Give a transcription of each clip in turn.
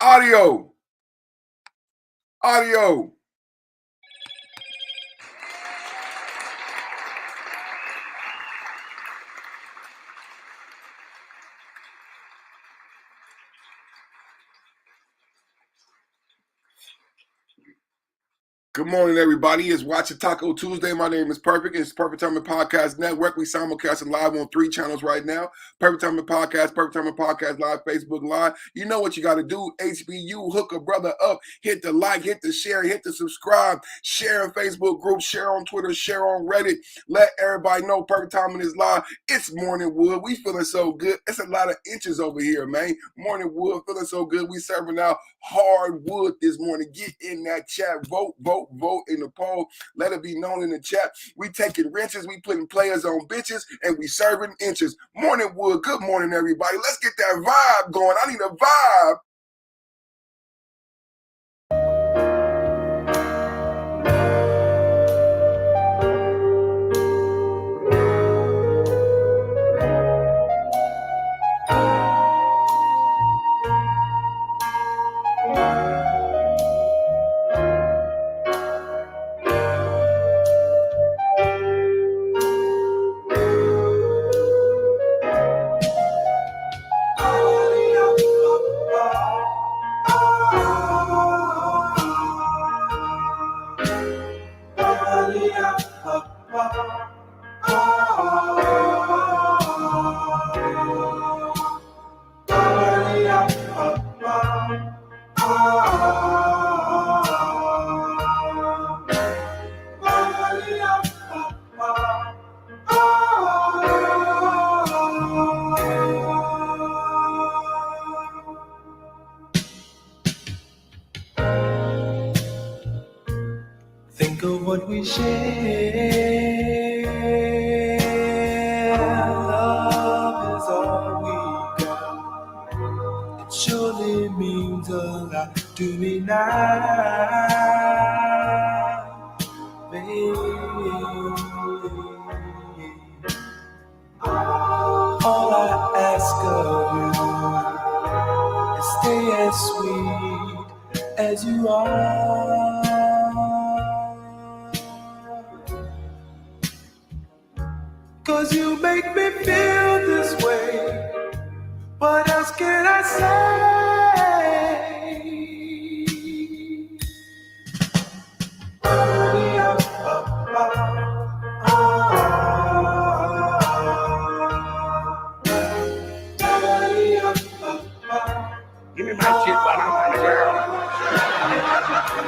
Audio. Audio. Good morning, everybody. It's Watch It Taco Tuesday. My name is Perfect. It's Perfect Timing Podcast Network. We simulcasting live on 3 channels right now. Perfect Timing Podcast Live, Facebook Live. You know what you got to do. HBU, hook a brother up. Hit the like, hit the share, hit the subscribe. Share in Facebook groups, share on Twitter, share on Reddit. Let everybody know Perfect Timing is live. It's Morning Wood. We feeling so good. It's a lot of inches over here, man. Morning Wood, feeling so good. We serving out hard wood this morning. Get in that chat. Vote in the poll. Let it be known in the chat. We taking wrenches, we putting players on bitches, and we serving inches. Morning Wood. Good morning, everybody. Let's get that vibe going. I need a vibe. Think of what we share. Love is all we got. It surely means a lot to me now, baby. All I ask of you is stay as sweet as you are. 'Cause you make me feel this way. What else can I say? Give me my shit while I'm on the ground.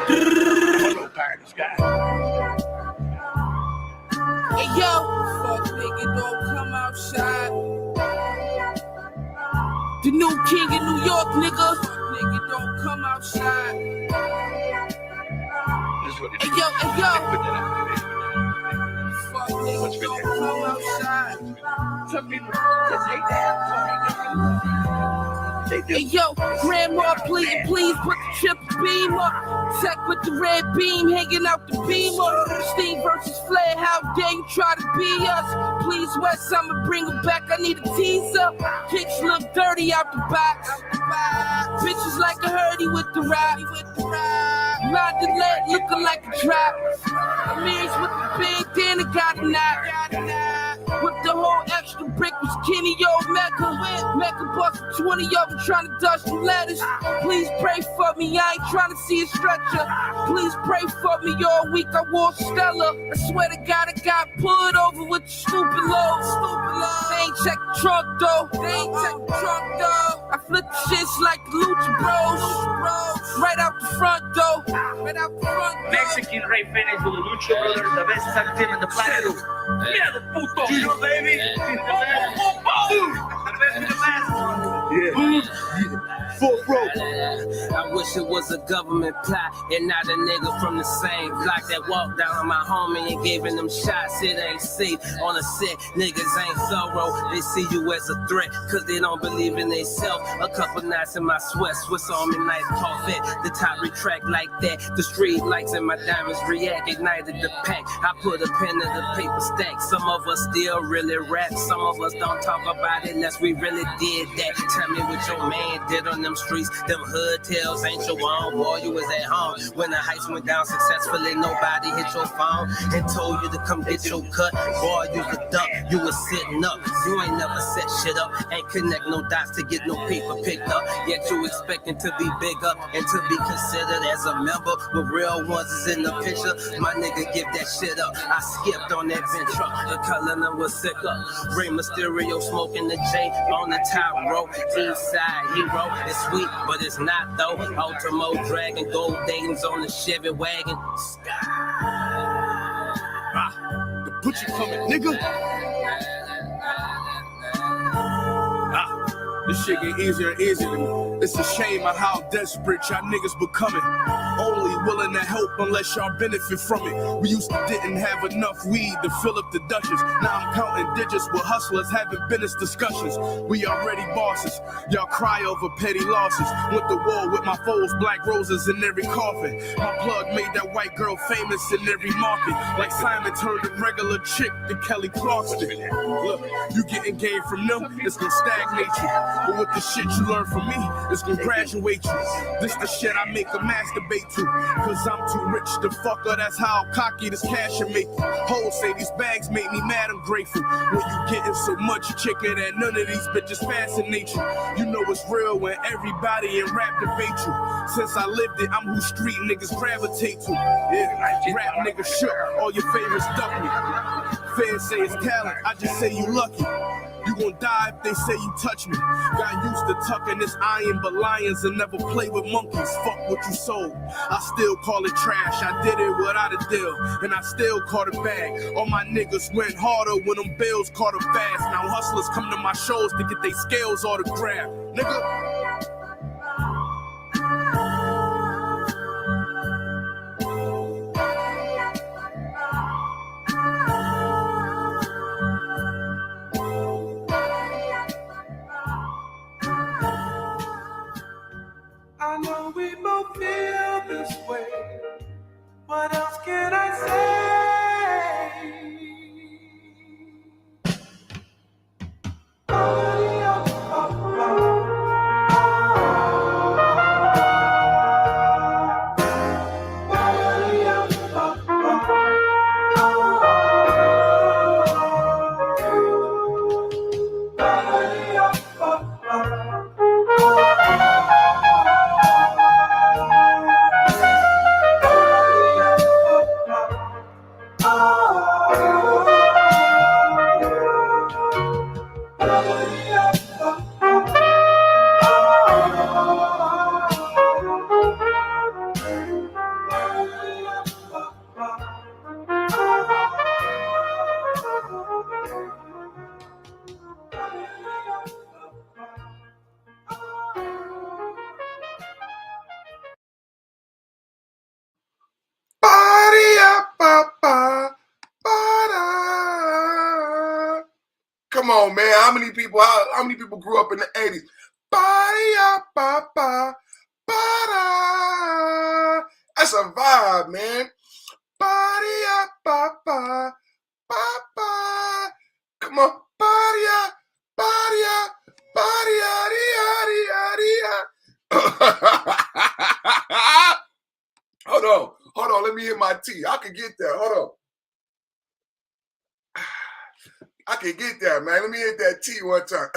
Hello, pie in the sky. Hey yo, fuck nigga, don't come outside. The new king in New York, nigga. Nigga, don't come outside. Hey yo, fuck nigga, don't come outside. Some people just hate that. Hey yo, grandma, please put the triple beam up. Tech with the red beam hanging out the beamer. Steve versus Flair, how dare you try to be us? Please, Wes, I'ma bring her back. I need a teaser. Kicks look dirty out the box. Bitches like a hurdy with the rap. Not the leg looking like a trap. Amirs with the big dinner got a knock. With the whole extra brick was Kenny Omega. Mecca bust 20 of them trying to dust the letters. Please pray for me, I ain't trying to see a stretcher. Please pray for me, all week I wore Stella. I swear to God I got pulled over with the stupid load. They ain't check the trunk though. I flip the shits like the Lucha Bros. Right out the front door. Mexican Ray finish with the Lucha Brothers, the best tag team in the planet. Yeah, the puto, you know, baby. The best in the last one. Yeah. Fourth row. I wish it was a government plot and not a nigga from the same block that walked down on my homie and gave him them shots. It ain't safe on the set. Niggas ain't thorough. They see you as a threat because they don't believe in themselves. A couple nights in my sweat, Swiss Army knife, Corvette. The top retract like that. The street lights and my diamonds react. Ignited the pack. I put a pen in the paper stack. Some of us still really rap. Some of us don't talk about it unless we really did that. Tell me what your man did on them them streets. Them hood tales ain't your own, boy, you was at home. When the heist went down successfully, nobody hit your phone and told you to come get your cut. Boy, you was duck, you was sitting up. You ain't never set shit up, ain't connect no dots to get no paper picked up. Yet you expecting to be big up and to be considered as a member. But real ones is in the picture. My nigga, give that shit up. I skipped on that vent truck. The color was sick up. Ray Mysterio smoking the J on the top row. East side hero. It's sweet, but it's not though. Ultimo Dragon, gold Dayton's on the Chevy wagon. The butcher coming, nigga. This shit get easier and easier to me. It's a shame of how desperate y'all niggas becoming. Only willing to help unless y'all benefit from it. We used to didn't have enough weed to fill up the Dutchess. Now I'm counting digits with hustlers having business discussions. We already bosses. Y'all cry over petty losses. Went to war with my foes, black roses in every coffin. My plug made that white girl famous in every market. Like Simon turned a regular chick to Kelly Clarkson. Look, you getting game from them, it's gonna stagnate you. But with the shit you learn from me, it's gonna graduate you. This the shit I make a masturbate to. Cause I'm too rich to fuck her, that's how cocky this cash will make you. Hoes say these bags make me mad, I'm grateful. When you getting so much chicken that none of these bitches fascinate you. You know it's real when everybody in rap debate you. Since I lived it, I'm who street niggas gravitate to. Yeah, rap niggas shook, all your favorites duck me. Fans say it's talent, I just say you lucky. You gon' die if they say you touch me. Got used to tucking this iron, but lions and never play with monkeys. Fuck what you sold. I still call it trash. I did it without a deal, and I still caught a bag. All my niggas went harder when them bills caught them fast. Now hustlers come to my shows to get their scales autographed. Nigga. I know we both feel this way. What else can I Come on, man. How many people grew up in the 80s? That's a vibe, man. Come on. Hold on. Let me hit my tea. I can get there. Hold on. I can get that, man. Let me hit that T one time.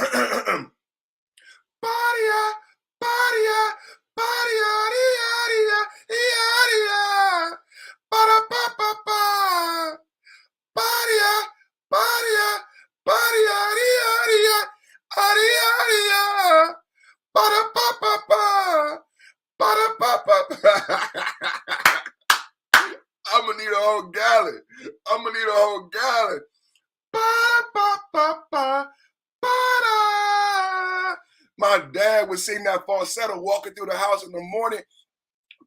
I'm gonna need a whole gallon. My dad would sing that falsetto walking through the house in the morning.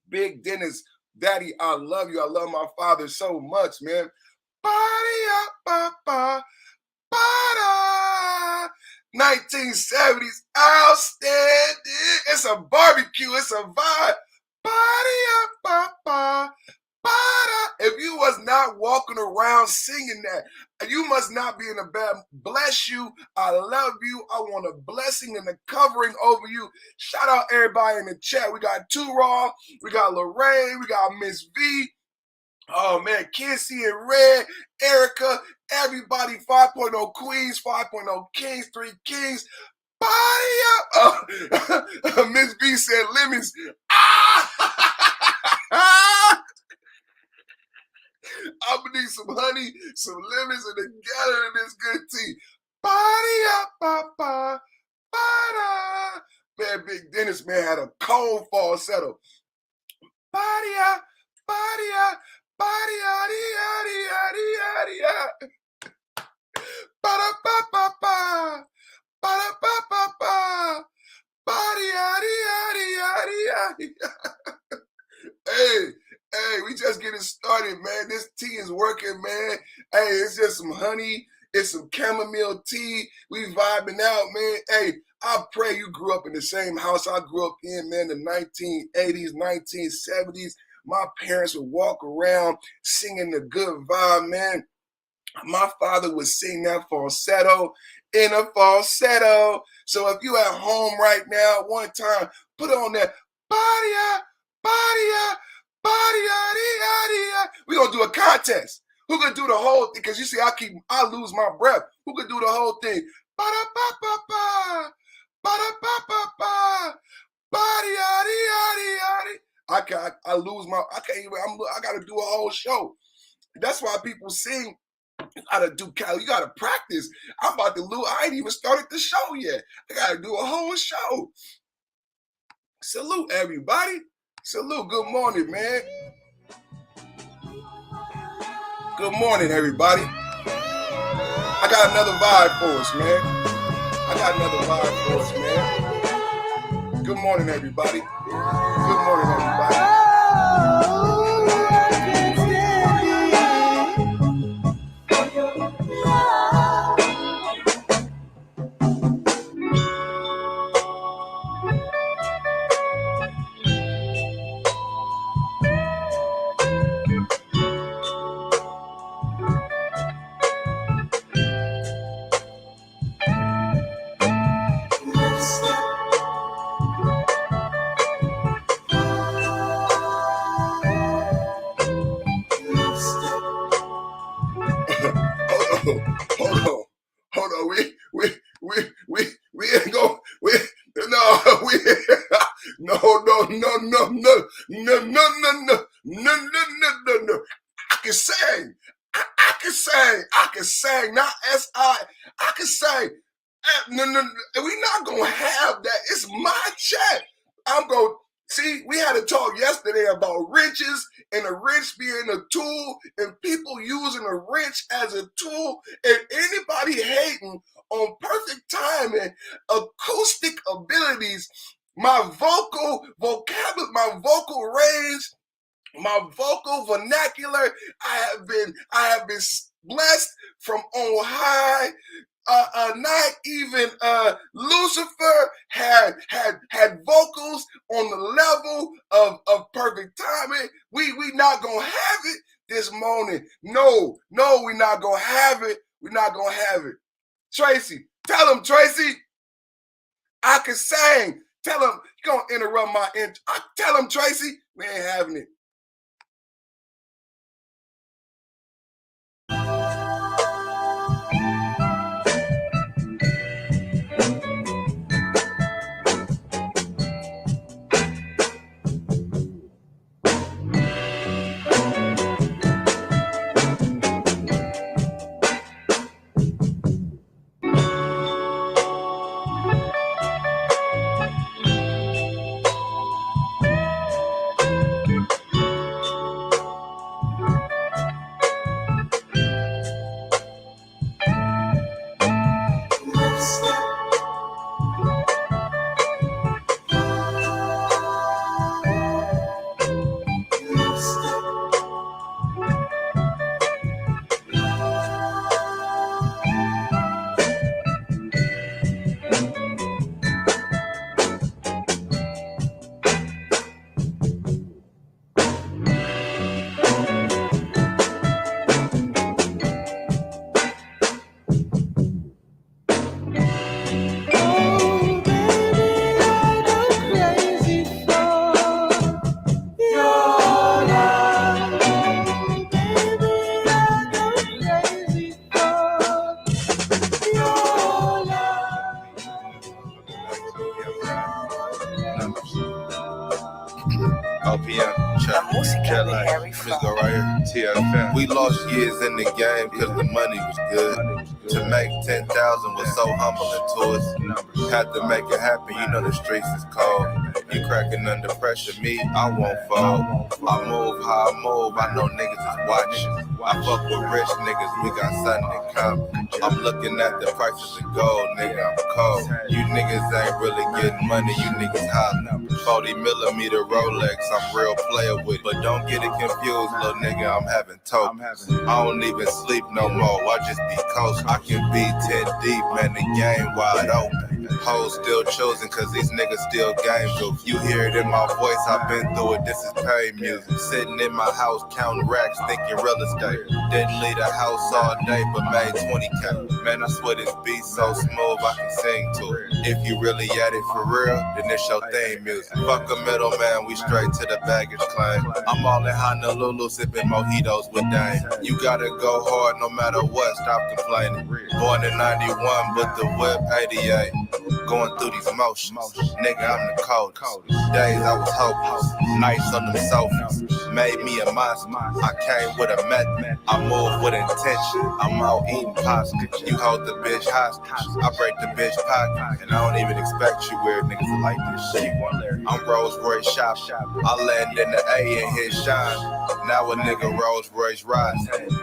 Big Dennis, Daddy, I love you. I love my father so much, man. 1970s, outstanding. It's a barbecue. It's a vibe. If you was not walking around singing that, you must not be in a bad. Bless you. I love you. I want a blessing and a covering over you. Shout out everybody in the chat. We got Two Raw. We got Lorraine. We got Miss V. Oh, man. Kissy and Red. Erica. Everybody. 5.0 Queens. 5.0 Kings. 3 Kings. Body up. Miss B said lemons. I'm gonna need some honey, some lemons, and together in this good tea. Body up, papa, bada. Man, Big Dennis, man, had a cold falsetto. Body up, body up, body yaddy, yaddy, yaddy, yaddy, yaddy. Bada pa pa pa, bada pa pa pa, body yaddy, yaddy, yaddy, yaddy. Hey, we just getting started, man. This tea is working, man. Hey, it's just some honey. It's some chamomile tea. We vibing out, man. Hey, I pray you grew up in the same house I grew up in, man, the 1980s, 1970s. My parents would walk around singing the good vibe, man. My father would sing that falsetto in a falsetto. So if you at home right now, one time, put on that body, body, body, we gonna do a contest. Who can do the whole thing? Because you see, I lose my breath. Who can do the whole thing? Ba-da-ba-ba-ba, ba-da-ba-ba-ba, body, I lose my. I can't even. I gotta do a whole show. That's why people sing. You gotta practice. I'm about to lose. I ain't even started the show yet. I gotta do a whole show. Salute everybody. Salute. Good morning, man. Good morning, everybody. I got another vibe for us, man. Good morning, everybody. Good morning, everybody. Hold on. We ain't go. No. I can sing. I can sing. Not S.I. I can sing. No. We not gonna have that. It's my chat. I'm gonna. See, we had a talk yesterday about wrenches and a wrench being a tool and people using a wrench as a tool, and anybody hating on perfect timing, acoustic abilities, my vocal vocabulary, my vocal range, my vocal vernacular. I have been blessed from on high. Not even Lucifer had vocals on the level of perfect timing. We not gonna have it this morning. No, we not gonna have it. We're not gonna have it. Tracy, tell him, Tracy, I can sing. Tell him, you're gonna interrupt my intro. Tell him, Tracy, we ain't having it. OPM, check like, let's go right here, TFM. We lost years in the game cause the money was good. To make 10,000 was so humbling to us. Had to make it happen, you know the streets is cold. You cracking under pressure, me, I won't fall. I move how I move, I know niggas is watching. I fuck with rich niggas, we got something in common. I'm looking at the prices of gold, nigga, I'm cold. You niggas ain't really getting money, you niggas hollering. 40 millimeter Rolex, I'm real player with it. But don't get it confused, little nigga, I'm having tokens. I don't even sleep no more, I just be coasting. I can be 10 deep, man, the game wide open. Hoes still choosing cause these niggas still game goofy. You hear it in my voice, I've been through it, this is pain music. Sitting in my house counting racks, thinking real estate. Didn't leave the house all day but made 20K. Man, I swear this beat so smooth I can sing to it. If you really at it for real, then it's your theme music. Fuck a middleman, we straight to the baggage claim. I'm all in Honolulu sipping mojitos with Dame. You gotta go hard no matter what, stop complaining. Born in 91 but the whip 88. Going through these motions, nigga, I'm the coldest. Days I was hopeless, nights on them sofas. Made me a monster, I came with a method. I move with intention, I'm out eating pasta. You hold the bitch hostage, I break the bitch pocket. And I don't even expect you weird niggas to like this shit. I'm Rolls Royce shop, I land in the A and hit shine. Now a nigga Rolls Royce rise.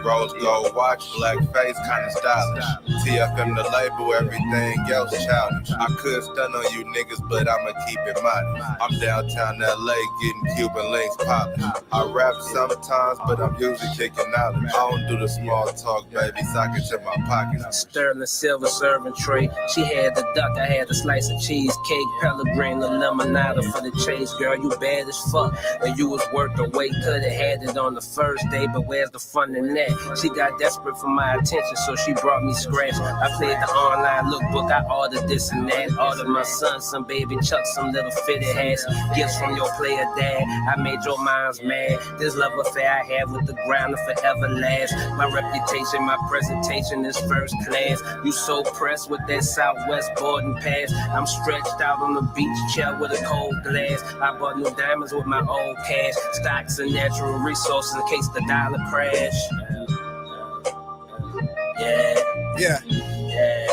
Rose gold watch, black face, kinda stylish. TFM the label, everything else childish. I could stun on you niggas, but I'ma keep it modest. I'm downtown LA getting Cuban links poppin'. I rap sometimes, but I'm usually kicking knowledge. I don't do the small talk, baby, sock it to my pockets. Sterling silver serving tray. She had the duck, I had a slice of cheesecake. Pellegrino limonada for the chase. Girl, you bad as fuck, and you was worth the wait. Could've had it on the first day, but where's the fun in that? She got desperate for my attention, so she brought me scratch. I played the online lookbook, I ordered this and that. Ordered my son some baby chucks, some little fitted hats. Gifts from your player dad, I made your minds mad. This love affair I have with the ground will forever last. My reputation, my presentation is first class. You so pressed with that Southwest boarding pass. I'm stretched out on the beach chair with a cold glass. I bought new diamonds with my old cash. Stocks and natural resources in case the dollar crash. Yeah. Yeah. Yeah.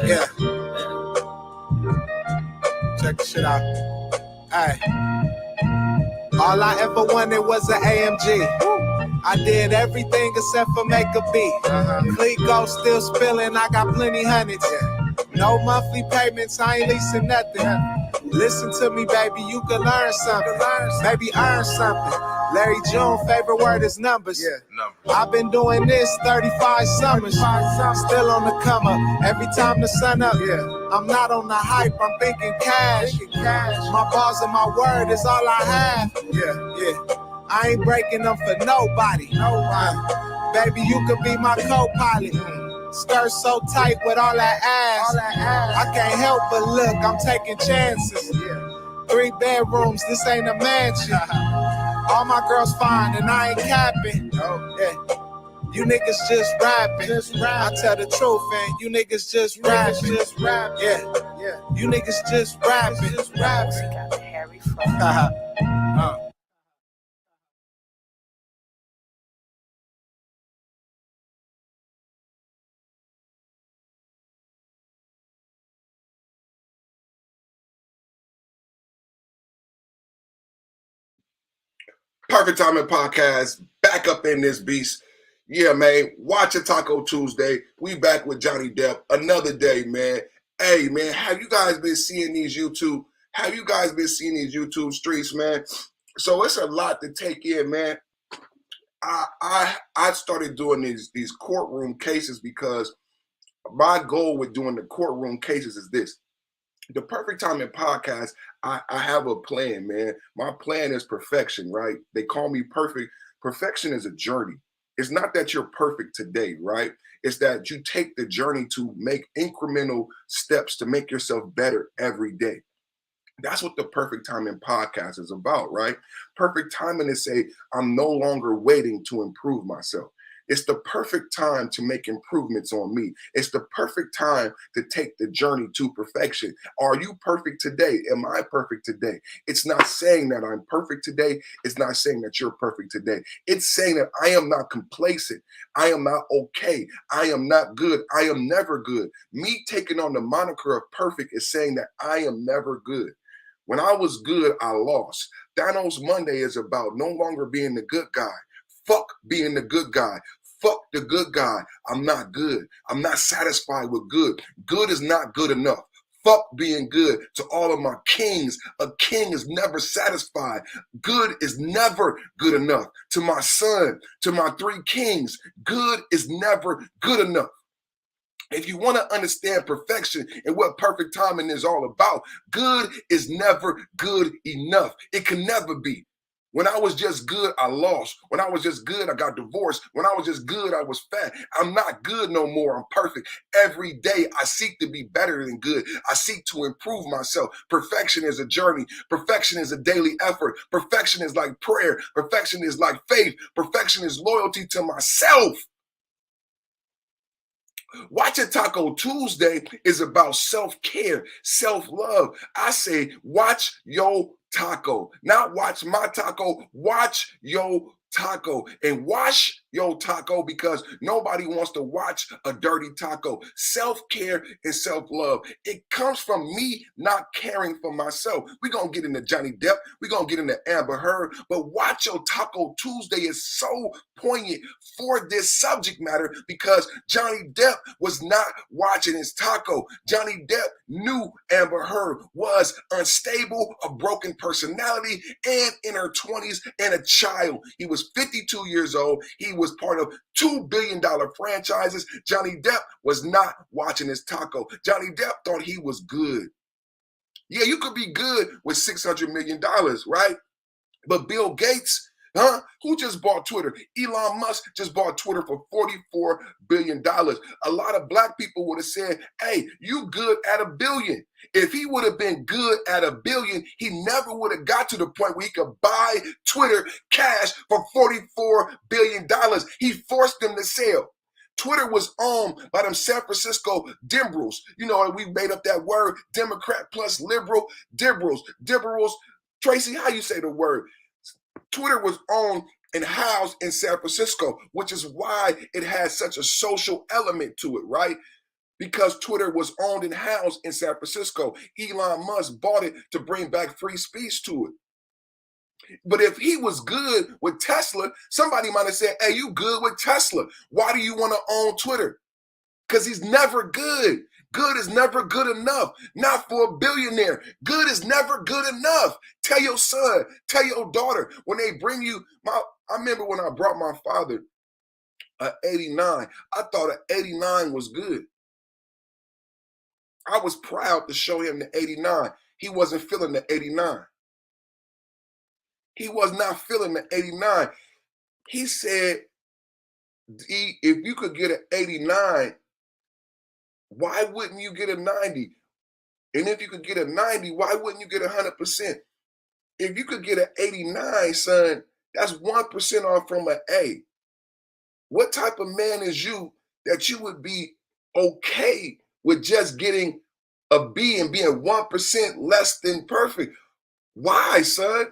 Yeah. Check this shit out. Hey. All I ever wanted was an AMG. I did everything except for make a beat. Clico still spilling, I got plenty hundreds. No monthly payments, I ain't leasing nothing. Listen to me, baby, you can learn something. Maybe earn something. Larry June, favorite word is numbers. I've been doing this 35 summers. Still on the come up, every time the sun up. I'm not on the hype, I'm thinking cash. My bars and my word is all I have. I ain't breaking them for nobody. Baby, you could be my co-pilot. Skirt so tight with all that ass. I can't help but look, I'm taking chances. 3 bedrooms, this ain't a mansion. All my girls fine and I ain't capping. You niggas just rapping. I tell the truth, man. You niggas just rapping. You niggas just rapping. Perfect Timing Podcast, back up in this beast. Yeah, man, watch a Taco Tuesday. We back with Johnny Depp. Another day, man. Hey, man, have you guys been seeing these YouTube streets, man? So it's a lot to take in, man. I started doing these courtroom cases because my goal with doing the courtroom cases is this. The Perfect Timing Podcast, I have a plan, man. My plan is perfection, right? They call me perfect. Perfection is a journey. It's not that you're perfect today, right? It's that you take the journey to make incremental steps to make yourself better every day. That's what the Perfect Timing Podcast is about, right? Perfect timing is say, I'm no longer waiting to improve myself. It's the perfect time to make improvements on me. It's the perfect time to take the journey to perfection. Are you perfect today? Am I perfect today? It's not saying that I'm perfect today. It's not saying that you're perfect today. It's saying that I am not complacent. I am not okay. I am not good. I am never good. Me taking on the moniker of perfect is saying that I am never good. When I was good, I lost. Thanos Monday is about no longer being the good guy. Fuck being the good guy. Fuck the good guy. I'm not good. I'm not satisfied with good. Good is not good enough. Fuck being good. To all of my kings, a king is never satisfied. Good is never good enough. To my son, to my 3 kings, good is never good enough. If you want to understand perfection and what perfect timing is all about, good is never good enough. It can never be. When I was just good, I lost. When I was just good, I got divorced. When I was just good, I was fat. I'm not good no more. I'm perfect. Every day, I seek to be better than good. I seek to improve myself. Perfection is a journey. Perfection is a daily effort. Perfection is like prayer. Perfection is like faith. Perfection is loyalty to myself. Watch It Taco Tuesday is about self-care, self-love. I say, watch your taco, not watch my taco, watch your taco, and wash your taco, because nobody wants to watch a dirty taco. Self-care and self-love. It comes from me not caring for myself. We're going to get into Johnny Depp. We're going to get into Amber Heard. But Watch Your Taco Tuesday is so poignant for this subject matter, because Johnny Depp was not watching his taco. Johnny Depp knew Amber Heard was unstable, a broken personality, and in her 20s, and a child. He was 52 years old. He was part of $2 billion franchises. Johnny Depp was not watching his taco. Johnny Depp thought he was good. Yeah, you could be good with $600 million, right? But Bill Gates, who just bought Twitter? Elon Musk just bought Twitter for $44 billion. A lot of black people would have said, hey, you good at $1 billion. If he would have been good at $1 billion, he never would have got to the point where he could buy Twitter cash for $44 billion. He forced them to sell. Twitter was owned by them San Francisco Dimbrels. You know, we made up that word, Democrat plus liberal, Dimbrels. Tracy, how you say the word? Twitter was owned and housed in San Francisco, which is why it has such a social element to it, right? Because Twitter was owned and housed in San Francisco. Elon Musk bought it to bring back free speech to it. But if he was good with Tesla, somebody might have said, hey, you good with Tesla. Why do you want to own Twitter? Because he's never good. Good is never good enough. Not for a billionaire. Good is never good enough. Tell your son, tell your daughter, when they bring you, I remember when I brought my father an 89, I thought an 89 was good. I was proud to show him the 89. He wasn't feeling the 89. He was not feeling the 89. He said, if you could get an 89, why wouldn't you get a 90? And if you could get a 90, why wouldn't you get 100%? If you could get an 89, son, that's 1% off from an A. What type of man is you that you would be okay with just getting a B and being 1% less than perfect? Why, son?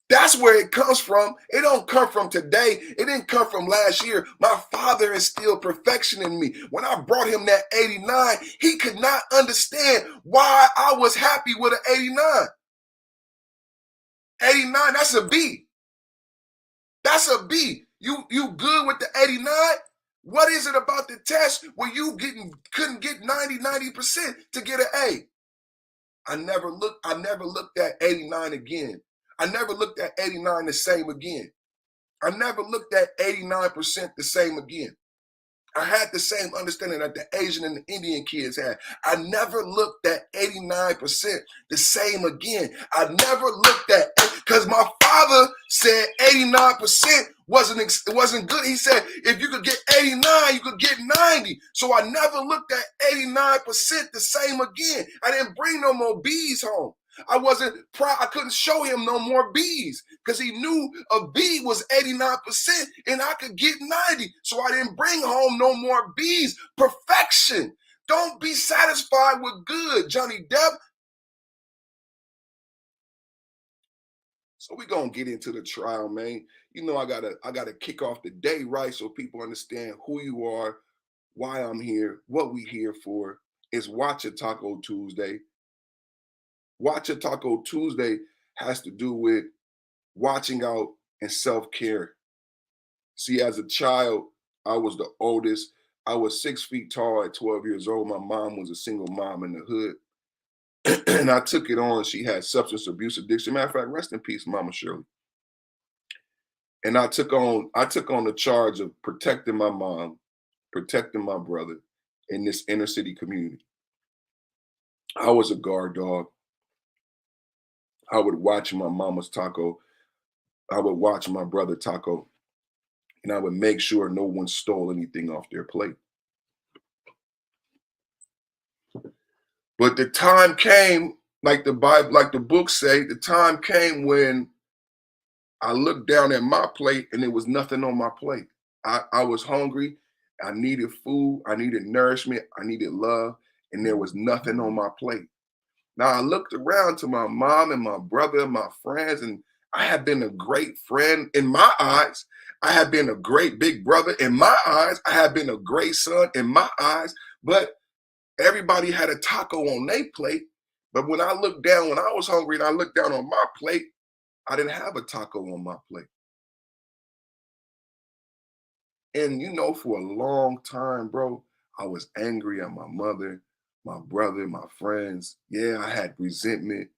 That's where it comes from. It don't come from today. It didn't come from last year. My father instilled perfection in me. When I brought him that 89, he could not understand why I was happy with an 89. 89, that's a B. That's a B. You good with the 89? What is it about the test where you couldn't get 90% to get an A? I never looked at 89 again. I never looked at 89 the same again. I never looked at 89% the same again. I had the same understanding that the Asian and the Indian kids had. I never looked at 89% the same again. I never looked at, because my father said 89% wasn't good. He said, if you could get 89, you could get 90. So I never looked at 89% the same again. I didn't bring no more B's home. I wasn't proud. I couldn't show him no more B's because he knew a B was 89% and I could get 90. So I didn't bring home no more B's. Perfection. Don't be satisfied with good, Johnny Depp. So we're gonna get into the trial, man. You know, I gotta kick off the day, right? So people understand who you are, why I'm here, what we here for. It's Watch a Taco Tuesday. Watch a Taco Tuesday has to do with watching out and self-care. See, as a child, I was the oldest. I was 6 feet tall at 12 years old. My mom was a single mom in the hood. And I took it on. She had substance abuse addiction. Matter of fact, rest in peace, Mama Shirley. And I took on the charge of protecting my mom, protecting my brother in this inner city community. I was a guard dog. I would watch my mama's taco. I would watch my brother taco. And I would make sure no one stole anything off their plate. But the time came, like the Bible, like the books say, the time came when I looked down at my plate and there was nothing on my plate. I was hungry. I needed food. I needed nourishment. I needed love. And there was nothing on my plate. Now I looked around to my mom and my brother and my friends, and I had been a great friend in my eyes. I had been a great big brother in my eyes. I had been a great son in my eyes. But everybody had a taco on their plate. But when I looked down, when I was hungry and I looked down on my plate, I didn't have a taco on my plate. And you know, for a long time, bro, I was angry at my mother, my brother, my friends. Yeah, I had resentment.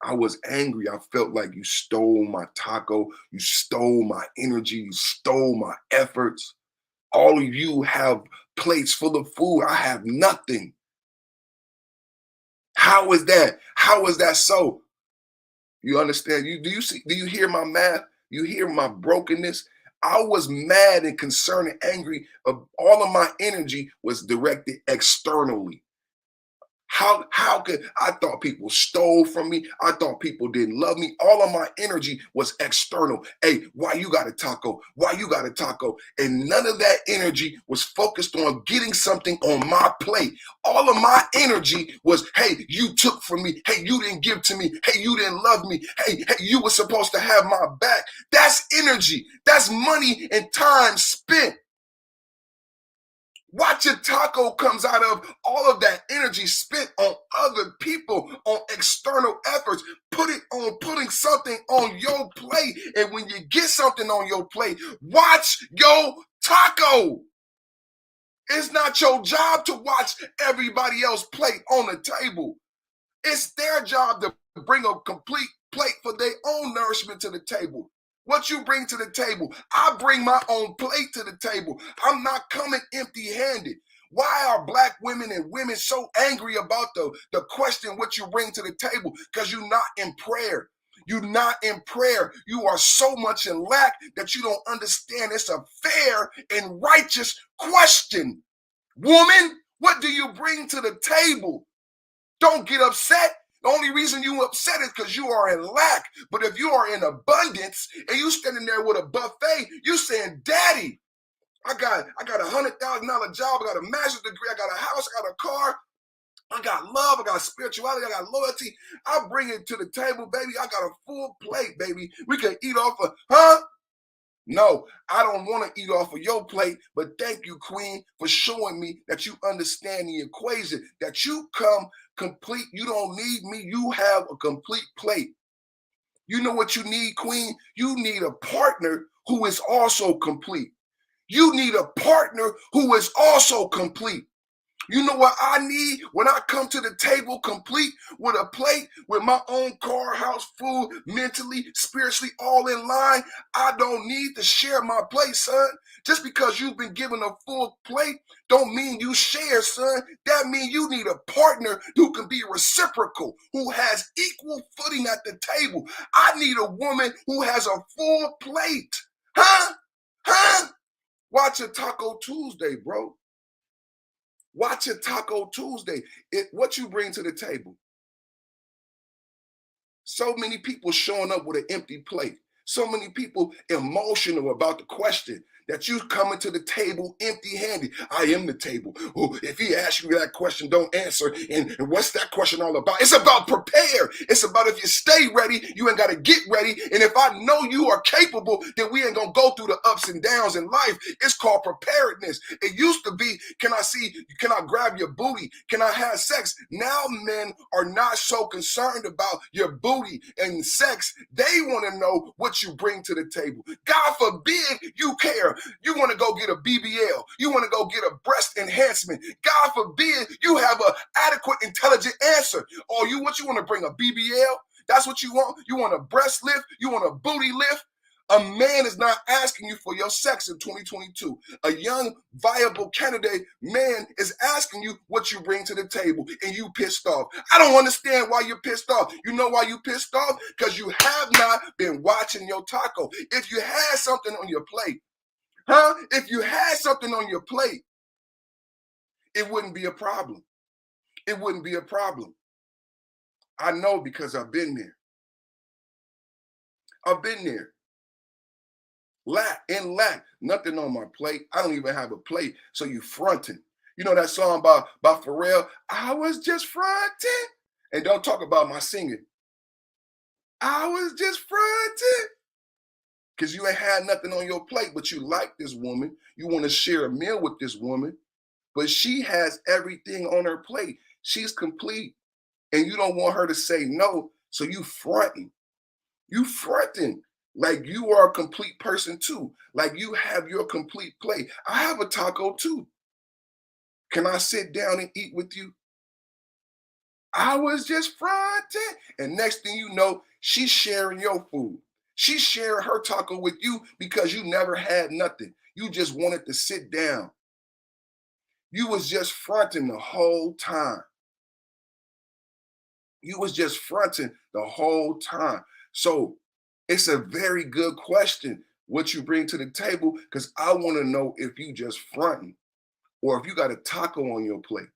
I was angry. I felt like you stole my taco. You stole my energy. You stole my efforts. All of you have plates full of food. I have nothing. How is that? How is that so? You understand? Do you hear my math? You hear my brokenness? I was mad and concerned and angry. All of my energy was directed externally. How could I thought people stole from me? I thought people didn't love me. All of my energy was external. Hey, why you got a taco? Why you got a taco? And none of that energy was focused on getting something on my plate. All of my energy was, hey, you took from me. Hey, you didn't give to me. Hey, you didn't love me. Hey, you were supposed to have my back. That's energy. That's money and time spent. Watch a Taco comes out of all of that energy spent on other people, on external efforts. Put it on putting something on your plate. And when you get something on your plate, watch your taco. It's not your job to watch everybody else's plate on the table. It's their job to bring a complete plate for their own nourishment to the table. What you bring to the table, I bring my own plate to the table. I'm not coming empty-handed. Why are black women and women so angry about the question what you bring to the table? Because you're not in prayer. You're not in prayer. You are so much in lack that you don't understand it's a fair and righteous question. Woman, what do you bring to the table? Don't get upset. The only reason you upset is because you are in lack. But if you are in abundance and you standing there with a buffet, you saying, Daddy, I got a $100,000 job. I got a master's degree. I got a house. I got a car. I got love. I got spirituality. I got loyalty. I bring it to the table, baby. I got a full plate, baby. We can eat off of, huh? No, I don't want to eat off of your plate, but thank you, Queen, for showing me that you understand the equation, that you come complete. You don't need me. You have a complete plate. You know what you need, Queen? You need a partner who is also complete. You need a partner who is also complete. You know what I need when I come to the table complete with a plate, with my own car, house, food, mentally, spiritually, all in line? I don't need to share my plate, son. Just because you've been given a full plate don't mean you share, son. That means you need a partner who can be reciprocal, who has equal footing at the table. I need a woman who has a full plate. Huh? Watch a Taco Tuesday, bro. Watch a Taco Tuesday. What you bring to the table. So many people showing up with an empty plate. So many people emotional about the question that you coming to the table empty-handed. I am the table. Oh, if he asks you that question, don't answer. And what's that question all about? It's about prepare. It's about if you stay ready, you ain't got to get ready. And if I know you are capable, then we ain't going to go through the ups and downs in life. It's called preparedness. It used to be, can I grab your booty? Can I have sex? Now men are not so concerned about your booty and sex. They want to know what you bring to the table. God forbid you care. You want to go get a BBL. You want to go get a breast enhancement. God forbid you have an adequate, intelligent answer. Or what you want to bring, a BBL? That's what you want? You want a breast lift? You want a booty lift? A man is not asking you for your sex in 2022. A young, viable candidate man is asking you what you bring to the table, and you pissed off. I don't understand why you're pissed off. You know why you pissed off? Because you have not been watching your taco. If you had something on your plate, if you had something on your plate, it wouldn't be a problem. It wouldn't be a problem. I know because I've been there. I've been there. Lack, nothing on my plate. I don't even have a plate, so you fronting. You know that song by Pharrell? I was just fronting. And don't talk about my singing. I was just fronting. Because you ain't had nothing on your plate, but you like this woman. You want to share a meal with this woman, but she has everything on her plate. She's complete, and you don't want her to say no, so you fronting. You fronting like you are a complete person too, like you have your complete plate. I have a taco too. Can I sit down and eat with you? I was just fronting, and next thing you know, she's sharing your food. She's sharing her taco with you because you never had nothing. You just wanted to sit down. You was just fronting the whole time. You was just fronting the whole time. So it's a very good question what you bring to the table, because I want to know if you just fronting or if you got a taco on your plate.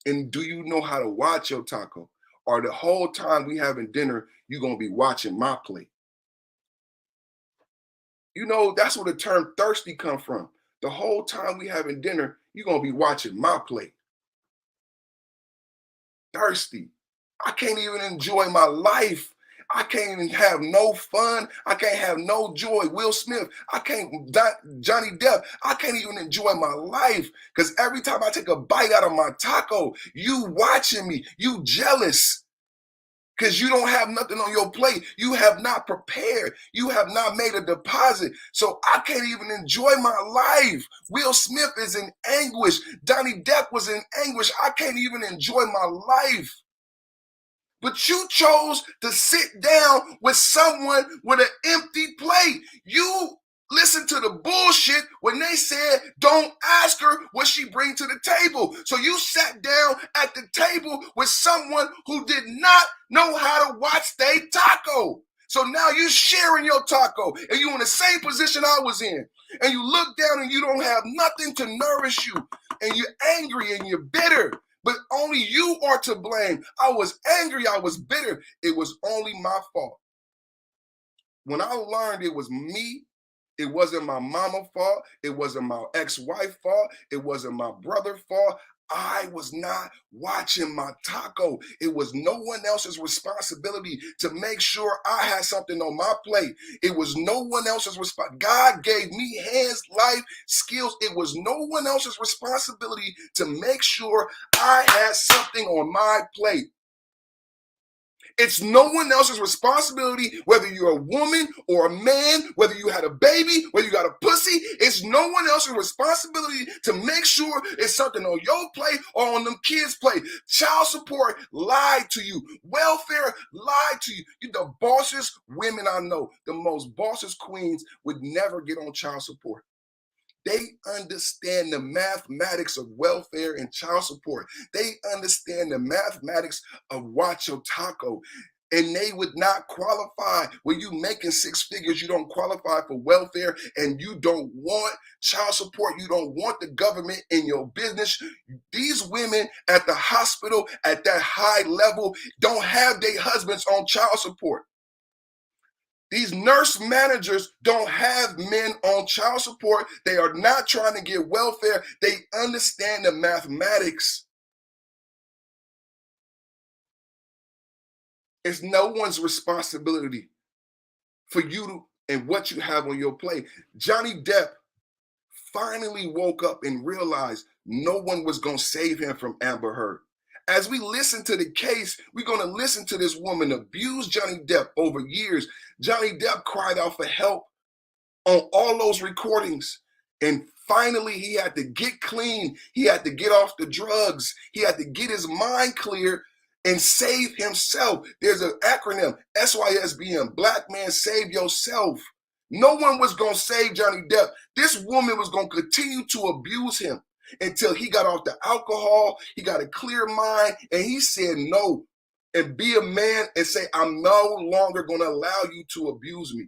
And do you know how to watch your taco? Or the whole time we having dinner, you're going to be watching my plate. You know, that's where the term thirsty come from. The whole time we having dinner, you're going to be watching my plate. Thirsty. I can't even enjoy my life. I can't even have no fun. I can't have no joy. Will Smith, Johnny Depp, I can't even enjoy my life because every time I take a bite out of my taco, you watching me, you jealous because you don't have nothing on your plate. You have not prepared. You have not made a deposit. So I can't even enjoy my life. Will Smith is in anguish. Johnny Depp was in anguish. I can't even enjoy my life. But you chose to sit down with someone with an empty plate. You listened to the bullshit when they said, don't ask her what she brings to the table. So you sat down at the table with someone who did not know how to watch their taco. So now you're sharing your taco and you're in the same position I was in. And you look down and you don't have nothing to nourish you. And you're angry and you're bitter. But only you are to blame. I was angry. I was bitter. It was only my fault. When I learned it was me, it wasn't my mama's fault. It wasn't my ex-wife's fault. It wasn't my brother's fault. I was not watching my taco. It was no one else's responsibility to make sure I had something on my plate. It was no one else's responsibility. God gave me hands, life, skills. It was no one else's responsibility to make sure I had something on my plate. It's no one else's responsibility, whether you're a woman or a man, whether you had a baby, whether you got a pussy. It's no one else's responsibility to make sure it's something on your plate or on them kids' plate. Child support lied to you. Welfare lied to you. You're the bossest women I know. The most bossest queens would never get on child support. They understand the mathematics of welfare and child support. They understand the mathematics of watch your taco. and they would not qualify. When you making six figures, you don't qualify for welfare, and you don't want child support. You don't want the government in your business. These women at the hospital at that high level don't have their husbands on child support. These nurse managers don't have men on child support. They are not trying to get welfare. They understand the mathematics. It's no one's responsibility for you and what you have on your plate. Johnny Depp finally woke up and realized no one was going to save him from Amber Heard. As we listen to the case, we're going to listen to this woman abuse Johnny Depp over years. Johnny Depp cried out for help on all those recordings. And finally, he had to get clean. He had to get off the drugs. He had to get his mind clear and save himself. There's an acronym, SYSBM, Black Man Save Yourself. No one was going to save Johnny Depp. This woman was going to continue to abuse him until he got off the alcohol, he got a clear mind, and he said no. And be a man and say, I'm no longer going to allow you to abuse me.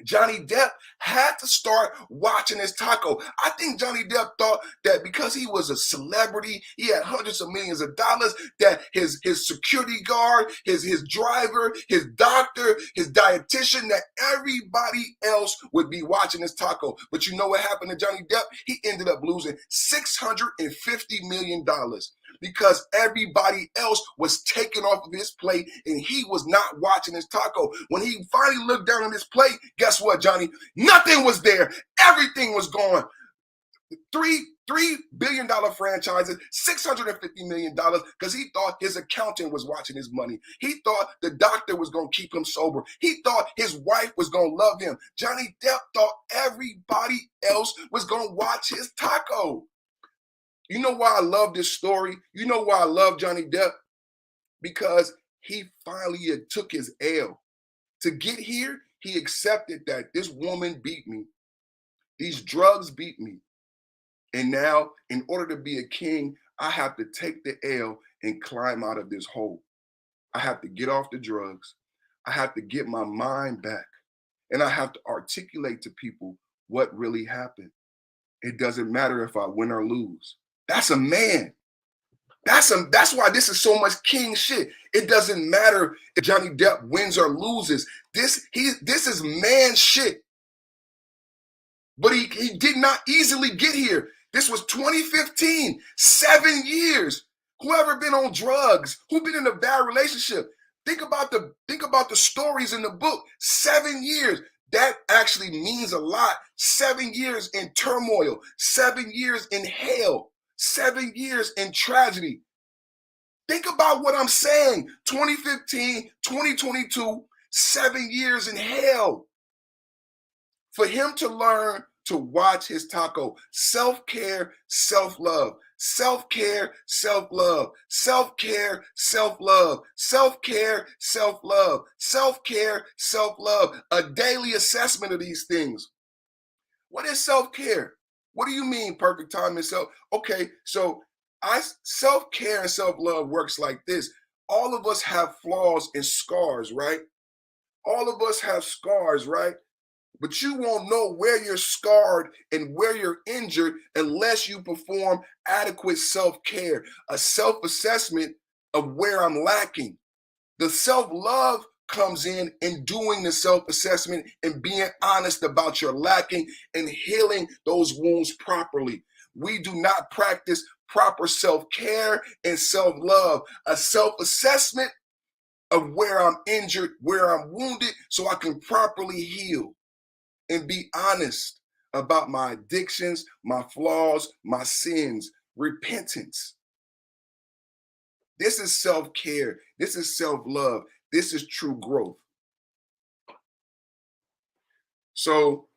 Johnny Depp had to start watching his taco. I think Johnny Depp thought that because he was a celebrity, he had hundreds of millions of dollars, that his security guard, his driver, his doctor, his dietitian, that everybody else would be watching his taco. But you know what happened to Johnny Depp? He ended up losing $650 million. Because everybody else was taken off of his plate and he was not watching his taco. When he finally looked down on his plate, guess what, Johnny? Nothing was there. Everything was gone. $3 billion franchises, $650 million, because he thought his accountant was watching his money. He thought the doctor was going to keep him sober. He thought his wife was going to love him. Johnny Depp thought everybody else was going to watch his taco. You know why I love this story? You know why I love Johnny Depp? Because he finally took his L. To get here, he accepted that this woman beat me. These drugs beat me. And now, in order to be a king, I have to take the L and climb out of this hole. I have to get off the drugs. I have to get my mind back. And I have to articulate to people what really happened. It doesn't matter if I win or lose. That's a man. That's why this is so much king shit. It doesn't matter if Johnny Depp wins or loses. This is man shit. But he did not easily get here. This was 2015, 7 years. Whoever been on drugs, who been in a bad relationship, think about the stories in the book. 7 years. That actually means a lot. 7 years in turmoil, 7 years in hell. 7 years in tragedy. Think about what I'm saying. 2015, 2022, 7 years in hell. For him to learn to watch his taco. Self-care, self-love. Self-care, self-love. Self-care, self-love. Self-care, self-love. Self-care, self-love. A daily assessment of these things. What is self-care? What do you mean perfect time and self? Okay, so self-care and self-love works like this. All of us have flaws and scars, right? All of us have scars, right? But you won't know where you're scarred and where you're injured unless you perform adequate self-care, a self-assessment of where I'm lacking. The self-love comes in doing the self-assessment and being honest about your lacking and healing those wounds properly. We do not practice proper self-care and self-love, a self-assessment of where I'm injured, where I'm wounded, so I can properly heal and be honest about my addictions, my flaws, my sins, repentance. This is self-care. This is self-love. This is true growth. So,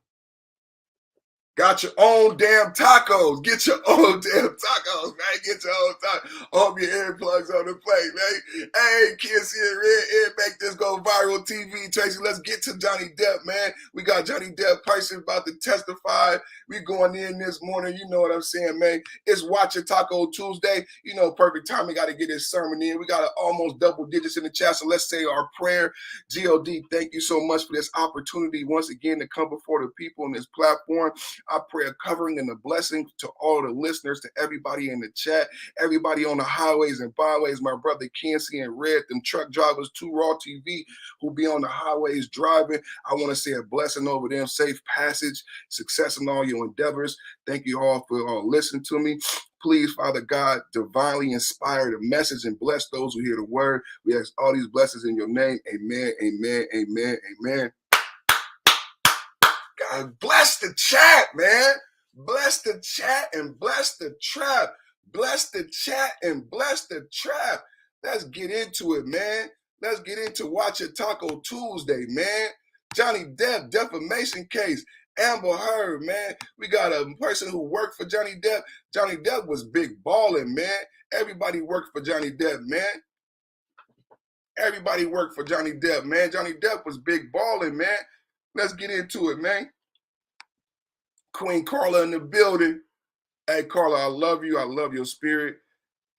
got your own damn tacos. Get your own damn tacos, man. Get your own tacos. Hope your earplugs on the plate, man. Hey, kids here, red, Make this go viral TV, Tracy. Let's get to Johnny Depp, man. We got Johnny Depp person about to testify. We going in this morning. You know what I'm saying, man. It's Watch Your Taco Tuesday. You know, perfect time. We got to get this sermon in. We got almost double digits in the chat. So let's say our prayer. God, thank you so much for this opportunity once again to come before the people on this platform. I pray a covering and a blessing to all the listeners, to everybody in the chat, everybody on the highways and byways, my brother Kenzie and Red, them truck drivers, 2 Raw TV who be on the highways driving. I want to say a blessing over them, safe passage, success in all your endeavors. Thank you all for listening to me. Please, Father God, divinely inspire the message and bless those who hear the word. We ask all these blessings in your name. Amen, amen, amen, amen. God bless the chat, man. Bless the chat and bless the trap. Bless the chat and bless the trap. Let's get into it, man. Let's get into Watch Your Taco Tuesday, man. Johnny Depp, defamation case. Amber Heard, man. We got a person who worked for Johnny Depp. Johnny Depp was big balling, man. Everybody worked for Johnny Depp, man. Everybody worked for Johnny Depp, man. Johnny Depp was big balling, man. Let's get into it, man. Queen Carla in the building. Hey, Carla, I love you. I love your spirit.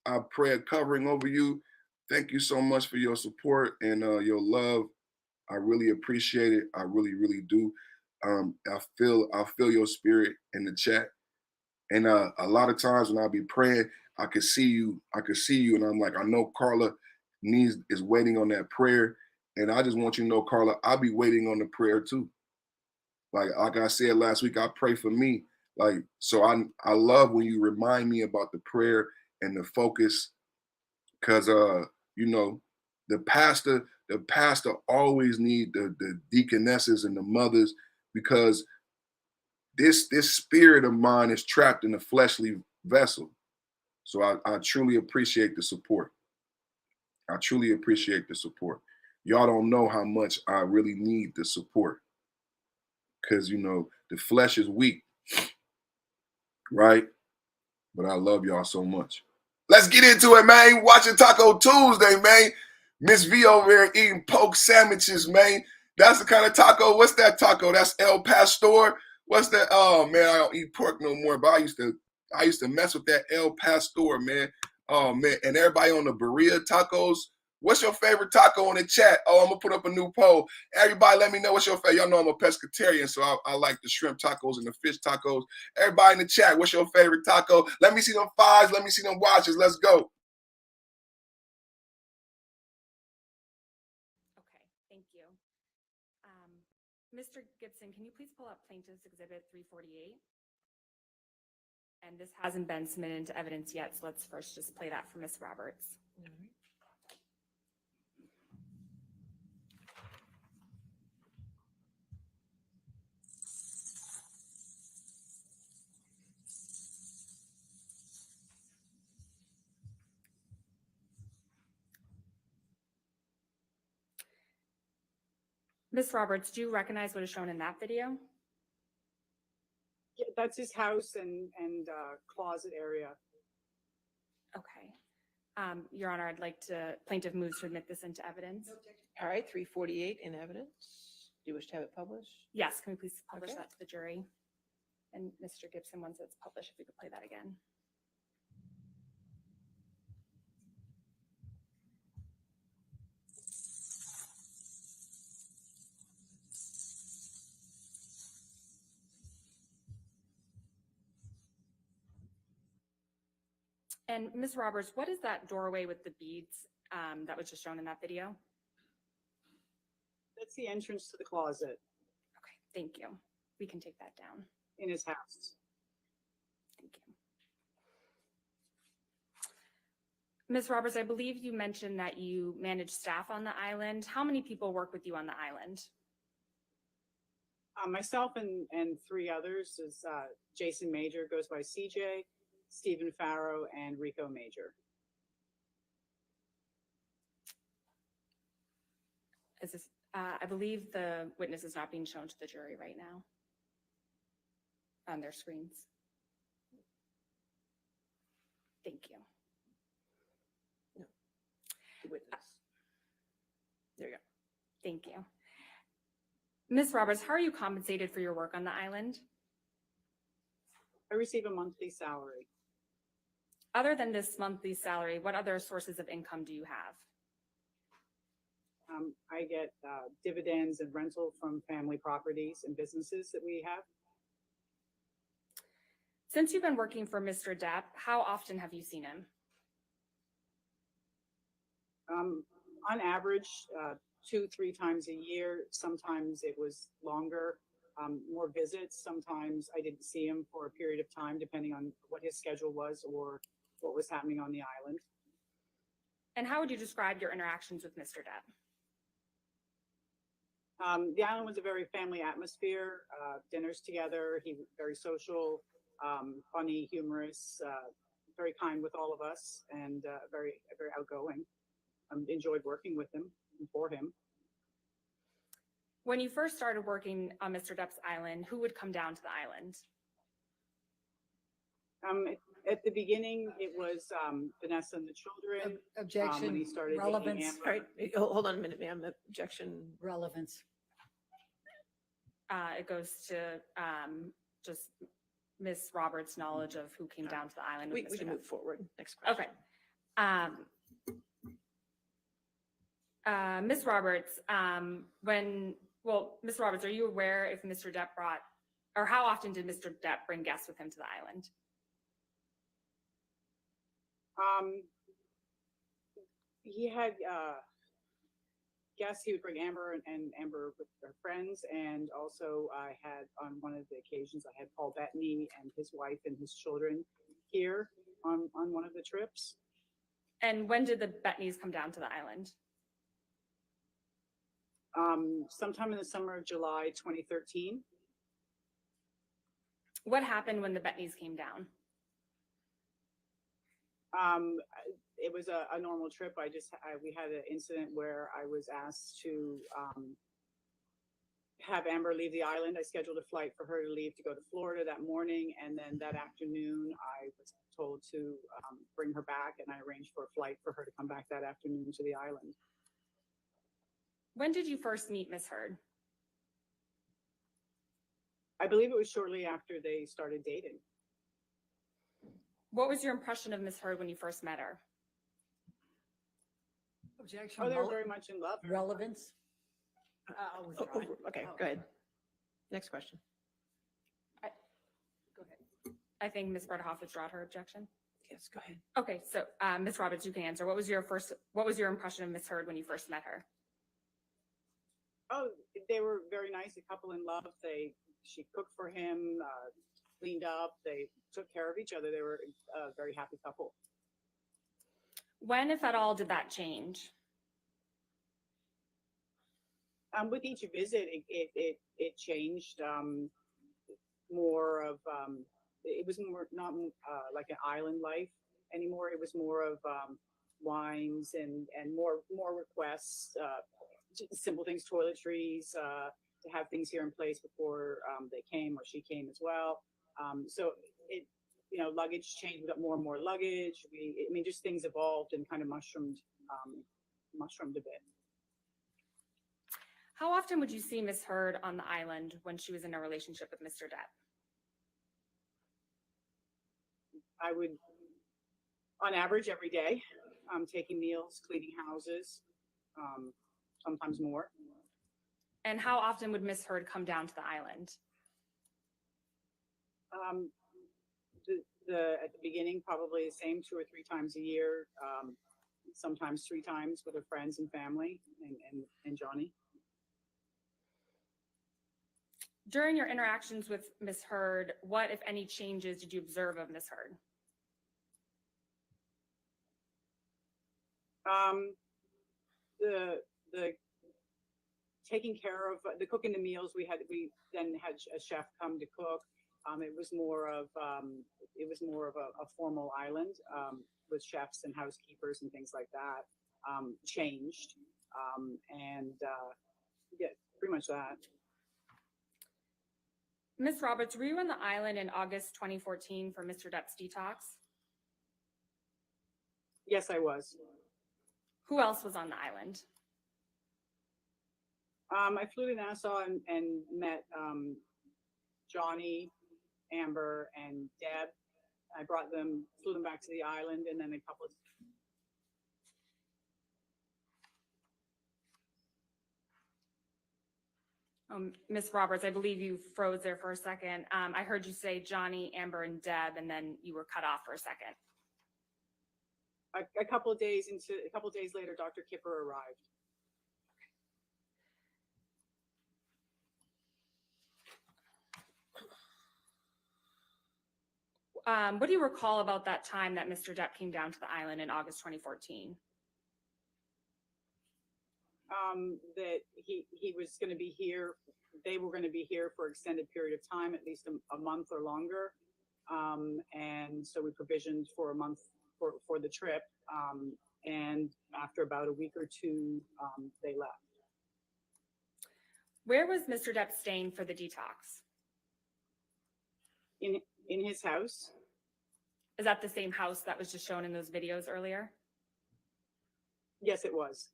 I pray a covering over you. Thank you so much for your support and your love. I really appreciate it. I really, really do. I feel your spirit in the chat. And a lot of times when I be praying, I could see you, and I'm like, I know Carla is waiting on that prayer. And I just want you to know, Carla, I'll be waiting on the prayer too. Like I said last week, I pray for me. Like, so I love when you remind me about the prayer and the focus, because you know, the pastor always need the deaconesses and the mothers, because this spirit of mine is trapped in a fleshly vessel. So I truly appreciate the support. I truly appreciate the support. Y'all don't know how much I really need the support, because, you know, the flesh is weak, right? But I love y'all so much. Let's get into it, man. Watching Taco Tuesday, man. Miss V over here eating poke sandwiches, man. That's the kind of taco. What's that taco? That's El Pastor. What's that? Oh man, I don't eat pork no more, but I used to mess with that El Pastor, man. Oh man, and everybody on the burrito tacos. What's your favorite taco in the chat? Oh, I'm gonna put up a new poll. Everybody, let me know what's your favorite. Y'all know I'm a pescatarian, so I like the shrimp tacos and the fish tacos. Everybody in the chat, what's your favorite taco? Let me see them fives. Let me see them watches. Let's go. Okay, thank you. Mr. Gibson, can you please pull up Plaintiff's Exhibit 348? And this hasn't been submitted into evidence yet, so let's first just play that for Ms. Roberts. Ms. Roberts, do you recognize what is shown in that video? Yeah, that's his house and closet area. Okay. Your Honor, I'd like to, plaintiff moves to admit this into evidence. All right, 348 in evidence. Do you wish to have it published? Yes, can we please publish Okay. that to the jury? And Mr. Gibson, once it's published, if we could play that again. And Ms. Roberts, what is that doorway with the beads that was just shown in that video? That's the entrance to the closet Okay, thank you. We can take that down. in his house. Thank you. Ms. Roberts, I believe you mentioned that you manage staff on the island. How many people work with you on the island? Myself and 3 others is Jason Major, goes by CJ, Stephen Farrow, and Rico Major. Is this, I believe the witness is not being shown to the jury right now on their screens. Thank you. The witness. There you go. Thank you. Ms. Roberts, how are you compensated for your work on the island? I receive a monthly salary. Other than this monthly salary, what other sources of income do you have? I get dividends and rental from family properties and businesses that we have. Since you've been working for Mr. Depp, how often have you seen him? On average, 2-3 times a year. Sometimes it was longer, more visits. Sometimes I didn't see him for a period of time, depending on what his schedule was or what was happening on the island. And how would you describe your interactions with Mr. Depp? The island was a very family atmosphere, dinners together. He was very social, funny, humorous, very kind with all of us, and very outgoing. Enjoyed working with him and for him. When you first started working on Mr. Depp's island, who would come down to the island? At the beginning, it was Vanessa and the children. Objection. When he started dating Relevance. Amber. All right, hold on a minute, ma'am. Objection. Relevance. It goes to just Ms. Roberts' knowledge of who came down to the island. We with can Mr. Depp. move forward. Next question. Okay. Ms. Roberts, Ms. Roberts, are you aware if Mr. Depp brought, or how often did Mr. Depp bring guests with him to the island? He had guests. He would bring Amber and Amber with her friends, and also I had on one of the occasions I had Paul Bettany and his wife and his children here on one of the trips. And when did the Bettnys come down to the island? Sometime in the summer of July 2013. What happened when the Bettnys came down? It was a normal trip. We had an incident where I was asked to have Amber leave the island. I scheduled a flight for her to leave to go to Florida that morning, and then that afternoon I was told to bring her back, and I arranged for a flight for her to come back that afternoon to the island. When did you first meet Ms. Heard? I believe it was shortly after they started dating. What was your impression of Ms. Heard when you first met her? Objection. Oh, they were very much in love. Relevance. Okay, go ahead. Next question. Go ahead. I think Ms. Berthoff withdrew her objection. Yes, go ahead. Okay, so Ms. Roberts, you can answer. What was your impression of Ms. Heard when you first met her? Oh, they were very nice, a couple in love. She cooked for him, cleaned up. They took care of each other. They were a very happy couple. When, if at all, did that change? With each visit, it changed. More of it was more not like an island life anymore. It was more of wines and more requests, simple things, toiletries, to have things here in place before they came or she came as well. So it, luggage changed. We got more and more luggage. Just things evolved and kind of mushroomed a bit. How often would you see Ms. Heard on the island when she was in a relationship with Mr. Depp? I would, on average, every day, taking meals, cleaning houses, sometimes more. And how often would Ms. Heard come down to the island? At the beginning, probably the same 2 or 3 times a year, sometimes 3 times with her friends and family and Johnny. During your interactions with Ms. Heard, what, if any, changes did you observe of Ms. Heard? The taking care of the cooking the meals, we then had a chef come to cook. It was more of a formal island with chefs and housekeepers and things like that. Changed and yeah, pretty much that. Ms. Roberts, were you on the island in August 2014 for Mr. Depp's detox? Yes, I was. Who else was on the island? I flew to Nassau and met Johnny, Amber, and Deb. I flew them back to the island, and then a couple of. Ms. Roberts, I believe you froze there for a second. I heard you say Johnny, Amber, and Deb, and then you were cut off for a second. A couple of days later, Dr. Kipper arrived. What do you recall about that time that Mr. Depp came down to the island in August 2014? That he was going to be here. They were going to be here for an extended period of time, at least a month or longer. And so we provisioned for a month for the trip. And after about a week or two, they left. Where was Mr. Depp staying for the detox? In his house. Is that the same house that was just shown in those videos earlier? Yes, it was.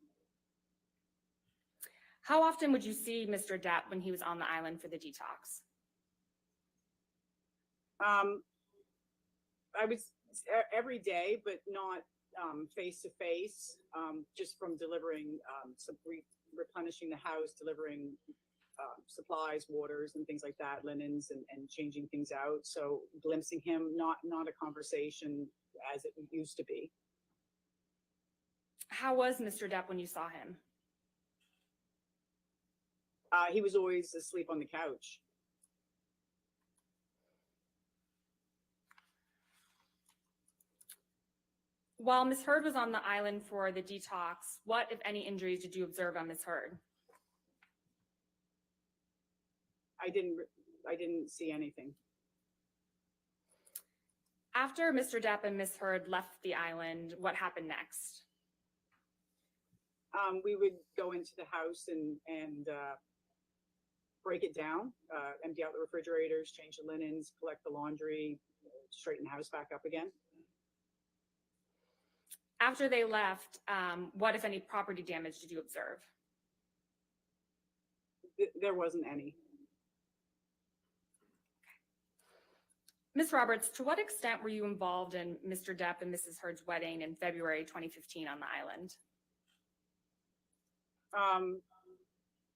How often would you see Mr. Depp when he was on the island for the detox? I was every day, but not face to face, just from delivering, replenishing the house, delivering supplies, waters, and things like that, linens, and changing things out. So glimpsing him, not a conversation as it used to be. How was Mr. Depp when you saw him? He was always asleep on the couch. While Ms. Heard was on the island for the detox, what, if any, injuries did you observe on Ms. Heard? I didn't see anything. After Mr. Depp and Ms. Heard left the island, what happened next? We would go into the house and break it down, empty out the refrigerators, change the linens, collect the laundry, straighten the house back up again. After they left, what, if any, property damage did you observe? There wasn't any. Ms. Roberts, to what extent were you involved in Mr. Depp and Mrs. Heard's wedding in February 2015 on the island?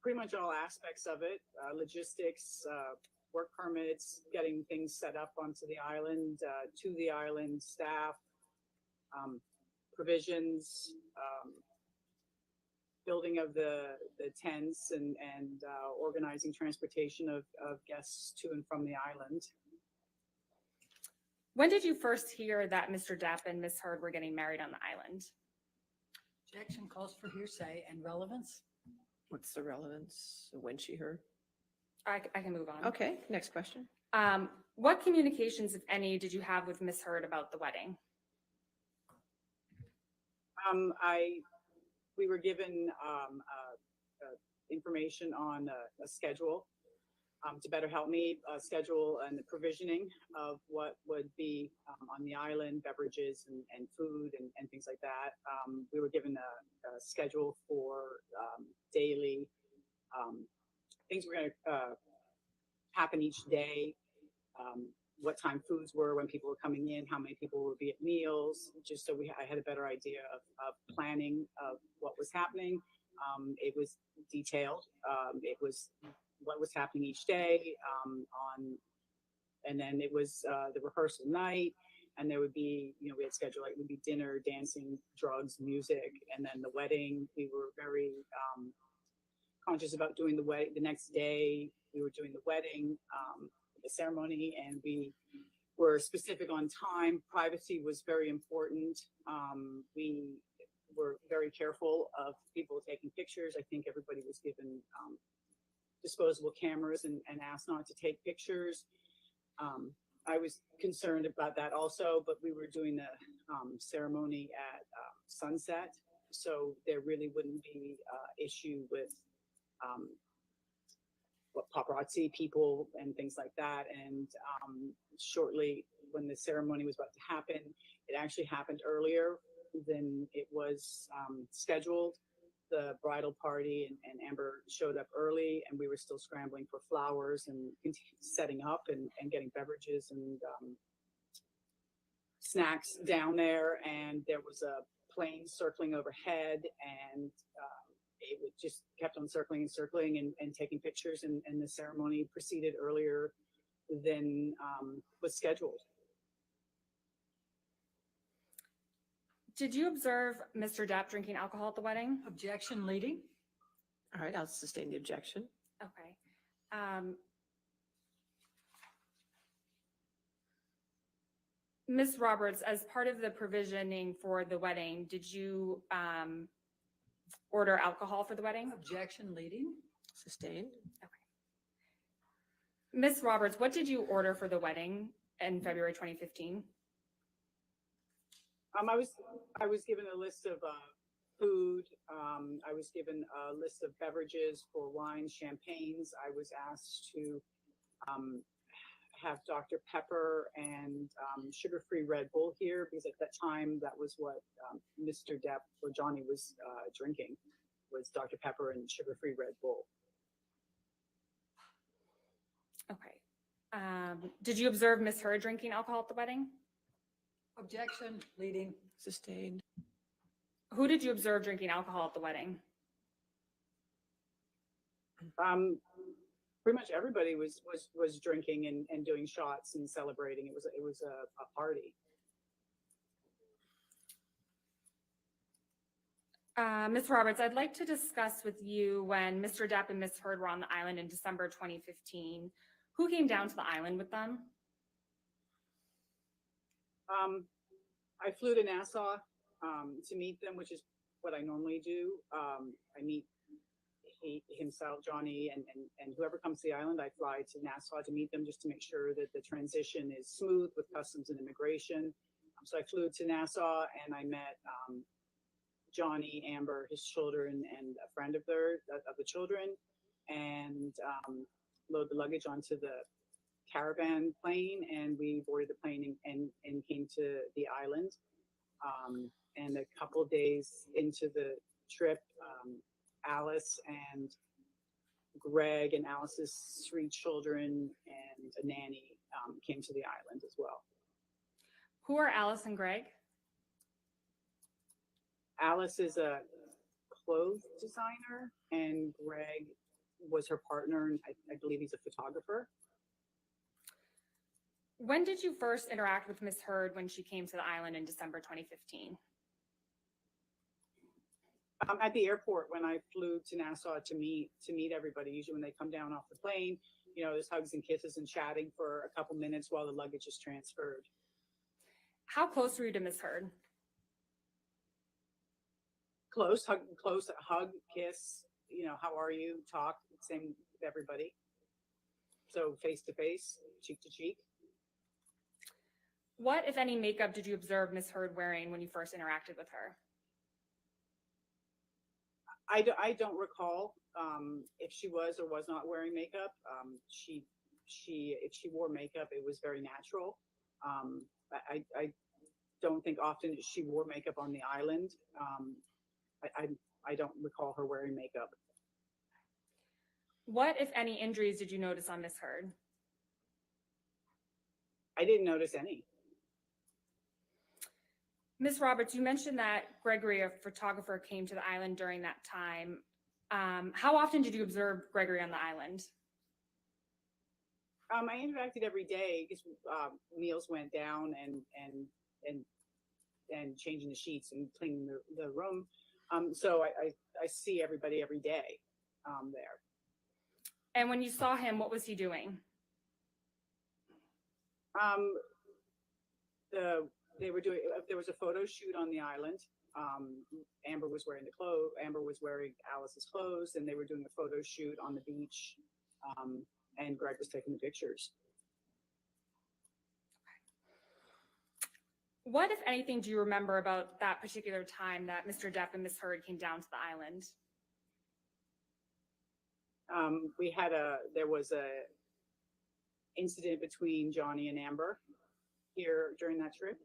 Pretty much all aspects of it, logistics, work permits, getting things set up onto the island, to the island, staff, provisions, building of the tents and organizing transportation of guests to and from the island. When did you first hear that Mr. Depp and Ms. Heard were getting married on the island? Objection calls for hearsay and relevance. What's the relevance of when she heard? I can move on. Okay, next question. What communications, if any, did you have with Ms. Heard about the wedding? We were given information on a schedule to better help me schedule and the provisioning of what would be on the island, beverages and food and things like that. We were given a schedule for daily things were going to happen each day, what time foods were, when people were coming in, how many people would be at meals, just so I had a better idea of planning of what was happening. It was detailed. It was what was happening each day and then it was the rehearsal night, and there would be, we had scheduled, like, it would be dinner, dancing, drugs, music, and then the wedding. We were very conscious about doing the wedding. The next day we were doing the wedding, the ceremony, and we were specific on time. Privacy was very important. We were very careful of people taking pictures. I think everybody was given disposable cameras and asked not to take pictures. I was concerned about that also, but we were doing the ceremony at sunset, so there really wouldn't be issue with paparazzi people and things like that. And shortly when the ceremony was about to happen, it actually happened earlier than it was scheduled. the bridal party, and Amber showed up early, and we were still scrambling for flowers and setting up and getting beverages and snacks down there. And there was a plane circling overhead, and it would just kept on circling and circling and taking pictures, and the ceremony proceeded earlier than was scheduled. Did you observe Mr. Depp drinking alcohol at the wedding? Objection, leading. All right, I'll sustain the objection. Okay. Ms. Roberts, as part of the provisioning for the wedding, did you order alcohol for the wedding? Objection, leading. Sustained. Okay. Ms. Roberts, what did you order for the wedding in February 2015? I was given a list of food. I was given a list of beverages for wine, champagnes. I was asked to have Dr. Pepper and sugar-free Red Bull here, because at that time that was what Mr. Depp or Johnny was drinking, was Dr. Pepper and sugar-free Red Bull. Okay. Did you observe Ms. Heard drinking alcohol at the wedding? Objection, leading. Sustained. Who did you observe drinking alcohol at the wedding? Pretty much everybody was drinking and doing shots and celebrating. It was a party. Ms. Roberts, I'd like to discuss with you when Mr. Depp and Ms. Heard were on the island in December 2015. Who came down to the island with them? I flew to Nassau to meet them, which is what I normally do. I meet himself, Johnny, and whoever comes to the island. I fly to Nassau to meet them just to make sure that the transition is smooth with customs and immigration. So I flew to Nassau and I met Johnny, Amber, his children, and a friend of the children, and load the luggage onto the caravan plane, and we boarded the plane and came to the island. And a couple of days into the trip, Alice and Greg and Alice's 3 children and a nanny came to the island as well. Who are Alice and Greg? Alice is a clothes designer, and Greg was her partner, and I believe he's a photographer. When did you first interact with Ms. Heard when she came to the island in December 2015? At the airport, when I flew to Nassau to meet everybody. Usually when they come down off the plane, you know, there's hugs and kisses and chatting for a couple minutes while the luggage is transferred. How close were you to Ms. Heard? Close, hug, kiss, you know, how are you, talk, same with everybody. So face to face, cheek to cheek. What, if any, makeup did you observe Ms. Heard wearing when you first interacted with her? I don't recall if she was or was not wearing makeup. If she wore makeup, it was very natural. I don't think often she wore makeup on the island. I don't recall her wearing makeup. What, if any, injuries did you notice on Ms. Heard? I didn't notice any. Ms. Roberts, you mentioned that Gregory, a photographer, came to the island during that time. How often did you observe Gregory on the island? I interacted every day because meals went down and changing the sheets and cleaning the room. So I see everybody every day there. And when you saw him, what was he doing? They were doing. There was a photo shoot on the island. Amber was wearing the clothes. Amber was wearing Alice's clothes, and they were doing a photo shoot on the beach. And Greg was taking the pictures. What, if anything, do you remember about that particular time that Mr. Depp and Ms. Heard came down to the island? There was a incident between Johnny and Amber here during that trip.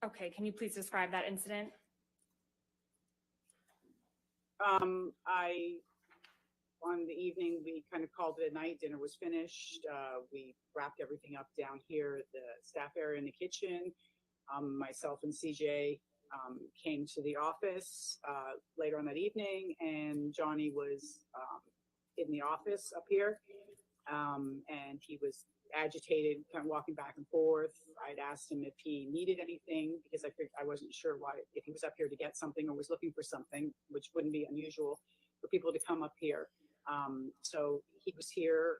Okay, can you please describe that incident? On the evening, we kind of called it a night. Dinner was finished. We wrapped everything up down here at the staff area in the kitchen. Myself and CJ came to the office later on that evening, and Johnny was in the office up here, and he was agitated, kind of walking back and forth. I'd asked him if he needed anything because I wasn't sure why, if he was up here to get something or was looking for something, which wouldn't be unusual for people to come up here. So he was here,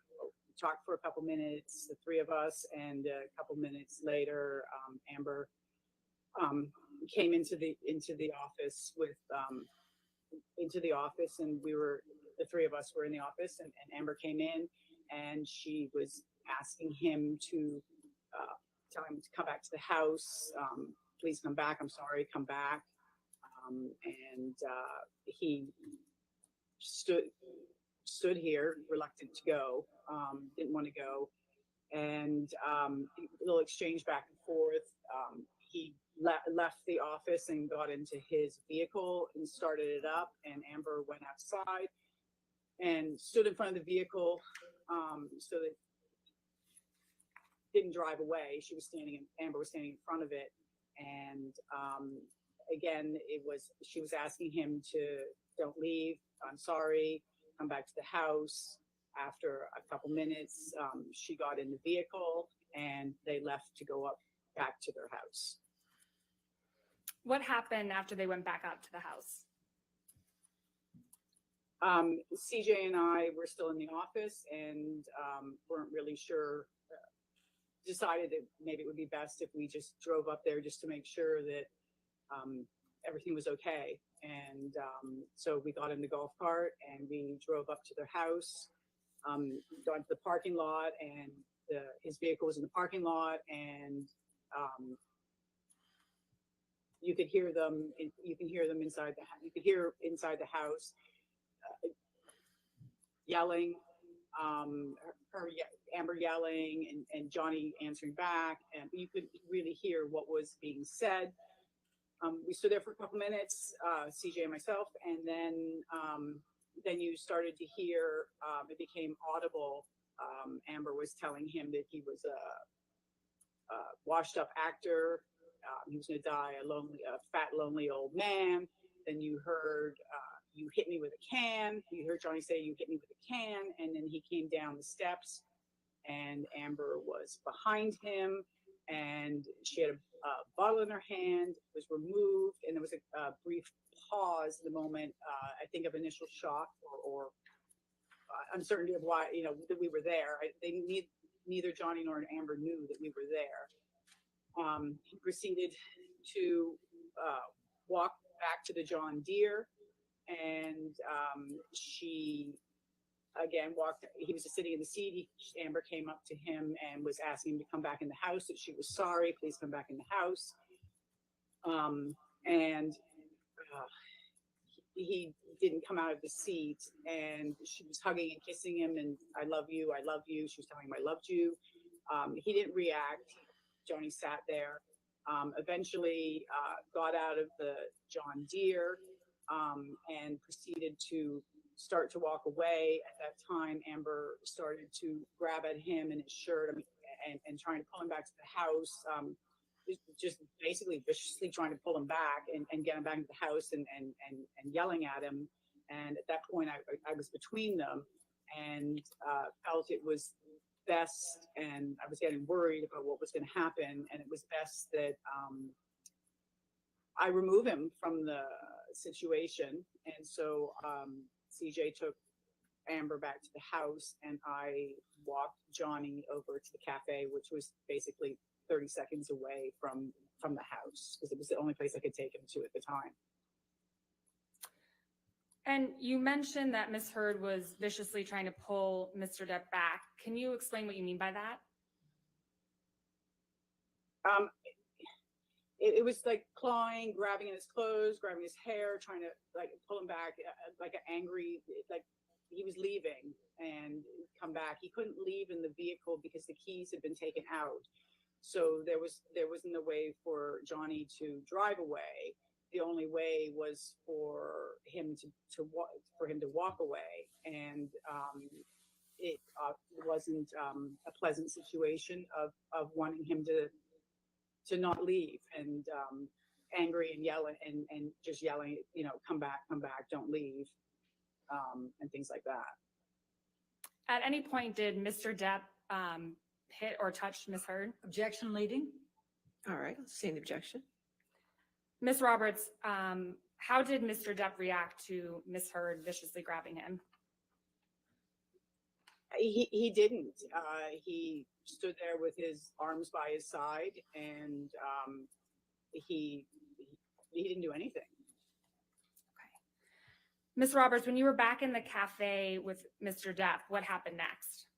talked for a couple minutes, the three of us, and a couple minutes later, Amber came into the office and the three of us were in the office, and Amber came in, and she was asking him to tell him to come back to the house. Please come back. I'm sorry, come back. And he stood here, reluctant to go, didn't want to go, and a little exchange back and forth. He left the office and got into his vehicle and started it up, and Amber went outside and stood in front of the vehicle, so that didn't drive away. Amber was standing in front of it, and again, she was asking him to don't leave. I'm sorry. Come back to the house. After a couple minutes, she got in the vehicle and they left to go up back to their house. What happened after they went back up to the house? CJ and I were still in the office and weren't really sure. Decided that maybe it would be best if we just drove up there just to make sure that everything was okay. And so we got in the golf cart and we drove up to their house, got to the parking lot, and his vehicle was in the parking lot, and you could hear them. You can hear them inside the. You could hear inside the house yelling. Amber yelling and Johnny answering back, and you could really hear what was being said. We stood there for a couple minutes, CJ and myself, and then you started to hear, it became audible. Amber was telling him that he was a washed up actor. He was going to die a fat, lonely old man. Then you heard, you hit me with a can. You heard Johnny say, you hit me with a can. And then he came down the steps and Amber was behind him and she had a bottle in her hand, was removed. And there was a brief pause, the moment, I think, of initial shock or uncertainty of why, that we were there. Neither Johnny nor Amber knew that we were there. He proceeded to walk back to the John Deere, and she again walked. He was just sitting in the seat. Amber came up to him and was asking him to come back in the house, that she was sorry, please come back in the house. And he didn't come out of the seat, and she was hugging and kissing him, and I love you, I love you. She was telling him I loved you. He didn't react. Johnny sat there, eventually got out of the John Deere and proceeded to start to walk away. At that time, Amber started to grab at him and his shirt and trying to pull him back to the house, just basically viciously trying to pull him back and get him back into the house and yelling at him. And at that point, I was between them and felt it was best, and I was getting worried about what was going to happen, and it was best that I remove him from the situation. And so CJ took Amber back to the house, and I walked Johnny over to the cafe, which was basically 30 seconds away from the house, because it was the only place I could take him to at the time. And you mentioned that Ms. Heard was viciously trying to pull Mr. Depp back. Can you explain what you mean by that? It was like clawing, grabbing at his clothes, grabbing his hair, trying to like pull him back, like an angry, like he was leaving and come back. He couldn't leave in the vehicle because the keys had been taken out. So there was no way for Johnny to drive away. the only way was for him to walk away, and it wasn't a pleasant situation of wanting him to not leave, and angry and yelling and just yelling, come back, don't leave, and things like that. At any point, did Mr. Depp hit or touch Ms. Heard? Objection leading. All right, let's see an objection. Ms. Roberts, how did Mr. Depp react to Ms. Heard viciously grabbing him? He didn't. He stood there with his arms by his side, and he didn't do anything. Ms. Roberts, when you were back in the cafe with Mr. Depp, what happened next?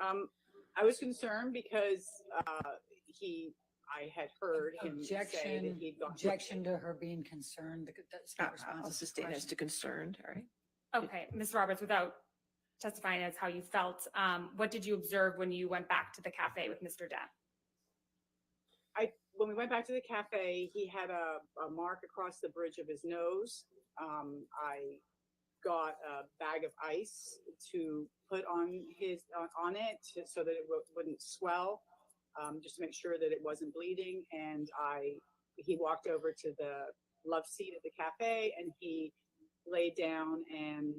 I was concerned because I had heard him say that he'd gone. Objection to her being concerned. That's not responsive. I'll sustain as to concerned. All right. Okay, Ms. Roberts, without testifying as how you felt, what did you observe when you went back to the cafe with Mr. Depp? When we went back to the cafe, he had a mark across the bridge of his nose. I got a bag of ice to put on it so that it wouldn't swell, just to make sure that it wasn't bleeding. And he walked over to the love seat at the cafe, and he laid down and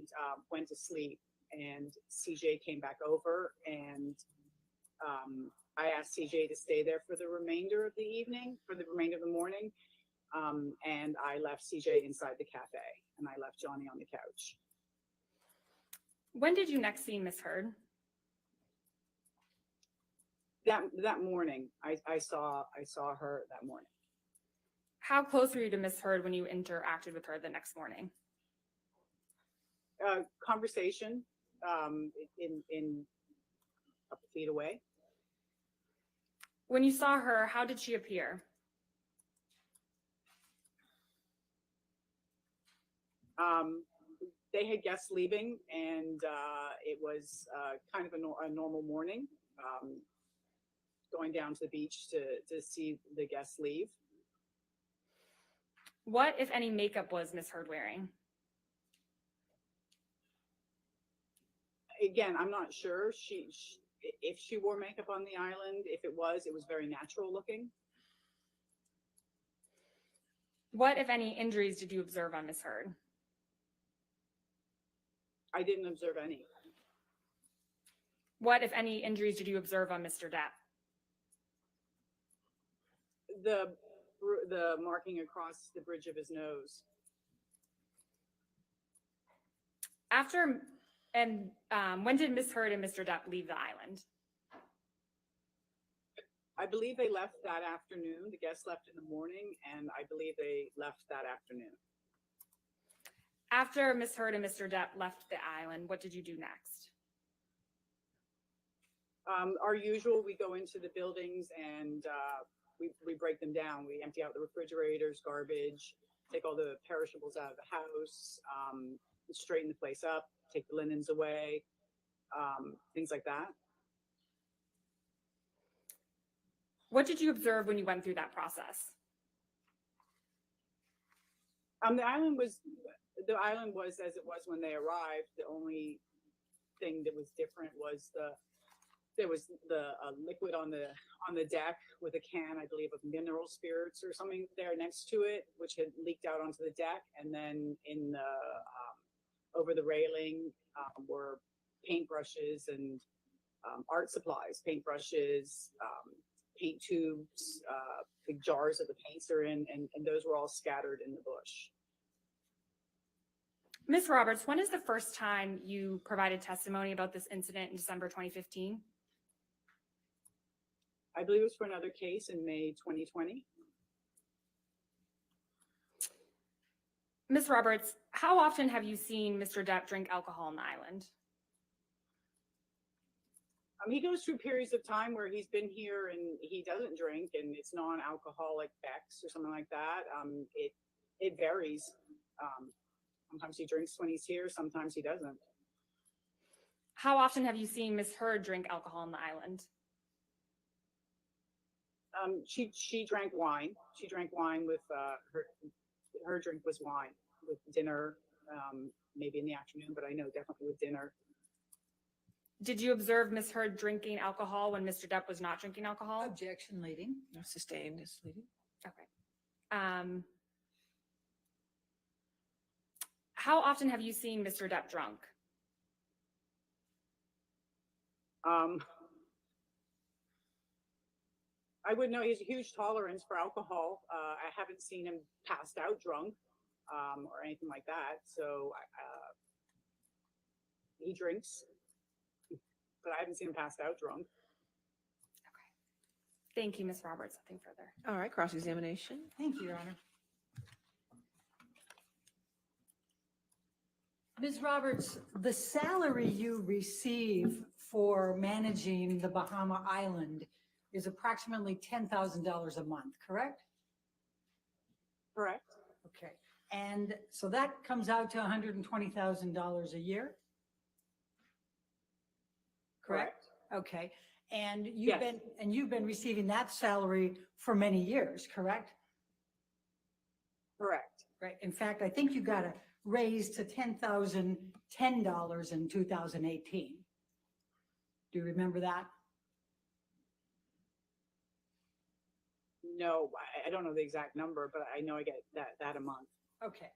went to sleep. And CJ came back over, and I asked CJ to stay there for the remainder of the evening, for the remainder of the morning. And I left CJ inside the cafe, and I left Johnny on the couch. When did you next see Ms. Heard? That morning, I saw her that morning. How close were you to Ms. Heard when you interacted with her the next morning? Conversation, in a couple feet away. When you saw her, how did she appear? They had guests leaving, and it was kind of a normal morning, going down to the beach to see the guests leave. What, if any, makeup was Ms. Heard wearing? Again, I'm not sure. If she wore makeup on the island, if it was very natural looking. What, if any, injuries did you observe on Ms. Heard? I didn't observe any. What, if any, injuries did you observe on Mr. Depp? The marking across the bridge of his nose. When did Ms. Heard and Mr. Depp leave the island? I believe they left that afternoon. The guests left in the morning, and I believe they left that afternoon. After Ms. Heard and Mr. Depp left the island, what did you do next? Our usual, we go into the buildings and we break them down. We empty out the refrigerators, garbage, take all the perishables out of the house, straighten the place up, take the linens away, things like that. What did you observe when you went through that process? The island was as it was when they arrived. The only thing that was different was there was the liquid on the deck with a can, I believe, of mineral spirits or something there next to it, which had leaked out onto the deck. And then in the over the railing were paintbrushes and art supplies, paintbrushes, paint tubes, big jars that the paints are in, and those were all scattered in the bush. Ms. Roberts, when is the first time you provided testimony about this incident in December 2015? I believe it was for another case in May 2020. Ms. Roberts, how often have you seen Mr. Depp drink alcohol on the island? He goes through periods of time where he's been here and he doesn't drink, and it's non-alcoholic Beck's or something like that. It varies. Sometimes he drinks when he's here, sometimes he doesn't. How often have you seen Ms. Heard drink alcohol on the island? She drank wine. She drank wine with her drink was wine with dinner, maybe in the afternoon, but I know definitely with dinner. Did you observe Ms. Heard drinking alcohol when Mr. Depp was not drinking alcohol? Objection leading. Sustained is leading. Okay. How often have you seen Mr. Depp drunk? I would know he has a huge tolerance for alcohol. I haven't seen him passed out drunk or anything like that. So he drinks, but I haven't seen him passed out drunk. Thank you, Ms. Roberts. Nothing further. All right, cross-examination. Thank you, Your Honor. Ms. Roberts, the salary you receive for managing the Bahama Island is approximately $10,000 a month, correct? Correct. Okay. And so that comes out to $120,000 a year? Correct? Okay. And you've been receiving that salary for many years, correct? Correct. Right. In fact, I think you got a raise to $10,010 in 2018. Do you remember that? No, I don't know the exact number, but I know I get that a month. Okay.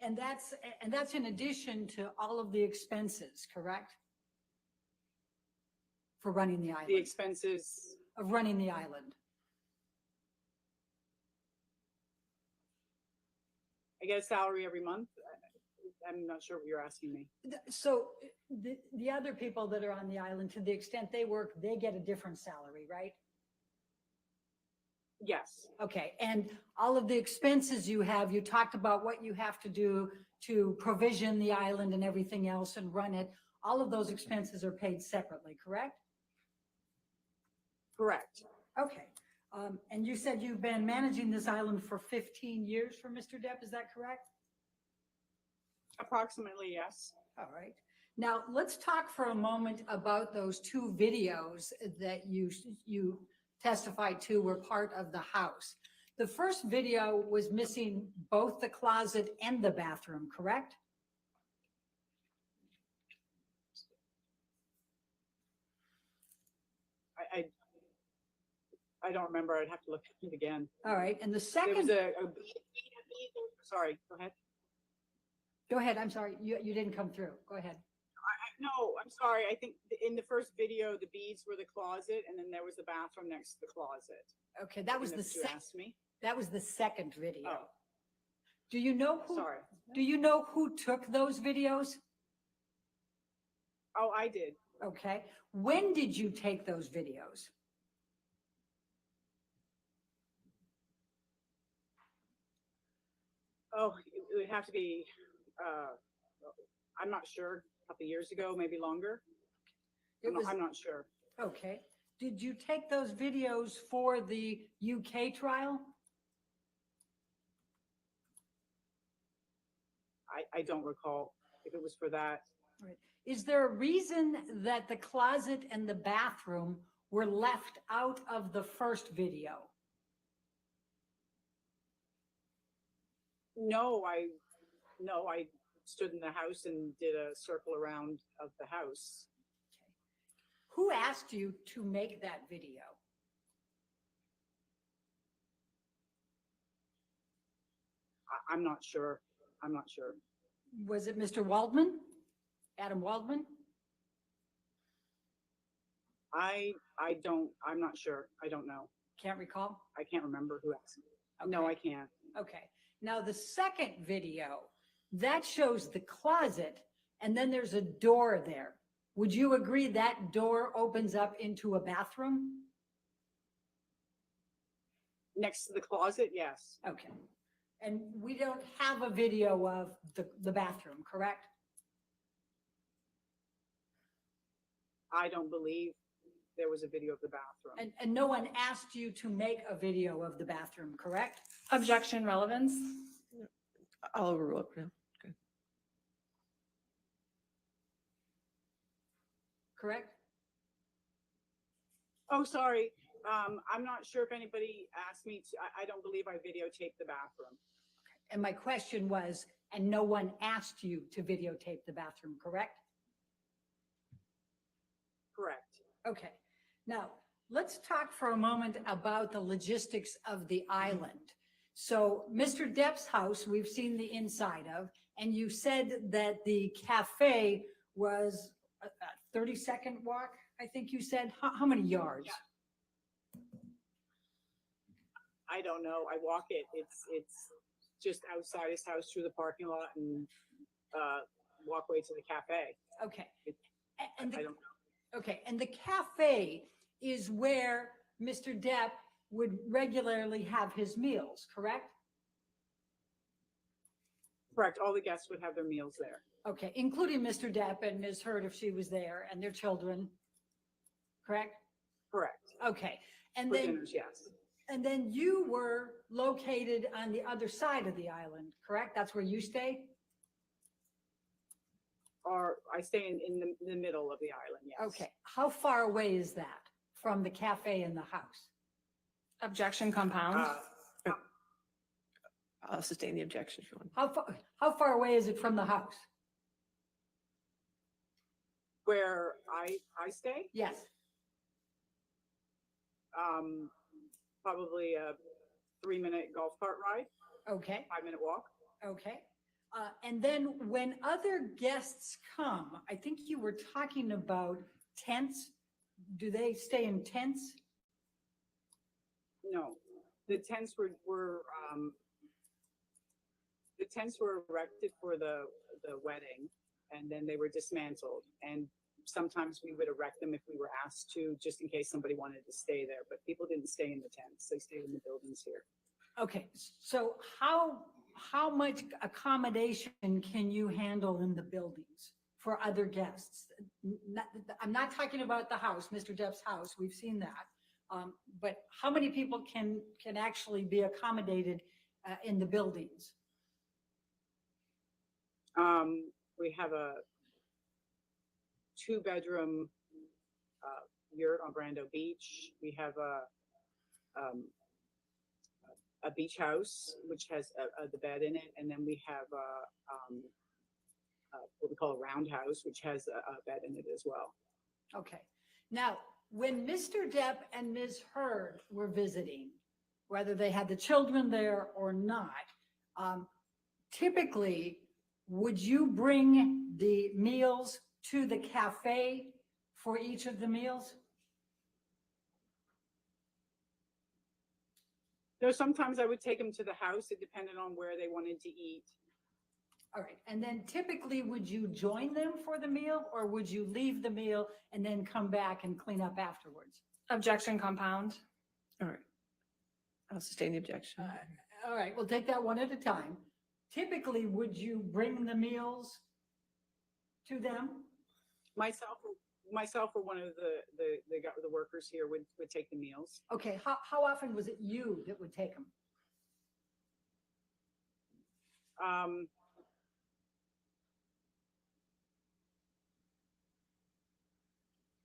And that's in addition to all of the expenses, correct? For running the island. The expenses of running the island. I get a salary every month. I'm not sure what you're asking me. So the other people that are on the island, to the extent they work, they get a different salary, right? Yes. Okay. And all of the expenses you have, you talked about what you have to do to provision the island and everything else and run it. All of those expenses are paid separately, correct? Correct. Okay. And you said you've been managing this island for 15 years for Mr. Depp, is that correct? Approximately, yes. All right. Now, let's talk for a moment about those two videos that you testified to were part of the house. The first video was missing both the closet and the bathroom, correct? I don't remember. I'd have to look at it again. All right. And the second. There was sorry, go ahead. Go ahead. I'm sorry. You didn't come through. Go ahead. No, I'm sorry. I think in the first video, the beads were the closet, and then there was the bathroom next to the closet. Okay, that was that was the second video. Oh. Do you know who? Sorry. Do you know who took those videos? Oh, I did. Okay. When did you take those videos? Oh, it would have to be. I'm not sure. A couple of years ago, maybe longer. I'm not sure. Okay. Did you take those videos for the UK trial? I don't recall if it was for that. Right. Is there a reason that the closet and the bathroom were left out of the first video? No, I stood in the house and did a circle around of the house. Okay. Who asked you to make that video? I'm not sure. I'm not sure. Was it Mr. Waldman? Adam Waldman? I'm not sure. I don't know. Can't recall? I can't remember who asked me. Okay. No, I can't. Okay. Now the second video, that shows the closet and then there's a door there. Would you agree that door opens up into a bathroom? Next to the closet, yes. Okay. And we don't have a video of the bathroom, correct? I don't believe there was a video of the bathroom. And no one asked you to make a video of the bathroom, correct? Objection, relevance. I'll overrule it for now. Okay. Correct? Oh, sorry. I'm not sure if anybody asked me to, I don't believe I videotaped the bathroom. And my question was, and no one asked you to videotape the bathroom, correct? Correct. Okay. Now, let's talk for a moment about the logistics of the island. So Mr. Depp's house, we've seen the inside of, and you said that the cafe was a 30-second walk, I think you said. How many yards? Yeah. I don't know. I walk it. It's just outside his house through the parking lot and walkway to the cafe. Okay. I don't know. Okay, and the cafe is where Mr. Depp would regularly have his meals, correct? Correct. All the guests would have their meals there. Okay, including Mr. Depp and Ms. Heard if she was there, and their children, correct? Correct. Okay, and For then dinners, yes. and then you were located on the other side of the island, correct? That's where you stay? Or I stay in the middle of the island, yes. Okay, how far away is that from the cafe and the house? Objection compound. I'll sustain the objection if you want. How far away is it from the house? Where I stay? Yes. Probably a 3-minute golf cart ride. Okay. 5-minute walk. Okay. And then when other guests come, I think you were talking about tents. Do they stay in tents? No, the tents were erected for the wedding, and then they were dismantled. And sometimes we would erect them if we were asked to, just in case somebody wanted to stay there. But people didn't stay in the tents; they stayed in the buildings here. Okay, so how much accommodation can you handle in the buildings for other guests? I'm not talking about the house, Mr. Depp's house. We've seen that. But how many people can actually be accommodated in the buildings? We have a 2-bedroom yurt on Brando Beach. We have a beach house, which has the bed in it. And then we have what we call a roundhouse, which has a bed in it as well. Okay. Now, when Mr. Depp and Ms. Heard were visiting, whether they had the children there or not, typically, would you bring the meals to the cafe for each of the meals? No, sometimes I would take them to the house. It depended on where they wanted to eat. All right. And then typically, would you join them for the meal, or would you leave the meal and then come back and clean up afterwards? Objection compound. All right. I'll sustain the objection. All right, we'll take that one at a time. Typically, would you bring the meals to them? Myself or one of the workers here would take the meals. Okay, how often was it you that would take them?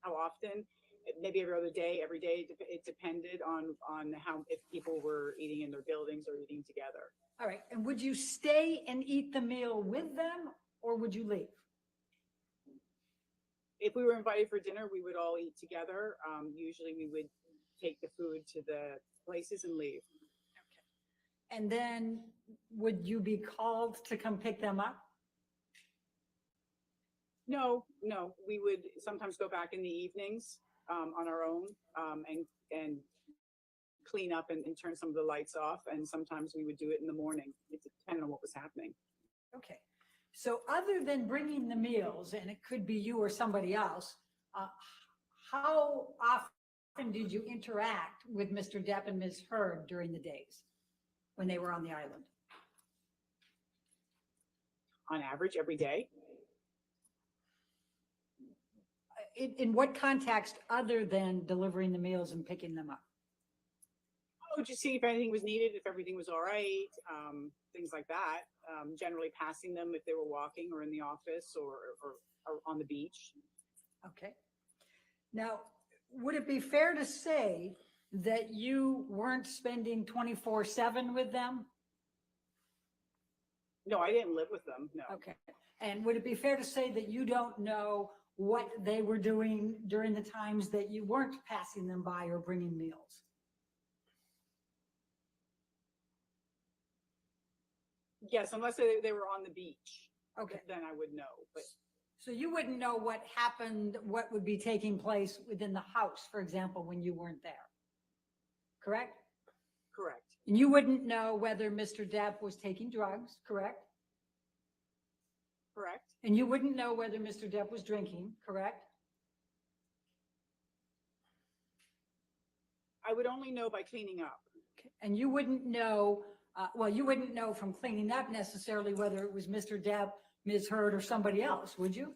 How often? Maybe every other day, every day. It depended on if people were eating in their buildings or eating together. All right, and would you stay and eat the meal with them, or would you leave? If we were invited for dinner, we would all eat together. Usually we would take the food to the places and leave. Okay. And then would you be called to come pick them up? No. We would sometimes go back in the evenings on our own and clean up and turn some of the lights off. And sometimes we would do it in the morning. It depended on what was happening. Okay. So other than bringing the meals, and it could be you or somebody else, how often did you interact with Mr. Depp and Ms. Heard during the days when they were on the island? On average, every day. In what context other than delivering the meals and picking them up? Oh, just see if anything was needed, if everything was all right, things like that. Generally passing them if they were walking or in the office or on the beach. Okay. Now, would it be fair to say that you weren't spending 24/7 with them? No, I didn't live with them, no. Okay. And would it be fair to say that you don't know what they were doing during the times that you weren't passing them by or bringing meals? Yes, unless they were on the beach. Okay. Then I would know, but So you wouldn't know what happened, what would be taking place within the house, for example, when you weren't there, correct? correct, And you wouldn't know whether Mr. Depp was taking drugs, correct? correct. And you wouldn't know whether Mr. Depp was drinking, correct? I would only know by cleaning up. And you wouldn't know, well, you wouldn't know from cleaning up necessarily whether it was Mr. Depp, Ms. Heard, or somebody else, would you?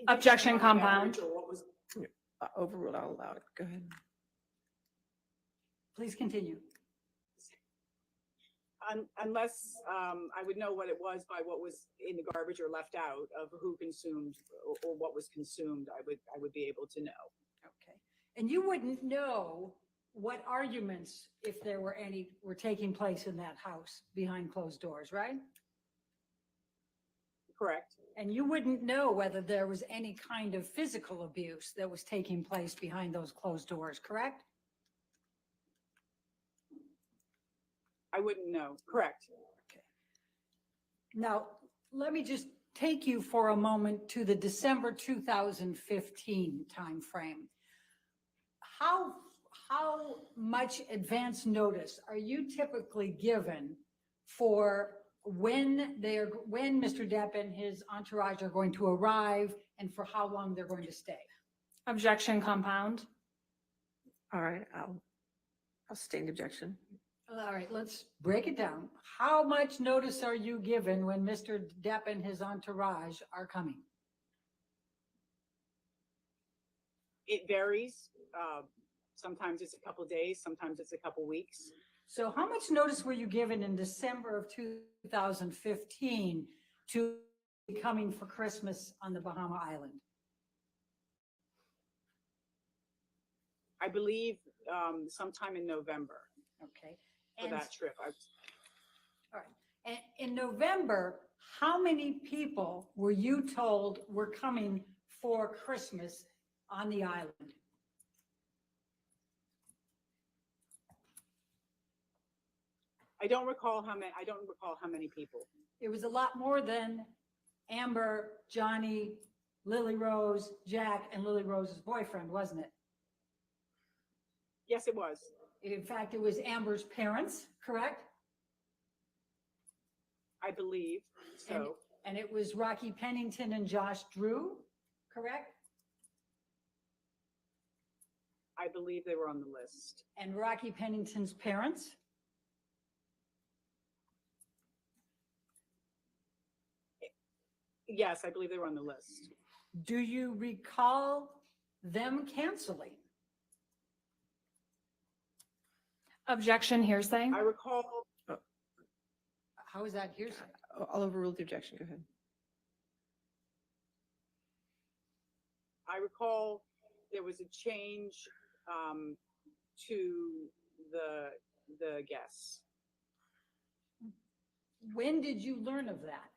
Objection, compound. What was, Overruled, I'll allow it. Go ahead. Please continue. unless I would know what it was by what was in the garbage or left out of who consumed or what was consumed, I would be able to know. Okay. And you wouldn't know what arguments, if there were any, were taking place in that house behind closed doors, right? Correct. And you wouldn't know whether there was any kind of physical abuse that was taking place behind those closed doors, correct? I wouldn't know. Correct. Okay. Now, let me just take you for a moment to the December 2015 timeframe. How much advance notice are you typically given for when Mr. Depp and his entourage are going to arrive and for how long they're going to stay? Objection, compound. All right, I'll sustain the objection. All right, let's break it down. How much notice are you given when Mr. Depp and his entourage are coming? It varies. Sometimes it's a couple days, sometimes it's a couple weeks. So how much notice were you given in December of 2015 to be coming for Christmas on the Bahama Island? I believe sometime in November Okay. for that trip. All right. And in November, how many people were you told were coming for Christmas on the island? I don't recall how many people. It was a lot more than Amber, Johnny, Lily Rose, Jack, and Lily Rose's boyfriend, wasn't it? Yes, it was. In fact, it was Amber's parents, correct? I believe so. And it was Rocky Pennington and Josh Drew, correct? I believe they were on the list. And Rocky Pennington's parents? Yes, I believe they were on the list. Do you recall them canceling? Objection, hearsay. I recall. How is that hearsay? I'll overrule the objection. Go ahead. I recall there was a change to the guests. When did you learn of that?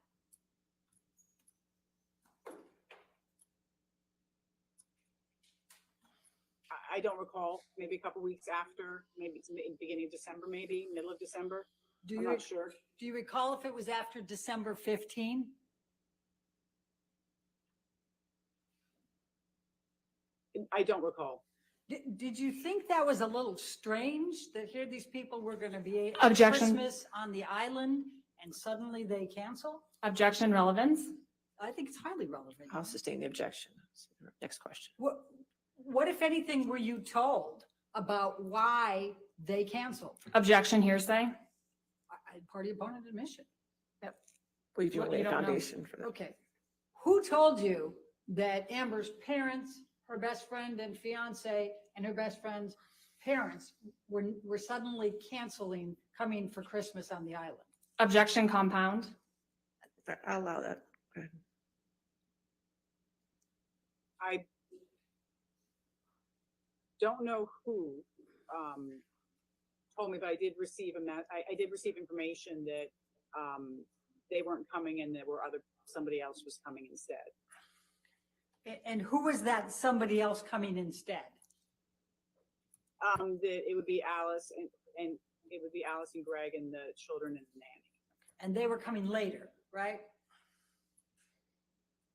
I don't recall. Maybe a couple weeks after. Maybe it's beginning of December. Maybe middle of December. I'm not sure. Do you recall if it was after December 15? I don't recall. Did you think that was a little strange that here these people were going to be at Objection. Christmas on the island and suddenly they cancel? Objection, relevance. I think it's highly relevant. I'll sustain the objection. Next question. What, if anything, were you told about why they canceled? Objection, hearsay. Party opponent admission. Well, if you What, want you a don't know? foundation for that. Okay. Who told you that Amber's parents, her best friend and fiance, and her best friend's parents were suddenly canceling coming for Christmas on the island? Objection, compound. I'll allow that. Go ahead. don't know who told me, but I did receive I did receive information that they weren't coming and somebody else was coming instead. And who was that somebody else coming instead? That it would be Alice and it would be Alice and Greg and the children and the nanny. And they were coming later, right?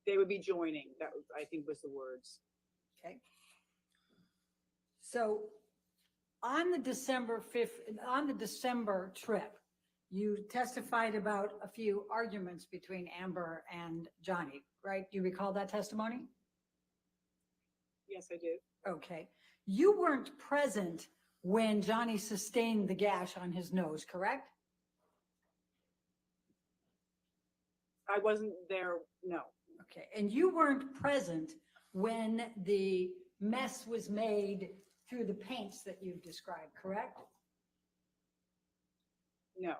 They would be joining. That I think was the words. Okay. So on the December trip, you testified about a few arguments between Amber and Johnny, right? Do you recall that testimony? Yes, I do. Okay. You weren't present when Johnny sustained the gash on his nose, correct? I wasn't there, no. Okay. And you weren't present when the mess was made through the paints that you've described, correct? No.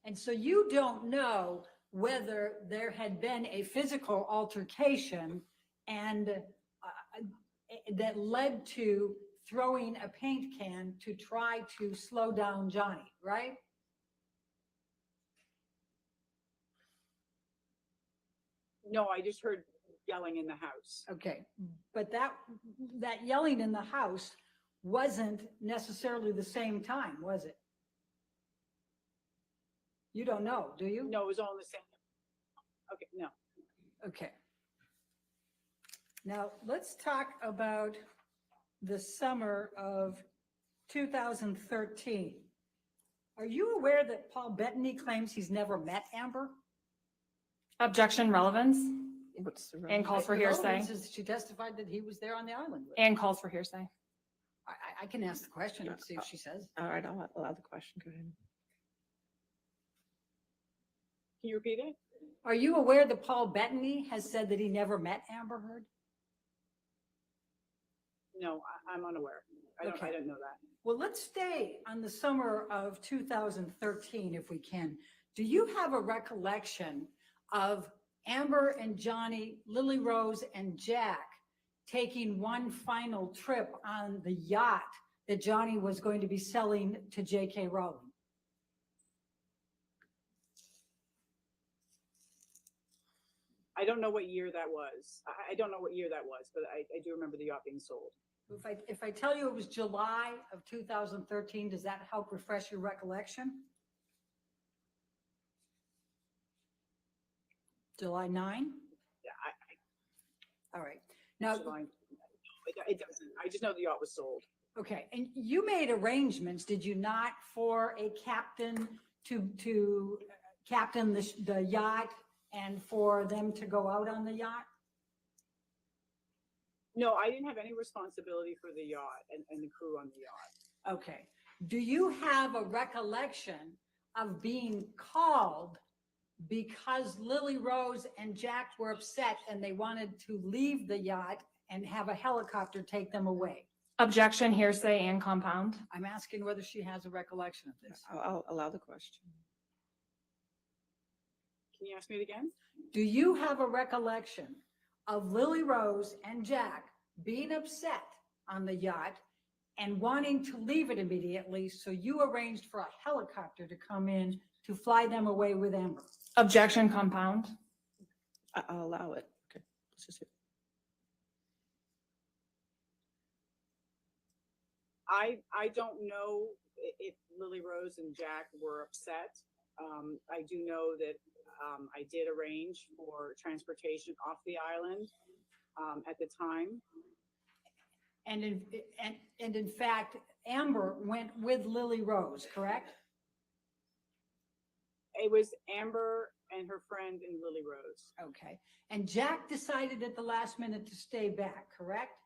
And so you don't know whether there had been a physical altercation and that led to throwing a paint can to try to slow down Johnny, right? No, I just heard yelling in the house. Okay, but that yelling in the house wasn't necessarily the same time, was it? You don't know, do you? No, it was all in the same. Okay, no. Okay. Now, let's talk about the summer of 2013. Are you aware that Paul Bettany claims he's never met Amber? Objection, relevance, and calls for hearsay. Relevance is she testified that he was there on the island with her. And calls for hearsay. I can ask the question and see if she says. All right, I'll allow the question. Go ahead. Can you repeat it? Are you aware that Paul Bettany has said that he never met Amber Heard? No, I'm unaware. I don't know that. Well, let's stay on the summer of 2013 if we can. Do you have a recollection of Amber and Johnny, Lily Rose and Jack taking one final trip on the yacht that Johnny was going to be selling to J.K. Rowling? I don't know what year that was. I don't know what year that was, but I do remember the yacht being sold. If I tell you it was July of 2013, does that help refresh your recollection? July 9? Yeah. All right. Now, July, it doesn't. I just know the yacht was sold. okay. And you made arrangements, did you not, for a captain to captain the yacht and for them to go out on the yacht? No, I didn't have any responsibility for the yacht and the crew on the yacht. Okay. Do you have a recollection of being called because Lily Rose and Jack were upset and they wanted to leave the yacht and have a helicopter take them away? Objection, hearsay, and compound. I'm asking whether she has a recollection of this. I'll allow the question. Can you ask me it again? Do you have a recollection of Lily Rose and Jack being upset on the yacht and wanting to leave it immediately, so you arranged for a helicopter to come in to fly them away with Amber? Objection, compound. I'll allow it. Okay, let's just see. I don't know if Lily Rose and Jack were upset. I do know that I did arrange for transportation off the island at the time. And in fact, Amber went with Lily Rose, correct? It was Amber and her friend and Lily Rose. Okay. And Jack decided at the last minute to stay back, correct?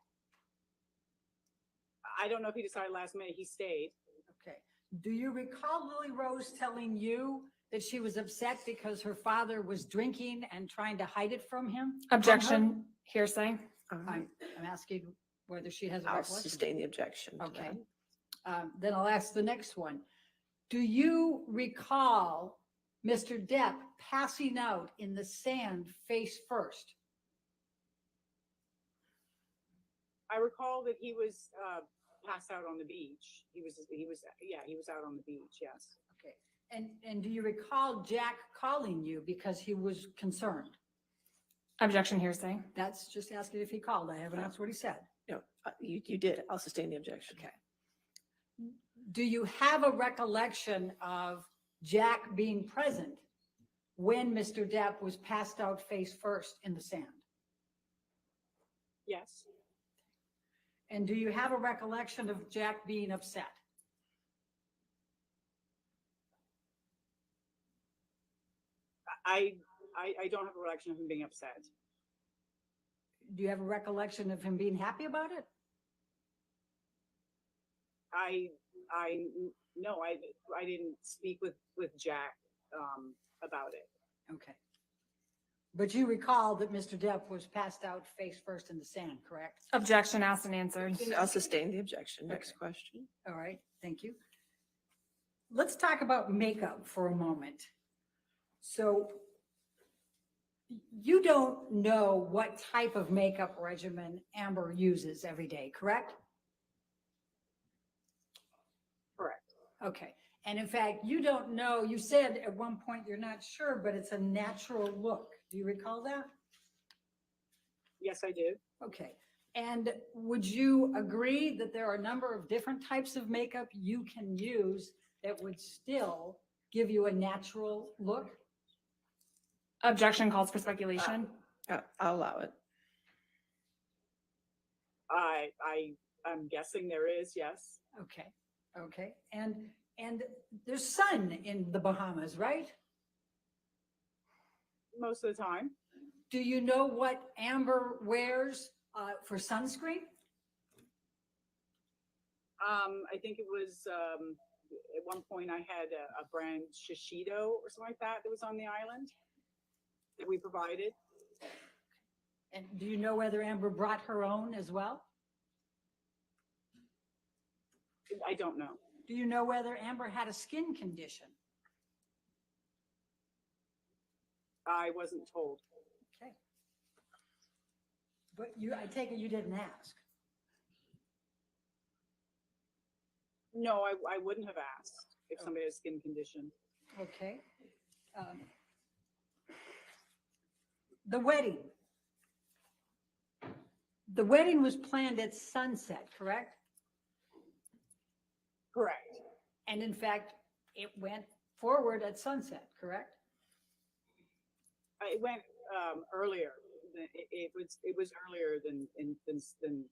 I don't know if he decided last minute. He stayed. Okay. Do you recall Lily Rose telling you that she was upset because her father was drinking and trying to hide it from him? Objection, hearsay. I'm asking whether she has a I'll recollection. sustain the objection. to Okay. that. Then I'll ask the next one. Do you recall Mr. Depp passing out in the sand face first? I recall that he was passed out on the beach. He was out on the beach. Yes. Okay. And do you recall Jack calling you because he was concerned? Objection, hearsay. That's just asking if he called. I haven't asked what he said. No, you did. I'll sustain the objection. Okay. Do you have a recollection of Jack being present when Mr. Depp was passed out face first in the sand? Yes. And do you have a recollection of Jack being upset? I don't have a recollection of him being upset. Do you have a recollection of him being happy about it? No, I didn't speak with Jack about it. Okay. But you recall that Mr. Depp was passed out face first in the sand, correct? Objection, asked and answered. I'll sustain the objection. Next question. All right, thank you. Let's talk about makeup for a moment. So you don't know what type of makeup regimen Amber uses every day, correct? Correct. Okay. And in fact, you don't know, you said at one point you're not sure, but it's a natural look. Do you recall that? Yes, I do. Okay. And would you agree that there are a number of different types of makeup you can use that would still give you a natural look? Objection calls for speculation. I'll allow it. I'm guessing there is, yes. Okay. Okay. And there's sun in the Bahamas, right? Most of the time. Do you know what Amber wears for sunscreen? I think it was at one point I had a brand Shishido or something like that was on the island that we provided. And do you know whether Amber brought her own as well? I don't know. Do you know whether Amber had a skin condition? I wasn't told. Okay. But I take it you didn't ask. No, I wouldn't have asked if somebody had a skin condition. Okay. The wedding. The wedding was planned at sunset, correct? Correct. And in fact, it went forward at sunset, correct? It went earlier. It was earlier than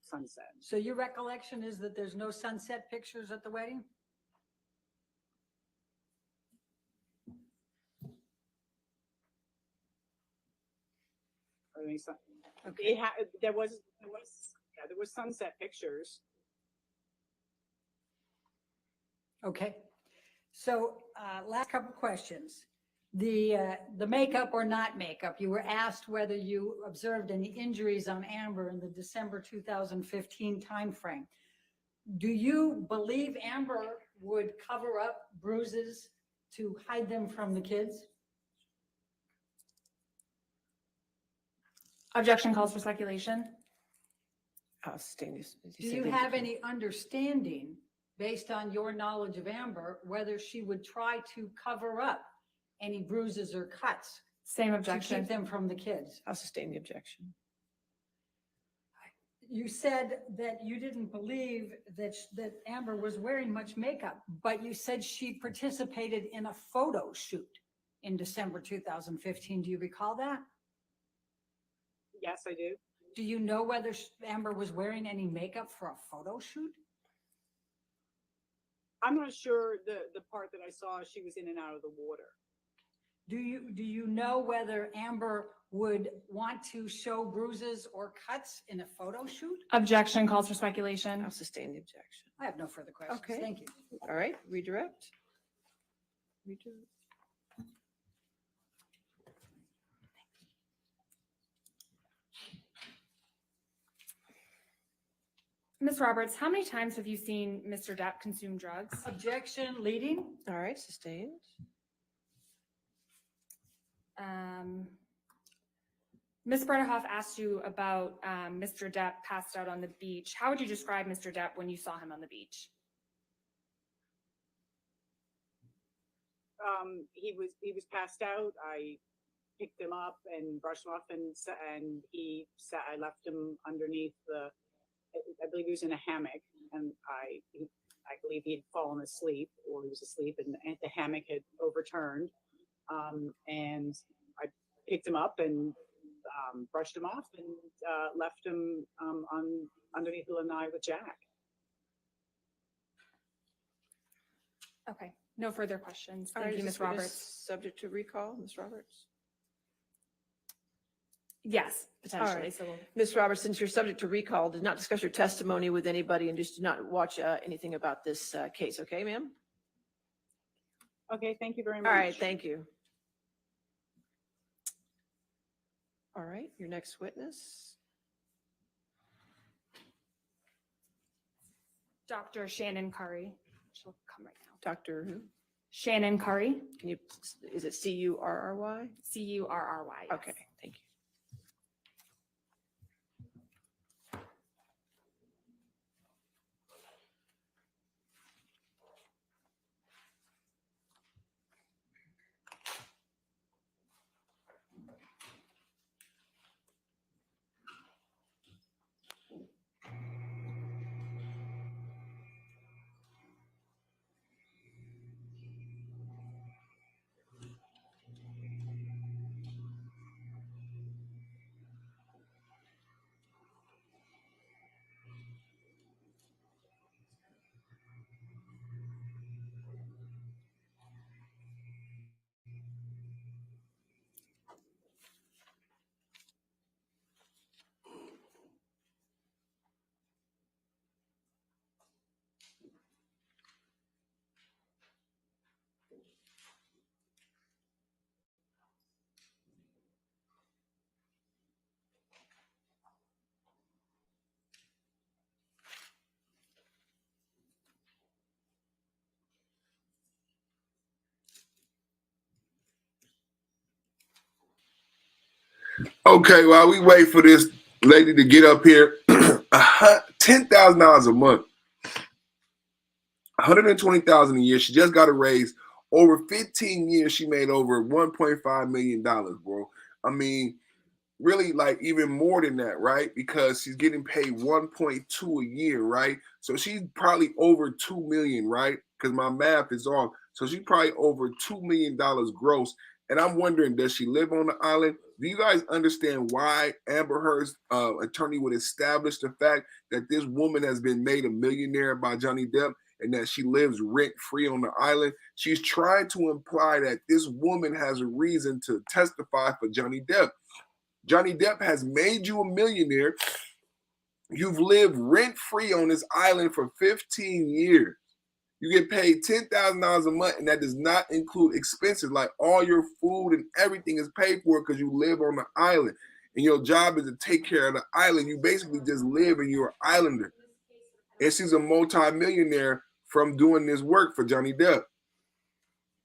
sunset. So your recollection is that there's no sunset pictures at the wedding? Okay. There was sunset pictures. Okay. So last couple questions. The makeup or not makeup, you were asked whether you observed any injuries on Amber in the December 2015 timeframe. Do you believe Amber would cover up bruises to hide them from the kids? Objection calls for speculation. I'll sustain this. Do you have any understanding, based on your knowledge of Amber, whether she would try to cover up any bruises or cuts? Same objection. To keep them from the kids? I'll sustain the objection. You said that you didn't believe that Amber was wearing much makeup, but you said she participated in a photo shoot in December 2015. Do you recall that? Yes, I do. Do you know whether Amber was wearing any makeup for a photo shoot? I'm not sure the part that I saw, she was in and out of the water. Do you know whether Amber would want to show bruises or cuts in a photo shoot? Objection calls for speculation. I'll sustain the objection. I have no further questions. Okay. Thank you. All right, redirect. Ms. Roberts, how many times have you seen Mr. Depp consume drugs? Objection, leading. All right, sustained. Ms. Bernehoff asked you about Mr. Depp passed out on the beach. How would you describe Mr. Depp when you saw him on the beach? He was passed out. I picked him up and brushed him off, and he sat. I left him underneath I believe he was in a hammock, and I believe he had fallen asleep, or he was asleep, and the hammock had overturned. And I picked him up and brushed him off, and left him underneath the lanai with Jack. Okay, no further questions. All Thank right, you, is Ms. this witness Roberts. subject to recall, Ms. Roberts? Yes, potentially. All right. So we'll Ms. Roberts, since you're subject to recall, did not discuss your testimony with anybody and just did not watch anything about this case. Okay, ma'am? Okay, thank you very much. All right, thank you. All right, your next witness. Dr. Shannon Curry. She'll come right now. Dr. who? Shannon Curry. Can you, is it C-U-R-R-Y? C-U-R-R-Y. Yes. Okay, thank you. Okay, while we wait for this lady to get up here, $10,000 a month, $120,000 a year. She just got a raise. Over 15 years, she made over $1.5 million, bro. I mean, really, like even more than that, right? Because she's getting paid 1.2 a year, right? So she's probably over 2 million, right? Because my math is off. So she's probably over $2 million gross. And I'm wondering, does she live on the island? Do you guys understand why Amber Heard's attorney would establish the fact that this woman has been made a millionaire by Johnny Depp and that she lives rent-free on the island? She's trying to imply that this woman has a reason to testify for Johnny Depp. Johnny Depp has made you a millionaire. You've lived rent-free on this island for 15 years. You get paid $10,000 a month, and that does not include expenses. Like all your food and everything is paid for because you live on the island. And your job is to take care of the island. You basically just live and you're an islander. And she's a multi-millionaire from doing this work for Johnny Depp.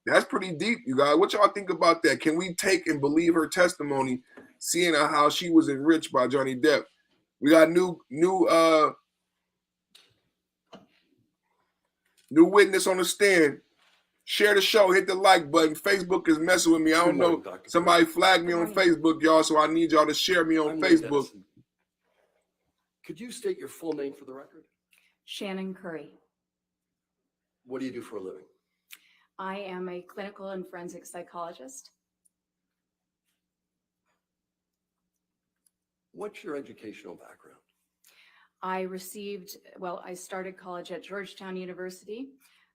That's pretty deep, you guys. What y'all think about that? Can we take and believe her testimony, seeing how she was enriched by Johnny Depp? We got new witness on the stand. Share the show, hit the like button. Facebook is messing with me. I don't know. Somebody flagged me on Facebook, y'all, so I need y'all to share me on Facebook. Could you state your full name for the record? Shannon Curry. What do you do for a living? I am a clinical and forensic psychologist. What's your educational background? I started college at Georgetown University.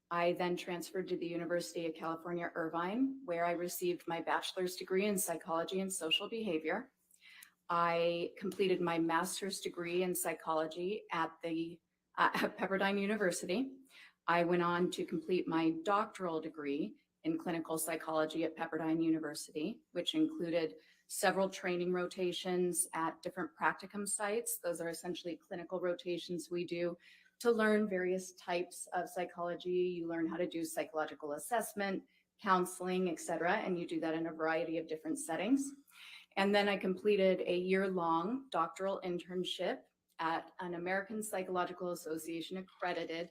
I then transferred to the University of California, Irvine, where I received my bachelor's degree in psychology and social behavior. I completed my master's degree in psychology at Pepperdine University. I went on to complete my doctoral degree in clinical psychology at Pepperdine University, which included several training rotations at different practicum sites. Those are essentially clinical rotations we do to learn various types of psychology. You learn how to do psychological assessment, counseling, etc., and you do that in a variety of different settings. And then I completed a year-long doctoral internship at an American Psychological Association accredited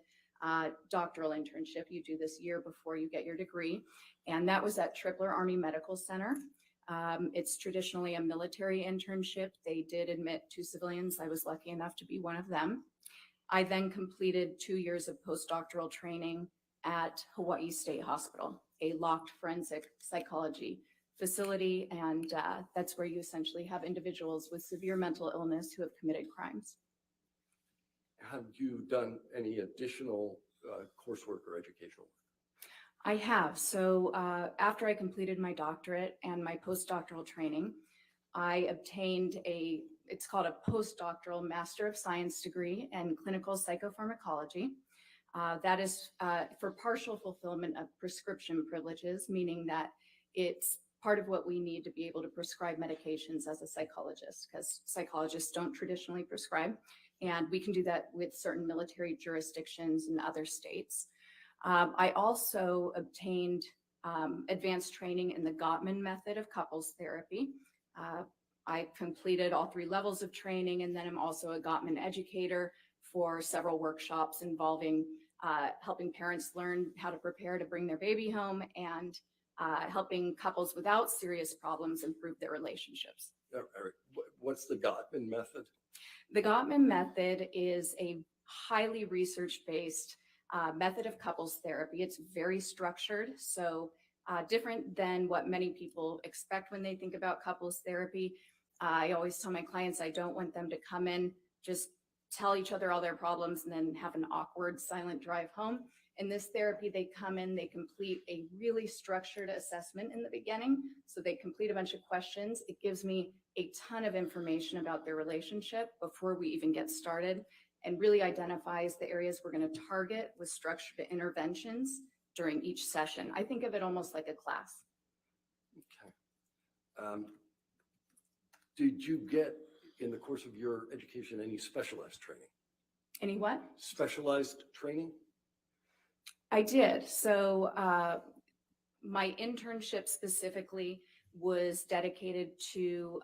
doctoral internship. You do this year before you get your degree. And that was at Tripler Army Medical Center. It's traditionally a military internship. They did admit 2 civilians. I was lucky enough to be one of them. I then completed 2 years of postdoctoral training at Hawaii State Hospital, a locked forensic psychology facility. And that's where you essentially have individuals with severe mental illness who have committed crimes. Have you done any additional coursework or educational work? I have. So after I completed my doctorate and my postdoctoral training, I obtained it's called a postdoctoral Master of Science degree in clinical psychopharmacology. That is for partial fulfillment of prescription privileges, meaning that it's part of what we need to be able to prescribe medications as a psychologist, because psychologists don't traditionally prescribe. And we can do that with certain military jurisdictions in other states. I also obtained advanced training in the Gottman method of couples therapy. I completed all 3 levels of training, and then I'm also a Gottman educator for several workshops involving helping parents learn how to prepare to bring their baby home and helping couples without serious problems improve their relationships. Eric, what's the Gottman method? The Gottman method is a highly research-based method of couples therapy. It's very structured, so different than what many people expect when they think about couples therapy. I always tell my clients I don't want them to come in, just tell each other all their problems, and then have an awkward, silent drive home. In this therapy, they come in, they complete a really structured assessment in the beginning. So they complete a bunch of questions. It gives me a ton of information about their relationship before we even get started, and really identifies the areas we're going to target with structured interventions during each session. I think of it almost like a class. Okay. Did you get, in the course of your education, any specialized training? Any what? Specialized training? I did. So my internship specifically was dedicated to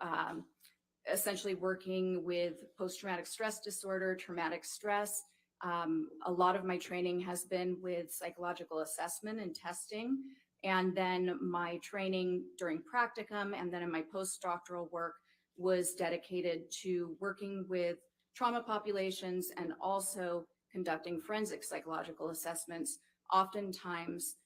essentially working with post-traumatic stress disorder, traumatic stress. A lot of my training has been with psychological assessment and testing. And then my training during practicum and then in my postdoctoral work was dedicated to working with trauma populations and also conducting forensic psychological assessments. Oftentimes,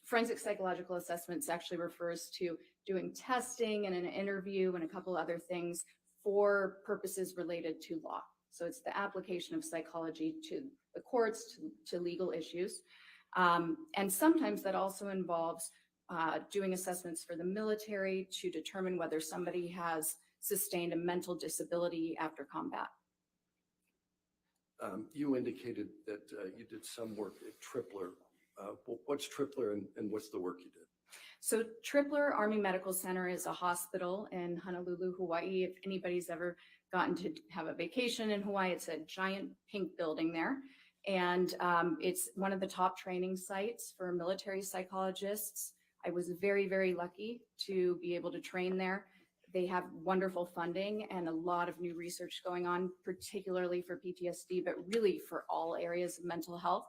forensic psychological assessments actually refers to doing testing and an interview and a couple other things for purposes related to law. So it's the application of psychology to the courts, to legal issues. And sometimes that also involves doing assessments for the military to determine whether somebody has sustained a mental disability after combat. You indicated that you did some work at Tripler. What's Tripler and what's the work you did? So Tripler Army Medical Center is a hospital in Honolulu, Hawaii. If anybody's ever gotten to have a vacation in Hawaii, it's a giant pink building there. And it's one of the top training sites for military psychologists. I was very, very lucky to be able to train there. They have wonderful funding and a lot of new research going on, particularly for PTSD, but really for all areas of mental health.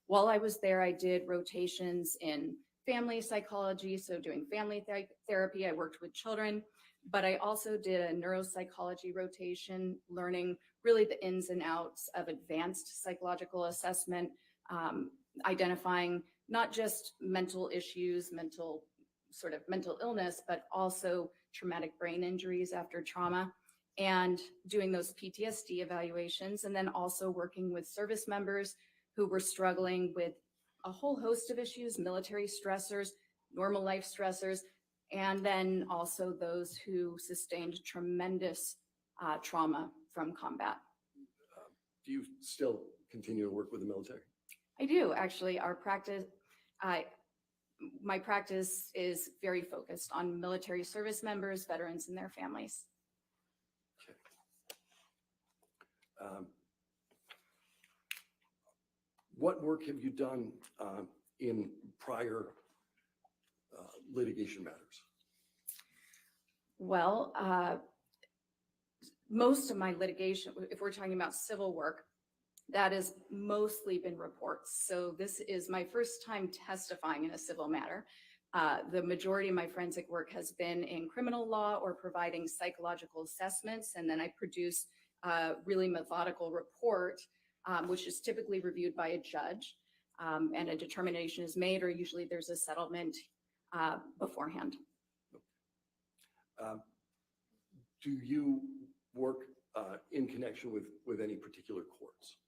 While I was there, I did rotations in family psychology, so doing family therapy. I worked with children, but I also did a neuropsychology rotation, learning really the ins and outs of advanced psychological assessment, identifying not just mental issues, mental illness, but also traumatic brain injuries after trauma, and doing those PTSD evaluations, and then also working with service members who were struggling with a whole host of issues, military stressors, normal life stressors, and then also those who sustained tremendous trauma from combat. Do you still continue to work with the military? I do, actually. My practice is very focused on military service members, veterans, and their families. Okay. What work have you done in prior litigation matters? Well, most of my litigation, if we're talking about civil work, that has mostly been reports. So this is my first time testifying in a civil matter. The majority of my forensic work has been in criminal law or providing psychological assessments. And then I produce a really methodical report, which is typically reviewed by a judge, and a determination is made, or usually there's a settlement beforehand. Do you work in connection with any particular courts?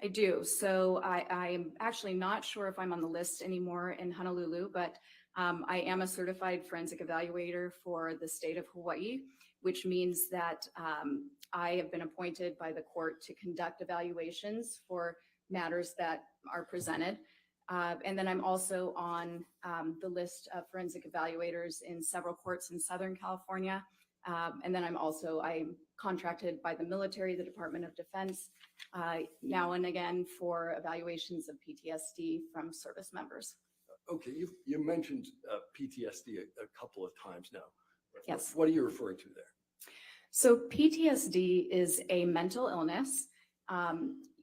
I do. So I am actually not sure if I'm on the list anymore in Honolulu, but I am a certified forensic evaluator for the state of Hawaii, which means that I have been appointed by the court to conduct evaluations for matters that are presented. And then I'm also on the list of forensic evaluators in several courts in Southern California. And then I'm contracted by the military, the Department of Defense, now and again for evaluations of PTSD from service members. Okay, you mentioned PTSD a couple of times now. Yes. What are you referring to there? So PTSD is a mental illness.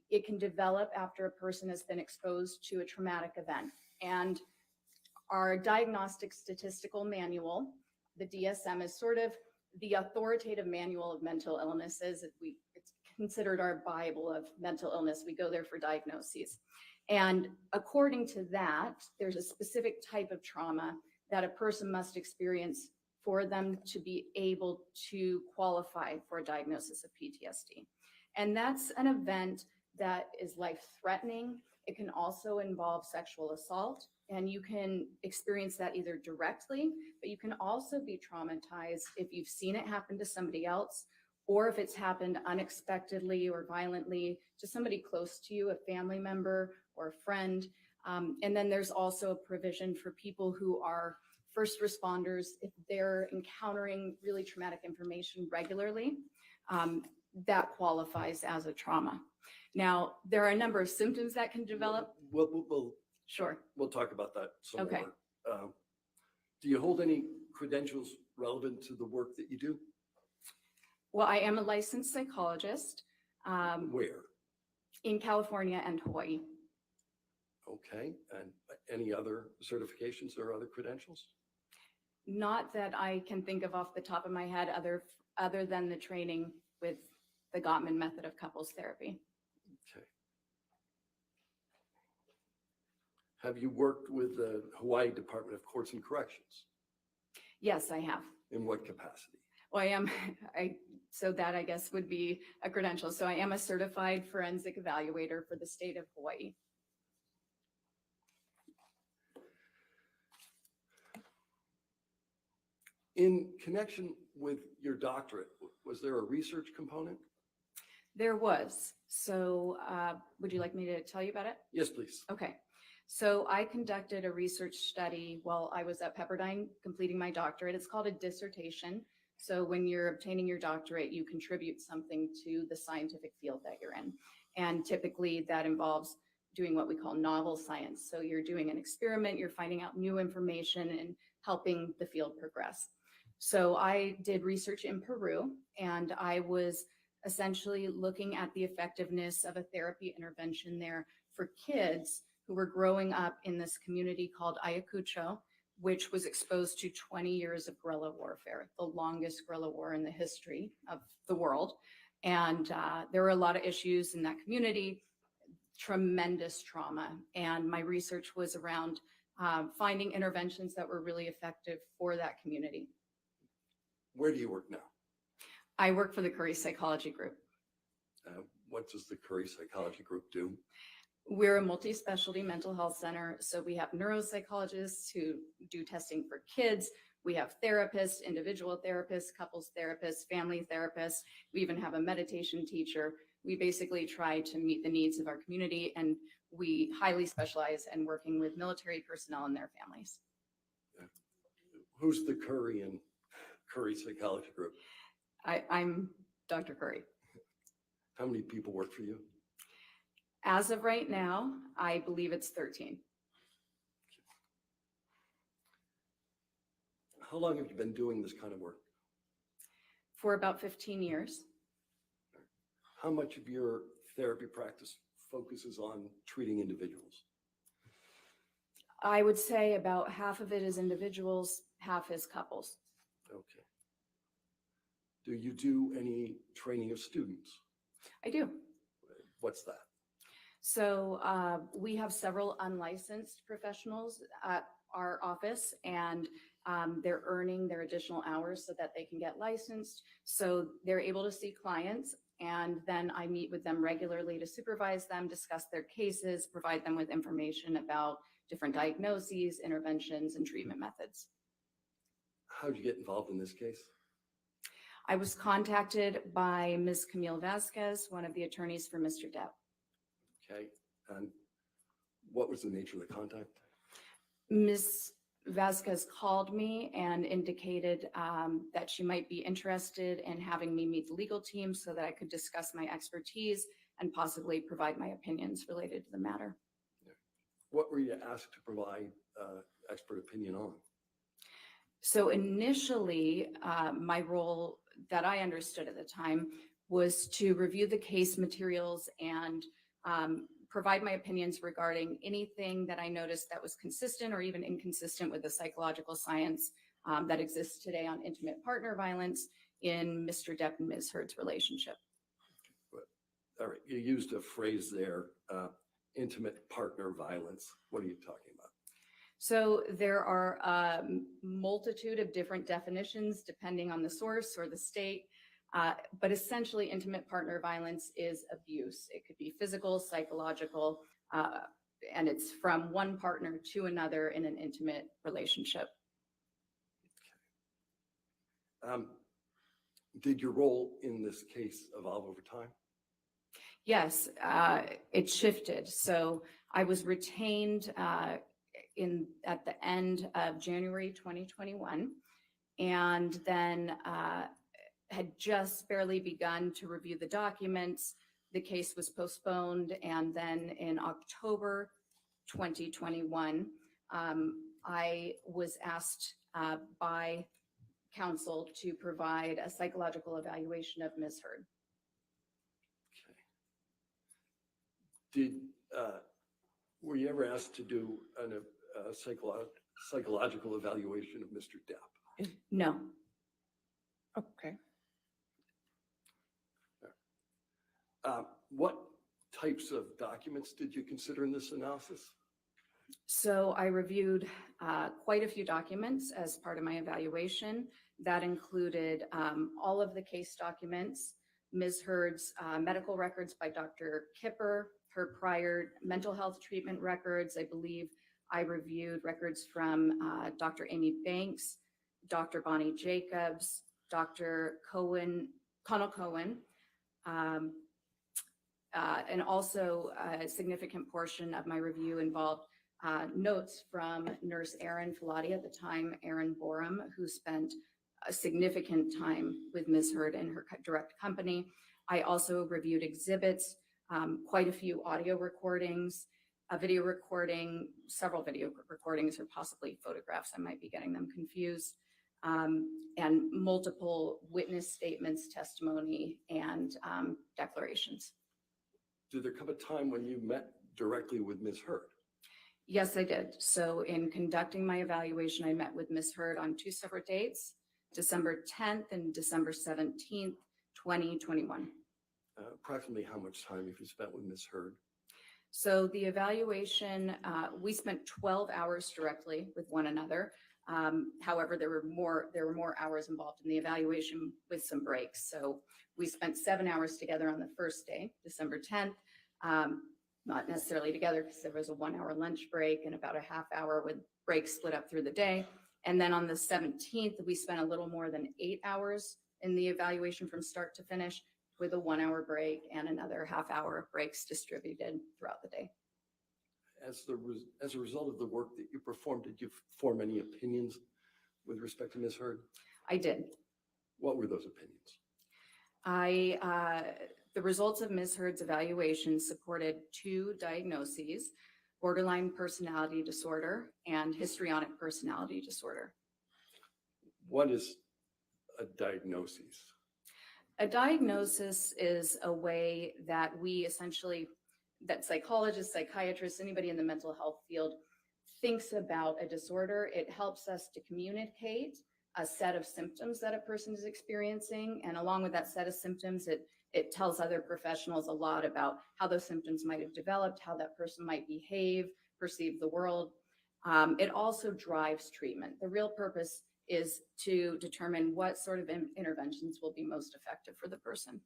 It can develop after a person has been exposed to a traumatic event. And our diagnostic statistical manual, the DSM, is sort of the authoritative manual of mental illnesses. It's considered our Bible of mental illness. We go there for diagnoses. And according to that, there's a specific type of trauma that a person must experience for them to be able to qualify for a diagnosis of PTSD. And that's an event that is life-threatening. It can also involve sexual assault, and you can experience that either directly, but you can also be traumatized if you've seen it happen to somebody else, or if it's happened unexpectedly or violently to somebody close to you, a family member or a friend. And then there's also a provision for people who are first responders. If they're encountering really traumatic information regularly, that qualifies as a trauma. Now, there are a number of symptoms that can develop. Sure. We'll talk about that some Okay. more. Do you hold any credentials relevant to the work that you do? Well, I am a licensed psychologist. Where? In California and Hawaii. Okay, and any other certifications or other credentials? Not that I can think of off the top of my head, other than the training with the Gottman method of couples therapy. Okay. Have you worked with the Hawaii Department of Courts and Corrections? Yes, I have. In what capacity? Well, so that I guess would be a credential. So I am a certified forensic evaluator for the state of Hawaii. In connection with your doctorate, was there a research component? There was. So would you like me to tell you about it? Yes, please. Okay. So I conducted a research study while I was at Pepperdine completing my doctorate. It's called a dissertation. So when you're obtaining your doctorate, you contribute something to the scientific field that you're in. And typically that involves doing what we call novel science. So you're doing an experiment, you're finding out new information and helping the field progress. So I did research in Peru, and I was essentially looking at the effectiveness of a therapy intervention there for kids who were growing up in this community called Ayacucho, which was exposed to 20 years of guerrilla warfare, the longest guerrilla war in the history of the world. And there were a lot of issues in that community, tremendous trauma. And my research was around finding interventions that were really effective for that community. Where do you work now? I work for the Curry Psychology Group. What does the Curry Psychology Group do? We're a multi-specialty mental health center. So we have neuropsychologists who do testing for kids. We have therapists, individual therapists, couples therapists, family therapists. We even have a meditation teacher. We basically try to meet the needs of our community, and we highly specialize in working with military personnel and their families. Who's the Curry and Curry Psychology Group? I'm Dr. Curry. How many people work for you? As of right now, I believe it's 13. How long have you been doing this kind of work? For about 15 years. How much of your therapy practice focuses on treating individuals? I would say about half of it is individuals, half is couples. Okay. Do you do any training of students? I do. What's that? So we have several unlicensed professionals at our office, and they're earning their additional hours so that they can get licensed. So they're able to see clients, and then I meet with them regularly to supervise them, discuss their cases, provide them with information about different diagnoses, interventions, and treatment methods. How did you get involved in this case? I was contacted by Ms. Camille Vasquez, one of the attorneys for Mr. Depp. Okay. And what was the nature of the contact? Ms. Vasquez called me and indicated that she might be interested in having me meet the legal team so that I could discuss my expertise and possibly provide my opinions related to the matter. What were you asked to provide expert opinion on? So initially, my role that I understood at the time was to review the case materials and provide my opinions regarding anything that I noticed that was consistent or even inconsistent with the psychological science that exists today on intimate partner violence in Mr. Depp and Ms. Heard's relationship. All right, you used a phrase there, intimate partner violence. What are you talking about? So there are a multitude of different definitions depending on the source or the state. But essentially, intimate partner violence is abuse. It could be physical, psychological, and it's from one partner to another in an intimate relationship. Okay. Did your role in this case evolve over time? Yes, it shifted. So I was retained at the end of January 2021, and then had just barely begun to review the documents. The case was postponed, and then in October 2021, I was asked by counsel to provide a psychological evaluation of Ms. Heard. Okay. Were you ever asked to do a psychological evaluation of Mr. Depp? No. Okay. What types of documents did you consider in this analysis? So I reviewed quite a few documents as part of my evaluation. That included all of the case documents, Ms. Heard's medical records by Dr. Kipper, her prior mental health treatment records. I believe I reviewed records from Dr. Amy Banks, Dr. Bonnie Jacobs, Dr. Connell Cohen, and also a significant portion of my review involved notes from nurse Erin Filati, at the time Erin Borum, who spent a significant time with Ms. Heard in her direct company. I also reviewed exhibits, quite a few audio recordings, a video recording, several video recordings, or possibly photographs. I might be getting them confused, and multiple witness statements, testimony, and declarations. Did there come a time when you met directly with Ms. Heard? Yes, I did. So in conducting my evaluation, I met with Ms. Heard on two separate dates, December 10th and December 17th, 2021. Approximately how much time have you spent with Ms. Heard? So the evaluation, we spent 12 hours directly with one another. However, there were more hours involved in the evaluation with some breaks. So we spent 7 hours together on the first day, December 10th. Not necessarily together because there was a 1 hour lunch break and about a half hour with breaks split up through the day. And then on the 17th, we spent a little more than 8 hours in the evaluation from start to finish, with a 1 hour break and another half hour of breaks distributed throughout the day. As a result of the work that you performed, did you form any opinions with respect to Ms. Heard? I did. What were those opinions? The results of Ms. Heard's evaluation supported two diagnoses: borderline personality disorder and histrionic personality disorder. What is a diagnosis? A diagnosis is a way that we essentially, that psychologists, psychiatrists, anybody in the mental health field thinks about a disorder. It helps us to communicate a set of symptoms that a person is experiencing. And along with that set of symptoms, it tells other professionals a lot about how those symptoms might have developed, how that person might behave, perceive the world. It also drives treatment. The real purpose is to determine what sort of interventions will be most effective for the person.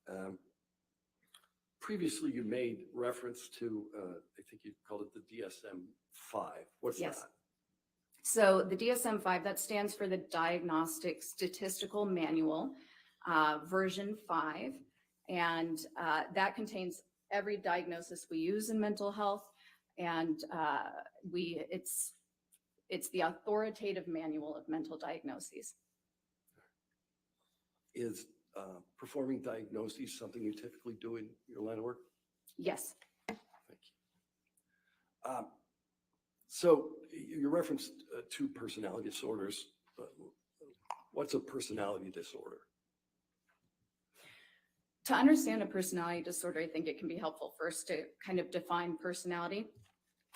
Yeah. Previously, you made reference to, I think you called it the DSM-5. What's Yes. that? So the DSM-5, that stands for the Diagnostic Statistical Manual, version 5. And that contains every diagnosis we use in mental health. And it's the authoritative manual of mental diagnoses. Is performing diagnoses something you typically do in your line of work? Yes. Thank you. So you referenced two personality disorders. What's a personality disorder? To understand a personality disorder, I think it can be helpful first to kind of define personality.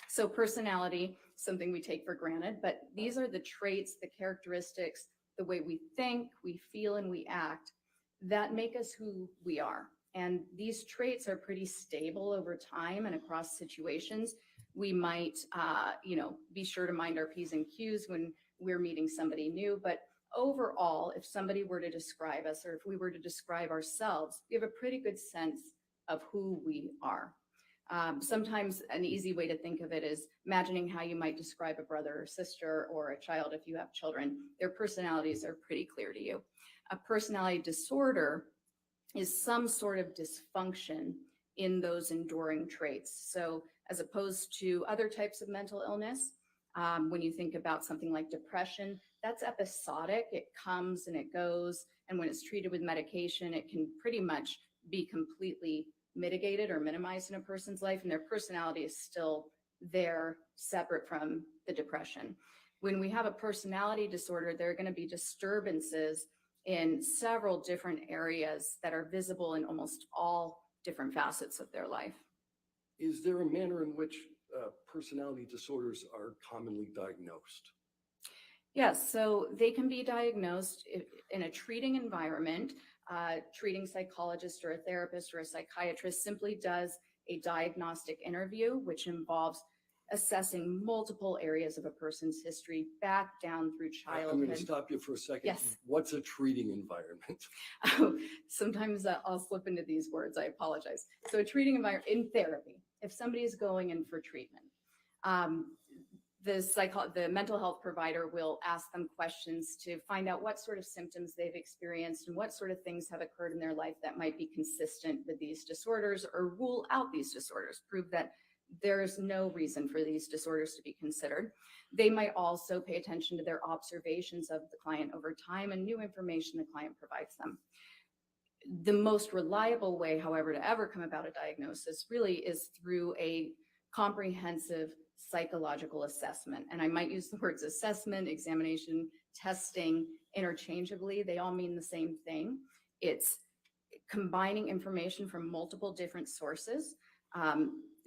So personality, something we take for granted, but these are the traits, the characteristics, the way we think, we feel, and we act that make us who we are. And these traits are pretty stable over time and across situations. We might, be sure to mind our P's and Q's when we're meeting somebody new, but overall, if somebody were to describe us or if we were to describe ourselves, we have a pretty good sense of who we are. Sometimes an easy way to think of it is imagining how you might describe a brother or sister or a child if you have children. Their personalities are pretty clear to you. A personality disorder is some sort of dysfunction in those enduring traits. So as opposed to other types of mental illness, when you think about something like depression, that's episodic. It comes and it goes. And when it's treated with medication, it can pretty much be completely mitigated or minimized in a person's life, and their personality is still there, separate from the depression. When we have a personality disorder, there are going to be disturbances in several different areas that are visible in almost all different facets of their life. Is there a manner in which personality disorders are commonly diagnosed? Yes, so they can be diagnosed in a treating environment. Treating psychologist or a therapist or a psychiatrist simply does a diagnostic interview, which involves assessing multiple areas of a person's history back down through childhood. I'm going to stop you for a second. Yes. What's a treating environment? Sometimes I'll slip into these words. I apologize. So a treating environment in therapy, if somebody is going in for treatment, the mental health provider will ask them questions to find out what sort of symptoms they've experienced and what sort of things have occurred in their life that might be consistent with these disorders, or rule out these disorders, prove that there is no reason for these disorders to be considered. They might also pay attention to their observations of the client over time and new information the client provides them. The most reliable way, however, to ever come about a diagnosis really is through a comprehensive psychological assessment. And I might use the words assessment, examination, testing interchangeably. They all mean the same thing. It's combining information from multiple different sources.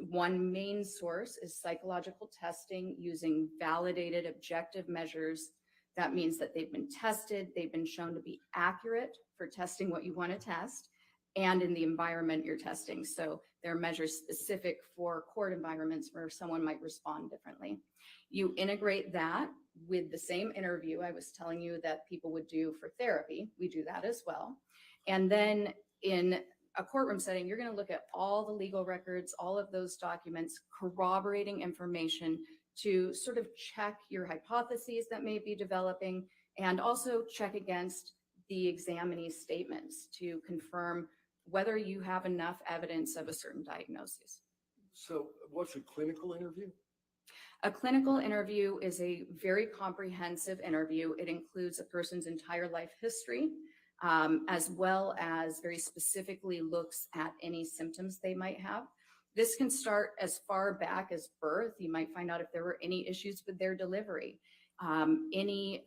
One main source is psychological testing using validated objective measures. That means that they've been tested, they've been shown to be accurate for testing what you want to test, and in the environment you're testing. So there are measures specific for court environments where someone might respond differently. You integrate that with the same interview I was telling you that people would do for therapy. We do that as well. And then in a courtroom setting, you're going to look at all the legal records, all of those documents, corroborating information to sort of check your hypotheses that may be developing, and also check against the examinee's statements to confirm whether you have enough evidence of a certain diagnosis. So what's a clinical interview? A clinical interview is a very comprehensive interview. It includes a person's entire life history, as well as very specifically looks at any symptoms they might have. This can start as far back as birth. You might find out if there were any issues with their delivery, any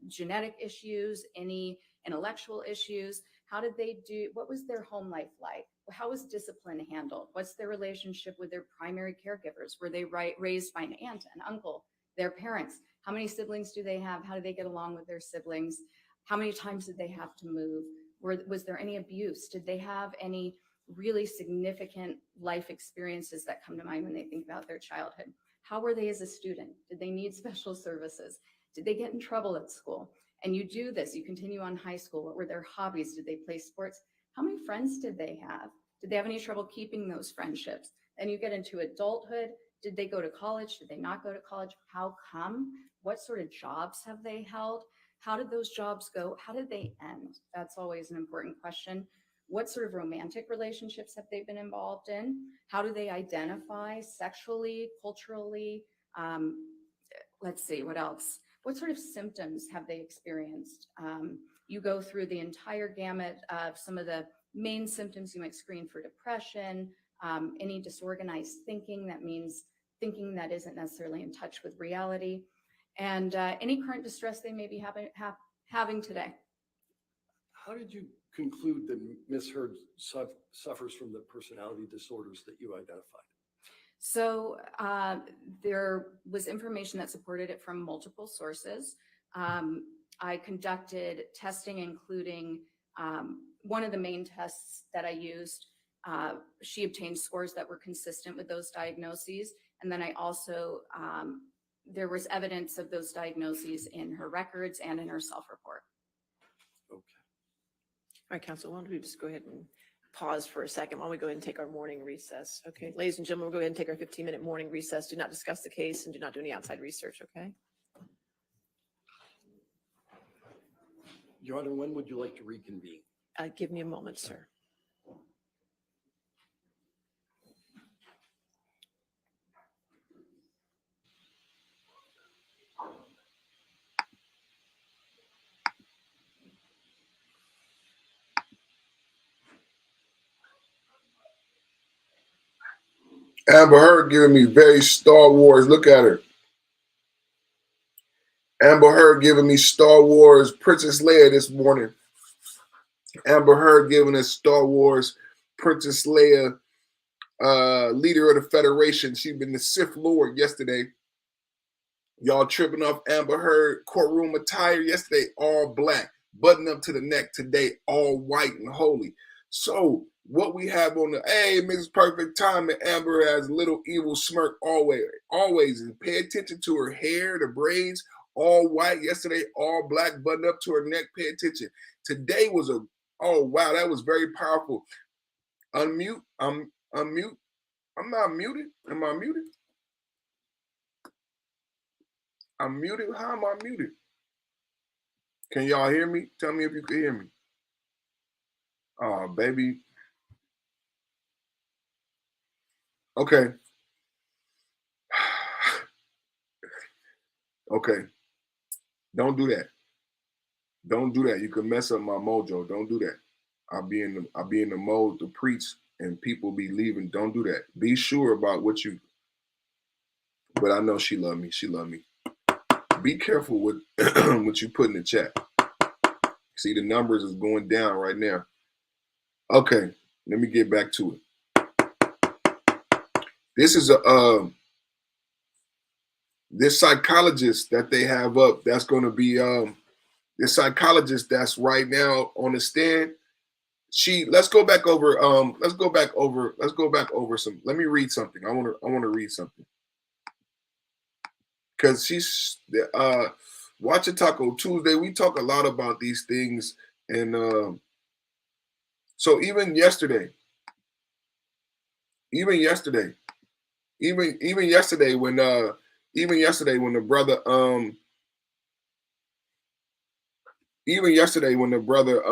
genetic issues, any intellectual issues? How did they do, what was their home life like? How was discipline handled? What's their relationship with their primary caregivers? Were they raised by an aunt, an uncle, their parents? How many siblings do they have? How do they get along with their siblings? How many times did they have to move? Was there any abuse? Did they have any really significant life experiences that come to mind when they think about their childhood? How were they as a student? Did they need special services? Did they get in trouble at school? And you do this, you continue on high school. What were their hobbies? Did they play sports? How many friends did they have? Did they have any trouble keeping those friendships? Then you get into adulthood. Did they go to college? Did they not go to college? How come? What sort of jobs have they held? How did those jobs go? How did they end? That's always an important question. What sort of romantic relationships have they been involved in? How do they identify sexually, culturally? Let's see, what else? What sort of symptoms have they experienced? You go through the entire gamut of some of the main symptoms. You might screen for depression, any disorganized thinking. That means thinking that isn't necessarily in touch with reality, and any current distress they may be having today. How did you conclude that Ms. Heard suffers from the personality disorders that you identified? So there was information that supported it from multiple sources. I conducted testing, including one of the main tests that I used. She obtained scores that were consistent with those diagnoses. And then I also, there was evidence of those diagnoses in her records and in her self-report. All right, Council, why don't we just go ahead and pause for a second while we go ahead and take our morning recess. Okay, ladies and gentlemen, we'll go ahead and take our 15-minute morning recess. Do not discuss the case and do not do any outside research, okay? Your Honor, when would you like to reconvene? Give me a moment, sir. Amber Heard giving me very Star Wars. Look at her. Amber Heard giving me Star Wars Princess Leia this morning. Amber Heard giving us Star Wars Princess Leia, leader of the Federation. She'd been the Sith Lord yesterday. Y'all tripping off Amber Heard courtroom attire yesterday, all black, button up to the neck. Today, all white and holy. So what we have on the, hey, Mrs. Perfect Time, and Amber has a little evil smirk always. And pay attention to her hair, the braids, all white. Yesterday, all black, buttoned up to her neck. Pay attention. Today was oh, wow, that was very powerful. Unmute. Unmute. I'm not muted. Am I muted? I'm muted. How am I muted? Can y'all hear me? Tell me if you can hear me. Oh, baby. Okay. Okay. Don't do that. Don't do that. You can mess up my mojo. Don't do that. I'll be in the mode to preach and people be leaving. Don't do that. Be sure about what you, but I know she love me. She love me. Be careful with what you put in the chat. See, the numbers is going down right now. Okay, let me get back to it. This is this psychologist that they have up. That's going to be this psychologist that's right now on the stand. Let's go back over some. Let me read something. I want to read something. Because she's Watch a Taco Tuesday. We talk a lot about these things, and so even yesterday when the brother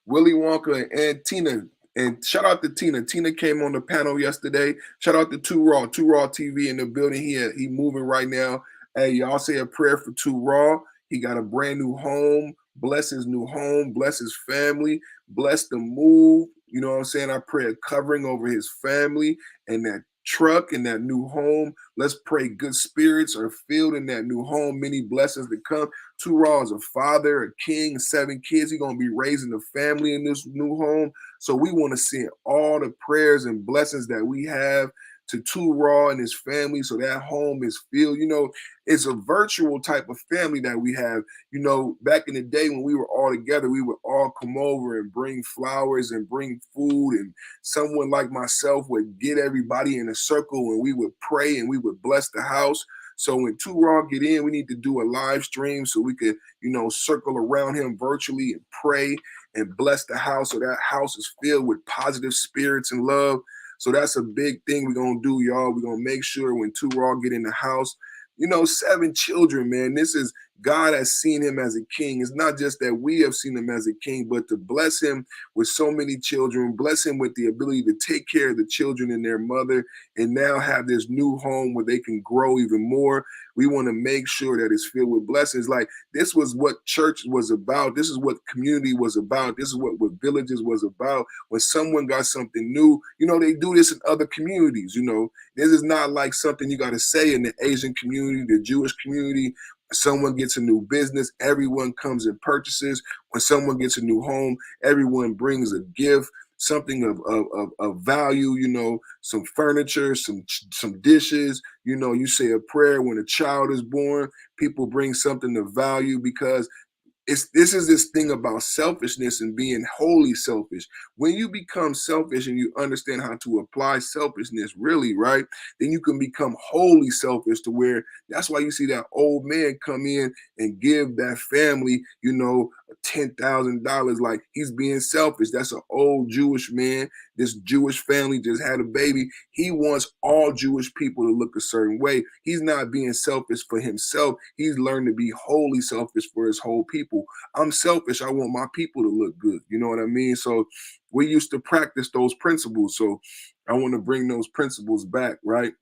Willy Wonka and Tina. And shout out to Tina. Tina came on the panel yesterday. Shout out to Too Raw TV in the building. He moving right now. Hey, y'all say a prayer for Too Raw. He got a brand new home. Bless his new home. Bless his family. Bless the move. You know what I'm saying? I pray a covering over his family and that truck, in that new home. Let's pray good spirits are filled in that new home, many blessings to come. Too Raw is a father, a king, 7 kids. He's going to be raising a family in this new home. So we want to send all the prayers and blessings that we have to Too Raw and his family, so that home is filled. You know, it's a virtual type of family that we have. You know, back in the day when we were all together, we would all come over and bring flowers and bring food, and someone like myself would get everybody in a circle and we would pray and we would bless the house. So when Too Raw get in, we need to do a live stream so we could, you know, circle around him virtually and pray and bless the house, so that house is filled with positive spirits and love. So that's a big thing we're going to do, y'all. We're going to make sure when Too Raw get in the house, you know, 7 children, man. This is, God has seen him as a king. It's not just that we have seen him as a king, but to bless him with so many children, bless him with the ability to take care of the children and their mother, and now have this new home where they can grow even more. We want to make sure that it's filled with blessings. Like, this was what church was about. This is what community was about. This is what villages was about. When someone got something new, you know, they do this in other communities. You know, this is not like something you got to say in the Asian community, the Jewish community. Someone gets a new business, everyone comes and purchases. When someone gets a new home, everyone brings a gift, something of value, you know, some furniture, some dishes. You know, you say a prayer when a child is born, people bring something of value, because this is this thing about selfishness and being wholly selfish. When you become selfish and you understand how to apply selfishness really, right, then you can become wholly selfish, to where that's why you see that old man come in and give that family, you know, $10,000. Like, he's being selfish. That's an old Jewish man. This Jewish family just had a baby. He wants all Jewish people to look a certain way. He's not being selfish for himself. He's learned to be wholly selfish for his whole people. I'm selfish. I want my people to look good. You know what I mean? So we used to practice those principles. So I want to bring those principles back, right?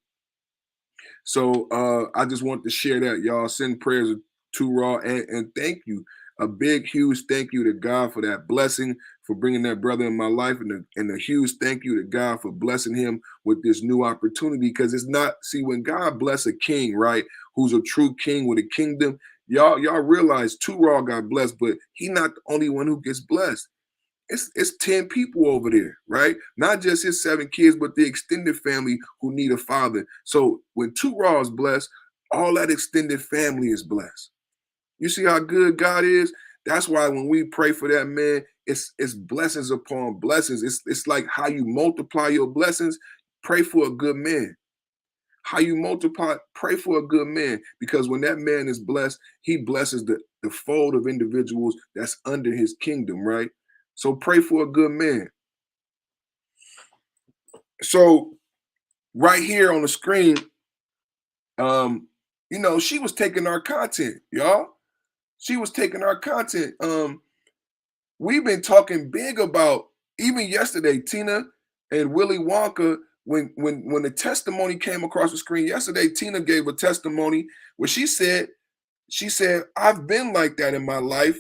So I just want to share that, y'all. Send prayers to Too Raw, and thank you. A big, huge thank you to God for that blessing, for bringing that brother in my life, and a huge thank you to God for blessing him with this new opportunity. Because it's not, see, when God bless a king, right, who's a true king with a kingdom, y'all realize Too Raw got blessed, but he not the only one who gets blessed. It's 10 people over there, right? Not just his 7 kids, but the extended family who need a father. So when Too Raw is blessed, all that extended family is blessed. You see how good God is? That's why when we pray for that man, it's blessings upon blessings. It's like how you multiply your blessings. Pray for a good man. How you multiply, pray for a good man. Because when that man is blessed, he blesses the fold of individuals that's under his kingdom, right? So pray for a good man. So right here on the screen, you know, she was taking our content, y'all. She was taking our content. We've been talking big about, even yesterday, Tina and Willy Wonka, when the testimony came across the screen yesterday, Tina gave a testimony where she said, I've been like that in my life.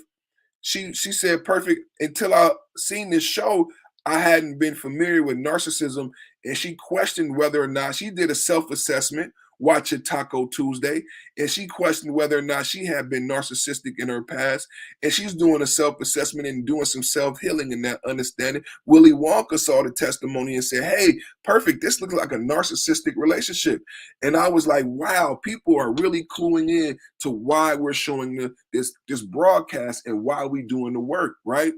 She said, Perfect, until I seen this show, I hadn't been familiar with narcissism, and she questioned whether or not, she did a self-assessment, watch it Taco Tuesday, and she questioned whether or not she had been narcissistic in her past, and she's doing a self-assessment and doing some self-healing in that understanding. Willy Wonka saw the testimony and said, hey, Perfect, this looks like a narcissistic relationship. And I was like, wow, people are really cluing in to why we're showing this broadcast and why we doing the work, right?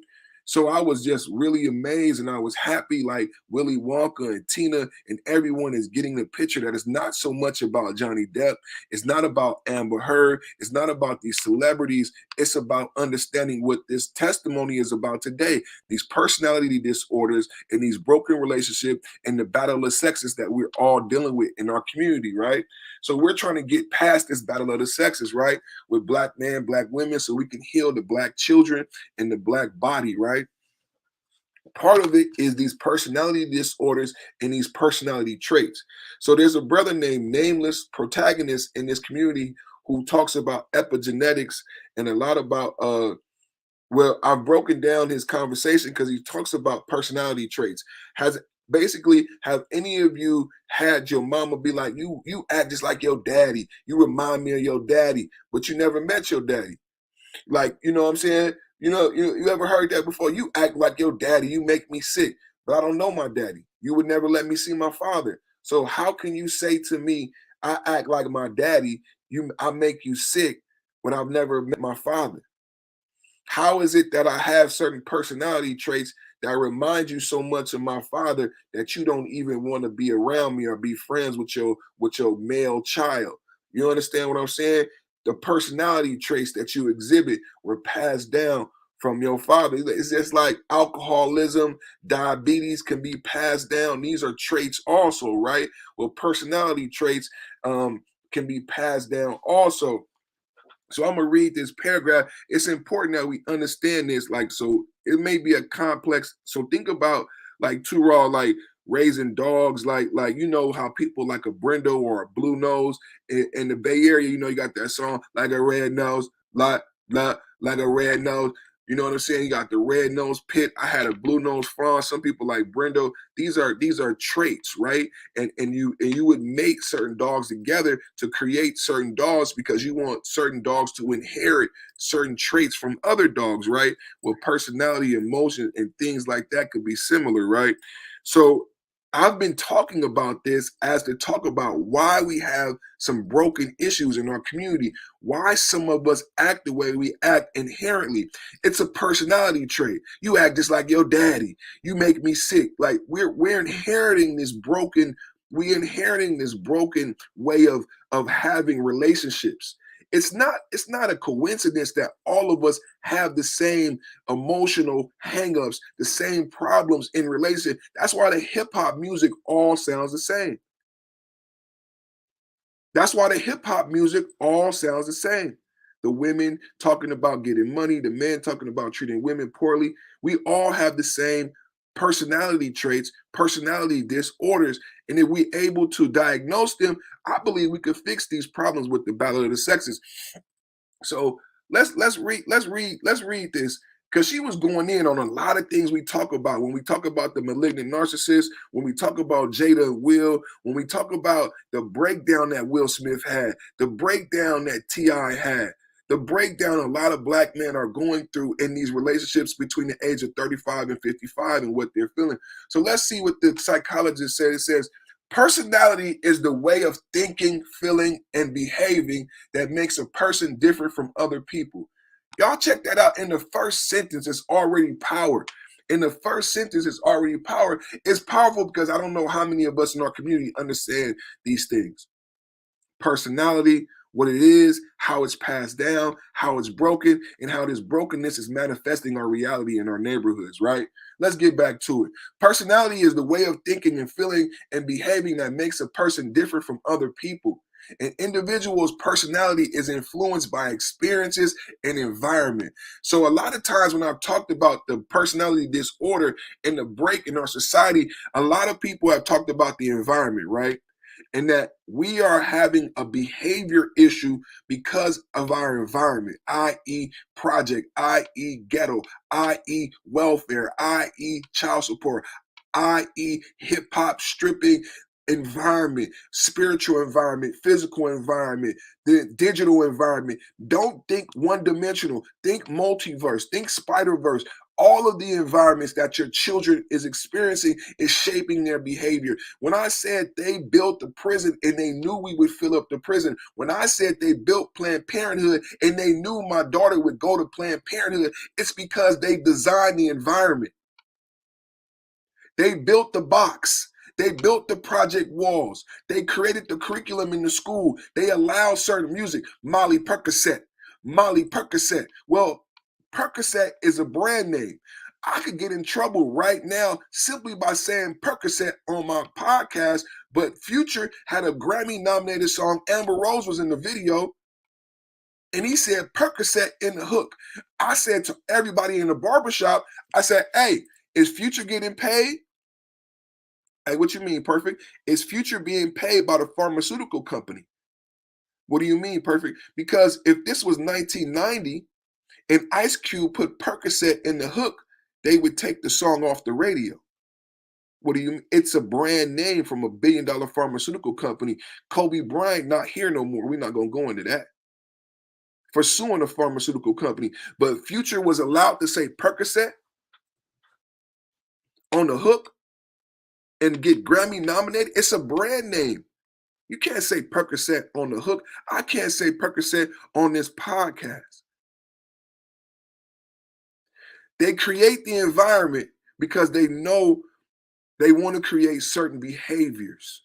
So I was just really amazed, and I was happy, like Willy Wonka and Tina and everyone is getting the picture that it's not so much about Johnny Depp. It's not about Amber Heard. It's not about these celebrities. It's about understanding what this testimony is about today. These personality disorders and these broken relationships and the battle of sexes that we're all dealing with in our community, right? So we're trying to get past this battle of the sexes, right? With Black men, Black women, so we can heal the Black children and the Black body, right? Part of it is these personality disorders and these personality traits. So there's a brother named Nameless Protagonist in this community who talks about epigenetics and a lot about, well, I've broken down his conversation because he talks about personality traits. Basically, have any of you had your mama be like, you act just like your daddy. You remind me of your daddy, but you never met your daddy. Like, you know what I'm saying? You ever heard that before? You act like your daddy. You make me sick, but I don't know my daddy. You would never let me see my father. So how can you say to me, I act like my daddy, I make you sick when I've never met my father? How is it that I have certain personality traits that remind you so much of my father that you don't even want to be around me or be friends with your male child? You understand what I'm saying? The personality traits that you exhibit were passed down from your father. It's just like alcoholism, diabetes can be passed down. These are traits also, right? Well, personality traits can be passed down also. So I'm gonna read this paragraph. It's important that we understand this. Like, so it may be a complex. So think about like Tural, like raising dogs, like you know how people like a Brendo or a Blue Nose in the Bay Area. You know, you got that song like a red nose, like a red nose. You know what I'm saying? You got the red nose pit. I had a blue nose fawn. Some people like Brendo. These are traits, right? And you would make certain dogs together to create certain dogs because you want certain dogs to inherit certain traits from other dogs, right? Well, personality, emotion, and things like that could be similar, right? So I've been talking about this as to talk about why we have some broken issues in our community, why some of us act the way we act inherently. It's a personality trait. You act just like your daddy. You make me sick. Like we're inheriting this broken, way of having relationships. It's not a coincidence that all of us have the same emotional hangups, the same problems in relationship. That's why the hip hop music all sounds the same. That's why the hip hop music all sounds the same. The women talking about getting money, the men talking about treating women poorly. We all have the same personality traits, personality disorders. And if we're able to diagnose them, I believe we could fix these problems with the battle of the sexes. So let's read this, because she was going in on a lot of things we talk about when we talk about the malignant narcissist, when we talk about Jada and Will, when we talk about the breakdown that Will Smith had, the breakdown that T.I. had, the breakdown a lot of black men are going through in these relationships between the age of 35 and 55 and what they're feeling. So let's see what the psychologist said. It says, personality is the way of thinking, feeling, and behaving that makes a person different from other people. Y'all check that out. In the first sentence, it's already power. In the first sentence, it's already power. It's powerful because I don't know how many of us in our community understand these things. Personality, what it is, how it's passed down, how it's broken, and how this brokenness is manifesting our reality in our neighborhoods, right? Let's get back to it. Personality is the way of thinking and feeling and behaving that makes a person different from other people. An individual's personality is influenced by experiences and environment. So a lot of times when I've talked about the personality disorder and the break in our society, a lot of people have talked about the environment, right? And that we are having a behavior issue because of our environment, i.e. project, i.e. ghetto, i.e. welfare, i.e. child support, i.e. hip hop stripping environment, spiritual environment, physical environment, the digital environment. Don't think one dimensional, think multiverse, think Spider-Verse. All of the environments that your children is experiencing is shaping their behavior. When I said they built the prison and they knew we would fill up the prison, when I said they built Planned Parenthood and they knew my daughter would go to Planned Parenthood, it's because they designed the environment. They built the box. They built the project walls. They created the curriculum in the school. They allowed certain music. Molly Percocet. Well, Percocet is a brand name. I could get in trouble right now simply by saying Percocet on my podcast, but Future had a Grammy-nominated song. Amber Rose was in the video, and he said Percocet in the hook. I said to everybody in the barbershop, I said, hey, is Future getting paid? Hey, what you mean, Perfect? Is Future being paid by the pharmaceutical company? What do you mean, Perfect? Because if this was 1990 and Ice Cube put Percocet in the hook, they would take the song off the radio. What do you mean? It's a brand name from a billion-dollar pharmaceutical company. Kobe Bryant not here no more. We're not going to go into that. For suing a pharmaceutical company. But Future was allowed to say Percocet on the hook and get Grammy nominated. It's a brand name. You can't say Percocet on the hook. I can't say Percocet on this podcast. They create the environment because they know they want to create certain behaviors.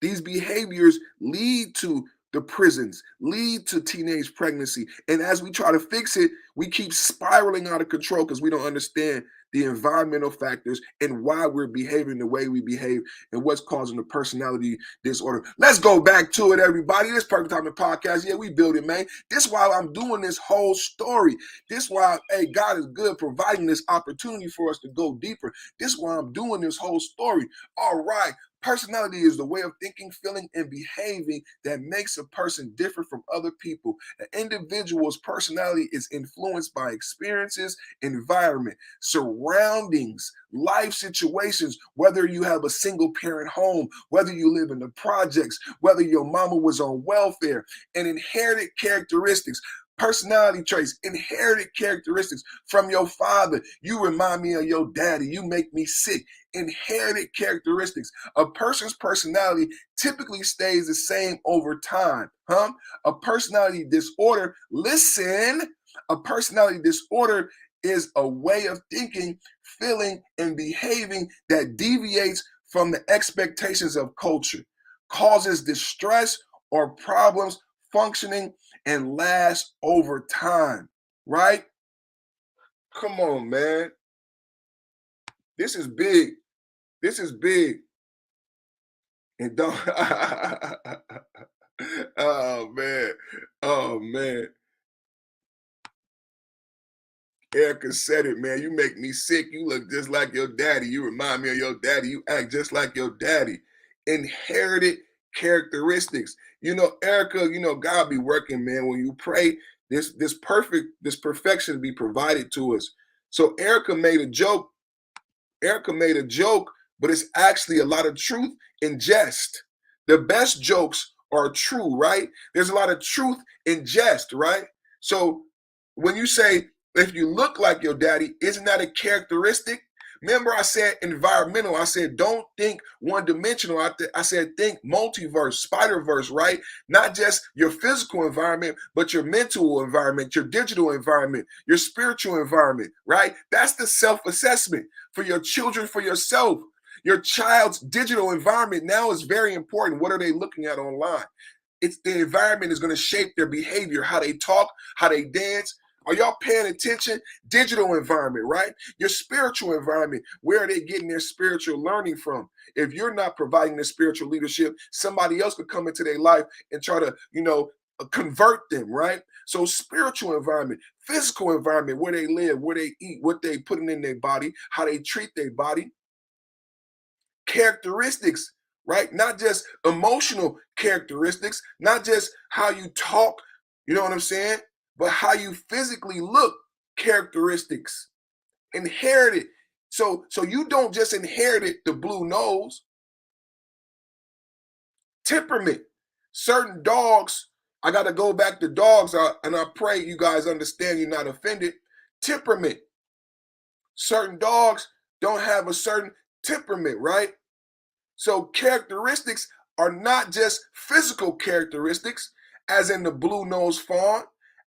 These behaviors lead to the prisons, lead to teenage pregnancy. And as we try to fix it, we keep spiraling out of control because we don't understand the environmental factors and why we're behaving the way we behave and what's causing the personality disorder. Let's go back to it, everybody. This Perfect Timing Podcast. Yeah, we build it, man. This is why I'm doing this whole story. This is why, hey, God is good providing this opportunity for us to go deeper. This is why I'm doing this whole story. All right. Personality is the way of thinking, feeling, and behaving that makes a person different from other people. An individual's personality is influenced by experiences, environment, surroundings, life situations, whether you have a single parent home, whether you live in the projects, whether your mama was on welfare, and inherited characteristics. Personality traits, inherited characteristics from your father. You remind me of your daddy. You make me sick. Inherited characteristics. A person's personality typically stays the same over time. A personality disorder, listen, a personality disorder is a way of thinking, feeling, and behaving that deviates from the expectations of culture, causes distress or problems functioning, and last over time, right? Come on, man. This is big. This is big. And don't, oh, man. Oh, man. Erica said it, man. You make me sick. You look just like your daddy. You remind me of your daddy. You act just like your daddy. Inherited characteristics. You know, Erica, you know, God be working, man. When you pray, this perfection be provided to us. So Erica made a joke. Erica made a joke, but it's actually a lot of truth in jest. The best jokes are true, right? There's a lot of truth in jest, right? So when you say, if you look like your daddy, isn't that a characteristic? Remember I said environmental. I said don't think one-dimensional. I said think multiverse, Spider-Verse, right? Not just your physical environment, but your mental environment, your digital environment, your spiritual environment, right? That's the self-assessment for your children, for yourself. Your child's digital environment now is very important. What are they looking at online? It's the environment is going to shape their behavior, how they talk, how they dance. Are y'all paying attention? Digital environment, right? Your spiritual environment, where are they getting their spiritual learning from? If you're not providing the spiritual leadership, somebody else could come into their life and try to, convert them, right? So spiritual environment, physical environment, where they live, where they eat, what they putting in their body, how they treat their body. Characteristics, right? Not just emotional characteristics, not just how you talk, you know what I'm saying? But how you physically look, characteristics, inherited. So you don't just inherit the blue nose. Temperament. Certain dogs, I got to go back to dogs, and I pray you guys understand you're not offended. Temperament. Certain dogs don't have a certain temperament, right? So characteristics are not just physical characteristics, as in the blue nose fawn,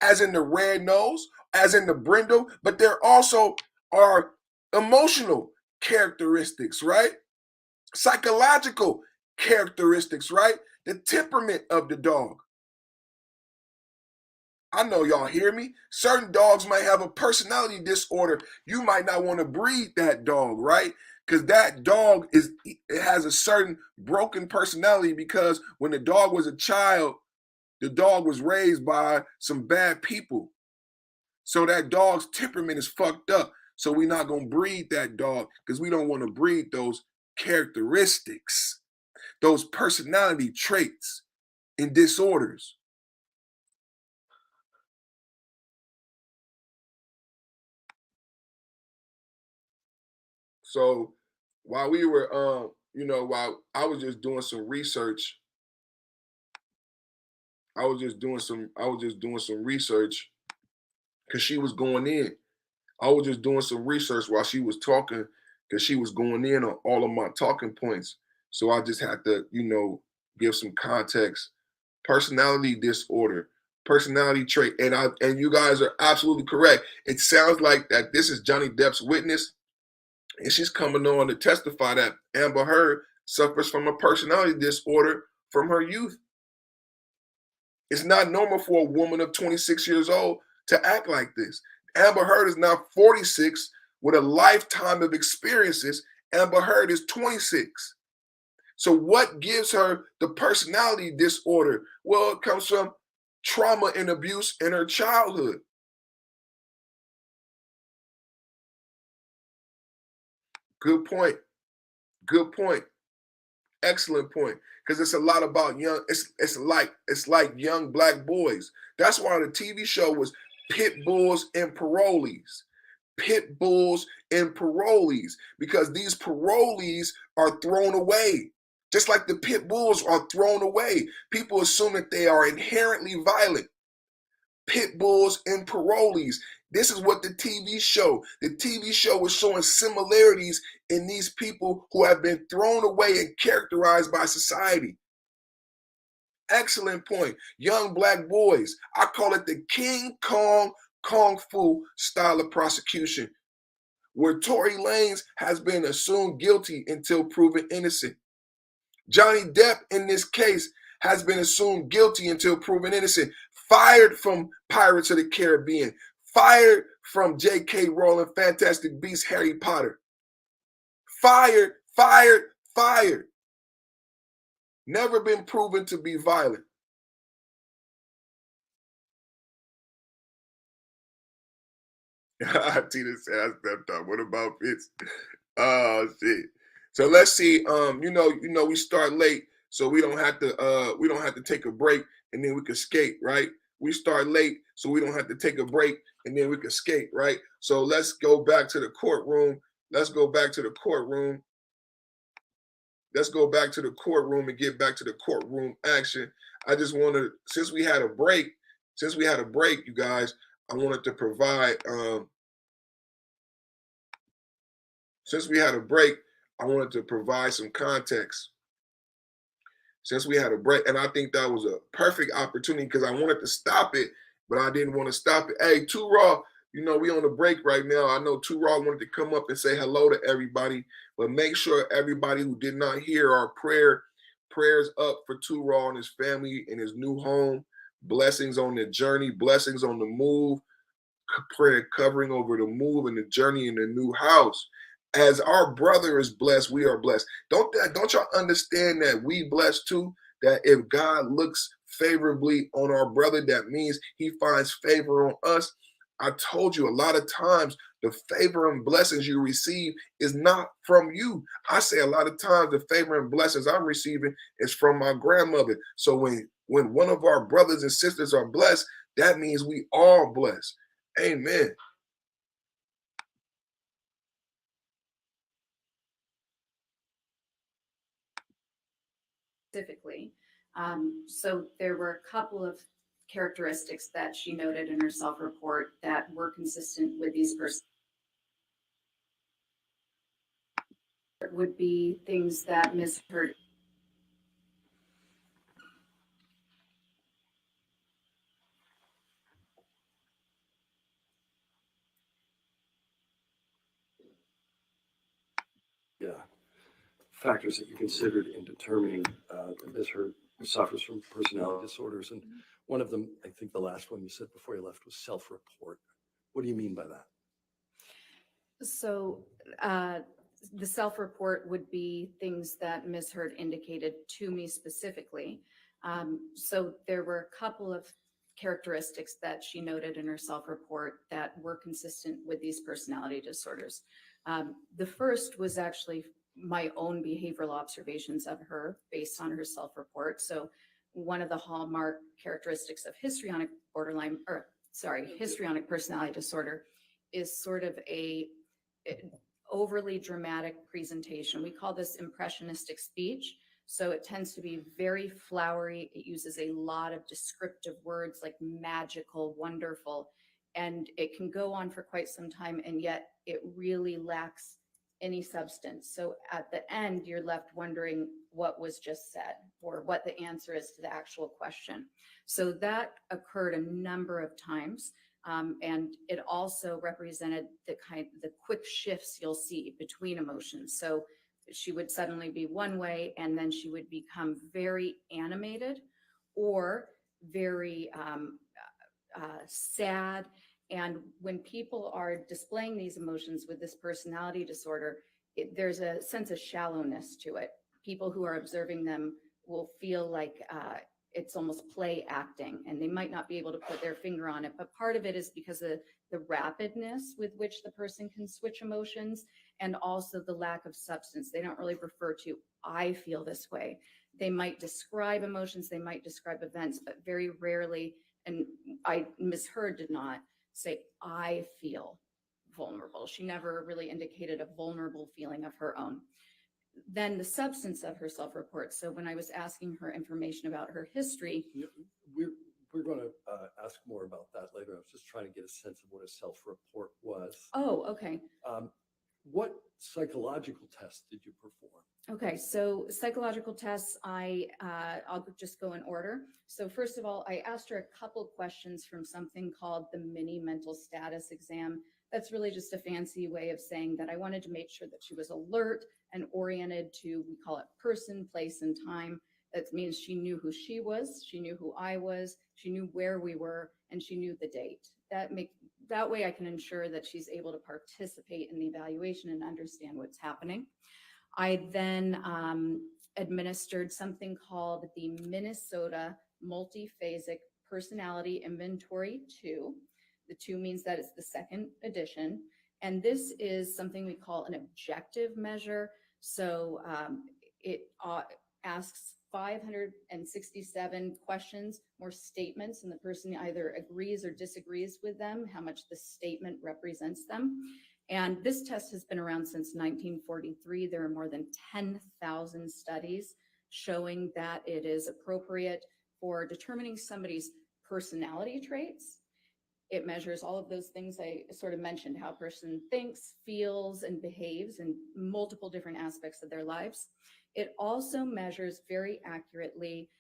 as in the red nose, as in the brindle, but there also are emotional characteristics, right? Psychological characteristics, right? The temperament of the dog. I know y'all hear me. Certain dogs might have a personality disorder. You might not want to breed that dog, right? Because that dog it has a certain broken personality, because when the dog was a child, the dog was raised by some bad people. So that dog's temperament is fucked up. So we're not going to breed that dog because we don't want to breed those characteristics, those personality traits and disorders. So while we were, while I was just doing some research, because she was going in. I was just doing some research while she was talking, because she was going in on all of my talking points. So I just had to, give some context. Personality disorder, personality trait, and you guys are absolutely correct. It sounds like that this is Johnny Depp's witness, and she's coming on to testify that Amber Heard suffers from a personality disorder from her youth. It's not normal for a woman of 26 years old to act like this. Amber Heard is now 46 with a lifetime of experiences. Amber Heard is 26. So what gives her the personality disorder? Well, it comes from trauma and abuse in her childhood. Good point. Good point. Excellent point. Because it's a lot about young, it's like young black boys. That's why the TV show was Pit Bulls and Parolees. Pit Bulls and Parolees. Because these parolees are thrown away. Just like the pit bulls are thrown away. People assume that they are inherently violent. Pit bulls and parolees. This is what the TV show was showing similarities in these people who have been thrown away and characterized by society. Excellent point. Young black boys. I call it the King Kong Kung Fu style of prosecution, where Tory Lanez has been assumed guilty until proven innocent. Johnny Depp, in this case, has been assumed guilty until proven innocent. Fired from Pirates of the Caribbean. Fired from J.K. Rowling, Fantastic Beasts, Harry Potter. Fired. Never been proven to be violent. Tina said I stepped up. What about Fitz? Oh shit. So let's see. We start late, so we don't have to take a break and then we can skate, right? We start late, so we don't have to take a break and then we can skate, right? So let's go back to the courtroom. Let's go back to the courtroom and get back to the courtroom action. I just wanted, since we had a break, you guys, I wanted to provide some context. Since we had a break, and I think that was a perfect opportunity because I wanted to stop it, but I didn't want to stop it. Hey, Too Raw, we on a break right now. I know Too Raw wanted to come up and say hello to everybody, but make sure everybody who did not hear our prayers up for Too Raw and his family in his new home. Blessings on the journey, blessings on the move, prayer covering over the move and the journey in the new house. As our brother is blessed, we are blessed. Don't y'all understand that we blessed too? That if God looks favorably on our brother, that means he finds favor on us. I told you a lot of times the favor and blessings you receive is not from you. I say a lot of times the favor and blessings I'm receiving is from my grandmother. So when one of our brothers and sisters are blessed, that means we all blessed. Amen. Specifically. So there were a couple of characteristics that she noted in her self-report that were consistent with these persons. Would be things that Ms. Heard. Yeah. Factors that you considered in determining that Ms. Heard suffers from personality disorders. And one of them, I think the last one you said before you left, was self-report. What do you mean by that? So the self-report would be things that Ms. Heard indicated to me specifically. So there were a couple of characteristics that she noted in her self-report that were consistent with these personality disorders. The first was actually my own behavioral observations of her based on her self-report. So one of the hallmark characteristics of histrionic personality disorder is sort of a overly dramatic presentation. We call this impressionistic speech. So it tends to be very flowery. It uses a lot of descriptive words like magical, wonderful, and it can go on for quite some time, and yet it really lacks any substance. So at the end, you're left wondering what was just said or what the answer is to the actual question. So that occurred a number of times. And it also represented the quick shifts you'll see between emotions. So she would suddenly be one way, and then she would become very animated or very sad. And when people are displaying these emotions with this personality disorder, there's a sense of shallowness to it. People who are observing them will feel like it's almost play acting, and they might not be able to put their finger on it. But part of it is because of the rapidness with which the person can switch emotions, and also the lack of substance. They don't really refer to, I feel this way. They might describe emotions, they might describe events, but very rarely, and Ms. Heard did not say, I feel vulnerable. She never really indicated a vulnerable feeling of her own. Then the substance of her self-report. So when I was asking her information about her history. We're going to ask more about that later. I was just trying to get a sense of what a self-report was. Oh, okay. What psychological tests did you perform? Okay, so psychological tests, I'll just go in order. So first of all, I asked her a couple questions from something called the mini mental status exam. That's really just a fancy way of saying that I wanted to make sure that she was alert and oriented to, we call it person, place, and time. That means she knew who she was, she knew who I was, she knew where we were, and she knew the date. That way I can ensure that she's able to participate in the evaluation and understand what's happening. I then administered something called the Minnesota Multiphasic Personality Inventory 2. The 2 means that it's the second edition. And this is something we call an objective measure. So it asks 567 questions, more statements, and the person either agrees or disagrees with them, how much the statement represents them. And this test has been around since 1943. There are more than 10,000 studies showing that it is appropriate for determining somebody's personality traits. It measures all of those things I sort of mentioned, how a person thinks, feels, and behaves in multiple different aspects of their lives. It also measures very accurately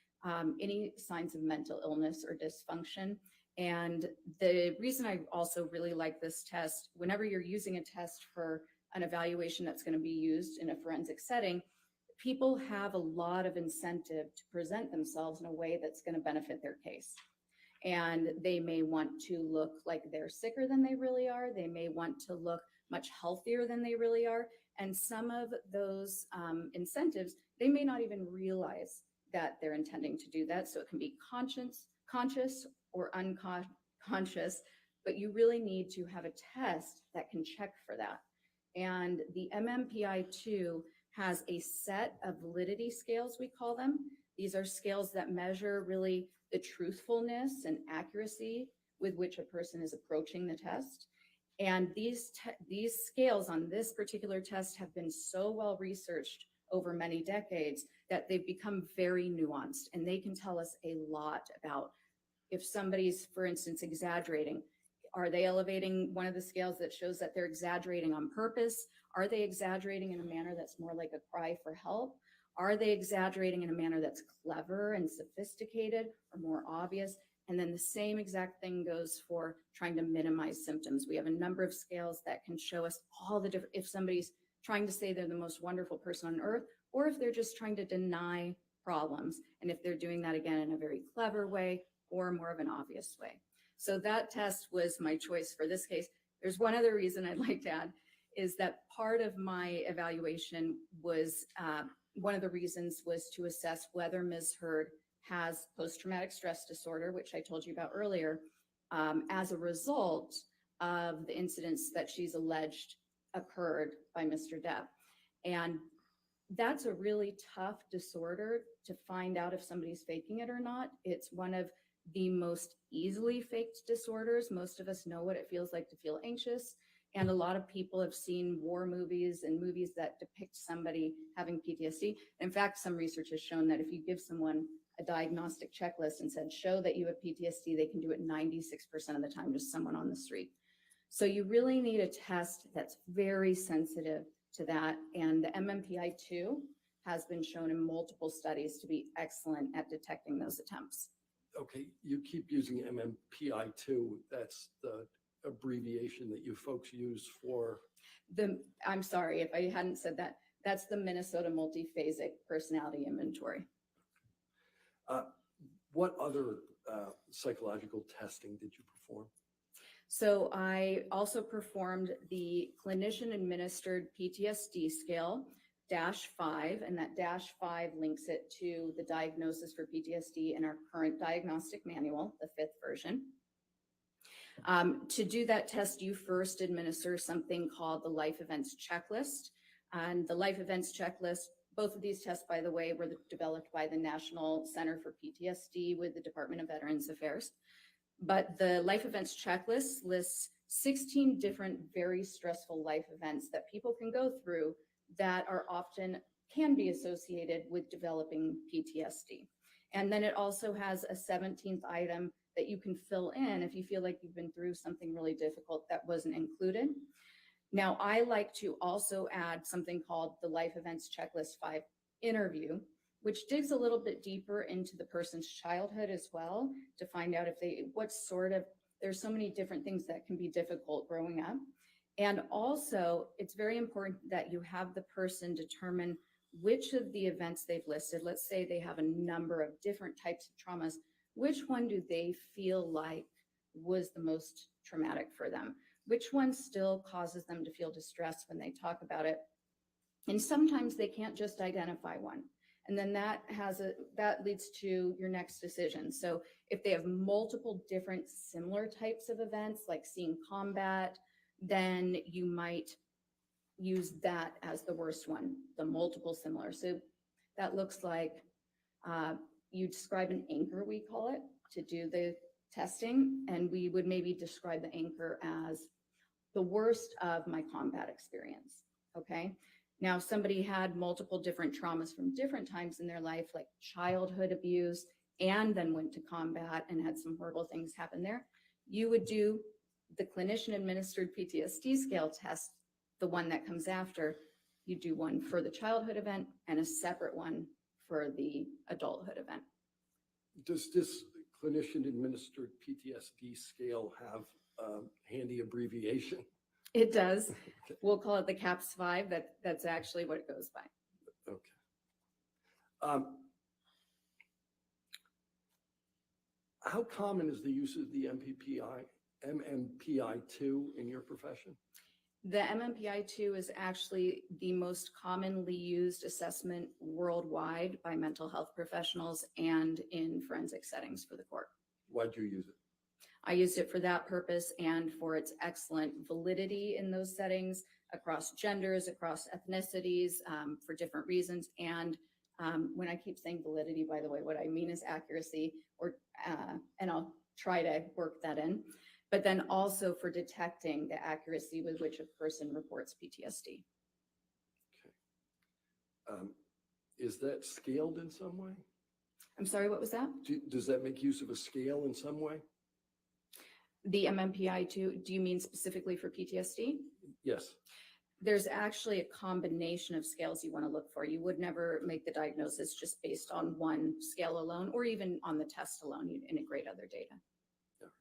any signs of mental illness or dysfunction. And the reason I also really like this test, whenever you're using a test for an evaluation that's going to be used in a forensic setting, people have a lot of incentive to present themselves in a way that's going to benefit their case. And they may want to look like they're sicker than they really are. They may want to look much healthier than they really are. And some of those incentives, they may not even realize that they're intending to do that. So it can be conscious or unconscious, but you really need to have a test that can check for that. And the MMPI-2 has a set of validity scales, we call them. These are scales that measure really the truthfulness and accuracy with which a person is approaching the test. And these scales on this particular test have been so well researched over many decades that they've become very nuanced, and they can tell us a lot about if somebody's, for instance, exaggerating. Are they elevating one of the scales that shows that they're exaggerating on purpose? Are they exaggerating in a manner that's more like a cry for help? Are they exaggerating in a manner that's clever and sophisticated or more obvious? And then the same exact thing goes for trying to minimize symptoms. We have a number of scales that can show us all the different, if somebody's trying to say they're the most wonderful person on earth, or if they're just trying to deny problems, and if they're doing that again in a very clever way or more of an obvious way. So that test was my choice for this case. There's one other reason I'd like to add, is that part of my evaluation was, one of the reasons was to assess whether Ms. Heard has post-traumatic stress disorder, which I told you about earlier, as a result of the incidents that she's alleged occurred by Mr. Depp. And that's a really tough disorder to find out if somebody's faking it or not. It's one of the most easily faked disorders. Most of us know what it feels like to feel anxious. And a lot of people have seen war movies and movies that depict somebody having PTSD. In fact, some research has shown that if you give someone a diagnostic checklist and said, show that you have PTSD, they can do it 96% of the time, just someone on the street. So you really need a test that's very sensitive to that. And the MMPI-2 has been shown in multiple studies to be excellent at detecting those attempts. Okay, you keep using MMPI-2. That's the abbreviation that you folks use for? I'm sorry if I hadn't said that. That's the Minnesota Multiphasic Personality Inventory. What other psychological testing did you perform? So I also performed the clinician administered PTSD scale -5, and that -5 links it to the diagnosis for PTSD in our current diagnostic manual, the 5th version. To do that test, you first administer something called the life events checklist. And the life events checklist, both of these tests, by the way, were developed by the National Center for PTSD with the Department of Veterans Affairs. But the life events checklist lists 16 different very stressful life events that people can go through that are often can be associated with developing PTSD. And then it also has a 17th item that you can fill in if you feel like you've been through something really difficult that wasn't included. Now, I like to also add something called the Life Events Checklist 5 interview, which digs a little bit deeper into the person's childhood as well to find out if there's so many different things that can be difficult growing up. And also, it's very important that you have the person determine which of the events they've listed. Let's say they have a number of different types of traumas. Which one do they feel like was the most traumatic for them? Which one still causes them to feel distressed when they talk about it? And sometimes they can't just identify one. And then that leads to your next decision. So if they have multiple different similar types of events, like seeing combat, then you might use that as the worst one, the multiple similar. So that looks like you describe an anchor, we call it, to do the testing. And we would maybe describe the anchor as the worst of my combat experience, okay? Now, if somebody had multiple different traumas from different times in their life, like childhood abuse, and then went to combat and had some horrible things happen there, you would do the clinician-administered PTSD scale test, the one that comes after. You do one for the childhood event and a separate one for the adulthood event. Does this clinician-administered PTSD scale have a handy abbreviation? It does. We'll call it the CAPS-5. That's actually what it goes by. Okay. How common is the use of the MMPI-2 in your profession? The MMPI-2 is actually the most commonly used assessment worldwide by mental health professionals and in forensic settings for the court. Why'd you use it? I used it for that purpose and for its excellent validity in those settings across genders, across ethnicities, for different reasons. And when I keep saying validity, by the way, what I mean is accuracy, and I'll try to work that in, but then also for detecting the accuracy with which a person reports PTSD. Okay. Is that scaled in some way? I'm sorry, what was that? Does that make use of a scale in some way? The MMPI-2, do you mean specifically for PTSD? Yes. There's actually a combination of scales you want to look for. You would never make the diagnosis just based on one scale alone, or even on the test alone. You'd integrate other data. Yeah.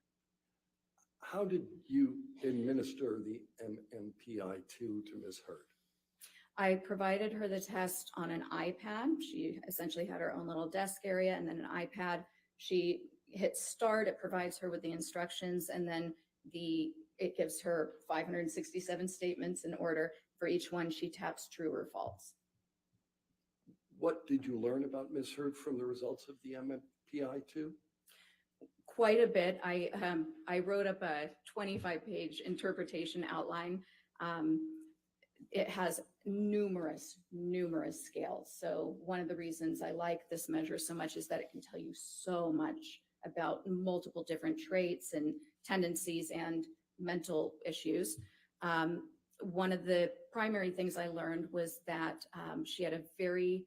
How did you administer the MMPI-2 to Ms. Heard? I provided her the test on an iPad. She essentially had her own little desk area and then an iPad. She hits start, it provides her with the instructions, and then it gives her 567 statements in order. For each one, she taps true or false. What did you learn about Ms. Heard from the results of the MMPI-2? Quite a bit. I wrote up a 25-page interpretation outline. It has numerous scales. So one of the reasons I like this measure so much is that it can tell you so much about multiple different traits and tendencies and mental issues. One of the primary things I learned was that she had a very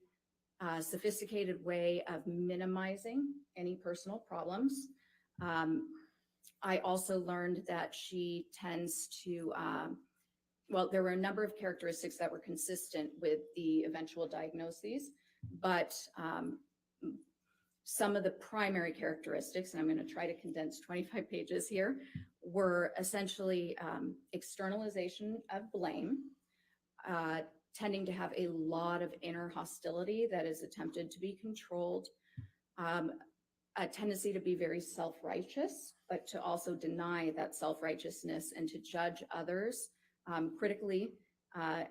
sophisticated way of minimizing any personal problems. I also learned that she tends to, well, there were a number of characteristics that were consistent with the eventual diagnoses, but some of the primary characteristics, and I'm going to try to condense 25 pages here, were essentially externalization of blame, tending to have a lot of inner hostility that is attempted to be controlled, a tendency to be very self-righteous, but to also deny that self-righteousness and to judge others critically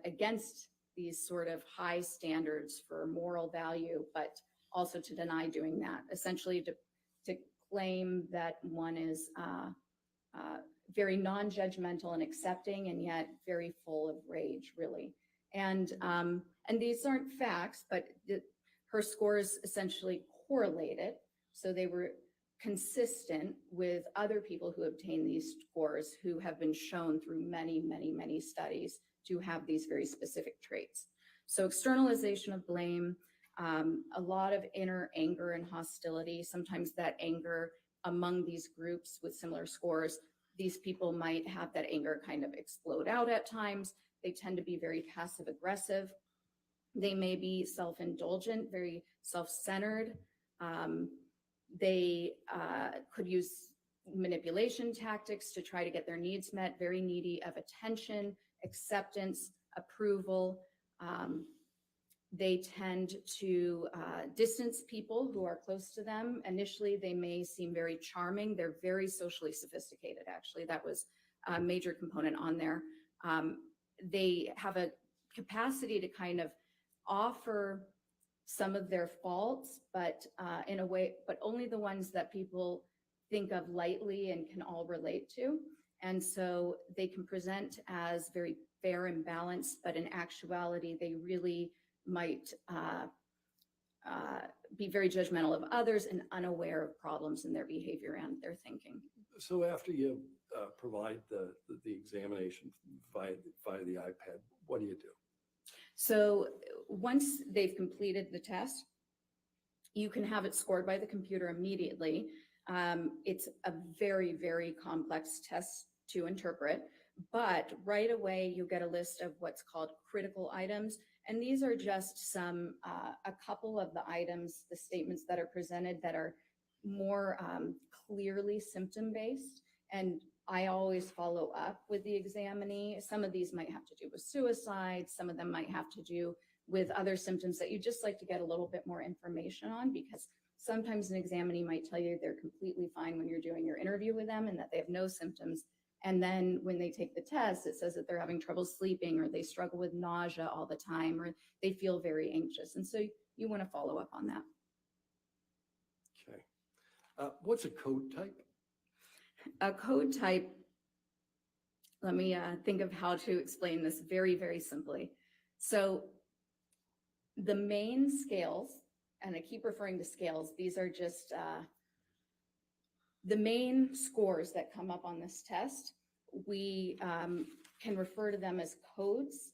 against these sort of high standards for moral value, but also to deny doing that, essentially to claim that one is very non-judgmental and accepting, and yet very full of rage, really. And these aren't facts, but her scores essentially correlated. So they were consistent with other people who obtained these scores who have been shown through many, many, many studies to have these very specific traits. So externalization of blame, a lot of inner anger and hostility, sometimes that anger among these groups with similar scores, these people might have that anger kind of explode out at times. They tend to be very passive aggressive. They may be self-indulgent, very self-centered. They could use manipulation tactics to try to get their needs met, very needy of attention, acceptance, approval. They tend to distance people who are close to them. Initially, they may seem very charming. They're very socially sophisticated, actually. That was a major component on there. They have a capacity to kind of offer some of their faults, but in a way, but only the ones that people think of lightly and can all relate to. And so they can present as very fair and balanced, but in actuality, they really might be very judgmental of others and unaware of problems in their behavior and their thinking. So after you provide the examination via the iPad, what do you do? So once they've completed the test, you can have it scored by the computer immediately. It's a very, very complex test to interpret, but right away you get a list of what's called critical items. And these are just some, a couple of the items, the statements that are presented that are more clearly symptom-based. And I always follow up with the examinee. Some of these might have to do with suicide. Some of them might have to do with other symptoms that you just like to get a little bit more information on, because sometimes an examinee might tell you they're completely fine when you're doing your interview with them and that they have no symptoms. And then when they take the test, it says that they're having trouble sleeping, or they struggle with nausea all the time, or they feel very anxious. And so you want to follow up on that. Okay. What's a code type? A code type, let me think of how to explain this very, very simply. So the main scales, and I keep referring to scales, these are just the main scores that come up on this test. We can refer to them as codes.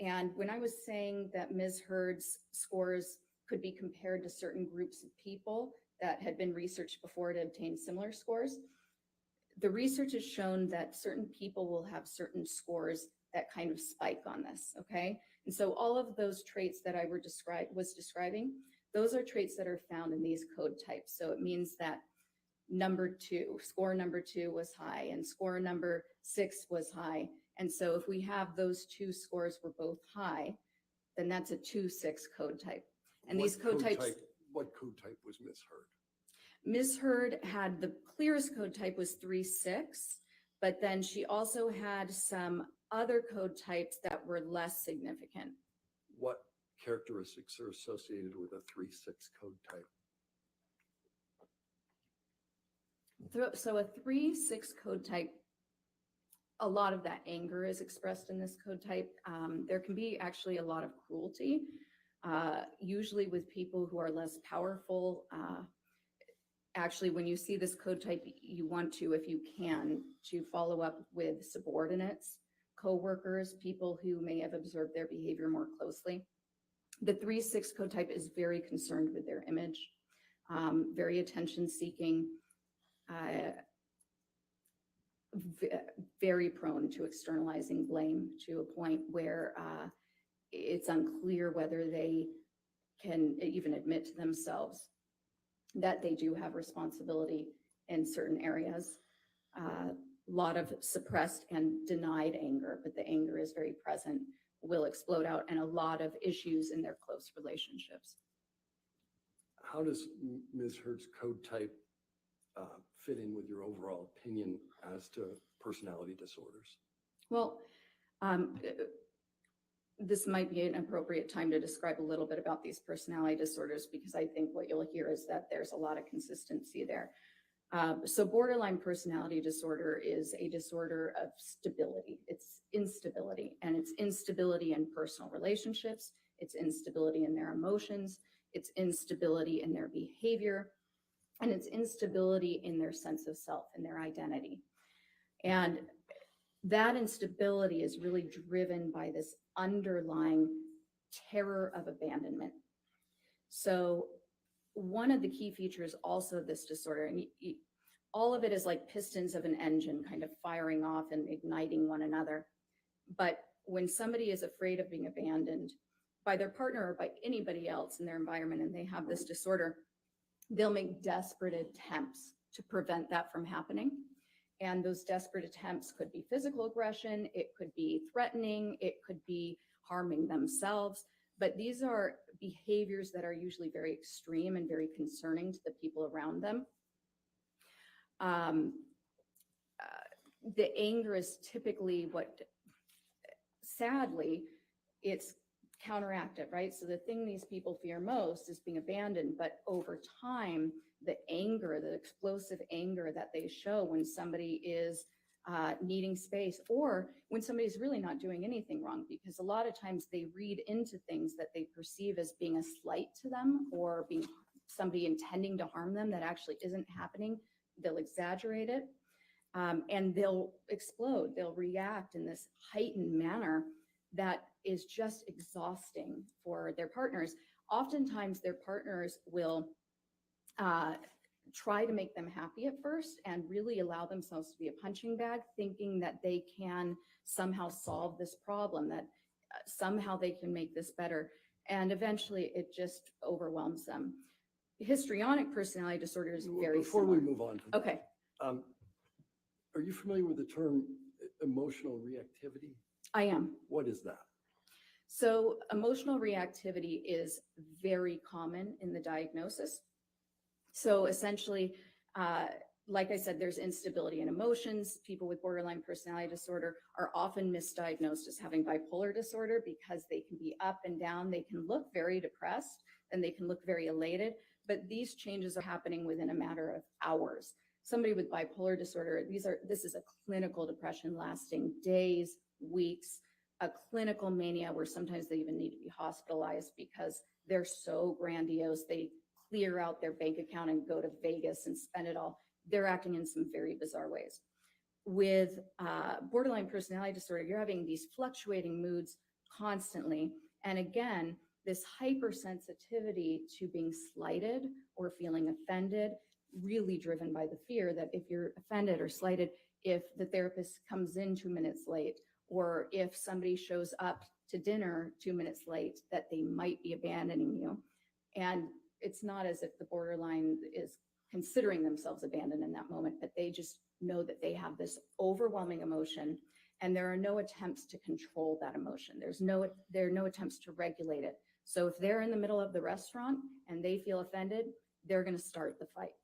And when I was saying that Ms. Heard's scores could be compared to certain groups of people that had been researched before to obtain similar scores, the research has shown that certain people will have certain scores that kind of spike on this, okay? And so all of those traits that I was describing, those are traits that are found in these code types. So it means that score number two was high, and score number 6 was high. And so if we have those two scores were both high, then that's a 2-6 code type. And these code types. What code type was Ms. Heard? Ms. Heard had the clearest code type was 3-6, but then she also had some other code types that were less significant. What characteristics are associated with a 3-6 code type? So a 3-6 code type, a lot of that anger is expressed in this code type. There can be actually a lot of cruelty, usually with people who are less powerful. Actually, when you see this code type, you want to, if you can, to follow up with subordinates, coworkers, people who may have observed their behavior more closely. The 3-6 code type is very concerned with their image, very attention seeking, very prone to externalizing blame to a point where it's unclear whether they can even admit to themselves that they do have responsibility in certain areas. A lot of suppressed and denied anger, but the anger is very present, will explode out, and a lot of issues in their close relationships. How does Ms. Heard's code type fit in with your overall opinion as to personality disorders? Well, this might be an appropriate time to describe a little bit about these personality disorders, because I think what you'll hear is that there's a lot of consistency there. So borderline personality disorder is a disorder of stability. It's instability, and it's instability in personal relationships. It's instability in their emotions. It's instability in their behavior, and it's instability in their sense of self and their identity. And that instability is really driven by this underlying terror of abandonment. So one of the key features also of this disorder, and all of it is like pistons of an engine kind of firing off and igniting one another. But when somebody is afraid of being abandoned by their partner or by anybody else in their environment, and they have this disorder, they'll make desperate attempts to prevent that from happening. And those desperate attempts could be physical aggression, it could be threatening, it could be harming themselves. But these are behaviors that are usually very extreme and very concerning to the people around them. The anger is typically what, sadly, it's counteractive, right? So the thing these people fear most is being abandoned, but over time, the anger, the explosive anger that they show when somebody is needing space, or when somebody's really not doing anything wrong, because a lot of times they read into things that they perceive as being a slight to them or being somebody intending to harm them that actually isn't happening. They'll exaggerate it, and they'll explode. They'll react in this heightened manner that is just exhausting for their partners. Oftentimes their partners will try to make them happy at first and really allow themselves to be a punching bag, thinking that they can somehow solve this problem, that somehow they can make this better. And eventually it just overwhelms them. Histrionic personality disorder is very Before similar. we move on to that, Okay. Are you familiar with the term emotional reactivity? I am. What is that? So emotional reactivity is very common in the diagnosis. So essentially, like I said, there's instability in emotions. People with borderline personality disorder are often misdiagnosed as having bipolar disorder because they can be up and down. They can look very depressed and they can look very elated, but these changes are happening within a matter of hours. Somebody with bipolar disorder, this is a clinical depression lasting days, weeks, a clinical mania where sometimes they even need to be hospitalized because they're so grandiose. They clear out their bank account and go to Vegas and spend it all. They're acting in some very bizarre ways. With borderline personality disorder, you're having these fluctuating moods constantly. And again, this hypersensitivity to being slighted or feeling offended, really driven by the fear that if you're offended or slighted, if the therapist comes in 2 minutes late, or if somebody shows up to dinner 2 minutes late, that they might be abandoning you. And it's not as if the borderline is considering themselves abandoned in that moment, but they just know that they have this overwhelming emotion and there are no attempts to control that emotion. There are no attempts to regulate it. So if they're in the middle of the restaurant and they feel offended, they're going to start the fight.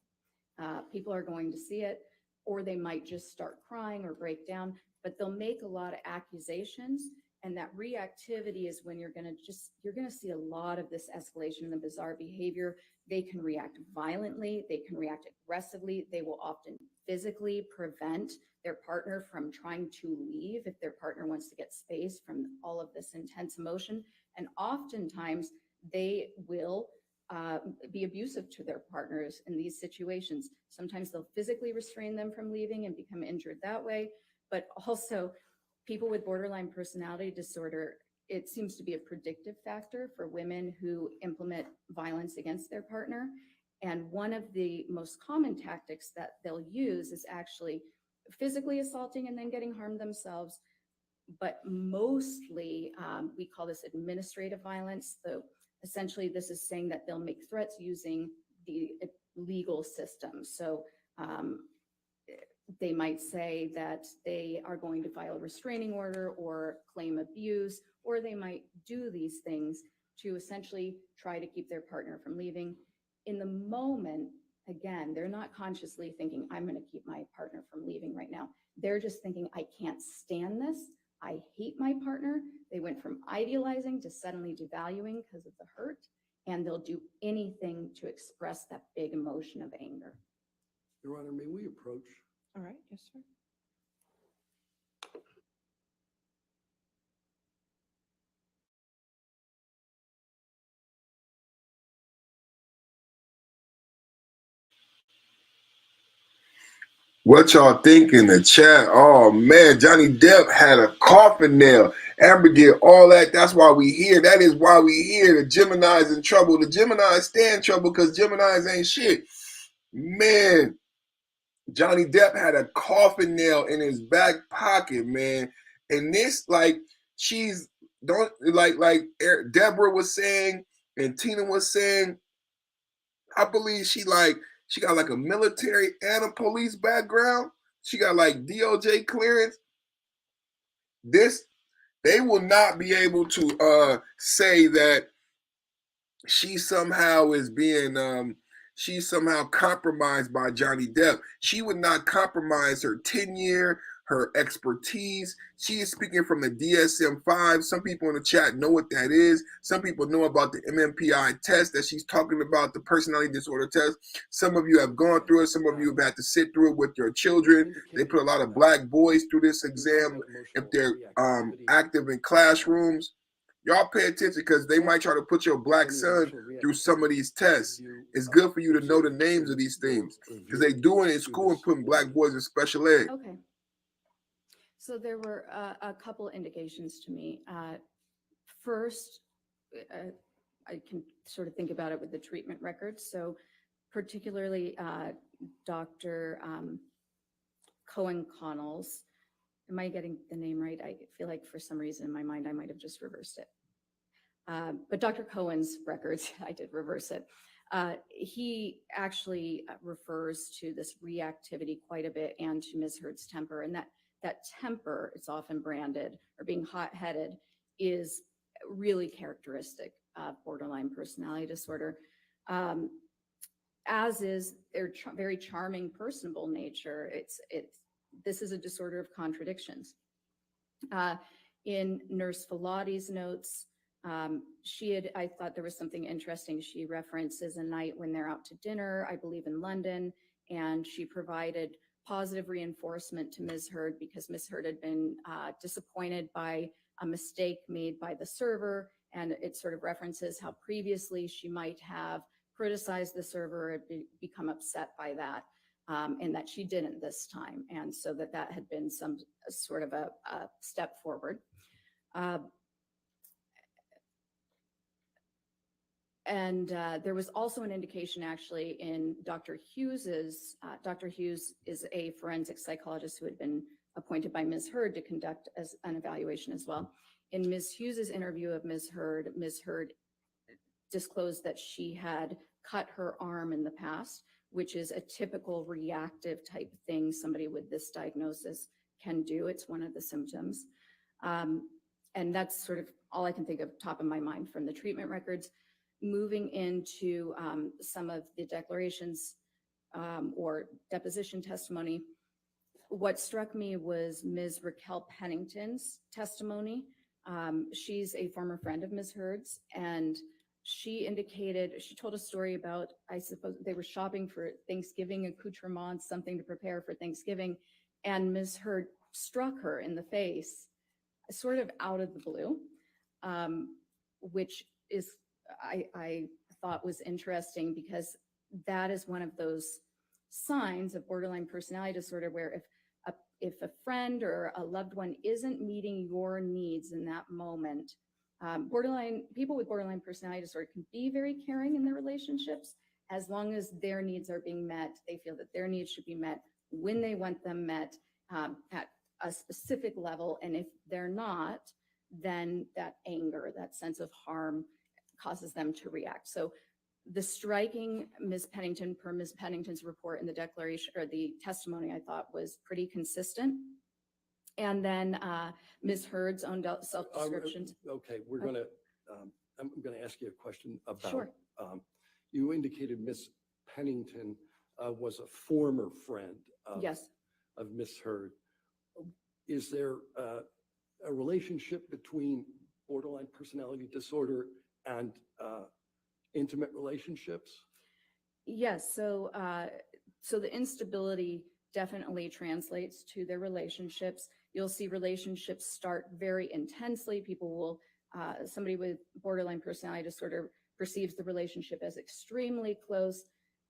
People are going to see it, or they might just start crying or break down, but they'll make a lot of accusations. And that reactivity is when you're going to see a lot of this escalation in the bizarre behavior. They can react violently. They can react aggressively. They will often physically prevent their partner from trying to leave if their partner wants to get space from all of this intense emotion. And oftentimes they will be abusive to their partners in these situations. Sometimes they'll physically restrain them from leaving and become injured that way. But also people with borderline personality disorder, it seems to be a predictive factor for women who implement violence against their partner. And one of the most common tactics that they'll use is actually physically assaulting and then getting harmed themselves. But mostly, we call this administrative violence. So essentially, this is saying that they'll make threats using the legal system. So they might say that they are going to file a restraining order or claim abuse, or they might do these things to essentially try to keep their partner from leaving. In the moment, again, they're not consciously thinking, I'm going to keep my partner from leaving right now. They're just thinking, I can't stand this. I hate my partner. They went from idealizing to suddenly devaluing because of the hurt, and they'll do anything to express that big emotion of anger. Your Honor, may we approach? All right, yes, sir. What y'all think in the chat? Oh man, Johnny Depp had a coffin nail. Amber did all that. That's why we here. That is why we here. The Gemini's in trouble. The Gemini's stay in trouble because Gemini's ain't shit. Man, Johnny Depp had a coffin nail in his back pocket, man. And this, like, she's don't like Deborah was saying and Tina was saying, I believe she got like a military and a police background. She got like DOJ clearance. They will not be able to say that she somehow is being she's somehow compromised by Johnny Depp. She would not compromise her tenure, her expertise. She is speaking from the DSM-5. Some people in the chat know what that is. Some people know about the MMPI test that she's talking about, the personality disorder test. Some of you have gone through it. Some of you have had to sit through it with your children. They put a lot of black boys through this exam if they're active in classrooms. Y'all pay attention because they might try to put your black son through some of these tests. It's good for you to know the names of these things because they do it in school and putting black boys in special ed. Okay. So there were a couple indications to me. First, I can sort of think about it with the treatment records. So particularly Dr. Cohen-Connell's. Am I getting the name right? I feel like for some reason in my mind, I might have just reversed it. But Dr. Cohen's records, I did reverse it. He actually refers to this reactivity quite a bit and to Ms. Heard's temper. And that temper, it's often branded, or being hot-headed, is really characteristic of borderline personality disorder, as is their very charming, personable nature. This is a disorder of contradictions. In Nurse Filati's notes, I thought there was something interesting. She references a night when they're out to dinner, I believe in London, and she provided positive reinforcement to Ms. Heard because Ms. Heard had been disappointed by a mistake made by the server, and it sort of references how previously she might have criticized the server and become upset by that. And that she didn't this time. And so that had been some sort of a step forward. And there was also an indication actually in Dr. Hughes's, Dr. Hughes is a forensic psychologist who had been appointed by Ms. Heard to conduct as an evaluation as well. In Ms. Hughes's interview of Ms. Heard disclosed that she had cut her arm in the past, which is a typical reactive type thing somebody with this diagnosis can do. It's one of the symptoms. And that's sort of all I can think of top of my mind from the treatment records. Moving into some of the declarations or deposition testimony, what struck me was Ms. Raquel Pennington's testimony. She's a former friend of Ms. Heard's, and she told a story about, I suppose they were shopping for Thanksgiving accoutrements, something to prepare for Thanksgiving, and Ms. Heard struck her in the face, sort of out of the blue, which is, I thought was interesting because that is one of those signs of borderline personality disorder where if if a friend or a loved one isn't meeting your needs in that moment, people with borderline personality disorder can be very caring in their relationships as long as their needs are being met. They feel that their needs should be met when they want them met at a specific level. And if they're not, then that anger, that sense of harm causes them to react. So the striking Ms. Pennington, per Ms. Pennington's report in the declaration or the testimony, I thought was pretty consistent. And then Ms. Heard's own self-descriptions. Okay, I'm gonna ask you a question about, Sure. You indicated Ms. Pennington was a former friend of, Yes. of Ms. Heard. Is there a relationship between borderline personality disorder and intimate relationships? Yes, so the instability definitely translates to their relationships. You'll see relationships start very intensely. People will, somebody with borderline personality disorder perceives the relationship as extremely close.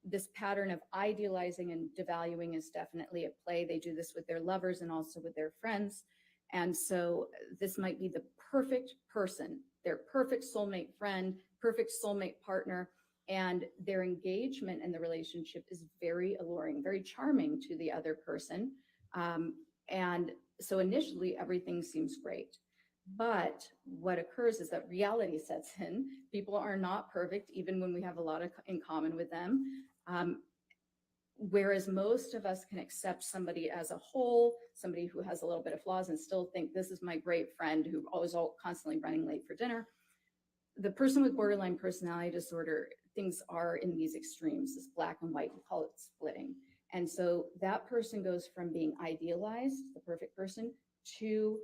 This pattern of idealizing and devaluing is definitely at play. They do this with their lovers and also with their friends. And so this might be the perfect person, their perfect soulmate friend, perfect soulmate partner, and their engagement in the relationship is very alluring, very charming to the other person. And so initially everything seems great. But what occurs is that reality sets in. People are not perfect, even when we have a lot in common with them. Whereas most of us can accept somebody as a whole, somebody who has a little bit of flaws and still think this is my great friend who always constantly running late for dinner. The person with borderline personality disorder, things are in these extremes, this black and white, we call it splitting. And so that person goes from being idealized, the perfect person, to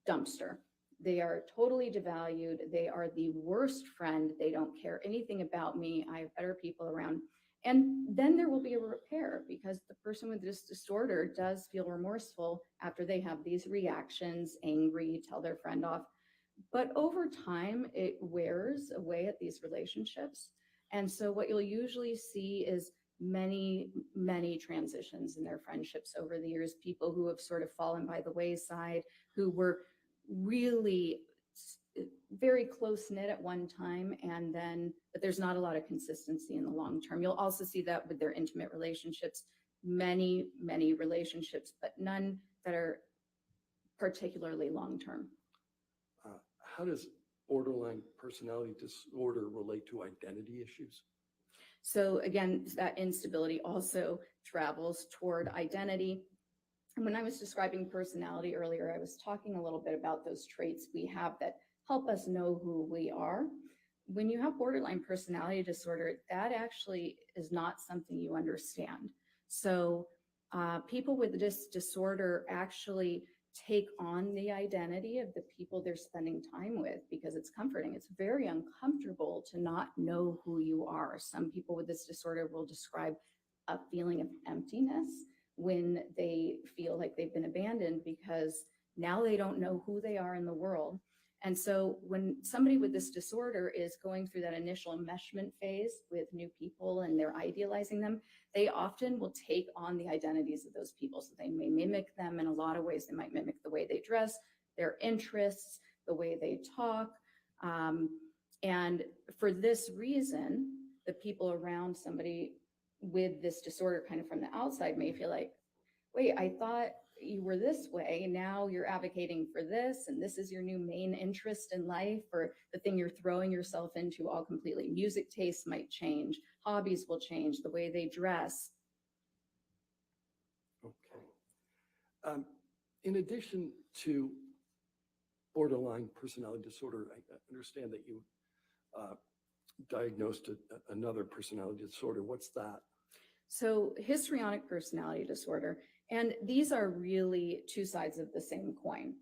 dumpster. They are totally devalued. They are the worst friend. They don't care anything about me. I have better people around. And then there will be a repair because the person with this disorder does feel remorseful after they have these reactions, angry, tell their friend off. But over time, it wears away at these relationships. And so what you'll usually see is many, many transitions in their friendships over the years, people who have sort of fallen by the wayside, who were really very close knit at one time, and then, but there's not a lot of consistency in the long term. You'll also see that with their intimate relationships, many, many relationships, but none that are particularly long term. How does borderline personality disorder relate to identity issues? So again, that instability also travels toward identity. And when I was describing personality earlier, I was talking a little bit about those traits we have that help us know who we are. When you have borderline personality disorder, that actually is not something you understand. So people with this disorder actually take on the identity of the people they're spending time with because it's comforting. It's very uncomfortable to not know who you are. Some people with this disorder will describe a feeling of emptiness when they feel like they've been abandoned because now they don't know who they are in the world. And so when somebody with this disorder is going through that initial enmeshment phase with new people and they're idealizing them, they often will take on the identities of those people. So they may mimic them in a lot of ways. They might mimic the way they dress, their interests, the way they talk. And for this reason, the people around somebody with this disorder kind of from the outside may feel like, wait, I thought you were this way. Now you're advocating for this, and this is your new main interest in life, or the thing you're throwing yourself into all completely. Music tastes might change, hobbies will change, the way they dress. Okay. In addition to borderline personality disorder, I understand that you diagnosed another personality disorder. What's that? So histrionic personality disorder, and these are really two sides of the same coin.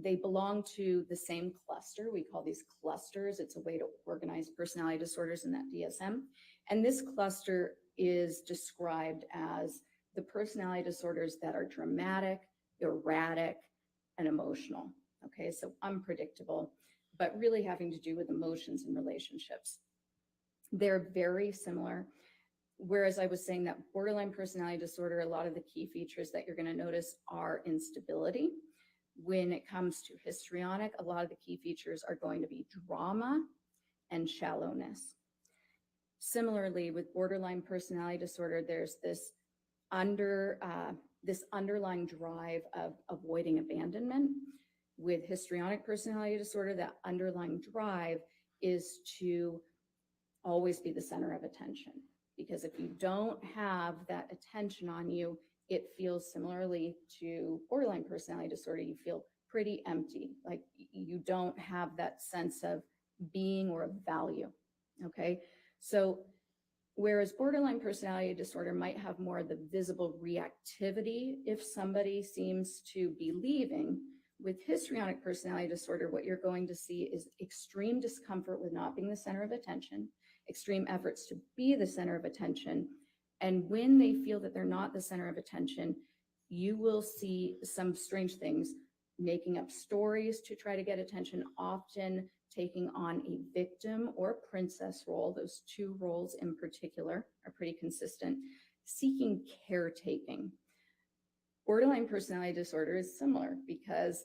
They belong to the same cluster. We call these clusters. It's a way to organize personality disorders in that DSM. And this cluster is described as the personality disorders that are dramatic, erratic, and emotional. Okay, so unpredictable, but really having to do with emotions and relationships. They're very similar. whereas I was saying that borderline personality disorder, a lot of the key features that you're going to notice are instability. When it comes to histrionic, a lot of the key features are going to be drama and shallowness. Similarly, with borderline personality disorder, there's this underlying drive of avoiding abandonment. With histrionic personality disorder, that underlying drive is to always be the center of attention. Because if you don't have that attention on you, it feels similarly to borderline personality disorder, you feel pretty empty, like you don't have that sense of being or of value, okay? So whereas borderline personality disorder might have more of the visible reactivity if somebody seems to be leaving, with histrionic personality disorder, what you're going to see is extreme discomfort with not being the center of attention, extreme efforts to be the center of attention. And when they feel that they're not the center of attention, you will see some strange things, making up stories to try to get attention, often taking on a victim or princess role. Those two roles in particular are pretty consistent. Seeking caretaking. Borderline personality disorder is similar because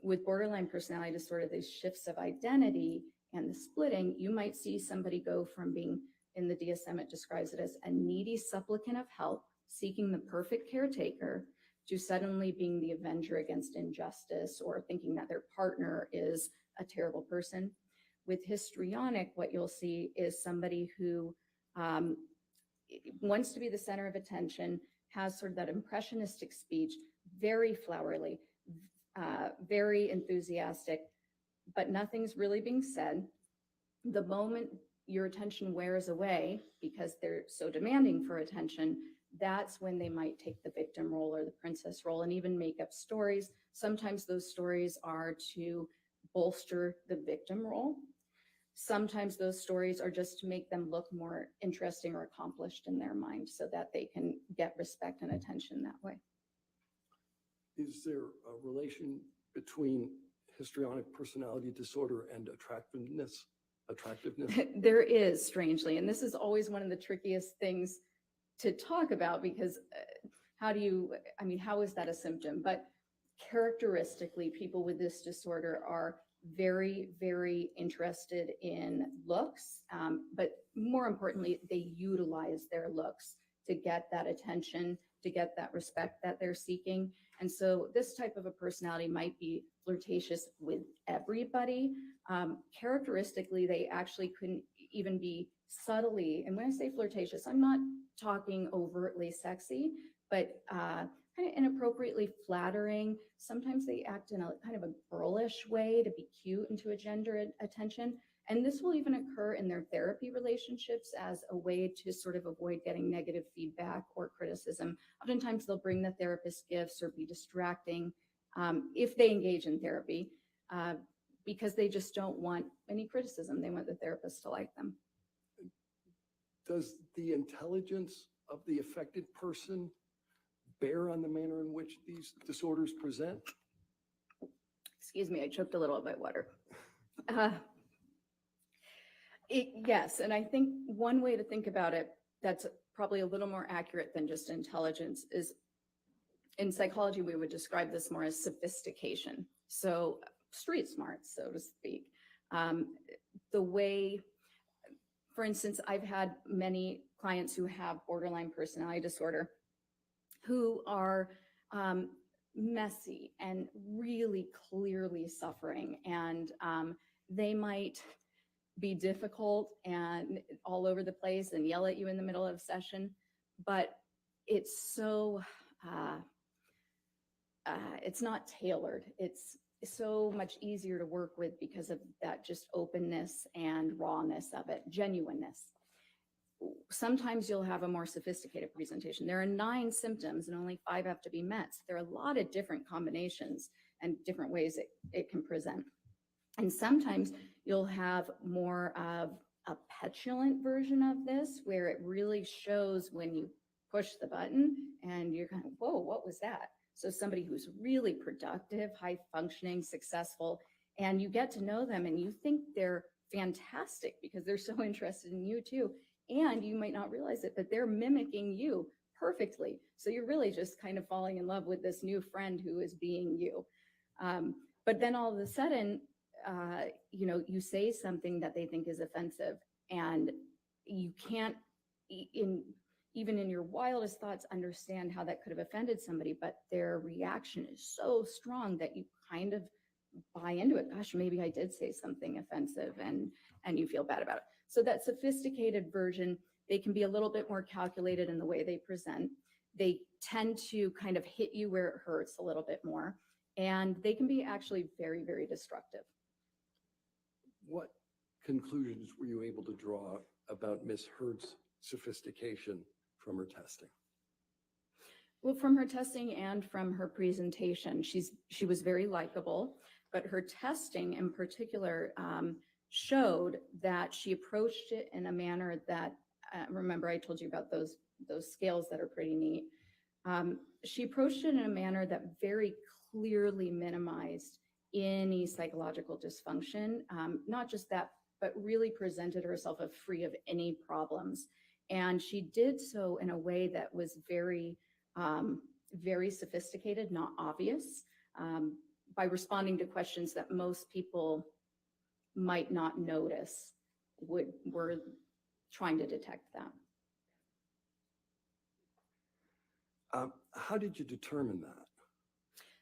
with borderline personality disorder, these shifts of identity and the splitting, you might see somebody go from being, in the DSM, it describes it as a needy supplicant of help, seeking the perfect caretaker, to suddenly being the avenger against injustice or thinking that their partner is a terrible person. With histrionic, what you'll see is somebody who wants to be the center of attention, has sort of that impressionistic speech, very flowery, very enthusiastic, but nothing's really being said. The moment your attention wears away because they're so demanding for attention, that's when they might take the victim role or the princess role and even make up stories. Sometimes those stories are to bolster the victim role. Sometimes those stories are just to make them look more interesting or accomplished in their mind so that they can get respect and attention that way. Is there a relation between histrionic personality disorder and attractiveness? There is, strangely, and this is always one of the trickiest things to talk about because how is that a symptom? But characteristically, people with this disorder are very, very interested in looks, but more importantly, they utilize their looks to get that attention, to get that respect that they're seeking. And so this type of a personality might be flirtatious with everybody. Characteristically, they actually couldn't even be subtly, and when I say flirtatious, I'm not talking overtly sexy, but kind of inappropriately flattering. Sometimes they act in a kind of a girlish way to be cute and to engender attention. And this will even occur in their therapy relationships as a way to sort of avoid getting negative feedback or criticism. Oftentimes they'll bring the therapist gifts or be distracting if they engage in therapy because they just don't want any criticism. They want the therapist to like them. Does the intelligence of the affected person bear on the manner in which these disorders present? Excuse me, I choked a little bit water. Yes, and I think one way to think about it that's probably a little more accurate than just intelligence is, in psychology, we would describe this more as sophistication. So street smart, so to speak. The way, for instance, I've had many clients who have borderline personality disorder who are messy and really clearly suffering, and they might be difficult and all over the place and yell at you in the middle of a session, but it's so it's not tailored. It's so much easier to work with because of that just openness and rawness of it, genuineness. Sometimes you'll have a more sophisticated presentation. There are 9 symptoms and only 5 have to be met. So there are a lot of different combinations and different ways it can present. And sometimes you'll have more of a petulant version of this, where it really shows when you push the button and you're kind of, whoa, what was that? So somebody who's really productive, high functioning, successful, and you get to know them and you think they're fantastic because they're so interested in you too. And you might not realize it, but they're mimicking you perfectly. So you're really just kind of falling in love with this new friend who is being you. But then all of a sudden, you say something that they think is offensive, and you can't, even in your wildest thoughts, understand how that could have offended somebody, but their reaction is so strong that you kind of buy into it. Gosh, maybe I did say something offensive, and you feel bad about it. So that sophisticated version, they can be a little bit more calculated in the way they present. They tend to kind of hit you where it hurts a little bit more, and they can be actually very, very destructive. What conclusions were you able to draw about Ms. Heard's sophistication from her testing? Well, from her testing and from her presentation, she was very likable, but her testing in particular showed that she approached it in a manner that, remember I told you about those scales that are pretty neat. She approached it in a manner that very clearly minimized any psychological dysfunction. Not just that, but really presented herself as free of any problems. And she did so in a way that was very, very sophisticated, not obvious, by responding to questions that most people might not notice were trying to detect that. How did you determine that?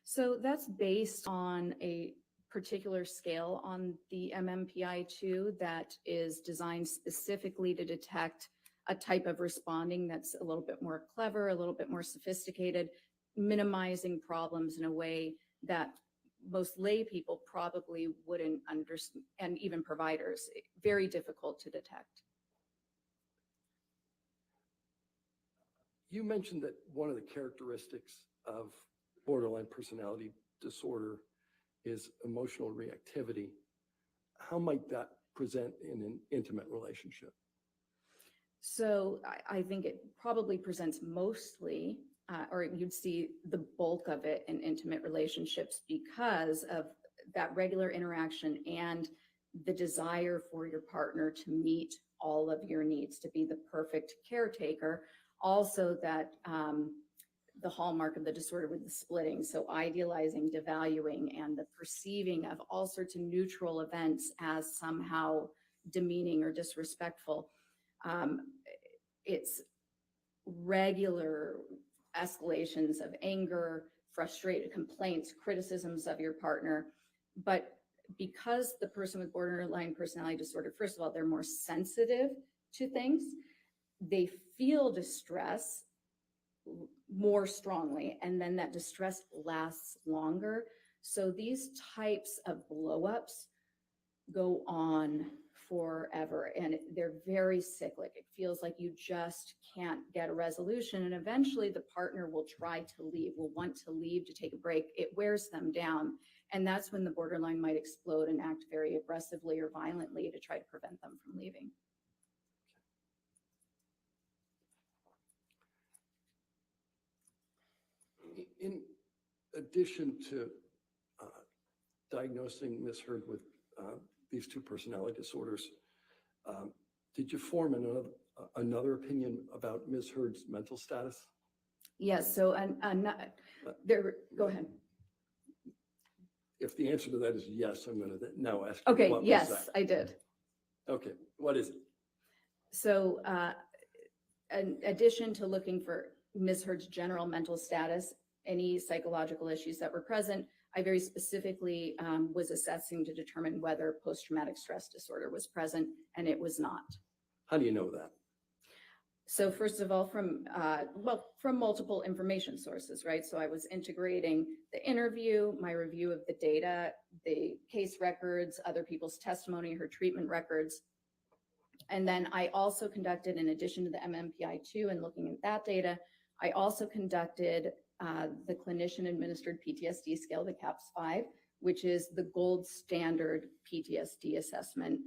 So that's based on a particular scale on the MMPI-2 that is designed specifically to detect a type of responding that's a little bit more clever, a little bit more sophisticated, minimizing problems in a way that most lay people probably wouldn't understand, and even providers, very difficult to detect. You mentioned that one of the characteristics of borderline personality disorder is emotional reactivity. How might that present in an intimate relationship? So I think it probably presents mostly, or you'd see the bulk of it in intimate relationships because of that regular interaction and the desire for your partner to meet all of your needs, to be the perfect caretaker. Also that the hallmark of the disorder with the splitting, so idealizing, devaluing, and the perceiving of all sorts of neutral events as somehow demeaning or disrespectful. It's regular escalations of anger, frustrated complaints, criticisms of your partner. But because the person with borderline personality disorder, first of all, they're more sensitive to things, they feel distress more strongly, and then that distress lasts longer. So these types of blow-ups go on forever, and they're very cyclic. It feels like you just can't get a resolution, and eventually the partner will try to leave, will want to leave to take a break. It wears them down, and that's when the borderline might explode and act very aggressively or violently to try to prevent them from leaving. In addition to diagnosing Ms. Heard with these two personality disorders, did you form another opinion about Ms. Heard's mental status? Yes, so go ahead. If the answer to that is yes, I'm going to now ask Okay, you, what yes, was that? I did. Okay, what is it? So in addition to looking for Ms. Heard's general mental status, any psychological issues that were present, I very specifically was assessing to determine whether post-traumatic stress disorder was present, and it was not. How do you know that? So first of all, from multiple information sources, right? So I was integrating the interview, my review of the data, the case records, other people's testimony, her treatment records. And then I also conducted, in addition to the MMPI-2 and looking at that data, I also conducted the clinician-administered PTSD scale, the CAPS-5, which is the gold standard PTSD assessment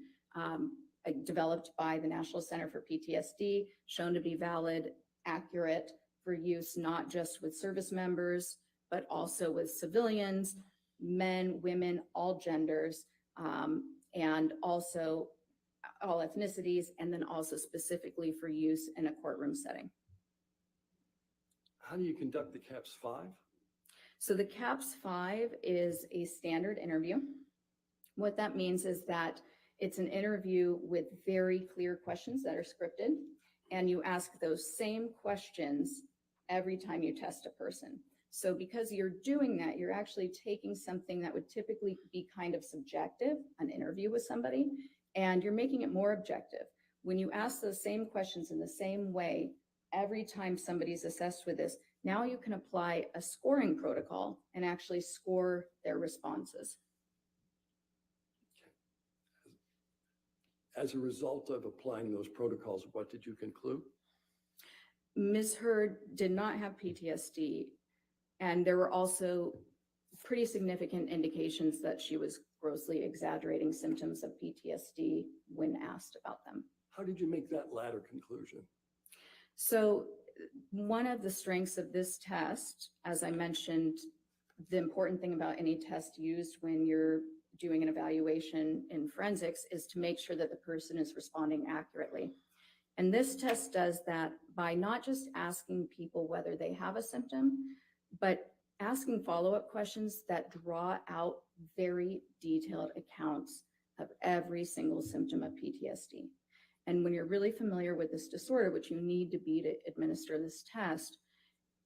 developed by the National Center for PTSD, shown to be valid, accurate for use not just with service members, but also with civilians, men, women, all genders, and also all ethnicities, and then also specifically for use in a courtroom setting. How do you conduct the CAPS 5? So the CAPS 5 is a standard interview. What that means is that it's an interview with very clear questions that are scripted, and you ask those same questions every time you test a person. So because you're doing that, you're actually taking something that would typically be kind of subjective, an interview with somebody, and you're making it more objective. When you ask those same questions in the same way every time somebody's assessed with this, now you can apply a scoring protocol and actually score their responses. As a result of applying those protocols, what did you conclude? Ms. Heard did not have PTSD, and there were also pretty significant indications that she was grossly exaggerating symptoms of PTSD when asked about them. How did you make that latter conclusion? So one of the strengths of this test, as I mentioned, the important thing about any test used when you're doing an evaluation in forensics is to make sure that the person is responding accurately. And this test does that by not just asking people whether they have a symptom, but asking follow-up questions that draw out very detailed accounts of every single symptom of PTSD. And when you're really familiar with this disorder, which you need to be to administer this test,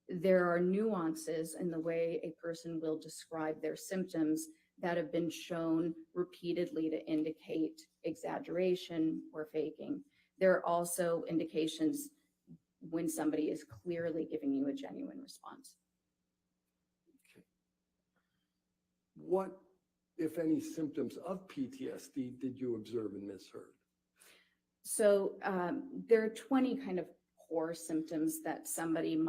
there are nuances in the way a person will describe their symptoms that have been shown repeatedly to indicate exaggeration or faking. There are also indications when somebody is clearly giving you a genuine response. Okay. What, if any, symptoms of PTSD did you observe in Ms. Heard? So there are 20 kind of core symptoms that somebody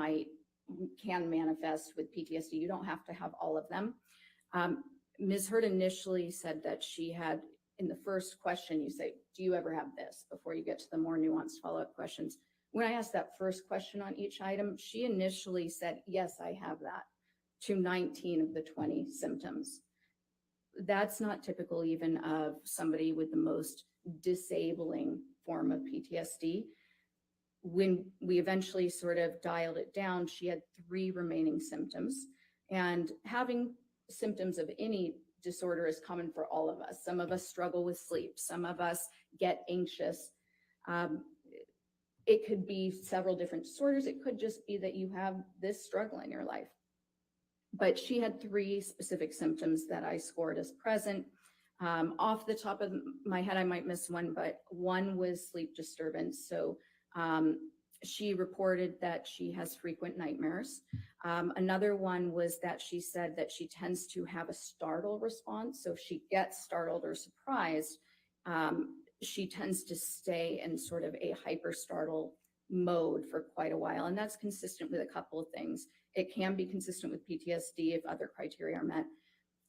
can manifest with PTSD. You don't have to have all of them. Ms. Heard initially said that she had, in the first question, you say, do you ever have this? Before you get to the more nuanced follow-up questions. When I asked that first question on each item, she initially said, yes, I have that, to 19 of the 20 symptoms. That's not typical even of somebody with the most disabling form of PTSD. When we eventually sort of dialed it down, she had 3 remaining symptoms, and having symptoms of any disorder is common for all of us. Some of us struggle with sleep. Some of us get anxious. It could be several different disorders. It could just be that you have this struggle in your life. But she had 3 specific symptoms that I scored as present. Off the top of my head, I might miss one, but one was sleep disturbance. So she reported that she has frequent nightmares. Another one was that she said that she tends to have a startle response. So if she gets startled or surprised, she tends to stay in sort of a hyper startle mode for quite a while. And that's consistent with a couple of things. It can be consistent with PTSD if other criteria are met.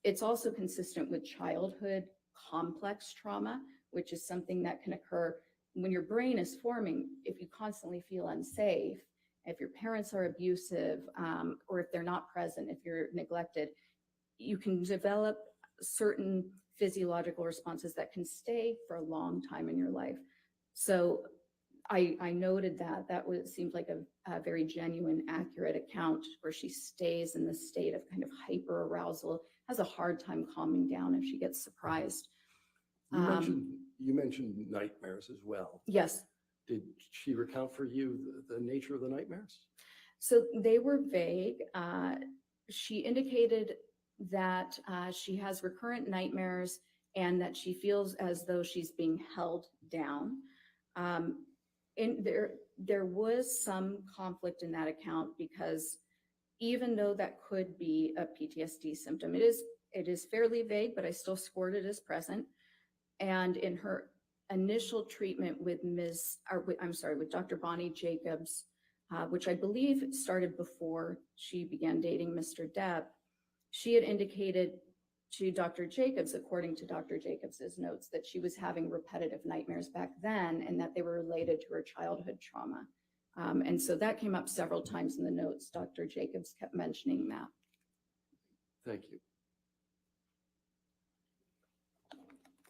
It's also consistent with childhood complex trauma, which is something that can occur when your brain is forming. If you constantly feel unsafe, if your parents are abusive, or if they're not present, if you're neglected, you can develop certain physiological responses that can stay for a long time in your life. So I noted that seemed like a very genuine, accurate account where she stays in this state of kind of hyper arousal, has a hard time calming down if she gets surprised. You mentioned nightmares as well. Yes. Did she recount for you the nature of the nightmares? So they were vague. She indicated that she has recurrent nightmares and that she feels as though she's being held down. There was some conflict in that account because even though that could be a PTSD symptom, it is fairly vague, but I still scored it as present. And in her initial treatment with Dr. Bonnie Jacobs, which I believe started before she began dating Mr. Depp, she had indicated to Dr. Jacobs, according to Dr. Jacobs's notes, that she was having repetitive nightmares back then and that they were related to her childhood trauma. And so that came up several times in the notes. Dr. Jacobs kept mentioning that. Thank you.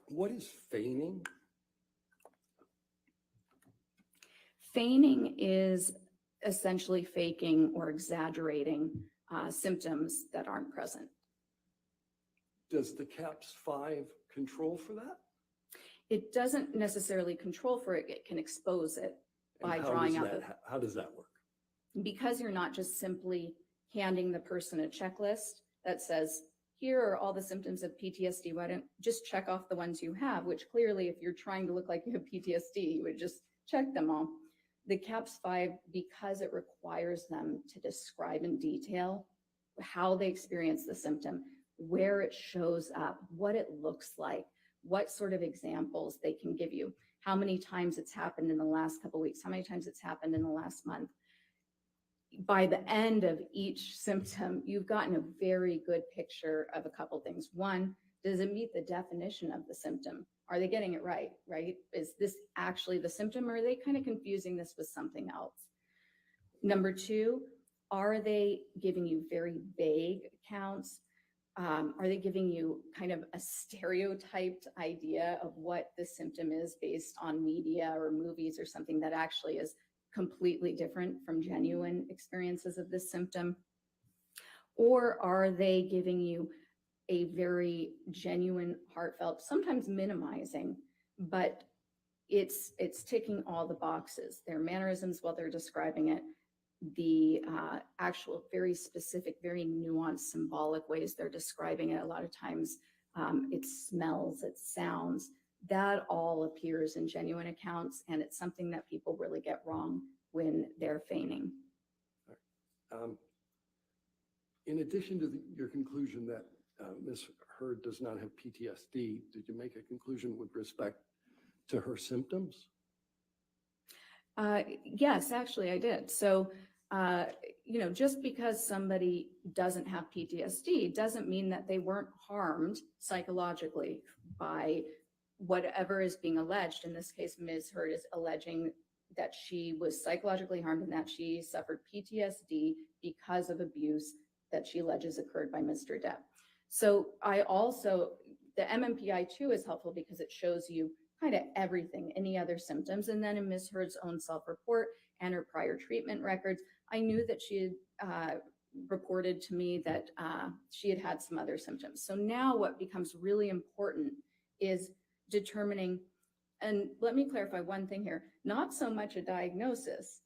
What is feigning Feigning is essentially faking or exaggerating symptoms that aren't present. Does the CAPS-5 control for that? It doesn't necessarily control for it, it can expose it by drawing out the. How does that work? Because you're not just simply handing the person a checklist that says, here are all the symptoms of PTSD, why don't just check off the ones you have, which clearly if you're trying to look like you have PTSD, you would just check them all. The CAPS-5, because it requires them to describe in detail how they experience the symptom, where it shows up, what it looks like, what sort of examples they can give you, how many times it's happened in the last couple of weeks, how many times it's happened in the last month. By the end of each symptom, you've gotten a very good picture of a couple things. One, does it meet the definition of the symptom? Are they getting it right? Is this actually the symptom, or are they kind of confusing this with something else? Number two, are they giving you very vague accounts? Are they giving you kind of a stereotyped idea of what the symptom is based on media or movies or something that actually is completely different from genuine experiences of this symptom? Or are they giving you a very genuine, heartfelt, sometimes minimizing, but it's ticking all the boxes, their mannerisms while they're describing it, the actual very specific, very nuanced, symbolic ways they're describing it. A lot of times it smells, it sounds, that all appears in genuine accounts, and it's something that people really get wrong when they're feigning. In addition to your conclusion that Ms. Heard does not have PTSD, did you make a conclusion with respect to her symptoms? Yes, actually I did. So, just because somebody doesn't have PTSD doesn't mean that they weren't harmed psychologically by whatever is being alleged. In this case, Ms. Heard is alleging that she was psychologically harmed and that she suffered PTSD because of abuse that she alleges occurred by Mr. Depp. So the MMPI-2 is helpful because it shows you kind of everything, any other symptoms. And then in Ms. Heard's own self-report and her prior treatment records, I knew that she had reported to me that she had had some other symptoms. So now what becomes really important is determining, and let me clarify one thing here, not so much a diagnosis,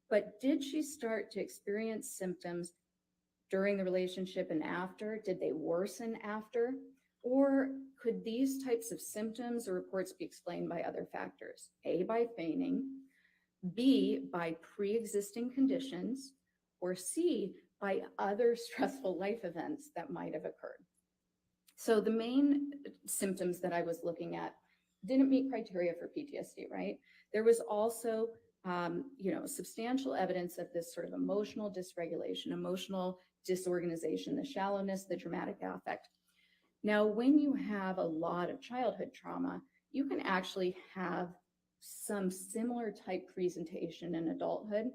but did she start to experience symptoms during the relationship and after? Did they worsen after? Or could these types of symptoms or reports be explained by other factors? A, by feigning, B, by pre-existing conditions, or C, by other stressful life events that might have occurred. So the main symptoms that I was looking at didn't meet criteria for PTSD, right? There was also, substantial evidence of this sort of emotional dysregulation, emotional disorganization, the shallowness, the dramatic affect. Now, when you have a lot of childhood trauma, you can actually have some similar type presentation in adulthood.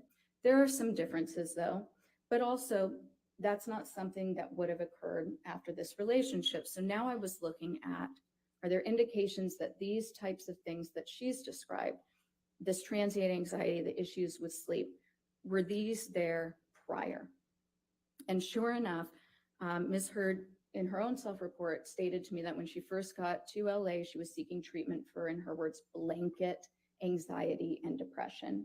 There are some differences though, but also that's not something that would have occurred after this relationship. So now I was looking at, are there indications that these types of things that she's described, this transient anxiety, the issues with sleep, were these there prior? And sure enough, Ms. Heard, in her own self-report, stated to me that when she first got to LA, she was seeking treatment for, in her words, blanket anxiety and depression.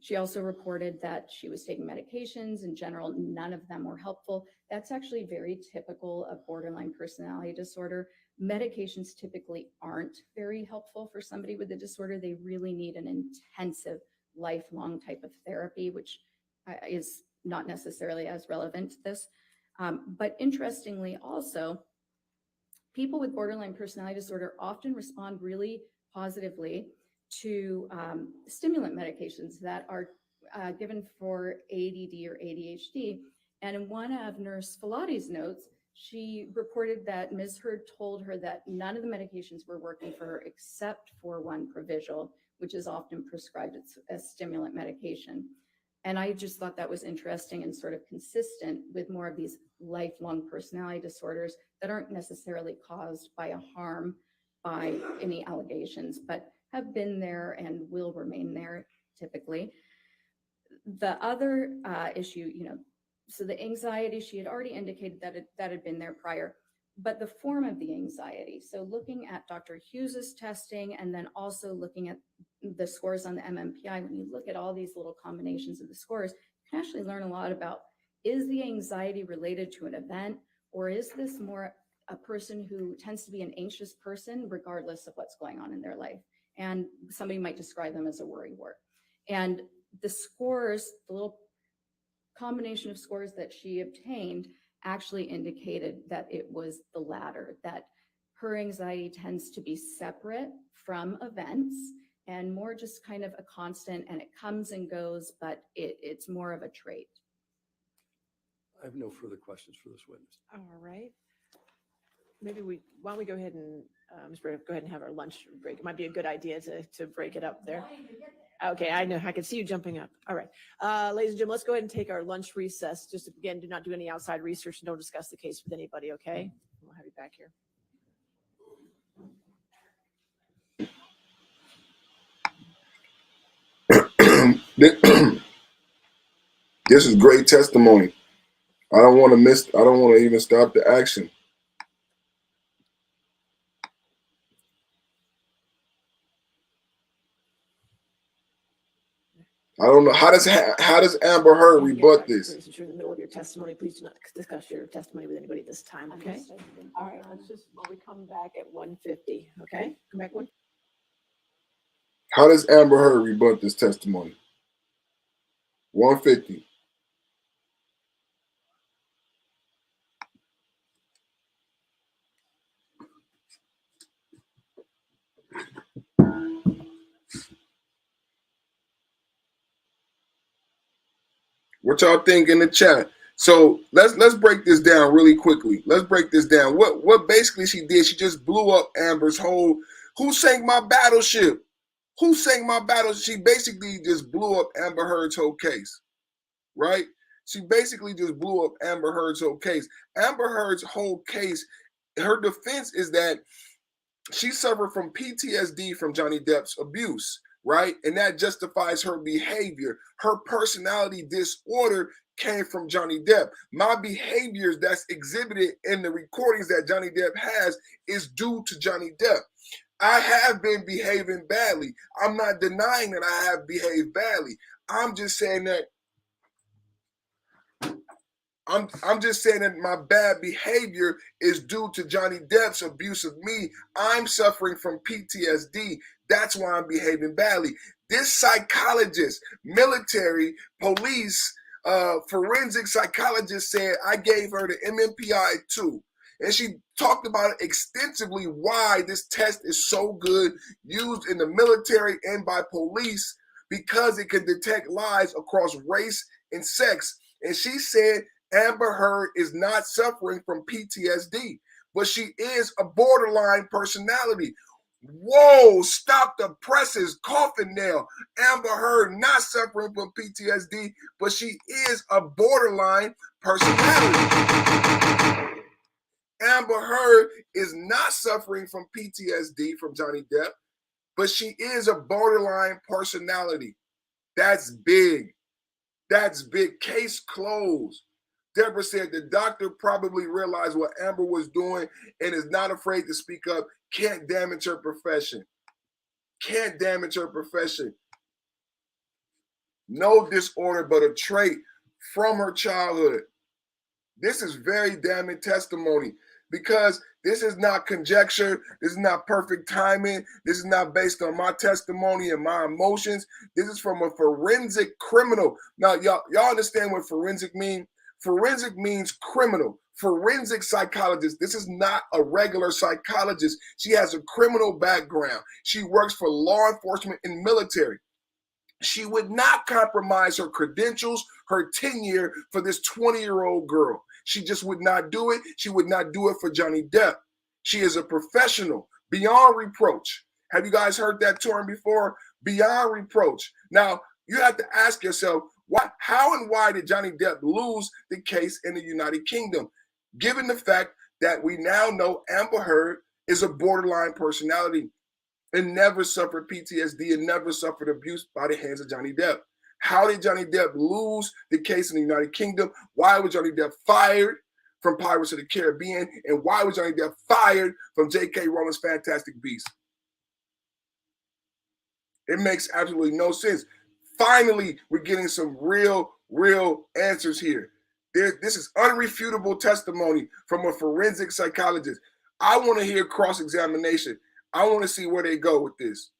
She also reported that she was taking medications. In general, none of them were helpful. That's actually very typical of borderline personality disorder. Medications typically aren't very helpful for somebody with the disorder. They really need an intensive, lifelong type of therapy, which is not necessarily as relevant to this. But interestingly also, people with borderline personality disorder often respond really positively to stimulant medications that are given for ADD or ADHD. And in one of Nurse Filati's notes, she reported that Ms. Heard told her that none of the medications were working for her except for one Provigil, which is often prescribed as stimulant medication. And I just thought that was interesting and sort of consistent with more of these lifelong personality disorders that aren't necessarily caused by a harm by any allegations, but have been there and will remain there typically. The other issue, so the anxiety, she had already indicated that had been there prior, but the form of the anxiety. So looking at Dr. Hughes's testing and then also looking at the scores on the MMPI, when you look at all these little combinations of the scores, you can actually learn a lot about, is the anxiety related to an event, or is this more a person who tends to be an anxious person regardless of what's going on in their life? And somebody might describe them as a worrywart. And the scores, the little combination of scores that she obtained actually indicated that it was the latter, that her anxiety tends to be separate from events and more just kind of a constant, and it comes and goes, but it's more of a trait. I have no further questions for this witness. All right. Maybe why don't we go ahead and, Ms. Bray, go ahead and have our lunch break. It might be a good idea to break it up there. Okay, I know, I can see you jumping up. All right, ladies and gentlemen, let's go ahead and take our lunch recess. Just again, do not do any outside research and don't discuss the case with anybody, okay? We'll have you back here. This is great testimony. I don't want to even stop the action. I don't know. How does Amber Heard rebut this? Since you're in the middle of your testimony, please do not discuss your testimony with anybody at this time, okay? All right, let's just, when we come back at 1:50, okay? Come back one. How does Amber Heard rebut this testimony? 1:50. What y'all think in the chat? So let's break this down really quickly. Let's break this down. What basically she did, she just blew up Amber's whole, who sank my battleship? Who sank my battle? She basically just blew up Amber Heard's whole case, right? She basically just blew up Amber Heard's whole case. Amber Heard's whole case, her defense is that she suffered from PTSD from Johnny Depp's abuse, right? And that justifies her behavior. Her personality disorder came from Johnny Depp. My behaviors that's exhibited in the recordings that Johnny Depp has is due to Johnny Depp. I have been behaving badly. I'm not denying that I have behaved badly. I'm just saying that I'm just saying that my bad behavior is due to Johnny Depp's abuse of me. I'm suffering from PTSD. That's why I'm behaving badly. This psychologist, military, police, forensic psychologist said I gave her the MMPI too. And she talked about it extensively, why this test is so good, used in the military and by police, because it can detect lies across race and sex. And she said Amber Heard is not suffering from PTSD, but she is a borderline personality. Whoa, stop the presses, coffin nail. Amber Heard not suffering from PTSD, but she is a borderline personality. Amber Heard is not suffering from PTSD from Johnny Depp, but she is a borderline personality. That's big. That's big. Case closed. Deborah said the doctor probably realized what Amber was doing and is not afraid to speak up. Can't damage her profession. Can't damage her profession. No disorder, but a trait from her childhood. This is very damning testimony, because this is not conjecture. This is not perfect timing. This is not based on my testimony and my emotions. This is from a forensic criminal. Now, y'all understand what forensic means? Forensic means criminal. Forensic psychologist. This is not a regular psychologist. She has a criminal background. She works for law enforcement and military. She would not compromise her credentials, her tenure for this 20-year-old girl. She just would not do it. She would not do it for Johnny Depp. She is a professional, beyond reproach. Have you guys heard that term before? Beyond reproach. Now, you have to ask yourself, how and why did Johnny Depp lose the case in the United Kingdom? Given the fact that we now know Amber Heard is a borderline personality. and never suffered PTSD and never suffered abuse by the hands of Johnny Depp. How did Johnny Depp lose the case in the United Kingdom? Why was Johnny Depp fired from Pirates of the Caribbean? And why was Johnny Depp fired from J.K. Rowling's Fantastic Beasts? It makes absolutely no sense. Finally, we're getting some real answers here. This is unrefutable testimony from a forensic psychologist. I want to hear cross-examination. I want to see where they go with this.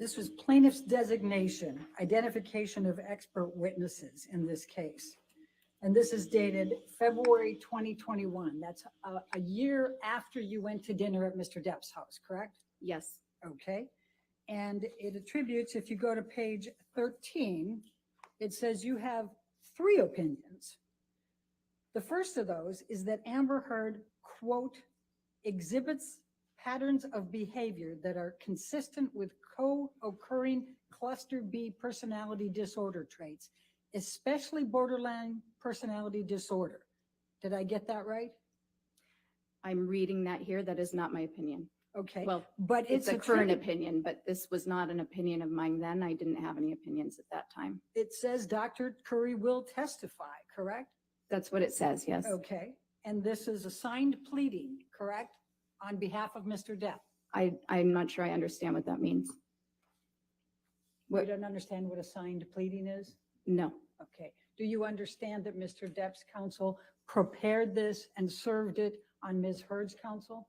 This was plaintiff's designation, identification of expert witnesses in this case. And this is dated February 2021. That's a year after you went to dinner at Mr. Depp's house, correct? Yes. Okay. And it attributes, if you go to page 13, it says you have 3 opinions. The first of those is that Amber Heard, quote, exhibits patterns of behavior that are consistent with co-occurring cluster B personality disorder traits, especially borderline personality disorder. Did I get that right? I'm reading that here. That is not my opinion. Okay. Well, but it's a current attributed- opinion, but this was not an opinion of mine then. I didn't have any opinions at that time. It says Dr. Curry will testify, correct? That's what it says, yes. Okay. And this is a signed pleading, correct? On behalf of Mr. Depp. I'm not sure I understand what that means. You don't understand what a signed pleading is? No. Okay. Do you understand that Mr. Depp's counsel prepared this and served it on Ms. Heard's counsel?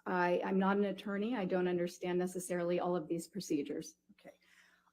I'm not an attorney. I don't understand necessarily all of these procedures. Okay.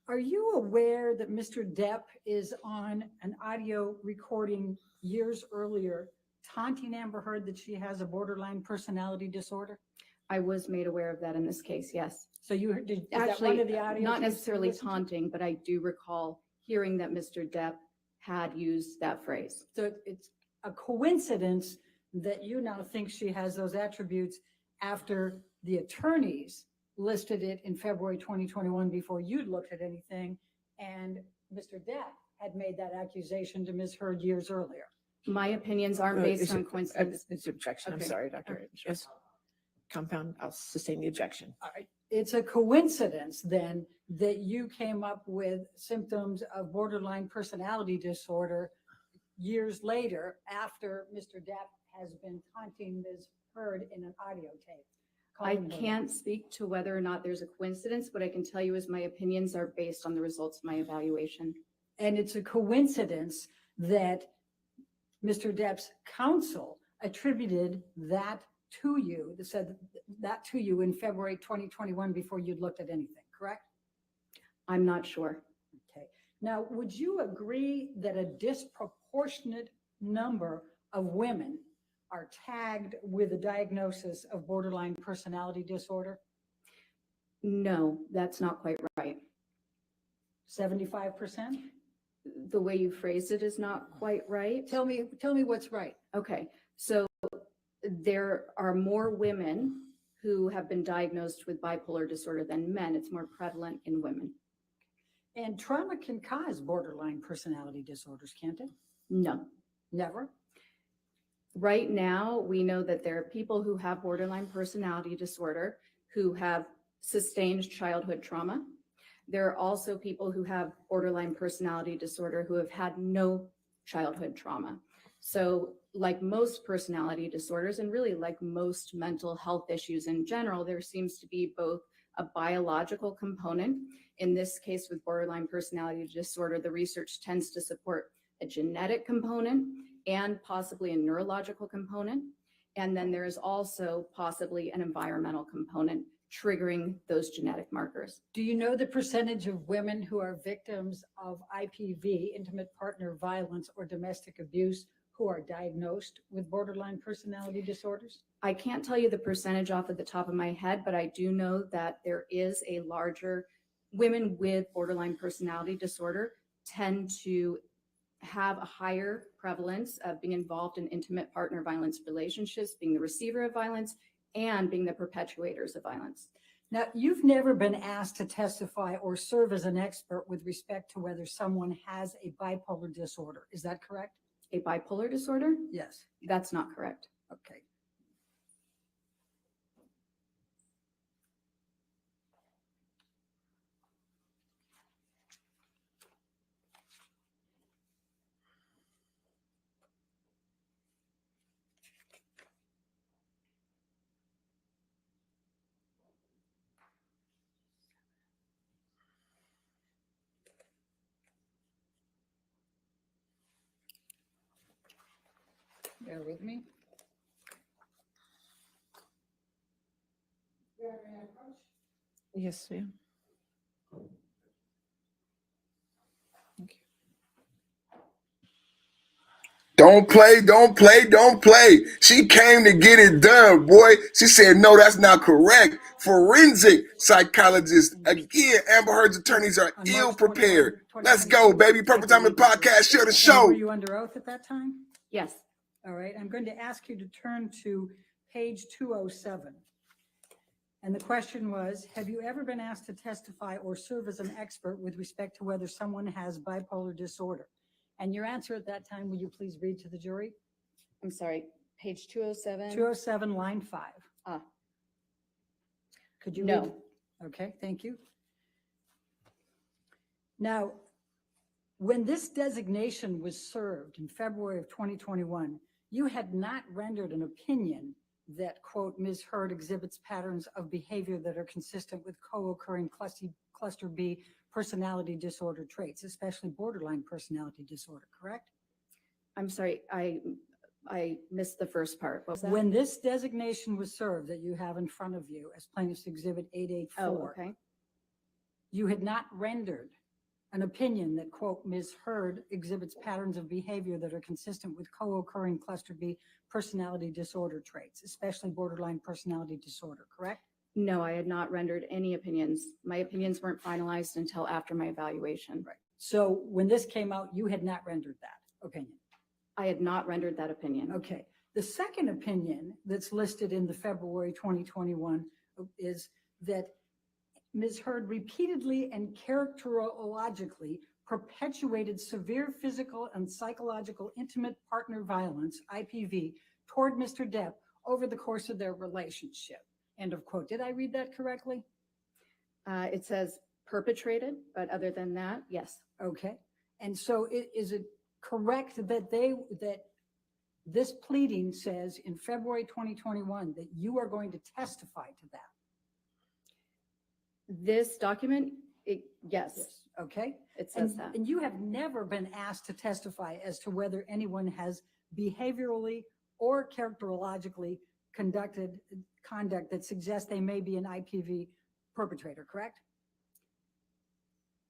Are you aware that Mr. Depp is on an audio recording years earlier taunting Amber Heard that she has a borderline personality disorder? I was made aware of that in this case, yes. So you heard, is that Actually, one of the audio not tapes you necessarily listened to? taunting, but I do recall hearing that Mr. Depp had used that phrase. So it's a coincidence that you now think she has those attributes after the attorneys listed it in February 2021 before you'd looked at anything, and Mr. Depp had made that accusation to Ms. Heard years earlier. My opinions aren't based on coincidence. It's objection. I'm Okay. sorry, Dr. Yes. Compound, I'll sustain the objection. All right. It's a coincidence then that you came up with symptoms of borderline personality disorder years later after Mr. Depp has been taunting Ms. Heard in an audio tape. I calling her can't speak to whether or not there's a coincidence. What I can tell you is my opinions are based on the results of my evaluation. And it's a coincidence that Mr. Depp's counsel attributed that to you, that said that to you in February 2021 before you'd looked at anything, correct? I'm not sure. Okay. Now, would you agree that a disproportionate number of women are tagged with a diagnosis of borderline personality disorder? No, that's not quite right. 75%? The way you phrased it is not quite right. Tell me what's right. Okay, so there are more women who have been diagnosed with bipolar disorder than men. It's more prevalent in women. And trauma can cause borderline personality disorders, can't it? No. Never? Right now, we know that there are people who have borderline personality disorder who have sustained childhood trauma. There are also people who have borderline personality disorder who have had no childhood trauma. So like most personality disorders, and really like most mental health issues in general, there seems to be both a biological component. In this case, with borderline personality disorder, the research tends to support a genetic component and possibly a neurological component. And then there is also possibly an environmental component triggering those genetic markers. Do you know the percentage of women who are victims of IPV, intimate partner violence, or domestic abuse who are diagnosed with borderline personality disorders? I can't tell you the percentage off of the top of my head, but I do know that there is a larger, women with borderline personality disorder tend to have a higher prevalence of being involved in intimate partner violence relationships, being the receiver of violence, and being the perpetuators of violence. Now, you've never been asked to testify or serve as an expert with respect to whether someone has a bipolar disorder. Is that correct? A bipolar disorder? Yes. That's not correct. Okay. Bear with me. Yes, ma'am. Don't play, don't play, don't play. She came to get it done, boy. She said, no, that's not correct. Forensic psychologist. Again, Amber Heard's attorneys are ill prepared. Let's go, baby. Perfect Timing Podcast. Share the show. Were you under oath at that time? Yes. All right. I'm going to ask you to turn to page 207. And the question was, have you ever been asked to testify or serve as an expert with respect to whether someone has bipolar disorder? And your answer at that time, will you please read to the jury? I'm sorry, page 207. 207, line 5. Could you No. read? Okay, thank you. Now, when this designation was served in February of 2021, you had not rendered an opinion that, quote, Ms. Heard exhibits patterns of behavior that are consistent with co-occurring cluster B personality disorder traits, especially borderline personality disorder, correct? I'm sorry, I missed the first part. What was that? When this designation was served that you have in front of you as Plaintiff's Exhibit 884, Oh, okay. you had not rendered an opinion that, quote, Ms. Heard exhibits patterns of behavior that are consistent with co-occurring cluster B personality disorder traits, especially borderline personality disorder, correct? No, I had not rendered any opinions. My opinions weren't finalized until after my evaluation. Right. So when this came out, you had not rendered that opinion. I had not rendered that opinion. Okay. The second opinion that's listed in the February 2021 is that Ms. Heard repeatedly and characterologically perpetuated severe physical and psychological intimate partner violence, IPV, toward Mr. Depp over the course of their relationship. End of quote. Did I read that correctly? It says perpetrated, but other than that, yes. Okay. And so is it correct that that this pleading says in February 2021 that you are going to testify to that? This document, yes. Okay. It says that. And you have never been asked to testify as to whether anyone has behaviorally or characterologically conducted conduct that suggests they may be an IPV perpetrator, correct?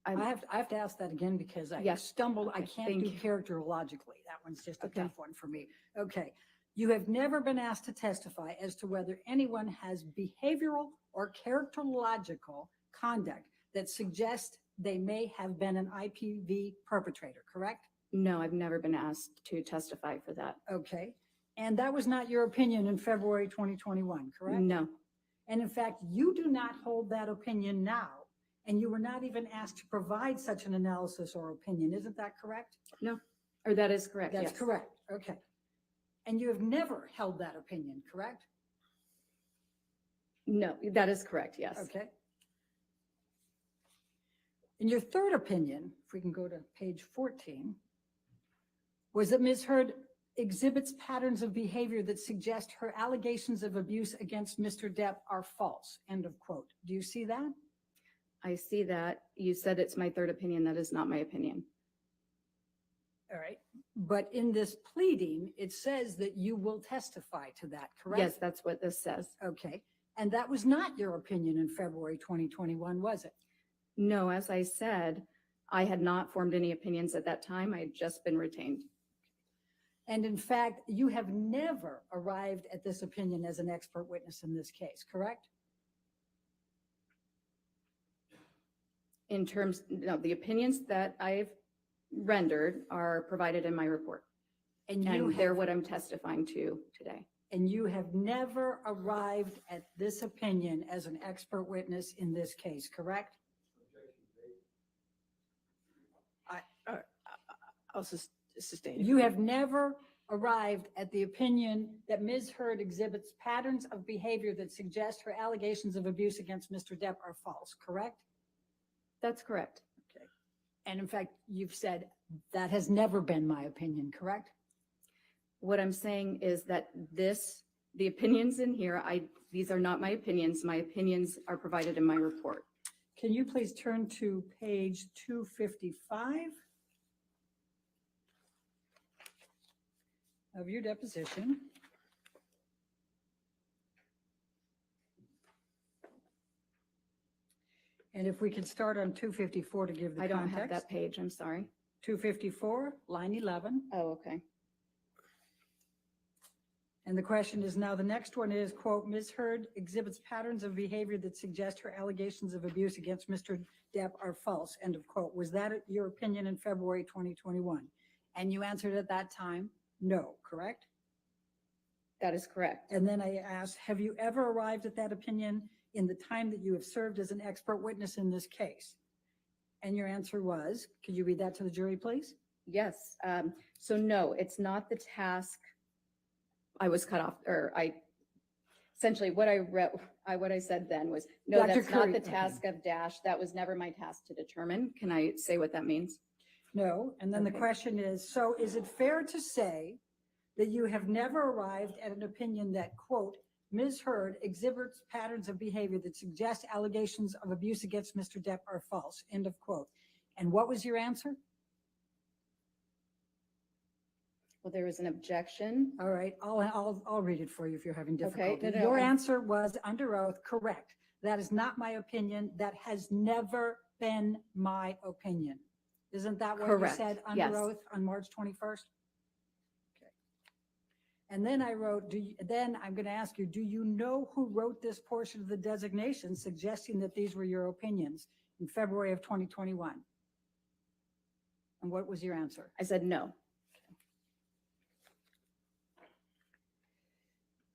I have to ask that again because I stumbled. I can't do characterologically. That one's just a tough one for me. Okay. You have never been asked to testify as to whether anyone has behavioral or characterological conduct that suggests they may have been an IPV perpetrator, correct? No, I've never been asked to testify for that. Okay. And that was not your opinion in February 2021, correct? No. And in fact, you do not hold that opinion now, and you were not even asked to provide such an analysis or opinion. Isn't that correct? No, or that is correct. That's yes. correct. Okay. And you have never held that opinion, correct? No, that is correct. Yes. Okay. In your third opinion, if we can go to page 14, was that Ms. Heard exhibits patterns of behavior that suggest her allegations of abuse against Mr. Depp are false. End of quote. Do you see that? I see that. You said it's my third opinion. That is not my opinion. All right. But in this pleading, it says that you will testify to that, correct? Yes, that's what this says. Okay. And that was not your opinion in February 2021, was it? No, as I said, I had not formed any opinions at that time. I had just been retained. And in fact, you have never arrived at this opinion as an expert witness in this case, correct? In terms, no, the opinions that I've rendered are provided in my report. And they're what I'm testifying to today. And you have never arrived at this opinion as an expert witness in this case, correct? I'll sustain. You have never arrived at the opinion that Ms. Heard exhibits patterns of behavior that suggest her allegations of abuse against Mr. Depp are false, correct? That's correct. Okay. And in fact, you've said that has never been my opinion, correct? What I'm saying is that the opinions in here, these are not my opinions. My opinions are provided in my report. Can you please turn to page 255 of your deposition? And if we could start on 254 to give the I don't context. have that page, I'm sorry. 254, line 11. Oh, okay. And the question is now, the next one is, quote, Ms. Heard exhibits patterns of behavior that suggest her allegations of abuse against Mr. Depp are false, end of quote. Was that your opinion in February 2021? And you answered at that time, no, correct? That is correct. And then I asked, have you ever arrived at that opinion in the time that you have served as an expert witness in this case? And your answer was, could you read that to the jury, please? Yes. So no, it's not the task. I was cut off, or essentially what I said then was, no, Dr. that's not Curry, the okay. task of Dash. That was never my task to determine. Can I say what that means? No. And then the Okay. question is, so is it fair to say that you have never arrived at an opinion that, quote, Ms. Heard exhibits patterns of behavior that suggest allegations of abuse against Mr. Depp are false, end of quote. And what was your answer? Well, there was an objection. All right, I'll read it for you if you're having difficulty. no, Your I- answer was under oath, correct. That is not my opinion. That has never been my opinion. Isn't that what you Correct, said yes. under oath on March 21st? Okay. And then I wrote, then I'm going to ask you, do you know who wrote this portion of the designation suggesting that these were your opinions in February of 2021? And what was your answer? I said no.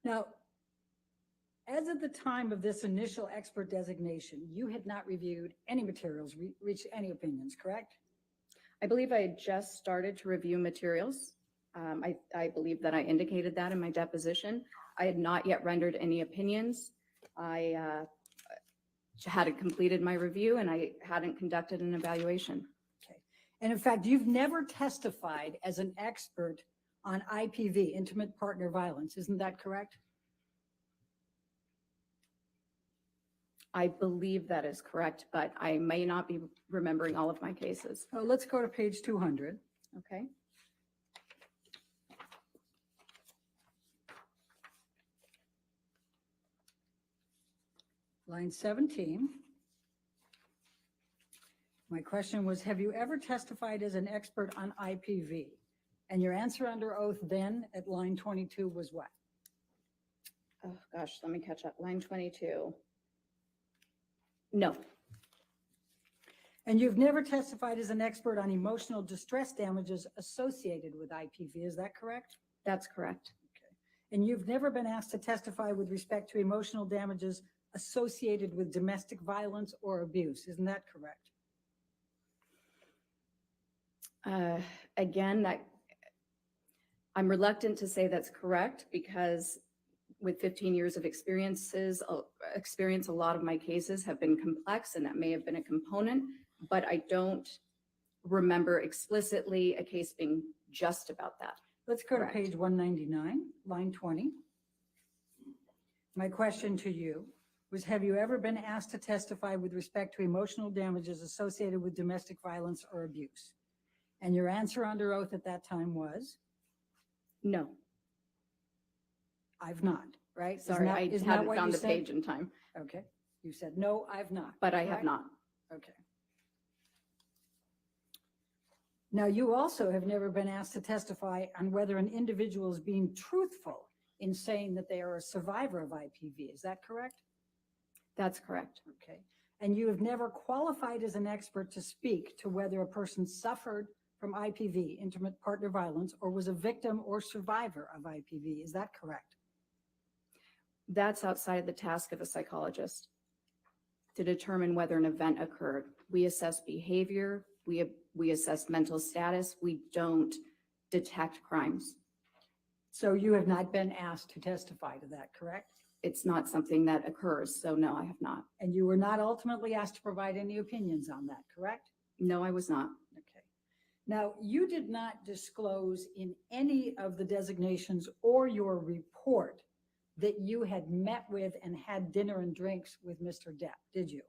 Now, as of the time of this initial expert designation, you had not reviewed any materials, reached any opinions, correct? I believe I had just started to review materials. I believe that I indicated that in my deposition. I had not yet rendered any opinions. I hadn't completed my review and I hadn't conducted an evaluation. Okay. And in fact, you've never testified as an expert on IPV, intimate partner violence. Isn't that correct? I believe that is correct, but I may not be remembering all of my cases. Oh, let's go to page 200. Okay. Line 17. My question was, have you ever testified as an expert on IPV? And your answer under oath then at line 22 was what? Oh, gosh, let me catch up. Line 22. No. And you've never testified as an expert on emotional distress damages associated with IPV, is that correct? That's correct. Okay. And you've never been asked to testify with respect to emotional damages associated with domestic violence or abuse, isn't that correct? Again, I'm reluctant to say that's correct because with 15 years of experience, a lot of my cases have been complex and that may have been a component, but I don't remember explicitly a case being just about that. Let's go Correct. to page 199, line 20. My question to you was, have you ever been asked to testify with respect to emotional damages associated with domestic violence or abuse? And your answer under oath at that time was? No. I've not, right? Isn't Sorry, that- I isn't that hadn't what found you the said? page in time, Okay, you said, no, I've not. but I have correct? not. Okay. Now, you also have never been asked to testify on whether an individual is being truthful in saying that they are a survivor of IPV. Is that correct? That's correct. Okay. And you have never qualified as an expert to speak to whether a person suffered from IPV, intimate partner violence, or was a victim or survivor of IPV. Is that correct? That's outside the task of a psychologist to determine whether an event occurred. We assess behavior, we assess mental status, we don't detect crimes. So you have not been asked to testify to that, correct? It's not something that occurs, so no, I have not. And you were not ultimately asked to provide any opinions on that, correct? No, I was not. Okay. Now, you did not disclose in any of the designations or your report that you had met with and had dinner and drinks with Mr. Depp, did you?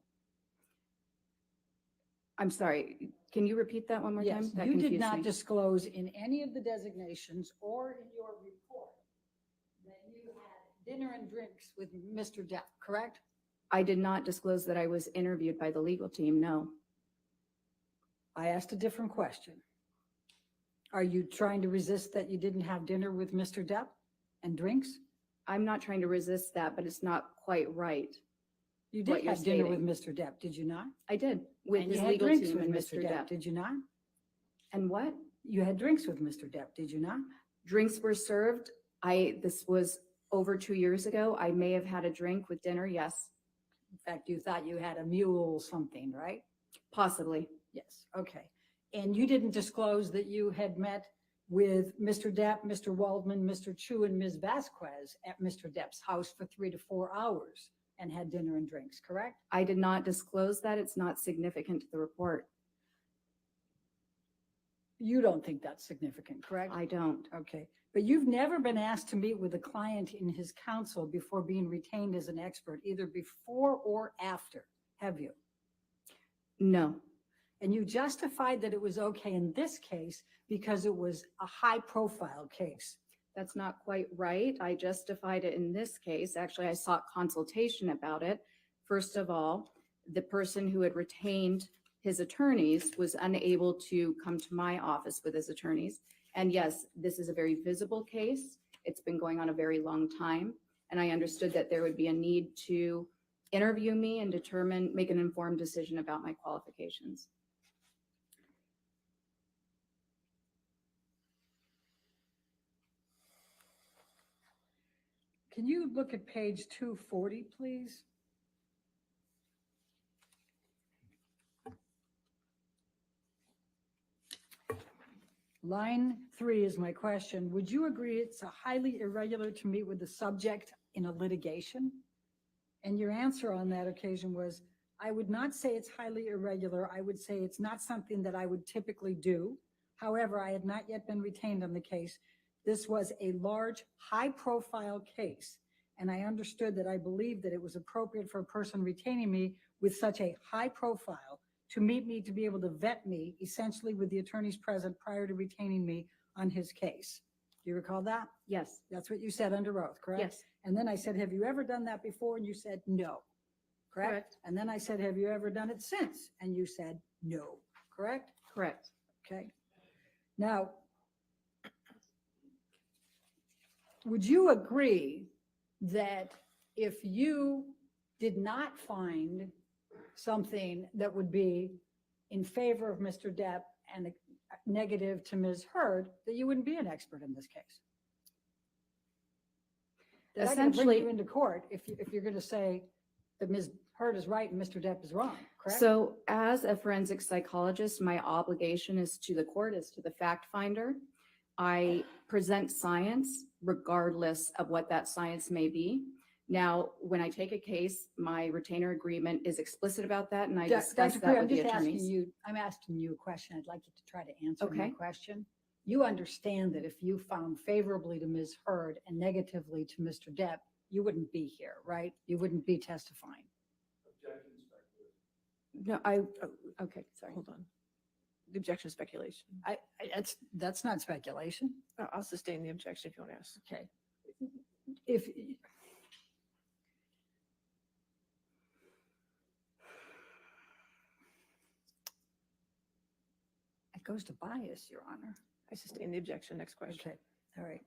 I'm sorry, can you repeat that one more time? Yes, That you did confused not me. disclose in any of the designations or in your report that you had dinner and drinks with Mr. Depp, correct? I did not disclose that I was interviewed by the legal team, no. I asked a different question. Are you trying to resist that you didn't have dinner with Mr. Depp and drinks? I'm not trying to resist that, but it's not quite right. You what did you're have dinner stating. with Mr. Depp, did you not? I did, with And you his had legal drinks team with and Mr. Depp, did you not? And what? You had drinks with Mr. Depp, did you not? Drinks were served. This was over 2 years ago. I may have had a drink with dinner, yes. In fact, you thought you had a mule something, right? Possibly. Yes, okay. And you didn't disclose that you had met with Mr. Depp, Mr. Waldman, Mr. Chu, and Ms. Vasquez at Mr. Depp's house for 3 to 4 hours and had dinner and drinks, correct? I did not disclose that. It's not significant to the report. You don't think that's significant, correct? I don't. Okay, but you've never been asked to meet with a client in his counsel before being retained as an expert, either before or after, have you? No. And you justified that it was okay in this case because it was a high-profile case. That's not quite right. I justified it in this case. Actually, I sought consultation about it. First of all, the person who had retained his attorneys was unable to come to my office with his attorneys. And yes, this is a very visible case. It's been going on a very long time. And I understood that there would be a need to interview me and make an informed decision about my qualifications. Can you look at page 240, please? Line 3 is my question. Would you agree it's a highly irregular to meet with the subject in a litigation? And your answer on that occasion was, I would not say it's highly irregular. I would say it's not something that I would typically do. However, I had not yet been retained on the case. This was a large, high-profile case, and I understood that I believed that it was appropriate for a person retaining me with such a high profile to meet me, to be able to vet me, essentially with the attorneys present prior to retaining me on his case. Do you recall that? Yes. That's what you said under oath, correct? Yes. And then I said, have you ever done that before? And you said, no. Correct? And then I said, have you ever done it since? And you said, no. Correct? Correct. Okay. Now, would you agree that if you did not find something that would be in favor of Mr. Depp and negative to Ms. Heard, that you wouldn't be an expert in this case? That I can bring you into court if you're going to say that Ms. Heard is right and Mr. Depp is wrong, correct? So as a forensic psychologist, my obligation is to the court, is to the fact finder. I present science regardless of what that science may be. Now, when I take a case, my retainer agreement is explicit about that, and I discuss that with the attorneys. I'm asking you a question. I'd like you to try to answer my Okay. question. You understand that if you found favorably to Ms. Heard and negatively to Mr. Depp, you wouldn't be here, right? You wouldn't be testifying. No, okay, sorry. Hold on. The objection is speculation. That's not speculation. I'll sustain the objection if you want to ask. Okay. If it goes to bias, Your Honor. I sustain the objection. Next question. Okay, all right.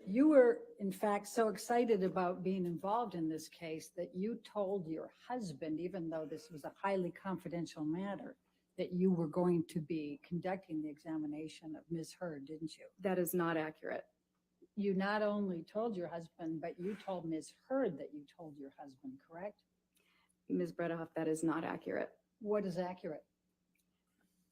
You were, in fact, so excited about being involved in this case that you told your husband, even though this was a highly confidential matter, that you were going to be conducting the examination of Ms. Heard, didn't you? That is not accurate. you not only told your husband, but you told Ms. Heard that you told your husband, correct? Ms. Bredehoff, that is not accurate. What is accurate?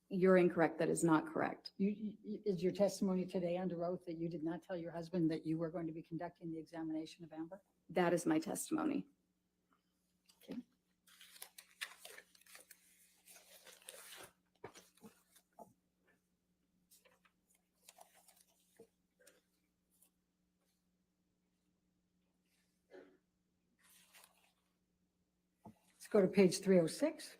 You're incorrect. That is not correct. Is your testimony today under oath that you did not tell your husband that you were going to be conducting the examination of Amber? That is my testimony. Okay. Let's go to page 306.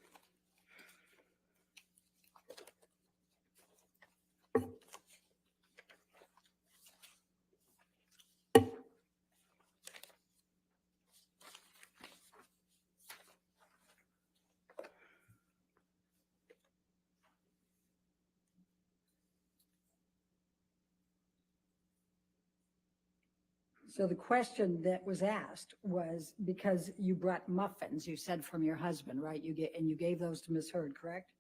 So the question that was asked was because you brought muffins, you said from your husband, right? You gave those to Ms. Heard, correct?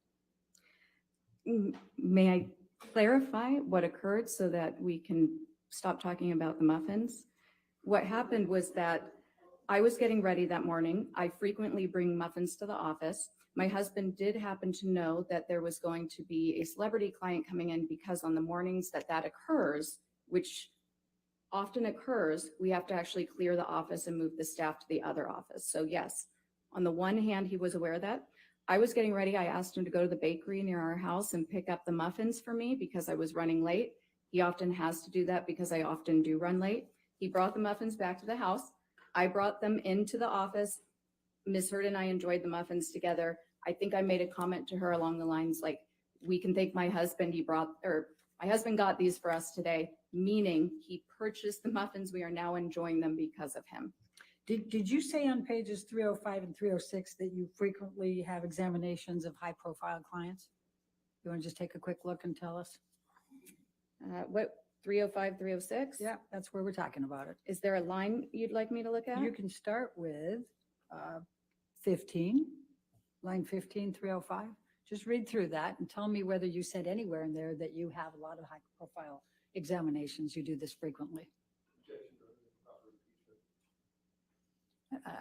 May I clarify what occurred so that we can stop talking about the muffins? What happened was that I was getting ready that morning. I frequently bring muffins to the office. My husband did happen to know that there was going to be a celebrity client coming in because on the mornings that occurs, which often occurs, we have to actually clear the office and move the staff to the other office. So yes, on the one hand, he was aware of that. I was getting ready. I asked him to go to the bakery near our house and pick up the muffins for me because I was running late. He often has to do that because I often do run late. He brought the muffins back to the house. I brought them into the office. Ms. Heard and I enjoyed the muffins together. I think I made a comment to her along the lines like, we can thank my husband. My husband got these for us today, meaning he purchased the muffins. We are now enjoying them because of him. Did you say on pages 305 and 306 that you frequently have examinations of high-profile clients? You want to just take a quick look and tell us? What, 305, 306? Yeah, that's where we're talking about it. Is there a line you'd like me to look at? You can start with 15, line 15, 305. Just read through that and tell me whether you said anywhere in there that you have a lot of high-profile examinations. You do this frequently.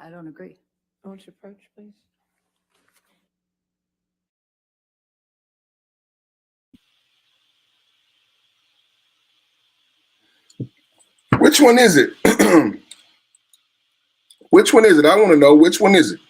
I don't agree. Won't you approach, please? Which one is it? Which one is it? I want to know which one is it.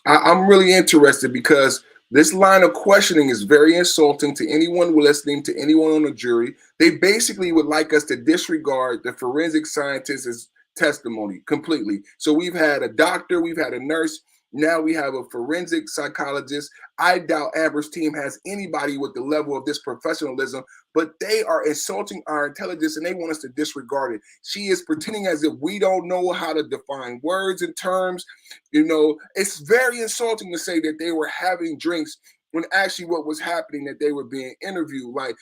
I'm really interested because this line of questioning is very insulting to anyone listening, to anyone on the jury. They basically would like us to disregard the forensic scientist's testimony completely. So we've had a doctor, we've had a nurse, now we have a forensic psychologist. I doubt Amber's team has anybody with the level of this professionalism, but they are insulting our intelligence and they want us to disregard it. She is pretending as if we don't know how to define words and terms. You know, it's very insulting to say that they were having drinks when actually what was happening, that they were being interviewed. Like,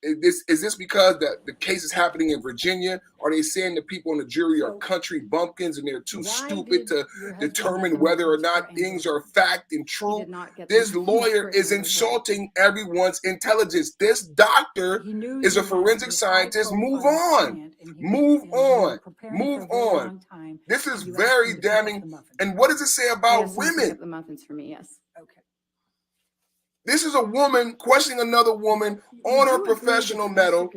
is this because the case is happening in Virginia? Are they saying the people on the jury are country bumpkins and they're too stupid to determine whether or not things are fact and true? This lawyer is insulting everyone's intelligence. This doctor is a forensic scientist. Move on. Move on. Move on. This is very damning. And what does it say about women? The muffins for me, yes. Okay. This is a woman questioning another woman on her professional medal,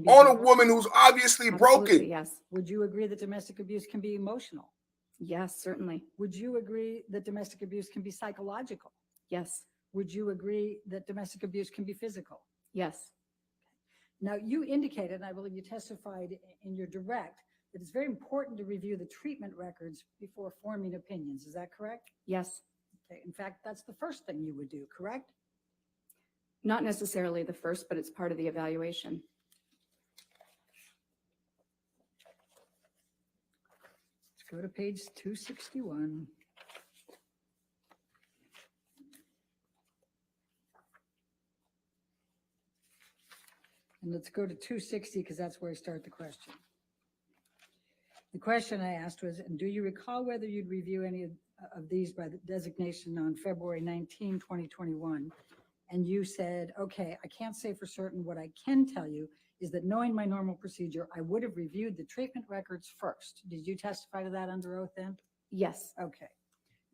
on a woman who's obviously broken. Yes. Would you agree that domestic abuse can be emotional? Yes, certainly. Would you agree that domestic abuse can be psychological? Yes. Would you agree that domestic abuse can be physical? Yes. Now, you indicated, and I believe you testified in your direct, that it's very important to review the treatment records before forming opinions. Is that correct? Yes. Okay. In fact, that's the first thing you would do, correct? Not necessarily the first, but it's part of the evaluation. Let's go to page 261. And let's go to 260 because that's where I start the question. The question I asked was, do you recall whether you'd review any of these by the designation on February 19, 2021? and you said, okay, I can't say for certain. What I can tell you is that knowing my normal procedure, I would have reviewed the treatment records first. Did you testify to that under oath then? Yes. Okay.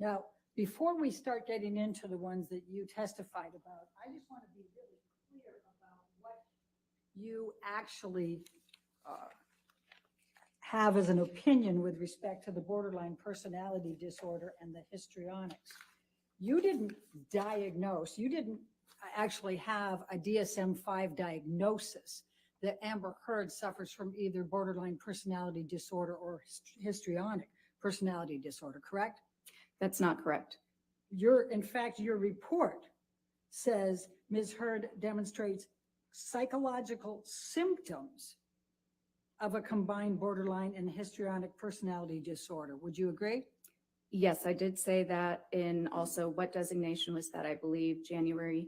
Now, before we start getting into the ones that you testified about, I just want to be really clear about what you actually have as an opinion with respect to the borderline personality disorder and the histrionics. You didn't diagnose, you didn't actually have a DSM-5 diagnosis that Amber Heard suffers from either borderline personality disorder or histrionic personality disorder, correct? That's not correct. In fact, your report says Ms. Heard demonstrates psychological symptoms of a combined borderline and histrionic personality disorder. Would you agree? Yes, I did say that in also what designation was that? I believe January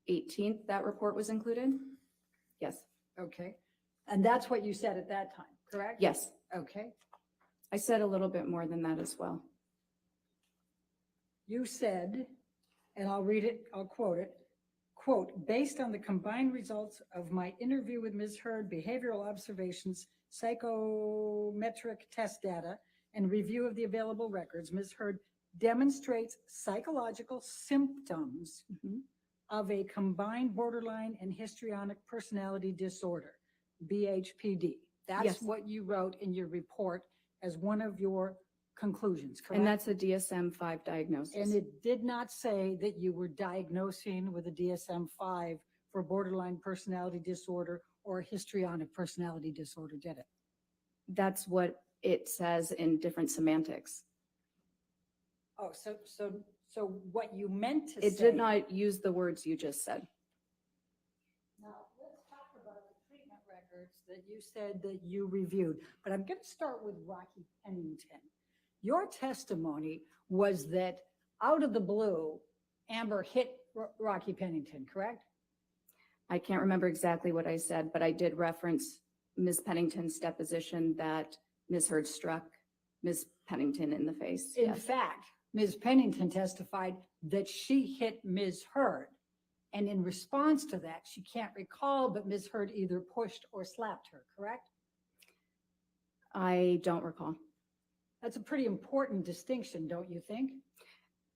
18th, that report was included. Yes. Okay. And that's what you said at that time, correct? Yes. Okay. I said a little bit more than that as well. You said, and I'll read it, I'll quote it, quote, based on the combined results of my interview with Ms. Heard, behavioral observations, psychometric test data, and review of the available records, Ms. Heard demonstrates psychological symptoms of a combined borderline and histrionic personality disorder, BHPD. That's Yes. what you wrote in your report as one of your conclusions, correct? And that's a DSM-5 diagnosis. And it did not say that you were diagnosing with a DSM-5 for borderline personality disorder or histrionic personality disorder, did it? That's what it says in different semantics. Oh, so what you meant to say. It did not use the words you just said. Now, let's talk about the treatment records that you said that you reviewed, but I'm going to start with Rocky Pennington. Your testimony was that out of the blue, Amber hit Rocky Pennington, correct? I can't remember exactly what I said, but I did reference Ms. Pennington's deposition that Ms. Heard struck Ms. Pennington in the face. In Yes. fact, Ms. Pennington testified that she hit Ms. Heard. And in response to that, she can't recall, but Ms. Heard either pushed or slapped her, correct? I don't recall. That's a pretty important distinction, don't you think?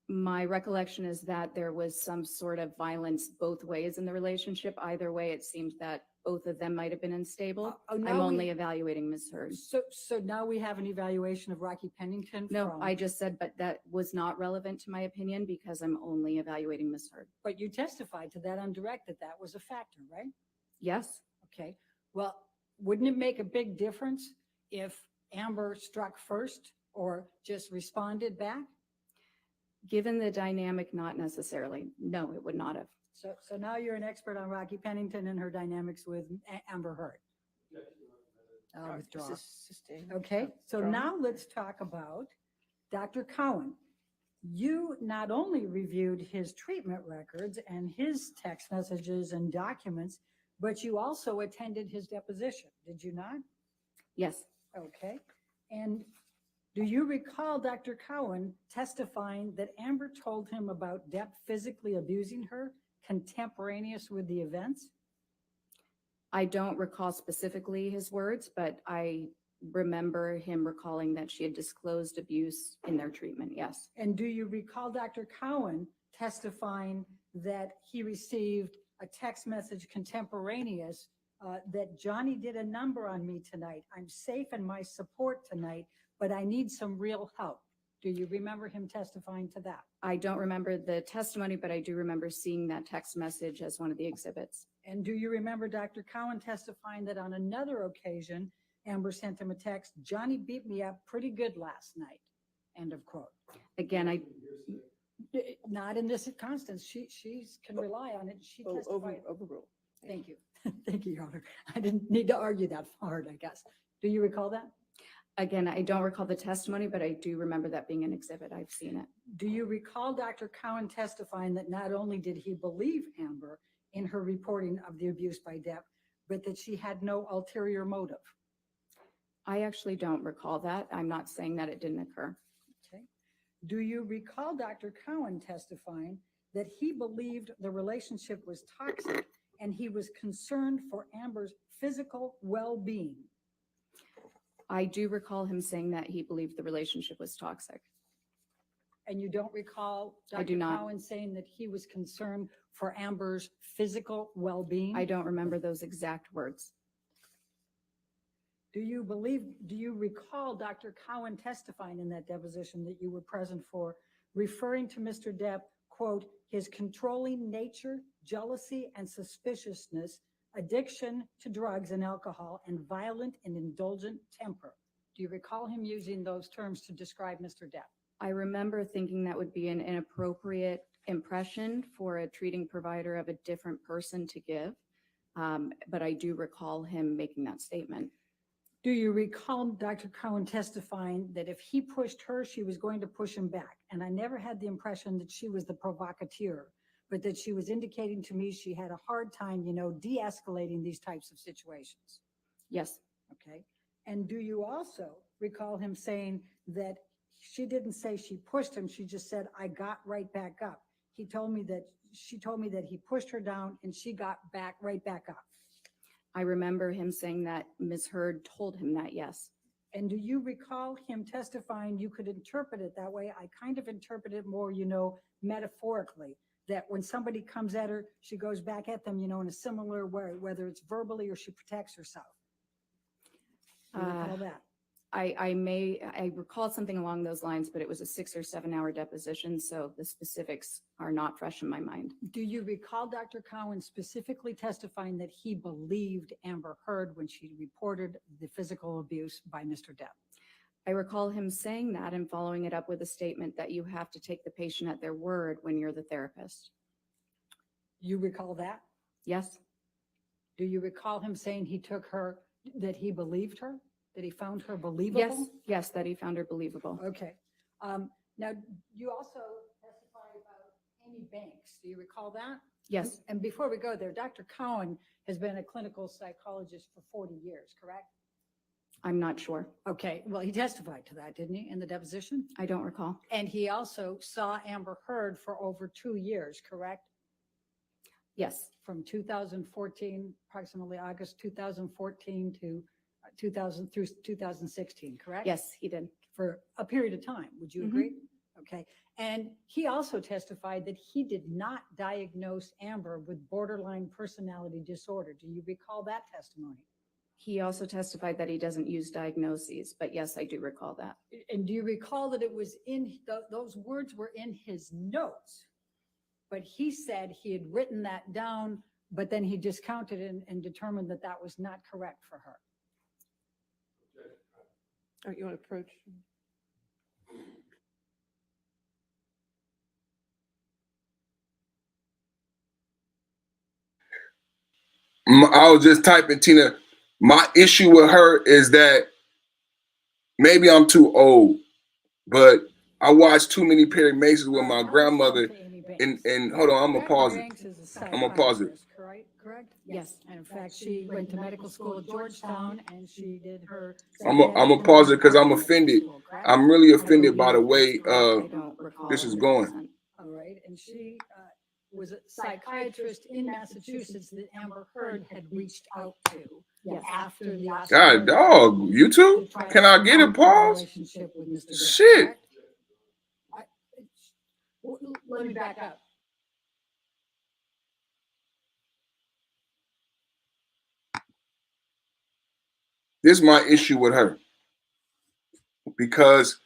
My recollection is that there was some sort of violence both ways in the relationship. Either way, it seemed that both of them might have been unstable. I'm only evaluating Ms. Heard. So now we have an evaluation of Rocky Pennington? No, I just said, but that was not relevant to my opinion because I'm only evaluating Ms. Heard. But you testified to that on direct that was a factor, right? Yes. Okay. Well, wouldn't it make a big difference if Amber struck first or just responded back? Given the dynamic, not necessarily. No, it would not have. So now you're an expert on Rocky Pennington and her dynamics with Amber Heard. I'll withdraw. Okay, so now let's talk about Dr. Cowan. You not only reviewed his treatment records and his text messages and documents, but you also attended his deposition, did you not? Yes. Okay, and do you recall Dr. Cowan testifying that Amber told him about Depp physically abusing her contemporaneous with the events? I don't recall specifically his words, but I remember him recalling that she had disclosed abuse in their treatment. Yes. And do you recall Dr. Cowan testifying that he received a text message contemporaneous that Johnny did a number on me tonight. I'm safe in my support tonight, but I need some real help. Do you remember him testifying to that? I don't remember the testimony, but I do remember seeing that text message as one of the exhibits. And do you remember Dr. Cowan testifying that on another occasion, Amber sent him a text, Johnny beat me up pretty good last night, end of quote. Again, not in this instance. She can rely on it. She testified. Overruled. Thank you. Thank you, Your Honor. I didn't need to argue that hard, I guess. Do you recall that? Again, I don't recall the testimony, but I do remember that being an exhibit. I've seen it. Do you recall Dr. Cowan testifying that not only did he believe Amber in her reporting of the abuse by Depp, but that she had no ulterior motive? I actually don't recall that. I'm not saying that it didn't occur. Okay. Do you recall Dr. Cowan testifying that he believed the relationship was toxic and he was concerned for Amber's physical well-being? I do recall him saying that he believed the relationship was toxic. And you don't recall I do Dr. not. Cowan saying that he was concerned for Amber's physical well-being? I don't remember those exact words. Do you recall Dr. Cowan testifying in that deposition that you were present for, referring to Mr. Depp, quote, his controlling nature, jealousy and suspiciousness, addiction to drugs and alcohol, and violent and indulgent temper? Do you recall him using those terms to describe Mr. Depp? I remember thinking that would be an inappropriate impression for a treating provider of a different person to give, but I do recall him making that statement. Do you recall Dr. Cowan testifying that if he pushed her, she was going to push him back? And I never had the impression that she was the provocateur, but that she was indicating to me she had a hard time, de-escalating these types of situations. Yes. Okay. And do you also recall him saying that she didn't say she pushed him, she just said, I got right back up? She told me that he pushed her down and she got right back up. I remember him saying that Ms. Heard told him that, yes. And do you recall him testifying, you could interpret it that way? I kind of interpret it more, metaphorically, that when somebody comes at her, she goes back at them, in a similar way, whether it's verbally or she protects herself. Do you recall that? I recall something along those lines, but it was a 6 or 7 hour deposition, so the specifics are not fresh in my mind. Do you recall Dr. Cowan specifically testifying that he believed Amber Heard when she reported the physical abuse by Mr. Depp? I recall him saying that and following it up with a statement that you have to take the patient at their word when you're the therapist. You recall that? Yes. Do you recall him saying that he believed her? That he found her believable? Yes, that he found her believable. Okay. Now, you also testified about Amy Banks. Do you recall that? Yes. And before we go there, Dr. Cowan has been a clinical psychologist for 40 years, correct? I'm not sure. Okay. Well, he testified to that, didn't he, in the deposition? I don't recall. And he also saw Amber Heard for over 2 years, correct? Yes. From 2014, approximately August 2014 to 2000 through 2016, correct? Yes, he did. For a period of time. Would you agree? Okay. And he also testified that he did not diagnose Amber with borderline personality disorder. Do you recall that testimony? He also testified that he doesn't use diagnoses, but yes, I do recall that. And do you recall that it was those words were in his notes, but he said he had written that down, but then he discounted it and determined that that was not correct for her. All right, you want to approach? I was just typing, Tina. My issue with her is that maybe I'm too old, but I watched too many Perry Masons with my grandmother. And hold on, I'm gonna pause it. Correct? Yes. And in fact, she went to medical school at Georgetown and she did her. I'm gonna pause it because I'm offended. I'm really offended by the way this is going. All right. And she was a psychiatrist in Massachusetts that Amber Heard had reached out to after the Oscar. God, dog, you too? Can I get a pause? Shit. Let me back up. This is my issue with her. Because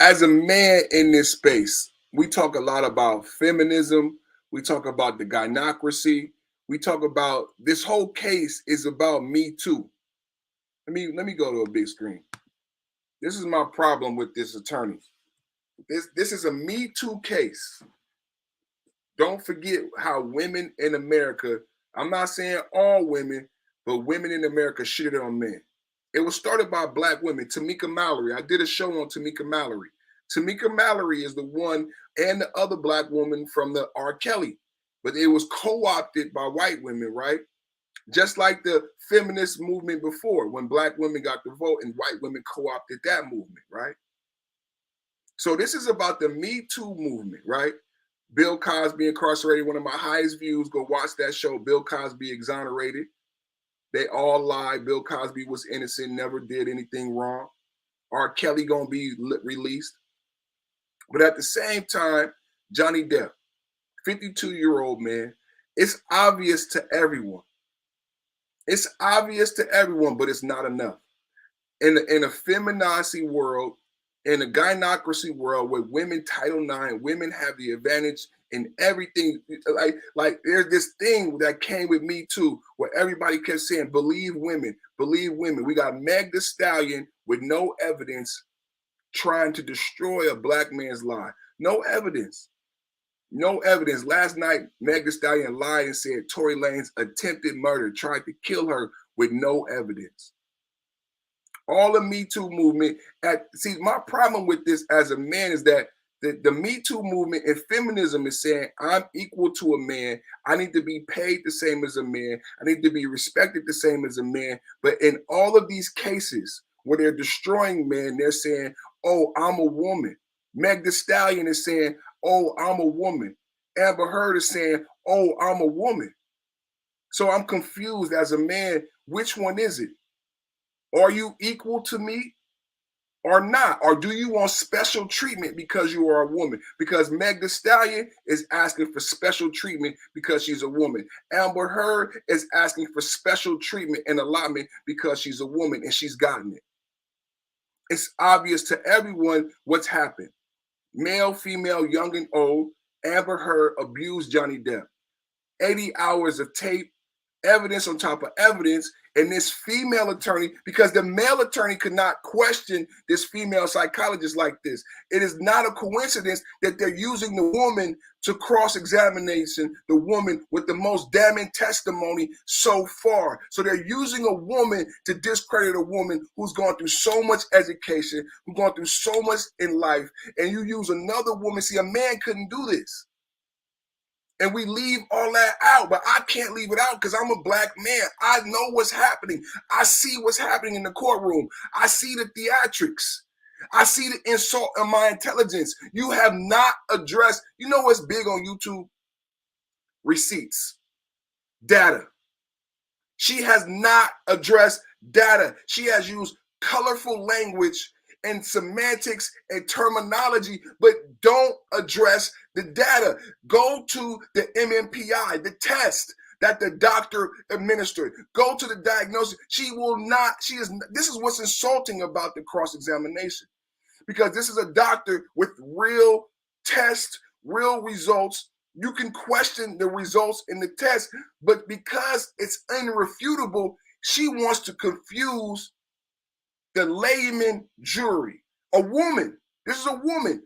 as a man in this space, we talk a lot about feminism. We talk about the gynocracy. We talk about this whole case is about Me Too. Let me go to a big screen. This is my problem with this attorney. This is a Me Too case. Don't forget how women in America, I'm not saying all women, but women in America shitted on men. It was started by black women. Tamika Mallory. I did a show on Tamika Mallory. Tamika Mallory is the one and the other black woman from the R. Kelly. But it was co-opted by white women, right? Just like the feminist movement before, when black women got the vote and white women co-opted that movement, right? So this is about the Me Too movement, right? Bill Cosby incarcerated, one of my highest views. Go watch that show, Bill Cosby exonerated. They all lied. Bill Cosby was innocent, never did anything wrong. R. Kelly gonna be released. But at the same time, Johnny Depp, 52-year-old man, it's obvious to everyone. It's obvious to everyone, but it's not enough. In a feminazi world, in a gynocracy world where women, Title IX, women have the advantage in everything. Like there's this thing that came with Me Too where everybody kept saying, believe women, believe women. We got Meg Thee Stallion with no evidence trying to destroy a black man's life. No evidence. No evidence. Last night, Meg Thee Stallion lied and said Tory Lanez attempted murder, tried to kill her with no evidence. All the Me Too movement. See, my problem with this as a man is that the Me Too movement and feminism is saying I'm equal to a man. I need to be paid the same as a man. I need to be respected the same as a man. But in all of these cases where they're destroying men, they're saying, oh, I'm a woman. Meg Thee Stallion is saying, oh, I'm a woman. Amber Heard is saying, oh, I'm a woman. So I'm confused as a man. Which one is it? Are you equal to me or not? Or do you want special treatment because you are a woman? Because Meg Thee Stallion is asking for special treatment because she's a woman. Amber Heard is asking for special treatment and allotment because she's a woman and she's gotten it. It's obvious to everyone what's happened. Male, female, young and old, Amber Heard abused Johnny Depp. 80 hours of tape, evidence on top of evidence, and this female attorney, because the male attorney could not question this female psychologist like this. It is not a coincidence that they're using the woman to cross-examination, the woman with the most damning testimony so far. So they're using a woman to discredit a woman who's gone through so much education, who's gone through so much in life, and you use another woman. See, a man couldn't do this. And we leave all that out, but I can't leave it out because I'm a black man. I know what's happening. I see what's happening in the courtroom. I see the theatrics. I see the insult on my intelligence. You have not addressed, you know what's big on YouTube? Receipts, data. She has not addressed data. She has used colorful language and semantics and terminology, but don't address the data. Go to the MMPI, the test that the doctor administered. Go to the diagnosis. She will not, this is what's insulting about the cross-examination, because this is a doctor with real tests, real results. You can question the results in the test, but because it's irrefutable, she wants to confuse the layman jury. A woman, this is a woman,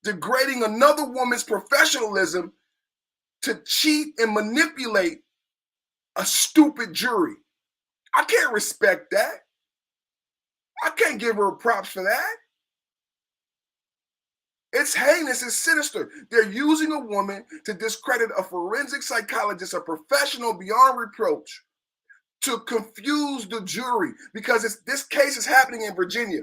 degrading another woman's professionalism to cheat and manipulate a stupid jury. I can't respect that. I can't give her props for that. It's heinous, it's sinister. They're using a woman to discredit a forensic psychologist, a professional beyond reproach, to confuse the jury, because this case is happening in Virginia.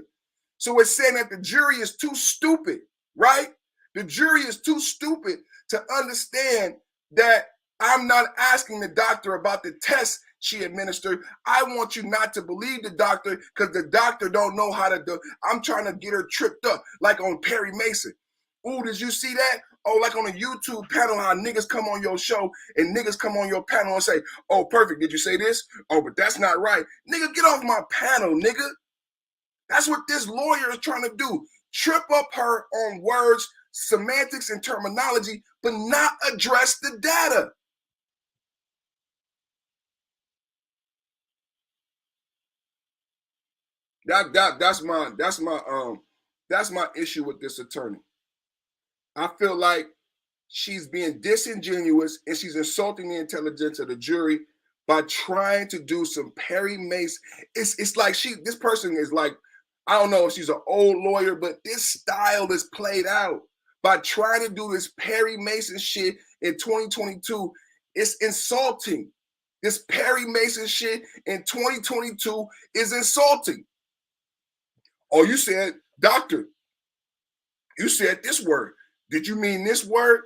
So it's saying that the jury is too stupid, right? The jury is too stupid to understand that I'm not asking the doctor about the test she administered. I want you not to believe the doctor because the doctor don't know how to do. I'm trying to get her tripped up, like on Perry Mason. Ooh, did you see that? Oh, like on a YouTube panel, how niggas come on your show and niggas come on your panel and say, oh, perfect, did you say this? Oh, but that's not right. Nigga, get off my panel, nigga. That's what this lawyer is trying to do. Trip up her on words, semantics, and terminology, but not address the data. That's my issue with this attorney. I feel like she's being disingenuous and she's insulting the intelligence of the jury by trying to do some Perry Mason. It's like this person is like, I don't know if she's an old lawyer, but this style is played out by trying to do this Perry Mason shit in 2022. It's insulting. This Perry Mason shit in 2022 is insulting. Oh, you said, doctor, You said this word. Did you mean this word?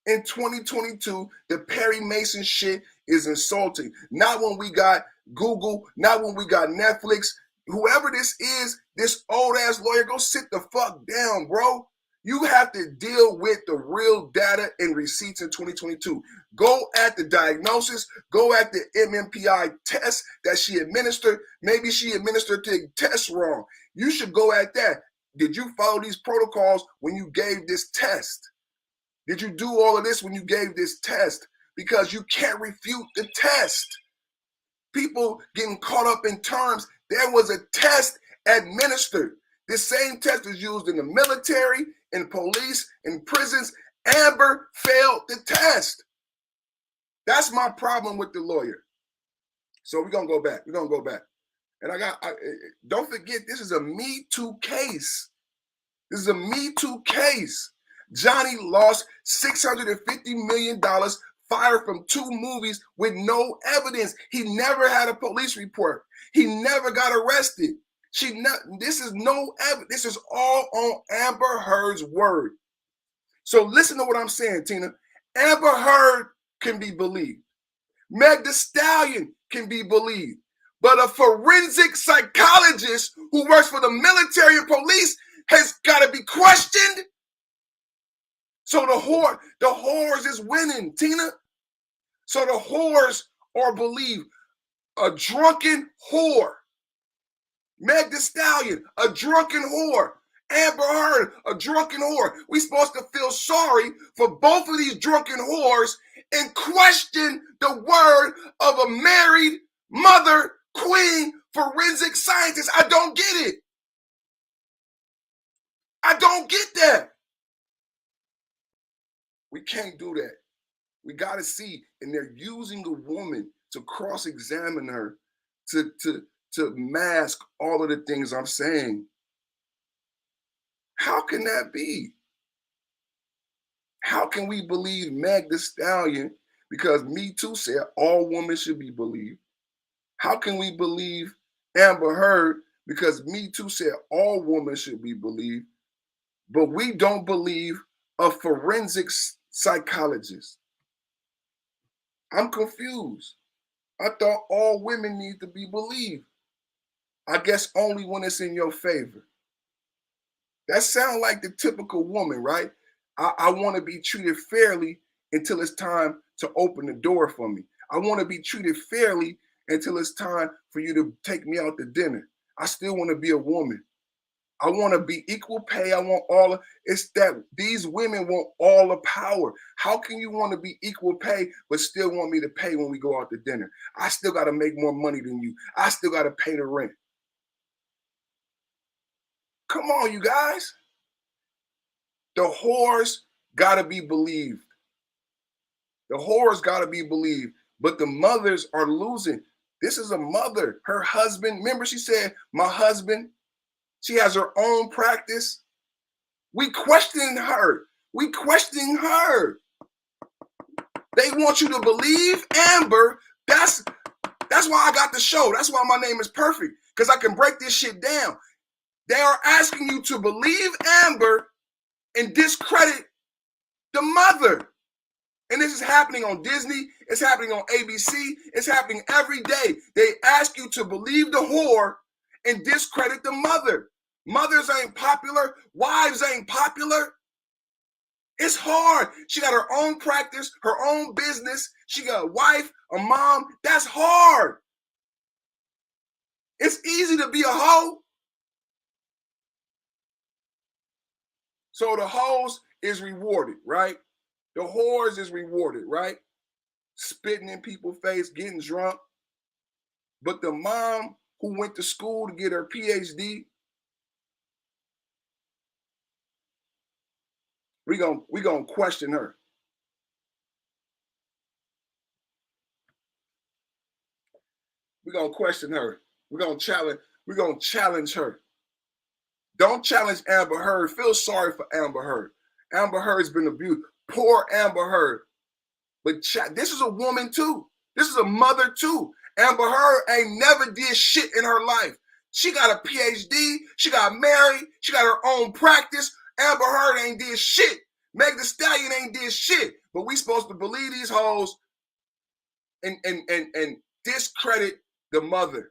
In 2022, the Perry Mason shit is insulting. Not when we got Google, not when we got Netflix. Whoever this is, this old ass lawyer, go sit the fuck down, bro. You have to deal with the real data and receipts in 2022. Go at the diagnosis, go at the MMPI test that she administered. Maybe she administered the test wrong. You should go at that. Did you follow these protocols when you gave this test? Did you do all of this when you gave this test? Because you can't refute the test. People getting caught up in terms. There was a test administered. This same test is used in the military, in police, in prisons. Amber failed the test. That's my problem with the lawyer. So we're going to go back. We're going to go back. And don't forget, this is a Me Too case. This is a Me Too case. Johnny lost $650 million, fired from 2 movies with no evidence. He never had a police report. He never got arrested. This is no evidence. This is all on Amber Heard's word. So listen to what I'm saying, Tina. Amber Heard can be believed. Meg Thee Stallion can be believed. But a forensic psychologist who works for the military and police has got to be questioned. So the whores is winning, Tina. So the whores are believed. A drunken whore. Meg Thee Stallion, a drunken whore. Amber Heard, a drunken whore. We're supposed to feel sorry for both of these drunken whores and question the word of a married mother, queen, forensic scientist. I don't get it. I don't get that. We can't do that. We got to see. And they're using a woman to cross-examine her to mask all of the things I'm saying. How can that be? How can we believe Meg Thee Stallion because Me Too said all women should be believed? How can we believe Amber Heard because Me Too said all women should be believed, but we don't believe a forensic psychologist? I'm confused. I thought all women need to be believed. I guess only when it's in your favor. That sounds like the typical woman, right? I want to be treated fairly until it's time to open the door for me. I want to be treated fairly until it's time for you to take me out to dinner. I still want to be a woman. I want to be equal pay. I want all of it's that these women want all the power. How can you want to be equal pay but still want me to pay when we go out to dinner? I still got to make more money than you. I still got to pay the rent. Come on, you guys. The whores got to be believed. The whores got to be believed. But the mothers are losing. This is a mother. Her husband, remember she said, my husband, she has her own practice. We questioning her. We questioning her. They want you to believe Amber. That's why I got the show. That's why my name is Perfect, because I can break this shit down. They are asking you to believe Amber and discredit the mother. And this is happening on Disney. It's happening on ABC. It's happening every day. They ask you to believe the whore and discredit the mother. Mothers ain't popular. Wives ain't popular. It's hard. She got her own practice, her own business. She got a wife, a mom. That's hard. It's easy to be a hoe. So the hoes is rewarded, right? The whores is rewarded, right? Spitting in people's face, getting drunk. But the mom who went to school to get her PhD, we gonna question her. We're gonna question her. We're gonna challenge her. Don't challenge Amber Heard. Feel sorry for Amber Heard. Amber Heard's been abused. Poor Amber Heard. But this is a woman too. This is a mother too. Amber Heard ain't never did shit in her life. She got a PhD. She got married. She got her own practice. Amber Heard ain't did shit. Meg Thee Stallion ain't did shit. But we supposed to believe these hoes and discredit the mother.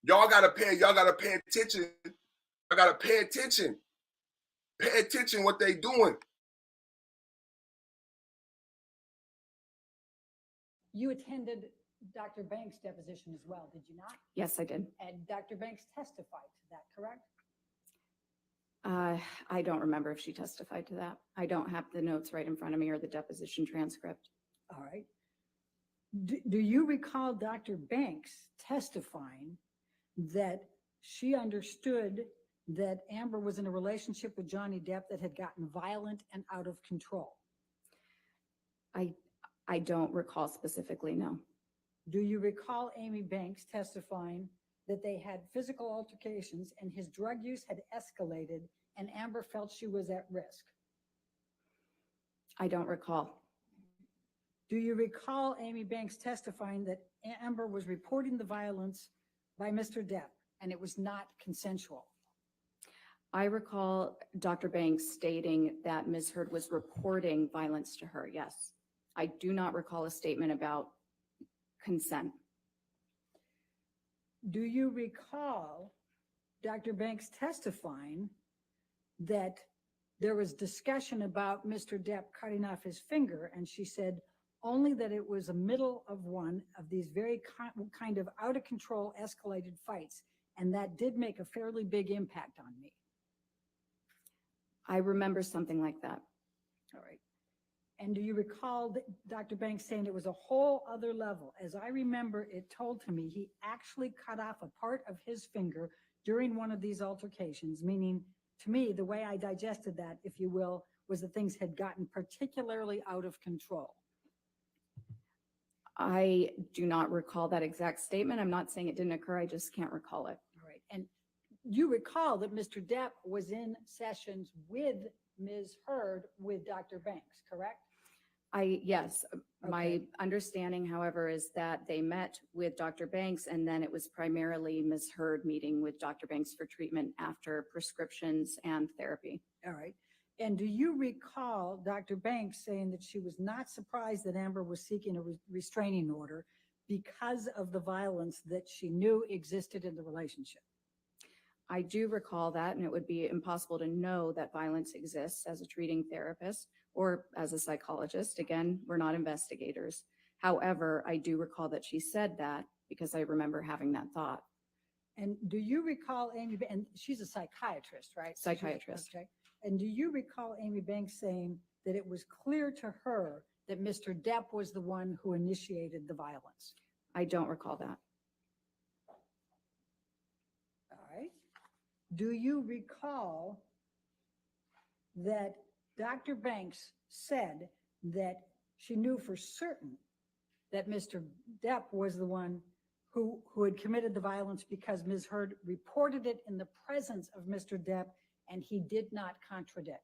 Y'all gotta pay attention. I gotta pay attention. Pay attention what they doing. You attended Dr. Banks' deposition as well, did you not? Yes, I did. And Dr. Banks testified to that, correct? I don't remember if she testified to that. I don't have the notes right in front of me or the deposition transcript. All right. Do you recall Dr. Banks testifying that she understood that Amber was in a relationship with Johnny Depp that had gotten violent and out of control? I don't recall specifically, no. Do you recall Amy Banks testifying that they had physical altercations and his drug use had escalated and Amber felt she was at risk? I don't recall. Do you recall Amy Banks testifying that Amber was reporting the violence by Mr. Depp and it was not consensual? I recall Dr. Banks stating that Ms. Heard was reporting violence to her, yes. I do not recall a statement about consent. Do you recall Dr. Banks testifying that there was discussion about Mr. Depp cutting off his finger, and she said only that it was a middle of one of these very kind of out of control escalated fights, and that did make a fairly big impact on me? I remember something like that. All right. And do you recall Dr. Banks saying it was a whole other level? As I remember, it told to me he actually cut off a part of his finger during one of these altercations, meaning to me, the way I digested that, if you will, was that things had gotten particularly out of control. I do not recall that exact statement. I'm not saying it didn't occur. I just can't recall it. All right. And you recall that Mr. Depp was in sessions with Ms. Heard with Dr. Banks, correct? Yes. My Okay. understanding, however, is that they met with Dr. Banks and then it was primarily Ms. Heard meeting with Dr. Banks for treatment after prescriptions and therapy. All right. And do you recall Dr. Banks saying that she was not surprised that Amber was seeking a restraining order because of the violence that she knew existed in the relationship? I do recall that, and it would be impossible to know that violence exists as a treating therapist or as a psychologist. Again, we're not investigators. However, I do recall that she said that because I remember having that thought. And do you recall Amy, and she's a psychiatrist, right? Psychiatrist. Okay. And do you recall Amy Banks saying that it was clear to her that Mr. Depp was the one who initiated the violence? I don't recall that. All right. Do you recall that Dr. Banks said that she knew for certain that Mr. Depp was the one who had committed the violence because Ms. Heard reported it in the presence of Mr. Depp and he did not contradict?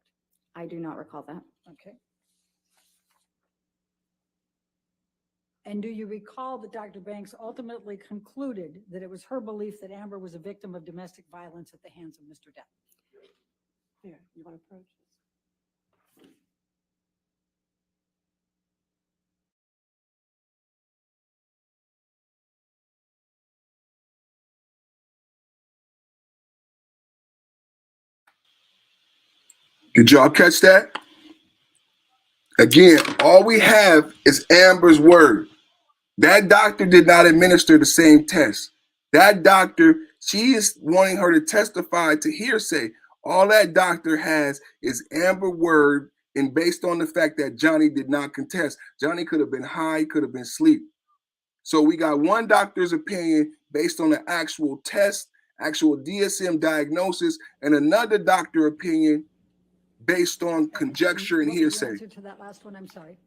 I do not recall that. Okay. And do you recall that Dr. Banks ultimately concluded that it was her belief that Amber was a victim of domestic violence at the hands of Mr. Depp? Here, you want to approach this? Did y'all catch that? Again, all we have is Amber's word. That doctor did not administer the same test. That doctor, she is wanting her to testify to hearsay. All that doctor has is Amber word, and based on the fact that Johnny did not contest. Johnny could have been high, could have been asleep. So we got one doctor's opinion based on the actual test, actual DSM diagnosis, and another doctor opinion based on conjecture and What was the hearsay. answer to that last one? I'm sorry.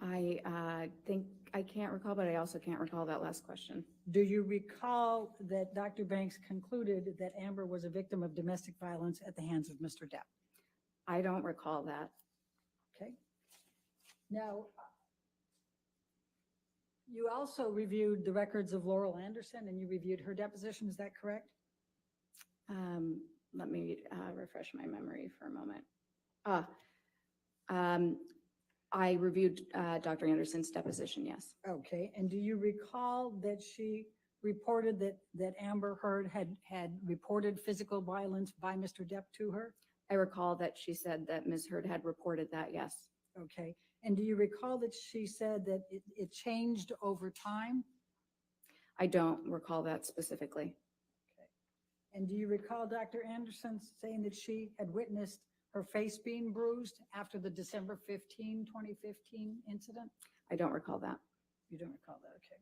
I think I can't recall, but I also can't recall that last question. Do you recall that Dr. Banks concluded that Amber was a victim of domestic violence at the hands of Mr. Depp? I don't recall that. Okay. Now, you also reviewed the records of Laurel Anderson and you reviewed her deposition. Is that correct? Let me refresh my memory for a moment. I reviewed Dr. Anderson's deposition, yes. Okay, and do you recall that she reported that Amber Heard had reported physical violence by Mr. Depp to her? I recall that she said that Ms. Heard had reported that, yes. Okay, and do you recall that she said that it changed over time? I don't recall that specifically. And do you recall Dr. Anderson saying that she had witnessed her face being bruised after the December 15, 2015 incident? I don't recall that. You don't recall that, okay.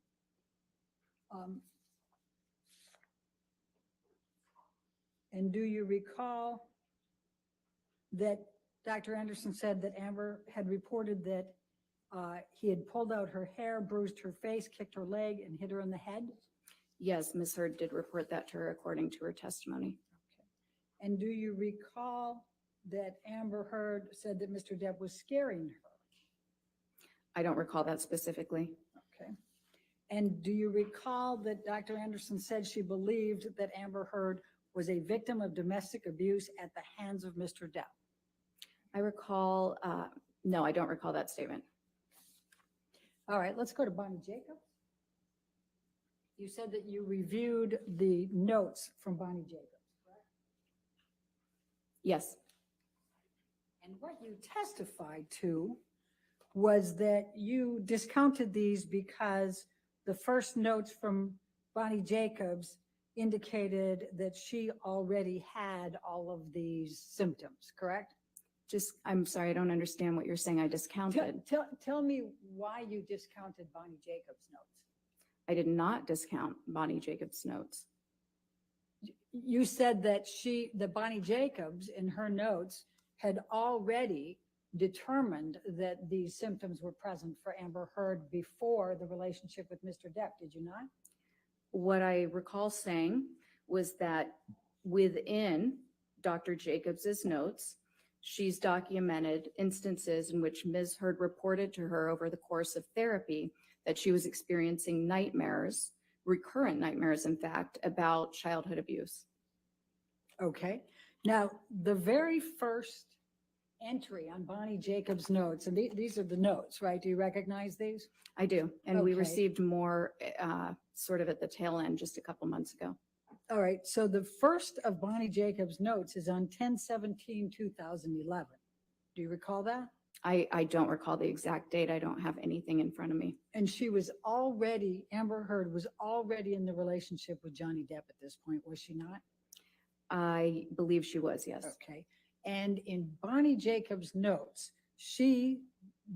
And do you recall that Dr. Anderson said that Amber had reported that he had pulled out her hair, bruised her face, kicked her leg, and hit her in the head? Yes, Ms. Heard did report that to her according to her testimony. Okay. And do you recall that Amber Heard said that Mr. Depp was scaring her? I don't recall that specifically. Okay. And do you recall that Dr. Anderson said she believed that Amber Heard was a victim of domestic abuse at the hands of Mr. Depp? I recall, no, I don't recall that statement. All right, let's go to Bonnie Jacobs. You said that you reviewed the notes from Bonnie Jacobs, correct? Yes. And what you testified to was that you discounted these because the first notes from Bonnie Jacobs indicated that she already had all of these symptoms, correct? I'm sorry, I don't understand what you're saying. I discounted. Tell me why you discounted Bonnie Jacobs' notes. I did not discount Bonnie Jacobs' notes. You said that the Bonnie Jacobs in her notes had already determined that these symptoms were present for Amber Heard before the relationship with Mr. Depp, did you not? What I recall saying was that within Dr. Jacobs's notes, she's documented instances in which Ms. Heard reported to her over the course of therapy that she was experiencing nightmares, recurrent nightmares, in fact, about childhood abuse. Okay. Now, the very first entry on Bonnie Jacobs' notes, and these are the notes, right? Do you recognize these? I do. And we Okay. received more sort of at the tail end just a couple months ago. All right. So the first of Bonnie Jacobs' notes is on 10/17/2011. Do you recall that? I don't recall the exact date. I don't have anything in front of me. And Amber Heard was already in the relationship with Johnny Depp at this point, was she not? I believe she was, yes. Okay. And in Bonnie Jacobs' notes, she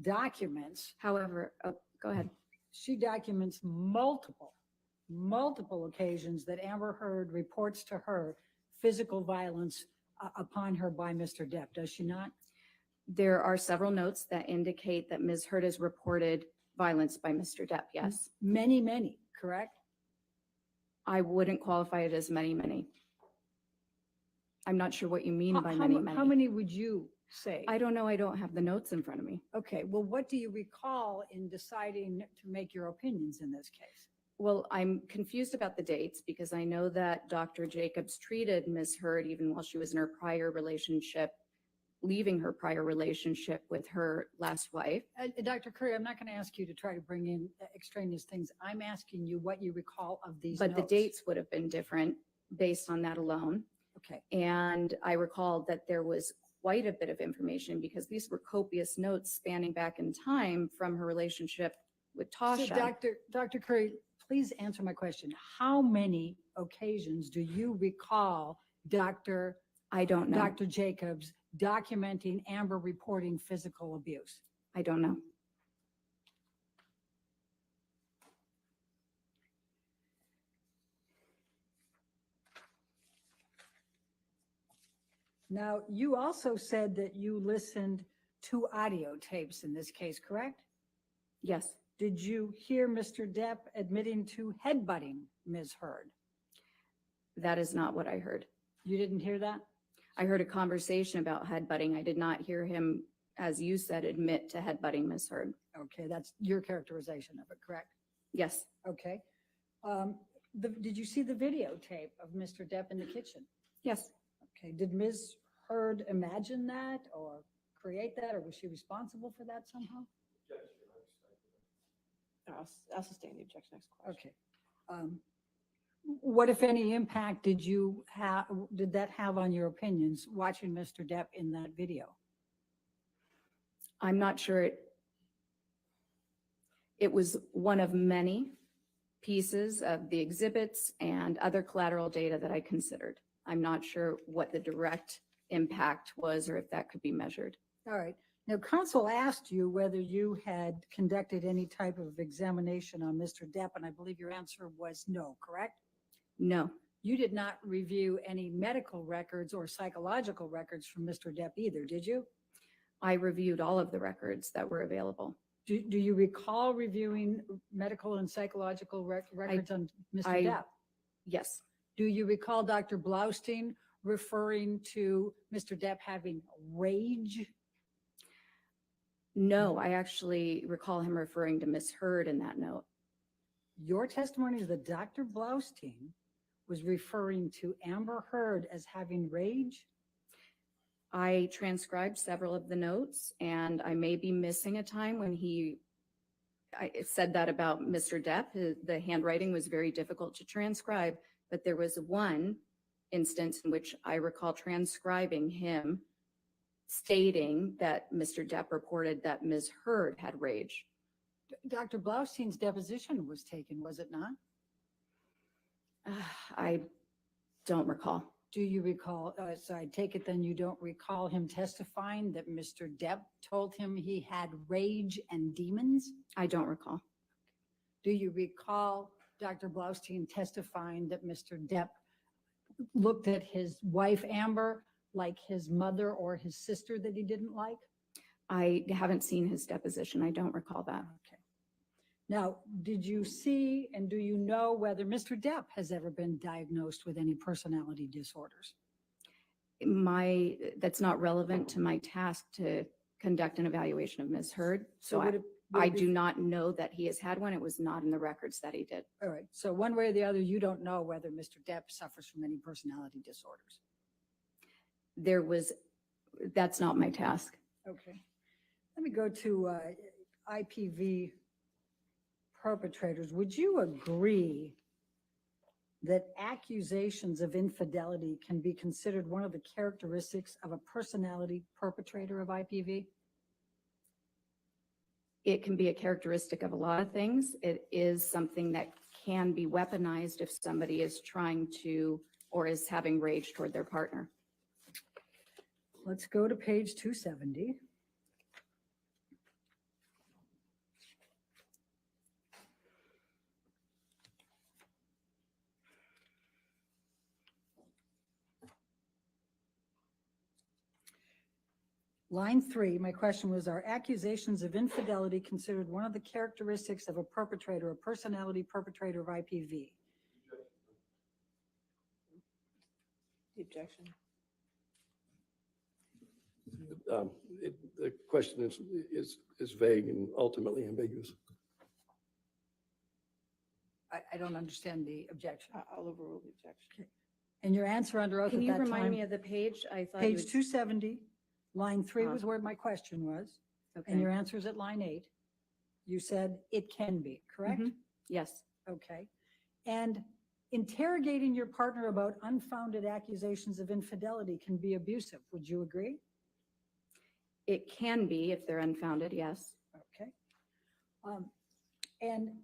documents. However, go ahead. She documents multiple occasions that Amber Heard reports to her physical violence upon her by Mr. Depp, does she not? There are several notes that indicate that Ms. Heard has reported violence by Mr. Depp, yes. Many, correct? I wouldn't qualify it as many. I'm not sure what you mean by many. How many would you say? I don't know. I don't have the notes in front of me. Okay, well, what do you recall in deciding to make your opinions in this case? Well, I'm confused about the dates because I know that Dr. Jacobs treated Ms. Heard even while she was in her prior relationship, leaving her prior relationship with her last wife. Dr. Curry, I'm not going to ask you to try to bring in extraneous things. I'm asking you what you recall of these But notes. the dates would have been different based on that alone. Okay. And I recall that there was quite a bit of information because these were copious notes spanning back in time from her relationship with Tasha. So Dr. Curry, please answer my question. How many occasions do you recall I don't know. Dr. Jacobs documenting Amber reporting physical abuse? I don't know. Now, you also said that you listened to audio tapes in this case, correct? Yes. Did you hear Mr. Depp admitting to headbutting Ms. Heard? That is not what I heard. You didn't hear that? I heard a conversation about headbutting. I did not hear him, as you said, admit to headbutting Ms. Heard. Okay, that's your characterization of it, correct? Yes. Okay. Did you see the videotape of Mr. Depp in the kitchen? Yes. Okay, did Ms. Heard imagine that or create that, or was she responsible for that somehow? I'll sustain the objection. Next question. Okay. What, if any, impact did that have on your opinions watching Mr. Depp in that video? I'm not sure it was one of many pieces of the exhibits and other collateral data that I considered. I'm not sure what the direct impact was or if that could be measured. All right. Now, counsel asked you whether you had conducted any type of examination on Mr. Depp, and I believe your answer was no, correct? No. You did not review any medical records or psychological records from Mr. Depp either, did you? I reviewed all of the records that were available. Do you recall reviewing medical and psychological records on Mr. Depp? Yes. Do you recall Dr. Blaustein referring to Mr. Depp having rage? No, I actually recall him referring to Ms. Heard in that note. Your testimony is that Dr. Blaustein was referring to Amber Heard as having rage? I transcribed several of the notes, and I may be missing a time when I said that about Mr. Depp. The handwriting was very difficult to transcribe, but there was one instance in which I recall transcribing him stating that Mr. Depp reported that Ms. Heard had rage. Dr. Blaustein's deposition was taken, was it not? I don't recall. Do you recall, so I take it then you don't recall him testifying that Mr. Depp told him he had rage and demons? I don't recall. Do you recall Dr. Blaustein testifying that Mr. Depp looked at his wife Amber like his mother or his sister that he didn't like? I haven't seen his deposition. I don't recall that. Okay. Now, did you see and do you know whether Mr. Depp has ever been diagnosed with any personality disorders? That's not relevant to my task to conduct an evaluation of Ms. Heard. So would I it be- do not know that he has had one. It was not in the records that he did. All right. So one way or the other, you don't know whether Mr. Depp suffers from any personality disorders. That's not my task. Okay. Let me go to IPV perpetrators. Would you agree that accusations of infidelity can be considered one of the characteristics of a personality perpetrator of IPV? It can be a characteristic of a lot of things. It is something that can be weaponized if somebody is trying to or is having rage toward their partner. Let's go to page 270. Line 3, my question was, are accusations of infidelity considered one of the characteristics of a perpetrator, a personality perpetrator of IPV? The objection. The question is vague and ultimately ambiguous. I don't understand the objection. I'll overrule the objection. Okay. And your answer under oath Can at you that remind time? me of the page? I thought Page 270, line 3 Uh-huh. was where my question was, Okay. and your answer is at line 8. You said it can be, correct? Mhm. Yes. Okay. And interrogating your partner about unfounded accusations of infidelity can be abusive. Would you agree? It can be if they're unfounded, yes. Okay. And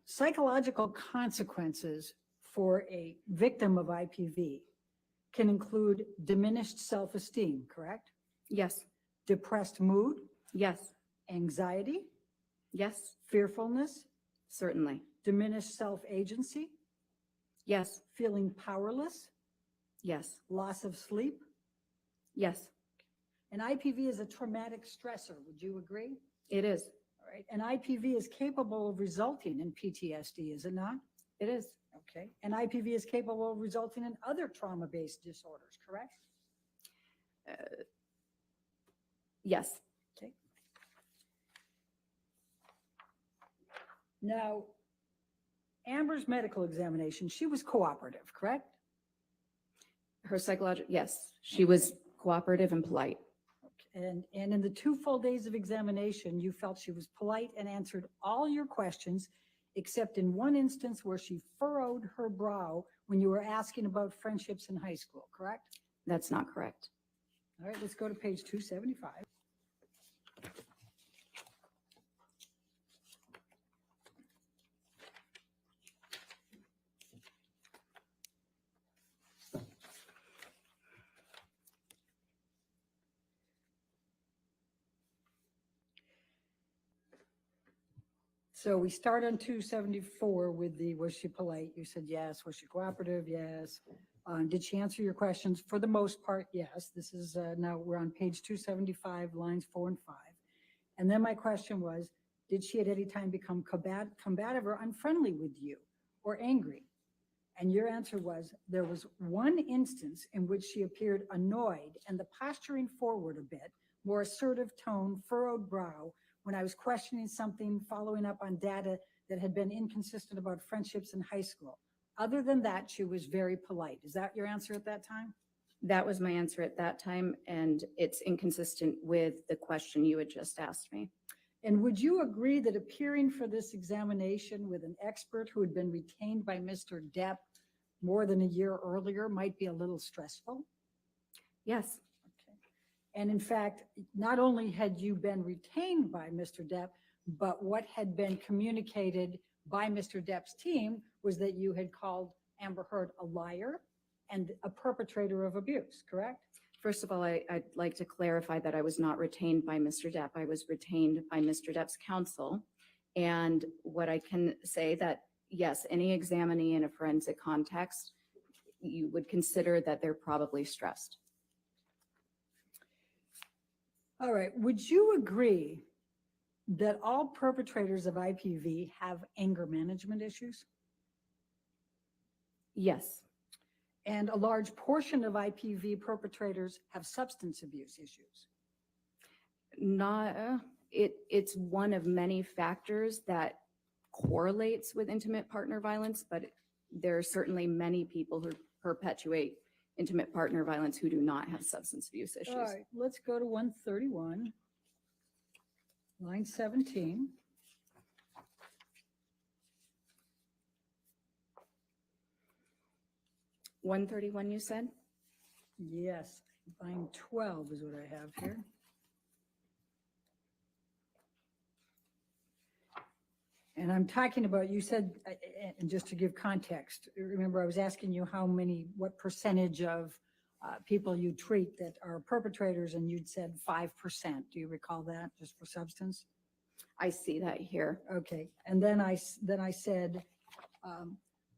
psychological consequences for a victim of IPV can include diminished self-esteem, correct? Yes. Depressed mood, Yes. anxiety, Yes. fearfulness, Certainly. diminished self-agency, Yes. feeling powerless, Yes. loss of sleep. Yes. And IPV is a traumatic stressor. Would you agree? It is. All right. And IPV is capable of resulting in PTSD, is it not? It is. Okay. And IPV is capable of resulting in other trauma-based disorders, correct? Yes. Okay. Now, Amber's medical examination, she was cooperative, correct? Her psychological, yes, she was cooperative and polite. And in the 2 full days of examination, you felt she was polite and answered all your questions, except in one instance where she furrowed her brow when you were asking about friendships in high school, correct? That's not correct. All right, let's go to page 275. So we start on 274 with the, was she polite? You said yes. Was she cooperative? Yes. Did she answer your questions? For the most part, yes. This is, now we're on page 275, lines 4 and 5. And then my question was, did she at any time become combative or unfriendly with you or angry? And your answer was, there was one instance in which she appeared annoyed and the posturing forward a bit, more assertive tone, furrowed brow, when I was questioning something, following up on data that had been inconsistent about friendships in high school. Other than that, she was very polite. Is that your answer at that time? That was my answer at that time, and it's inconsistent with the question you had just asked me. And would you agree that appearing for this examination with an expert who had been retained by Mr. Depp more than a year earlier might be a little stressful? Yes. And in fact, not only had you been retained by Mr. Depp, but what had been communicated by Mr. Depp's team was that you had called Amber Heard a liar and a perpetrator of abuse, correct? First of all, I'd like to clarify that I was not retained by Mr. Depp. I was retained by Mr. Depp's counsel. And what I can say that, yes, any examinee in a forensic context, you would consider that they're probably stressed. All right. Would you agree that all perpetrators of IPV have anger management issues? Yes. And a large portion of IPV perpetrators have substance abuse issues? It's one of many factors that correlates with intimate partner violence, but there are certainly many people who perpetuate intimate partner violence who do not have substance abuse issues. All right, let's go to 131, line 17. $131, you said? Yes, line 12 is what I have here. And I'm talking about, you said, and just to give context, remember I was asking you what percentage of people you treat that are perpetrators, and you'd said 5%. Do you recall that, just for substance? I see that here. Okay, and then I said,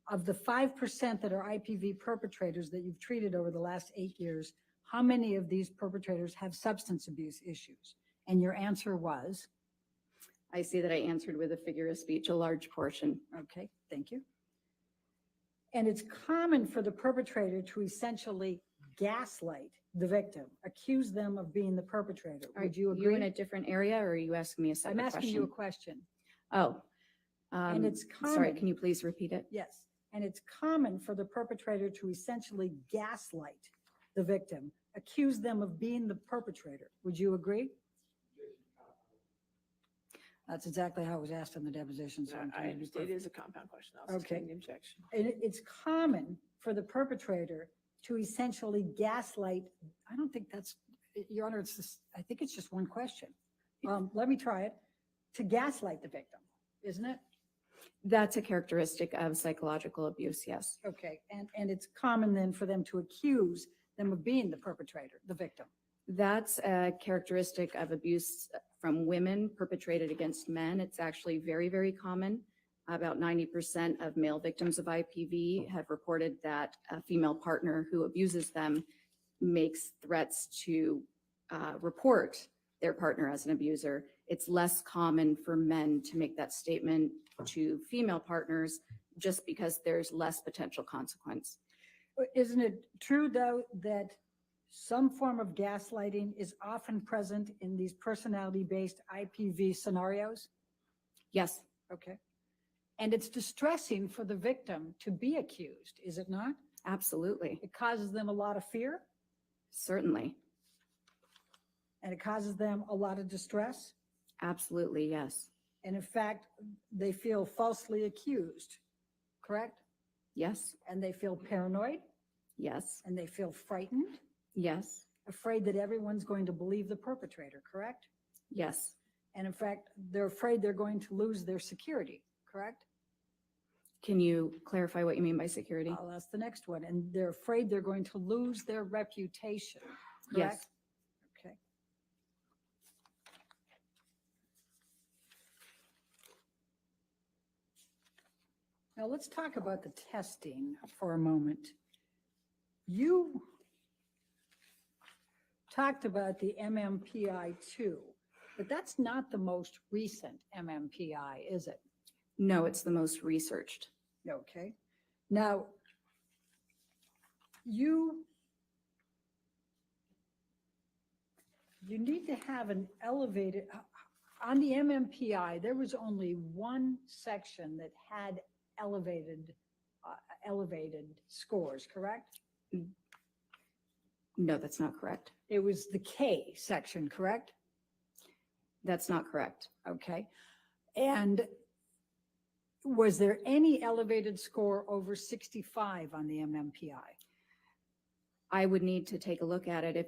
of the 5% that are IPV perpetrators that you've treated over the last 8 years, how many of these perpetrators have substance abuse issues? And your answer was? I see that I answered with a figure of speech, a large portion. Okay, thank you. And it's common for the perpetrator to essentially gaslight the victim, accuse them of being the perpetrator. Would you agree? Are you in a different area, or are you asking me a separate question? I'm asking you a question. Oh. And it's common. Sorry, can you please repeat it? Yes. And it's common for the perpetrator to essentially gaslight the victim, accuse them of being the perpetrator. Would you agree? That's exactly how it was asked in the deposition. So I understand it is a compound question. I'll sustain the objection. And it's common for the perpetrator to essentially gaslight. I don't think that's, Your Honor, it's just, I think it's just one question. Let me try it. To gaslight the victim, isn't it? That's a characteristic of psychological abuse, yes. Okay, and it's common then for them to accuse them of being the perpetrator, the victim. That's a characteristic of abuse from women perpetrated against men. It's actually very, very common. About 90% of male victims of IPV have reported that a female partner who abuses them makes threats to report their partner as an abuser. It's less common for men to make that statement to female partners just because there's less potential consequence. Isn't it true, though, that some form of gaslighting is often present in these personality-based IPV scenarios? Yes. Okay. And it's distressing for the victim to be accused, is it not? Absolutely. It causes them a lot of fear, Certainly. and it causes them a lot of distress. Absolutely, yes. And in fact, they feel falsely accused, correct? Yes. And they feel paranoid, Yes. and they feel frightened, Yes. afraid that everyone's going to believe the perpetrator, correct? Yes. And in fact, they're afraid they're going to lose their security, correct? Can you clarify what you mean by security? That's the next one. And they're afraid they're going to lose their reputation, Yes. correct? Okay. Now let's talk about the testing for a moment. You talked about the MMPI-2, but that's not the most recent MMPI, is it? No, it's the most researched. Okay. Now, you need to have an elevated, on the MMPI, there was only one section that had elevated scores, correct? No, that's not correct. It was the K section, correct? That's not correct. Okay. And was there any elevated score over 65 on the MMPI? I would need to take a look at it. If,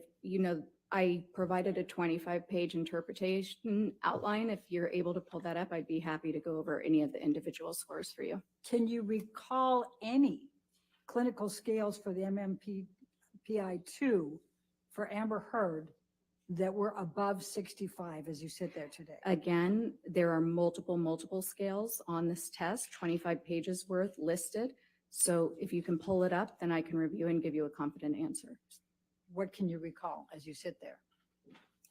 I provided a 25-page interpretation outline. If you're able to pull that up, I'd be happy to go over any of the individual scores for you. Can you recall any clinical scales for the MMPI-2 for Amber Heard that were above 65 as you sit there today? Again, there are multiple scales on this test, 25 pages worth listed. So if you can pull it up, then I can review and give you a confident answer. What can you recall as you sit there?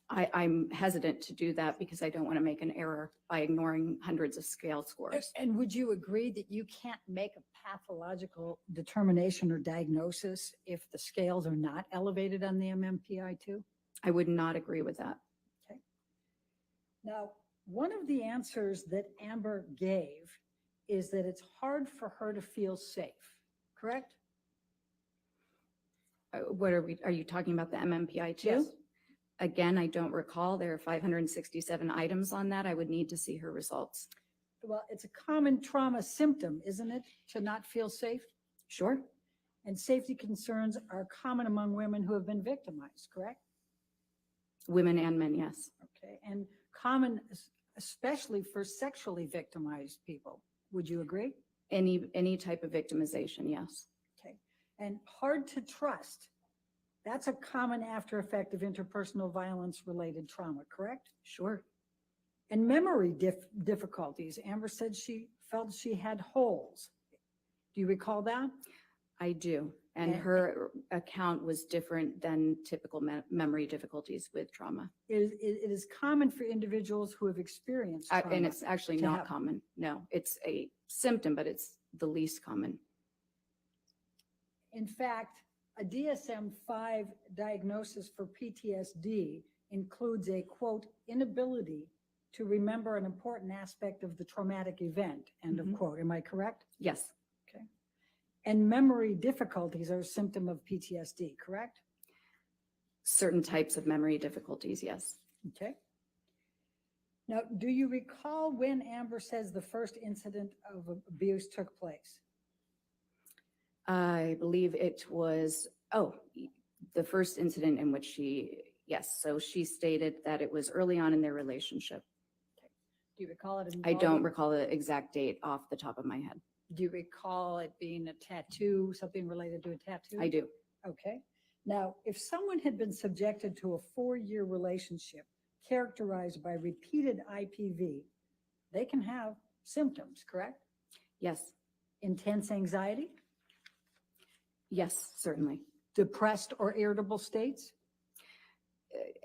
I'm hesitant to do that because I don't want to make an error by ignoring hundreds of scale scores. And would you agree that you can't make a pathological determination or diagnosis if the scales are not elevated on the MMPI-2? I would not agree with that. Okay. Now, one of the answers that Amber gave is that it's hard for her to feel safe, correct? Are you talking about the MMPI-2? Yes. Again, I don't recall. There are 567 items on that. I would need to see her results. Well, it's a common trauma symptom, isn't it, to not feel safe? Sure. And safety concerns are common among women who have been victimized, correct? Women and men, yes. Okay, and common especially for sexually victimized people. Would you agree? Any type of victimization, yes. Okay, and hard to trust. That's a common after effect of interpersonal violence related trauma, correct? Sure. And memory difficulties. Amber said she felt she had holes. Do you recall that? I do. And her account was different than typical memory difficulties with trauma. It is common for individuals who have experienced trauma. And it's actually not common. No, it's a symptom, but it's the least common. In fact, a DSM-5 diagnosis for PTSD includes a, quote, inability to remember an important aspect of the traumatic event, end of quote. Am I correct? Yes. Okay. And memory difficulties are a symptom of PTSD, correct? Certain types of memory difficulties, yes. Okay. Now, do you recall when Amber says the first incident of abuse took place? I believe it was, the first incident in which yes. So she stated that it was early on in their relationship. Okay. Do you recall it? I don't recall the exact date off the top of my head. Do you recall it being a tattoo, something related to a tattoo? I do. Okay. Now, if someone had been subjected to a 4-year relationship characterized by repeated IPV, they can have symptoms, correct? Yes. Intense anxiety? Yes, certainly. Depressed or irritable states?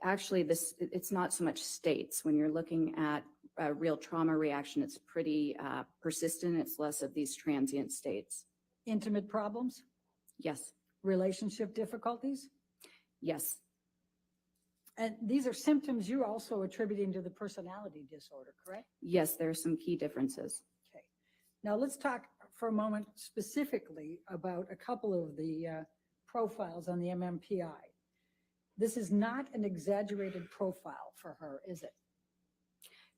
Actually, it's not so much states. When you're looking at a real trauma reaction, it's pretty persistent. It's less of these transient states. Intimate problems? Yes. Relationship difficulties? Yes. And these are symptoms you're also attributing to the personality disorder, correct? Yes, there are some key differences. Okay. Now let's talk for a moment specifically about a couple of the profiles on the MMPI. This is not an exaggerated profile for her, is it?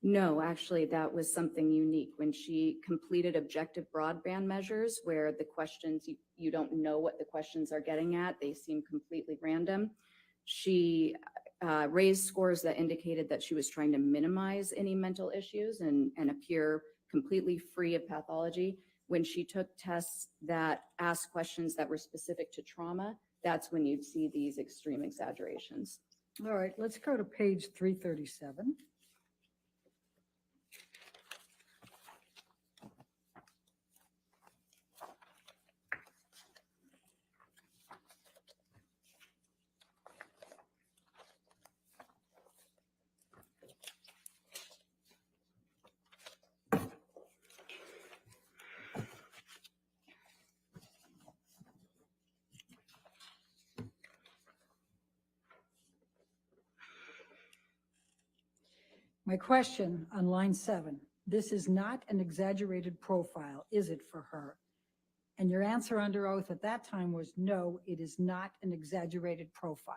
No, actually, that was something unique. When she completed objective broadband measures, where the questions, you don't know what the questions are getting at, they seem completely random. She raised scores that indicated that she was trying to minimize any mental issues and appear completely free of pathology. When she took tests that asked questions that were specific to trauma, that's when you'd see these extreme exaggerations. All right, let's go to page 337. My question on line 7, this is not an exaggerated profile, is it, for her? And your answer under oath at that time was no, it is not an exaggerated profile.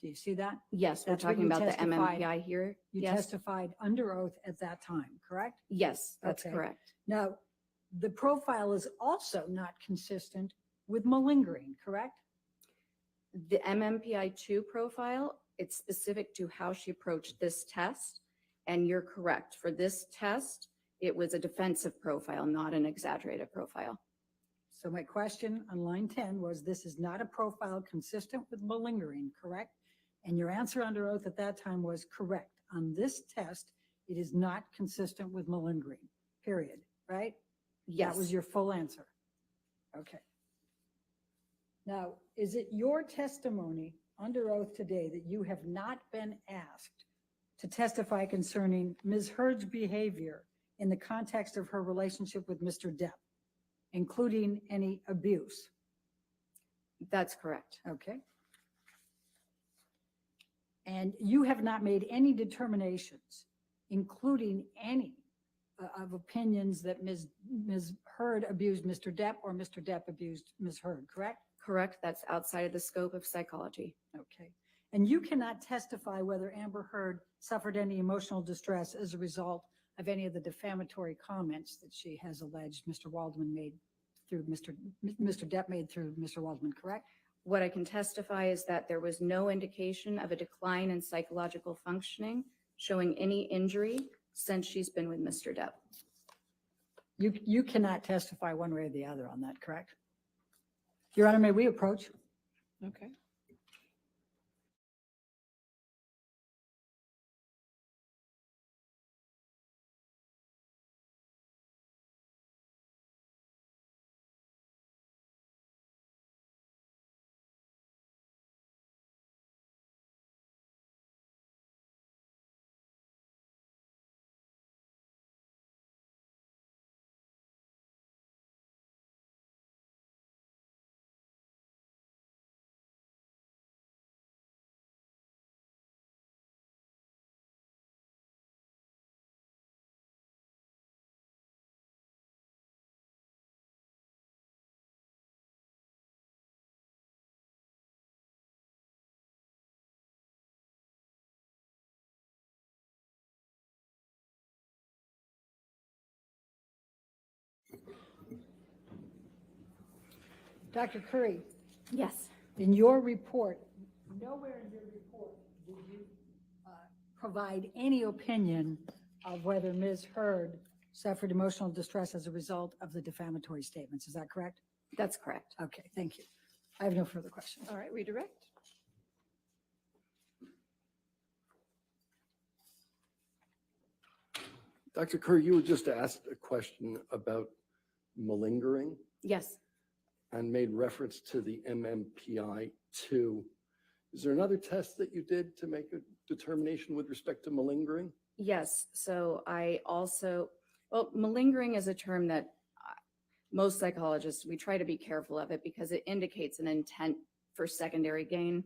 Do you see that? Yes, we're That's what talking you about the testified- MMPI here. You Yes. testified under oath at that time, correct? Yes, that's Okay. correct. Now, the profile is also not consistent with malingering, correct? The MMPI-2 profile, it's specific to how she approached this test. And you're correct. For this test, it was a defensive profile, not an exaggerated profile. So my question on line 10 was, this is not a profile consistent with malingering, correct? And your answer under oath at that time was correct. On this test, it is not consistent with malingering, period, right? Yes. That was your full answer. Okay. Now, is it your testimony under oath today that you have not been asked to testify concerning Ms. Heard's behavior in the context of her relationship with Mr. Depp, including any abuse? That's correct. Okay. And you have not made any determinations, including any of opinions that Ms. Heard abused Mr. Depp or Mr. Depp abused Ms. Heard, correct? Correct. That's outside of the scope of psychology. Okay. And you cannot testify whether Amber Heard suffered any emotional distress as a result of any of the defamatory comments that she has alleged Mr. Waldman made through Mr. Depp made through Mr. Waldman, correct? What I can testify is that there was no indication of a decline in psychological functioning showing any injury since she's been with Mr. Depp. You cannot testify one way or the other on that, correct? Your Honor, may we approach? Okay. Dr. Curry. Yes. In your report, nowhere in your report did you provide any opinion of whether Ms. Heard suffered emotional distress as a result of the defamatory statements. Is that correct? That's correct. Okay, thank you. I have no further questions. All right, redirect. Dr. Kerr, you were just asked a question about malingering Yes. and made reference to the MMPI-2. Is there another test that you did to make a determination with respect to malingering? Yes. So I also, well, malingering is a term that most psychologists, we try to be careful of it because it indicates an intent for secondary gain.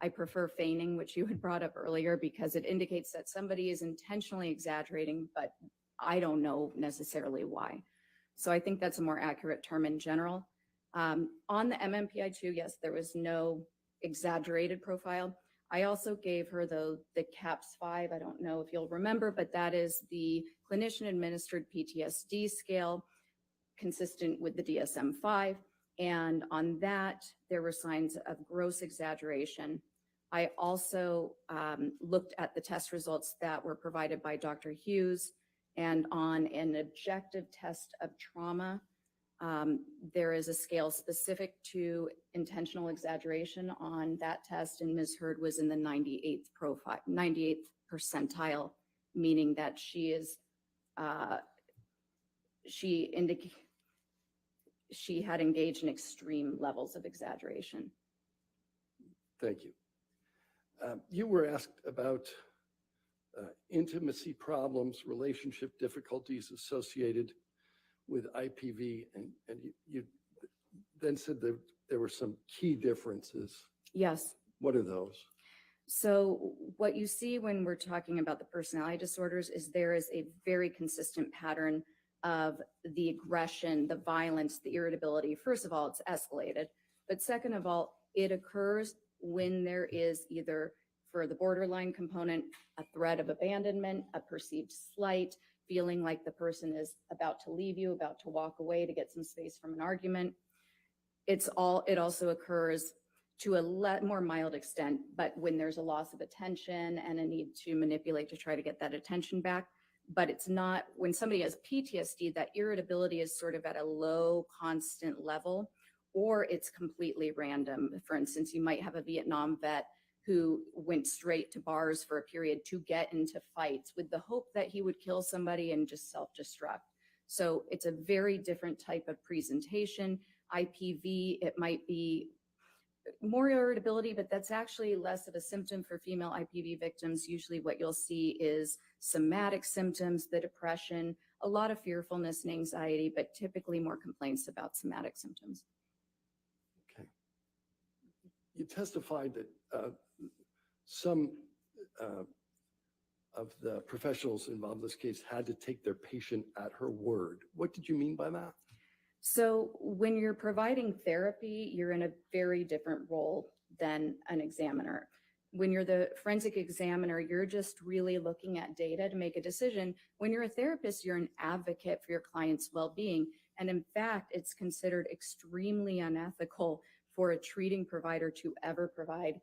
I prefer feigning, which you had brought up earlier, because it indicates that somebody is intentionally exaggerating, but I don't know necessarily why. So I think that's a more accurate term in general. On the MMPI-2, yes, there was no exaggerated profile. I also gave her the CAPS-5. I don't know if you'll remember, but that is the clinician-administered PTSD scale consistent with the DSM-5. And on that, there were signs of gross exaggeration. I also looked at the test results that were provided by Dr. Hughes, and on an objective test of trauma, there is a scale specific to intentional exaggeration on that test, and Ms. Heard was in the 98th percentile, meaning that she had engaged in extreme levels of exaggeration. Thank you. You were asked about intimacy problems, relationship difficulties associated with IPV, and you then said that there were some key differences. Yes. What are those? So what you see when we're talking about the personality disorders is there is a very consistent pattern of the aggression, the violence, the irritability. First of all, it's escalated. But second of all, it occurs when there is either, for the borderline component, a threat of abandonment, a perceived slight, feeling like the person is about to leave you, about to walk away to get some space from an argument. It also occurs to a more mild extent, but when there's a loss of attention and a need to manipulate to try to get that attention back. But it's not, when somebody has PTSD, that irritability is sort of at a low, constant level, or it's completely random. For instance, you might have a Vietnam vet who went straight to bars for a period to get into fights with the hope that he would kill somebody and just self-destruct. So it's a very different type of presentation. IPV, it might be more irritability, but that's actually less of a symptom for female IPV victims. Usually what you'll see is somatic symptoms, the depression, a lot of fearfulness and anxiety, but typically more complaints about somatic symptoms. Okay. You testified that some of the professionals involved in this case had to take their patient at her word. What did you mean by that? So when you're providing therapy, you're in a very different role than an examiner. When you're the forensic examiner, you're just really looking at data to make a decision. When you're a therapist, you're an advocate for your client's well-being. And in fact, it's considered extremely unethical for a treating provider to ever provide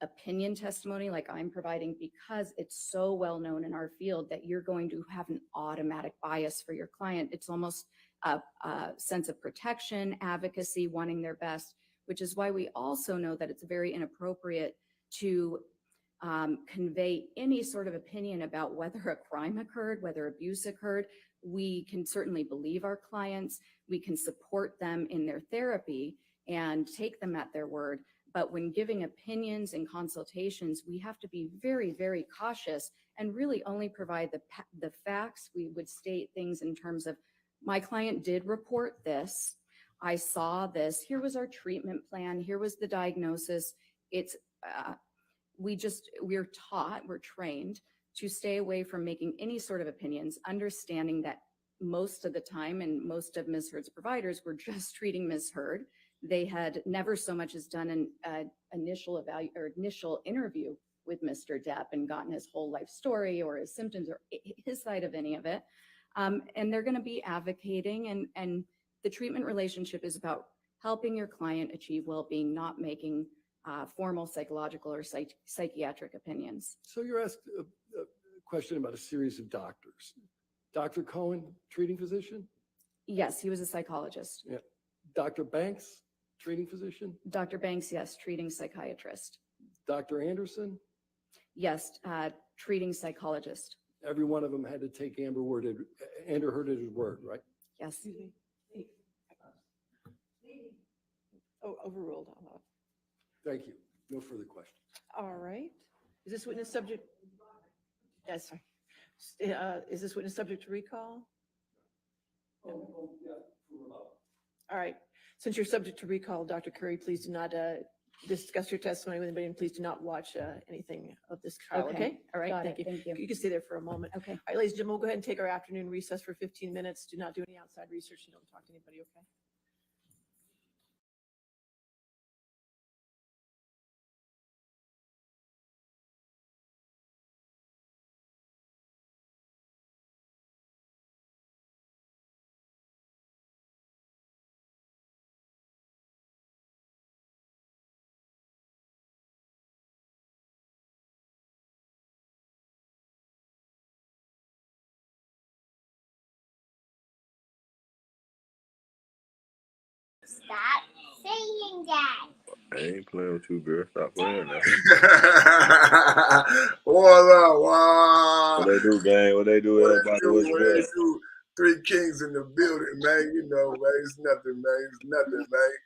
opinion testimony like I'm providing, because it's so well known in our field that you're going to have an automatic bias for your client. It's almost a sense of protection, advocacy, wanting their best, which is why we also know that it's very inappropriate to convey any sort of opinion about whether a crime occurred, whether abuse occurred. We can certainly believe our clients, we can support them in their therapy and take them at their word. But when giving opinions and consultations, we have to be very, very cautious and really only provide the facts. We would state things in terms of, my client did report this, I saw this, here was our treatment plan, here was the diagnosis. It's, we're taught, we're trained to stay away from making any sort of opinions, understanding that most of the time, and most of Ms. Heard's providers were just treating Ms. Heard. They had never so much as done an initial interview with Mr. Depp and gotten his whole life story or his symptoms or his side of any of it. And they're going to be advocating, and the treatment relationship is about helping your client achieve well-being, not making formal psychological or psychiatric opinions. So you're asked a question about a series of doctors. Dr. Cohen, treating physician? Yes, he was a psychologist. Yeah. Dr. Banks, treating physician? Dr. Banks, yes, treating psychiatrist. Dr. Anderson? Yes, treating psychologist. Every one of them had to take Amber Heard at his word, right? Yes. Oh, overruled. Thank you. No further questions. All right. Is this witness subject? Yes, sorry. Is this witness subject to recall? No. All right. Since you're subject to recall, Dr. Curry, please do not discuss your testimony with anybody, and please do not watch anything of this trial, okay? All right, Got thank it. you. Thank you. You can stay there for a moment. Okay. All right, ladies and gentlemen, we'll go ahead and take our afternoon recess for 15 minutes. Do not do any outside research and don't talk to anybody, okay? Stop saying that. I ain't playing with you, girl. Stop playing now. What up, wow. What they do, gang? What they do, everybody? What's What they good? do? Three kings in the building, man. You know, man. It's nothing, man. It's nothing, man.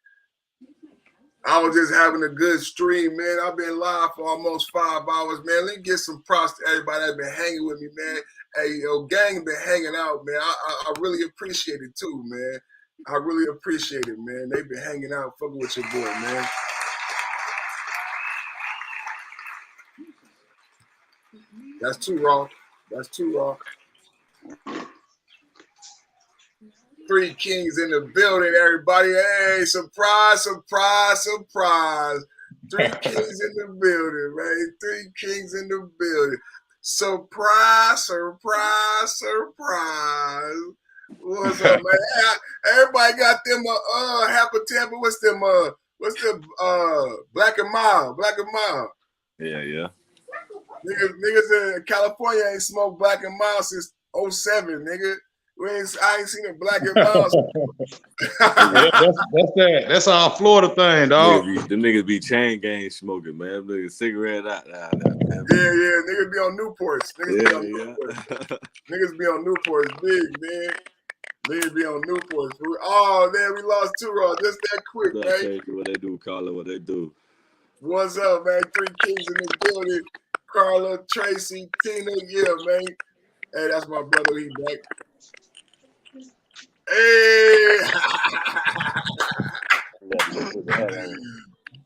I was just having a good stream, man. I've been live for almost 5 hours, man. Let me get some props to everybody that's been hanging with me, man. Hey, yo, gang been hanging out, man. I really appreciate it too, man. I really appreciate it, man. They've been hanging out, fucking with your boy, man. That's too raw. That's too raw. Three kings in the building, everybody. Hey, surprise, surprise, surprise. Three kings in the building, man. Three kings in the building. Surprise, surprise, surprise. What's up, man? Everybody got them Happer Tampa. What's them Black and Mild? Black and Mild. Yeah. Niggas in California ain't smoked Black and Mild since 07, nigga. I ain't seen a Black and Mild. That's our Florida thing, dog. Them niggas be chain gang smoking, man. Them niggas cigarette out now, man. Yeah. Niggas be on Newports. Niggas be on Newports big, man. Niggas be on Newports. Oh, man, we lost two raw just that quick, What's up, man. Tracy? What they do, Carla? What they do? What's up, man? Three kings in the building. Carla, Tracy, Tina, yeah, man. Hey, that's my brother. He back. Hey.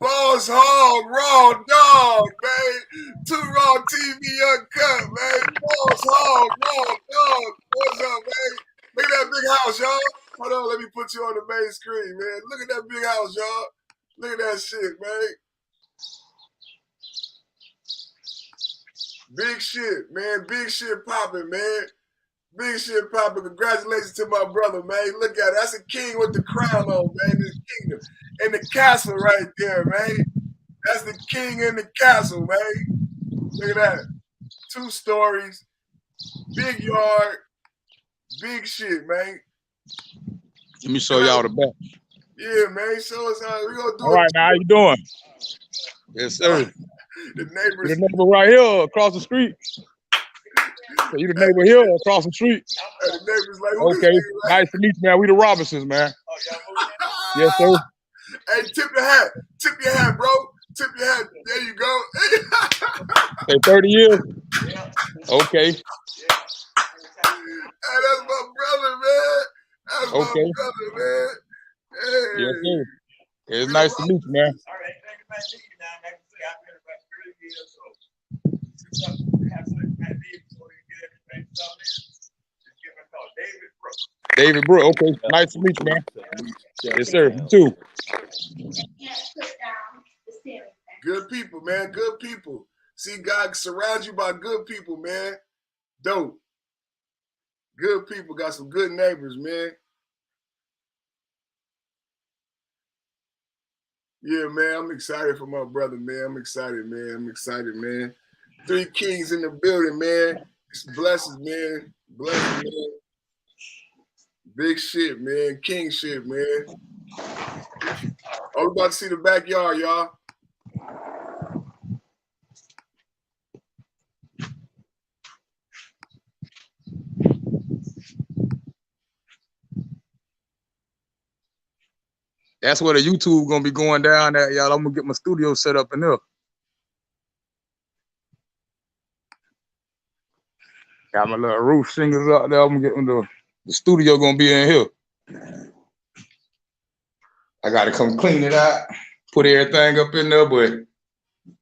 Boss Hog, Raw Dog, man. Two Raw TV Uncut, man. Boss Hog, Raw Dog. What's up, man? Look at that big house, y'all. Hold on, let me put you on the main screen, man. Look at that big house, y'all. Look at that shit, man. Big shit, man. Big shit popping, man. Big shit popping. Congratulations to my brother, man. Look at it. That's a king with the crown on, man. This kingdom. And the castle right there, man. That's the king in the castle, man. Look at that. 2 stories. Big yard. Big shit, man. Let me show y'all the back. Yeah, man. Show us how we gonna do it. All right, now how you doing? Yes, sir. The neighbors. You the neighbor right here across the street. So you the neighbor here across the street. The neighbors like, okay, nice to meet you, man. We the Robinsons, man. Yes, sir. Hey, tip your hat. Tip your hat, bro. Tip your hat. There you go. Hey, 30 years? Okay. Hey, that's my brother, man. That's my brother, man. Hey. Yes, sir. It's nice to meet you, man. All right, thank you, man. You now. Like I say, I've been about 30 years, so have something to be before you get everything done. Just give me a call. David Brooks. David Brooks, okay. Nice to meet you, man. Yes, sir. You too. Good people, man. Good people. See, God surrounds you by good people, man. Dope. Good people. Got some good neighbors, man. Yeah, man. I'm excited for my brother, man. I'm excited, man. I'm excited, man. 3 kings in the building, man. It's blessings, man. Blessings, man. Big shit, man. King shit, man. Oh, we about to see the backyard, y'all. That's where the YouTube gonna be going down at, y'all. I'm gonna get my studio set up in there. Got my little roof shingles out there. I'm getting the studio gonna be in here. I gotta come clean it out. put everything up in there. But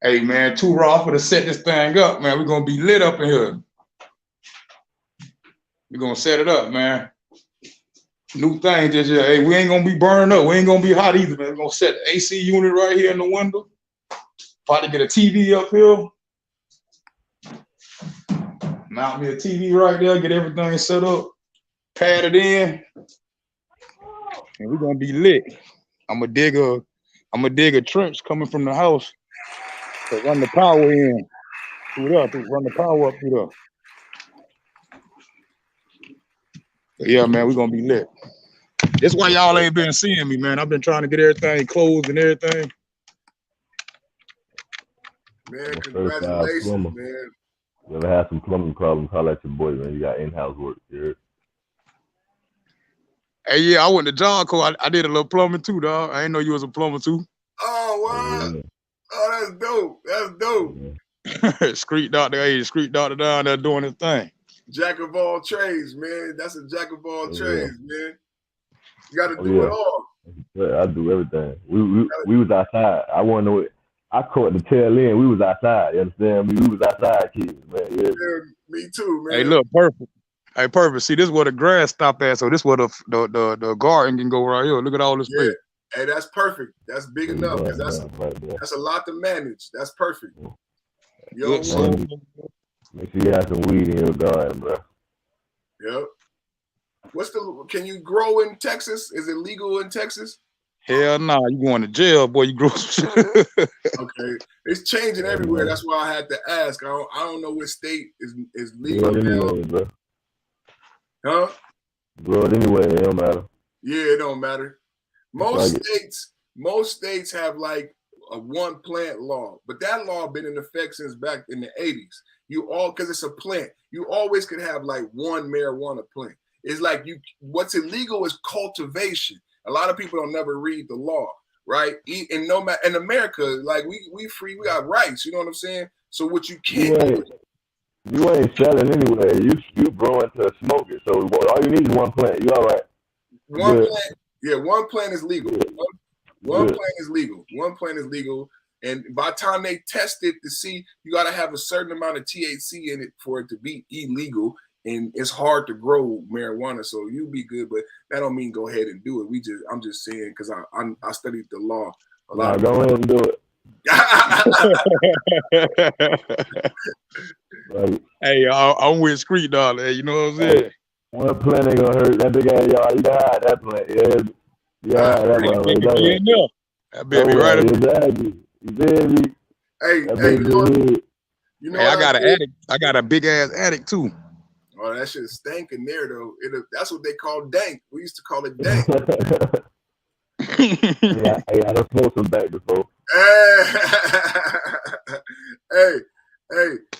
hey, man, too raw for to set this thing up, man. We're gonna be lit up in here. We're gonna set it up, man. New thing this year. Hey, we ain't gonna be burned up. We ain't gonna be hot either, man. We're gonna set the AC unit right here in the window. Probably get a TV up here. Mount me a TV right there, get everything set up, pad it in, and we're gonna be lit. I'm gonna dig a trench coming from the house to run the power in. Run the power up through there. But yeah, man, we're gonna be lit. That's why y'all ain't been seeing me, man. I've been trying to get everything closed and everything. Man, congratulations, man. You ever have some plumbing problems, holler at your boy, man. You got in-house work here. Hey, yeah, I went to John Cole. I did a little plumbing too, dog. I didn't know you was a plumber too. Oh, wow. Yeah. Oh, that's dope. That's dope. Street doctor down there doing his thing. Jack of all trades, man. That's a jack of all trades, man. You got to do it all. Yeah, I do everything. We was outside. I want to know it. I caught the tail end. We was outside. You understand me? We was outside kids, man. Yeah. Yeah, me too, man. Hey, look, perfect. Hey, perfect. See, this is where the grass stop at. So this is where the garden can go right here. Look at all this space. Hey, that's perfect. That's big enough because that's a lot to manage. That's perfect. Yo, make sure you have some weed in your garden, bro. Yep. Can you grow in Texas? Is it legal in Texas? Hell no, you going to jail, boy. You grow some shit. Okay. It's changing everywhere. That's why I had to ask. I don't know which state is legal now. Bro. Huh? Grow it anyway, it don't matter. Yeah, it don't matter. Most states have like a one plant law, but that law been in effect since back in the 80s. Because it's a plant, you always could have like one marijuana plant. It's like what's illegal is cultivation. A lot of people don't never read the law, right? In America, like we free, we got rights. You know what I'm saying? So what you can't do. You ain't selling anyway. You growing to smoke it. So all you need is one plant. You all right? One plant is legal. One plant is legal. One plant is legal. And by the time they test it to see, you got to have a certain amount of THC in it for it to be illegal. And it's hard to grow marijuana, so you'll be good. But that don't mean go ahead and do it. I'm just saying because I studied the law a lot. Go ahead and do it. Hey, I'm with Street Dollar. Hey, you know what I'm saying? One plant ain't gonna hurt. That big ass yard, you gotta hide that plant. That baby right up. Exactly. You feel me? Hey, I got an attic. I got a big ass attic too. Oh, that shit stank in there though. That's what they call dank. We used to call it dank. I done smoked some back before. Hey,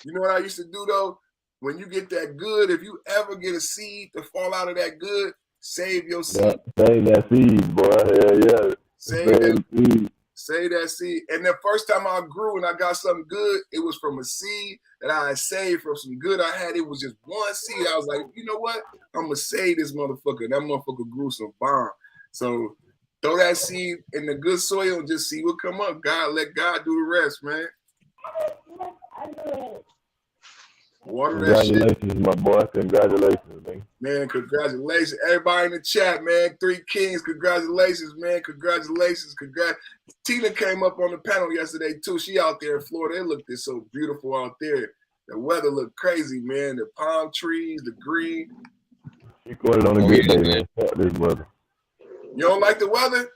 you know what I used to do though? When you get that good, if you ever get a seed to fall out of that good, save your seed. Save that seed, boy. Yeah. Save that seed. And the first time I grew and I got something good, it was from a seed that I had saved from some good I had. It was just one seed. I was like, you know what? I'm going to save this motherfucker. That motherfucker grew some bomb. So throw that seed in the good soil and just see what come up. Let God do the rest, man. Water that shit. Congratulations, my boy. Congratulations, man. Man, congratulations. Everybody in the chat, man. 3 Kings, congratulations, man. Congratulations. Tina came up on the panel yesterday, too. She out there in Florida. It looked so beautiful out there. The weather looked crazy, man. The palm trees, the green. She caught it on a good day, man. Fuck this weather. You don't like the weather?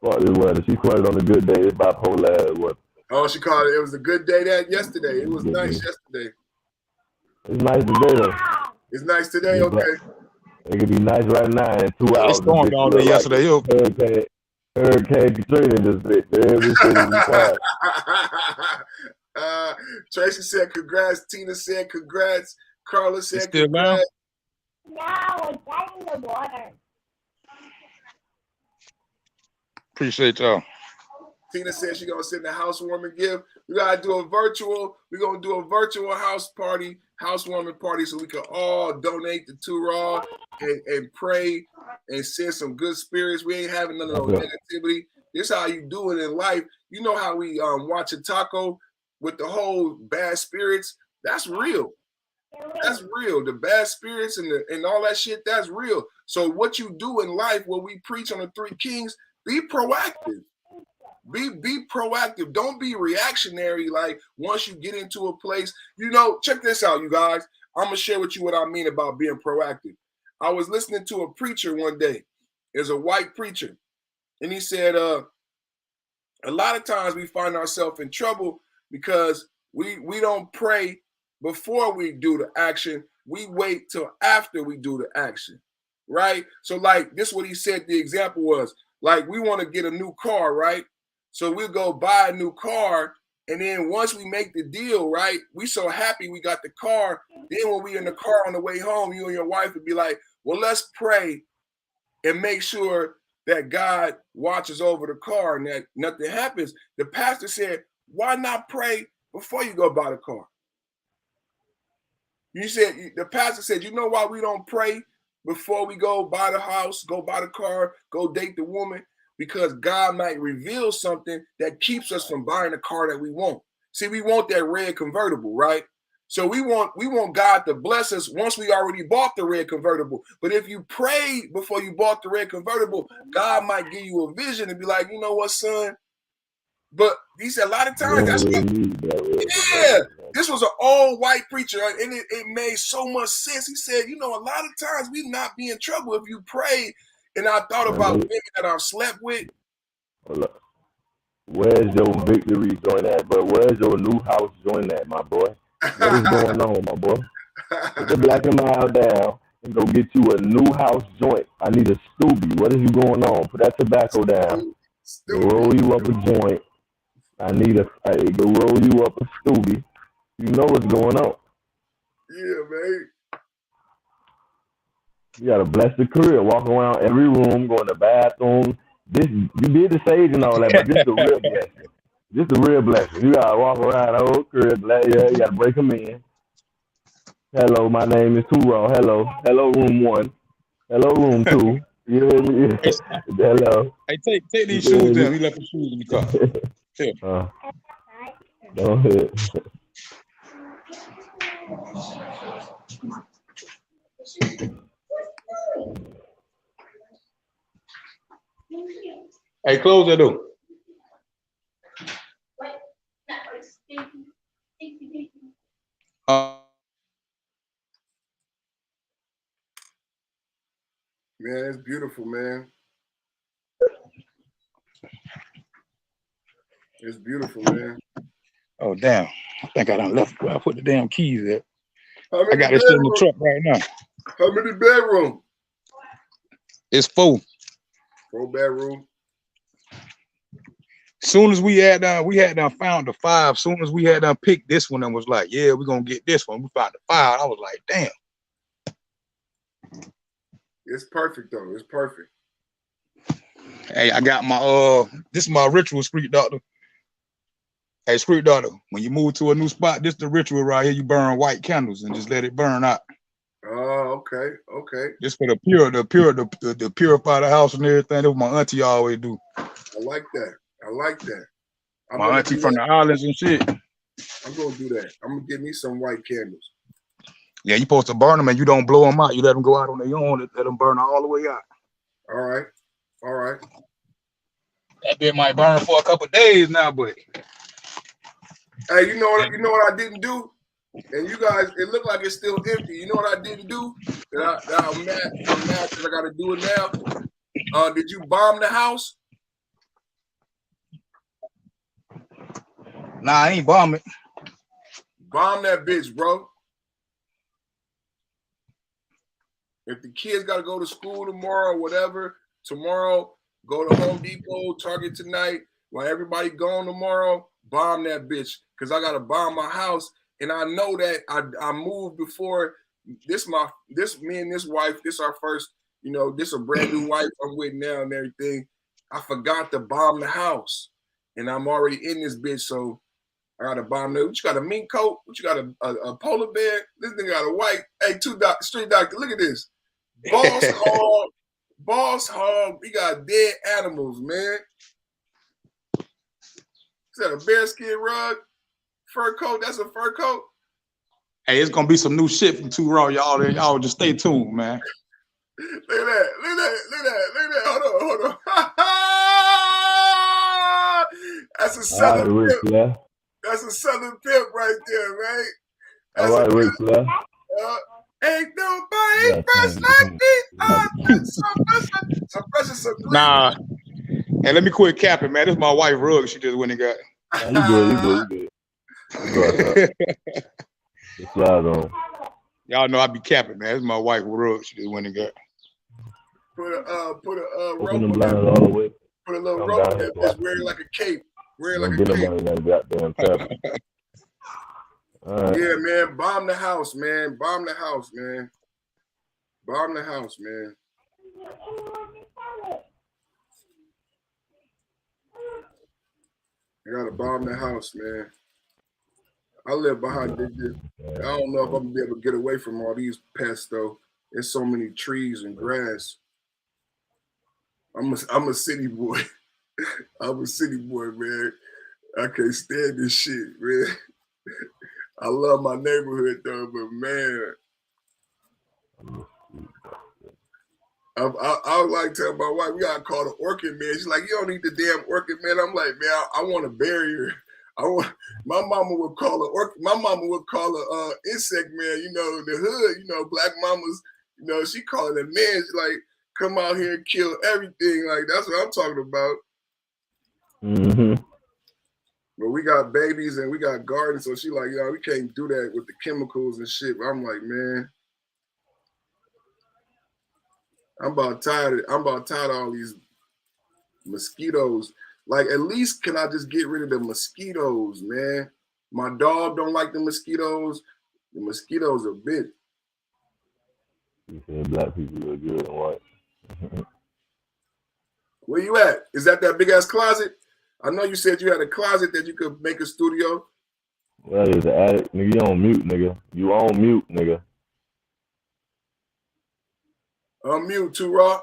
Fuck this weather. She caught it on a good day. It's bipolar weather. Oh, she called it. It was a good day yesterday. It was nice yesterday. It's nice today, though. It's nice today, okay. It could be nice right now in 2 hours. It stormed all day yesterday. Hurricane Katrina just hit. Tracy said congrats. Tina said congrats. Carla said still congrats. No, it's getting the water. Appreciate y'all. Tina said she's gonna send a housewarming gift. We're gonna do a virtual housewarming party so we can all donate to Raw and pray and send some good spirits. We ain't having none of no negativity. This how you do it in life. You know how we watch a taco with the whole bad spirits? That's real. That's real. The bad spirits and all that shit, that's real. So what you do in life, what we preach on the Three Kings, be proactive. Be proactive. Don't be reactionary. Like once you get into a place, check this out, you guys. I'm gonna share with you what I mean about being proactive. I was listening to a preacher one day. There's a white preacher, and he said, a lot of times we find ourselves in trouble because we don't pray before we do the action. We wait till after we do the action, right? So like this is what he said the example was. Like we want to get a new car, right? So we'll go buy a new car, and then once we make the deal, right, we so happy we got the car. Then when we in the car on the way home, you and your wife would be like, well, let's pray and make sure that God watches over the car and that nothing happens. The pastor said, why not pray before you go buy the car? The pastor said, you know why we don't pray before we go buy the house, go buy the car, go date the woman? Because God might reveal something that keeps us from buying the car that we want. See, we want that red convertible, right? So we want God to bless us once we already bought the red convertible. But if you prayed before you bought the red convertible, God might give you a vision and be like, you know what, son? But he said a lot of times that's what, this was an old white preacher, and it made so much sense. He said, a lot of times we not be in trouble if you pray. And I thought about women that I've slept with. Where's your victory joint at, bro? Where's your new house joint at, my boy? What is going on, my boy? Put the Black and Mild down and go get you a new house joint. I need a Scooby. What is you going on? Put that tobacco down. Go roll you up a joint. Go roll you up a Scooby. You know what's going on. Yeah, man. You gotta bless the career. Walk around every room, go in the bathroom. You did the sage and all that, but this is the real blessing. This is the real blessing. You gotta walk around the whole career. You gotta break them in. Hello, my name is Too Raw. Hello, room 1. Hello, room 2. You hear me? Hello. Hey, take these shoes down. We left the shoes in the car. Go ahead. Hey, close that door. Man, it's beautiful, man. It's beautiful, man. Oh, damn. I think I done left where I put the damn keys at. I got this in the truck right now. How many bedrooms? It's 4. 4 bedrooms. Soon as we had done found the 5. Soon as we had done picked this one and was like, yeah, we're gonna get this one. We found the 5. I was like, damn. It's perfect though. It's perfect. Hey, I got my this is my ritual, street doctor. Hey, street doctor, when you move to a new spot, this is the ritual right here. You burn white candles and just let it burn out. Oh, okay. Just for the purify the house and everything. That's what my auntie always do. I like that. My auntie from the islands and shit. I'm gonna do that. I'm gonna get me some white candles. Yeah, you supposed to burn them and you don't blow them out. You let them go out on their own. Let them burn all the way out. All right. That bit might burn for a couple days now, but hey, you know what I didn't do? And you guys, it looked like it's still empty. You know what I didn't do? I'm mad because I got to do it now. Did you bomb the house? Nah, I ain't bombing. Bomb that bitch, bro. If the kids got to go to school tomorrow or whatever, tomorrow, go to Home Depot, Target tonight. While everybody gone tomorrow, bomb that bitch. Because I got to bomb my house. And I know that I moved before me and this wife, this our first, this a brand new wife I'm with now and everything. I forgot to bomb the house. And I'm already in this bitch, so I got to bomb it. What you got, a mink coat? What you got, a polar bear? This nigga got a white, hey, street doctor, look at this. Boss hog. We got dead animals, man. Is that a bearskin rug? Fur coat? That's a fur coat? Hey, it's gonna be some new shit from Too Raw, y'all. Y'all just stay tuned, man. Look at that. Look at that. Look at that. Look at that. Hold on. That's a Southern Ric pimp. Flair. That's a Southern pimp right there, right? All right, Ric Flair. Ain't nobody fresh like me. So fresh and so clean. Nah. And let me quit capping, man. This is my wife rug. She just went and got. You good. The slide on. Y'all know I be capping, man. This is my wife rug. She just went and got. Put a rope Open the on blinds it. all the way. Put a little Come rope down on here, it. Just wearing like a cape. Wearing like Don't a get cape. nobody in that goddamn traffic. All right. Yeah, man. Bomb the house, man. Bomb the house, man. Bomb the house, man. I gotta bomb the house, man. I live behind this. I don't know if I'm gonna be able to get away from all these pests, though. There's so many trees and grass. I'm a city boy. I'm a city boy, man. I can't stand this shit, man. I love my neighborhood, though, but man, I was like telling my wife, we gotta call the orchid man. She's like, you don't need the damn orchid man. I'm like, man, I want a barrier. My mama would call a insect man, you know, the hood, you know, black mamas, you know, she call it a man. She's like, come out here and kill everything. Like, that's what I'm talking about. Mm-hmm. But we got babies and we got gardens, so she like, yo, we can't do that with the chemicals and shit. But I'm like, man, I'm about tired of all these mosquitoes. Like, at least can I just get rid of the mosquitoes, man? My dog don't like the mosquitoes. The mosquitoes are big. You said black people look good and white. Where you at? Is that big ass closet? I know you said you had a closet that you could make a studio. Well, it's an attic. Nigga, you on mute, nigga. You on mute, nigga. Unmute, Too Raw.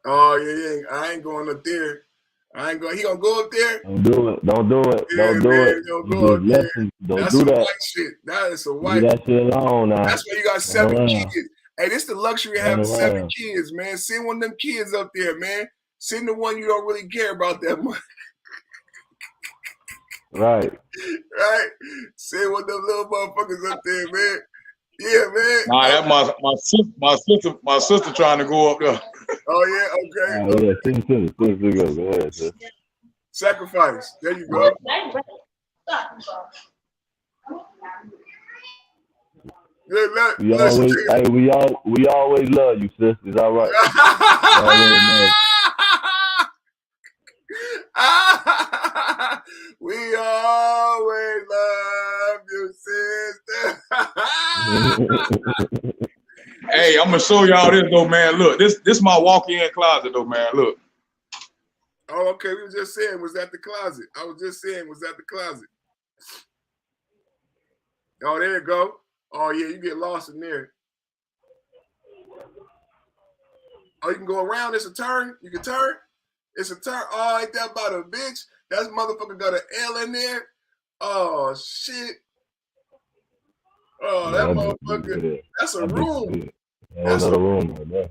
Oh, yeah. I ain't going up there. He gonna go up there? Don't do it. Don't do it. Yeah, Don't do man, it. don't You go just up there. listen. Don't That's do some that. white shit. That is some white. Leave that shit alone now. That's why you got 7 Run kids. around. Hey, this the luxury of Run having 7 around. kids, man. Send one of them kids up there, man. Send the one you don't really care about that much. Right. Right? Send one of them little motherfuckers up there, man. Yeah, man. Nah, that my sister trying to go up there. Oh, yeah, okay. All right, yeah, send it. Go ahead, sis. Sacrifice. There you go. We always love you, sis. It's all right. We always love you, sister. Hey, I'm gonna show y'all this though, man. Look, this my walk-in closet though, man. Look. Oh, okay. We were just saying, was that the closet? I was just saying, was that the closet? Oh, there you go. Oh, yeah, you get lost in there. Oh, you can go around. It's a turn. You can turn. It's a turn. Oh, ain't that about a bitch? That motherfucker got an L in there. Oh, shit. Oh, that motherfucker. That's a room. That's a room right there.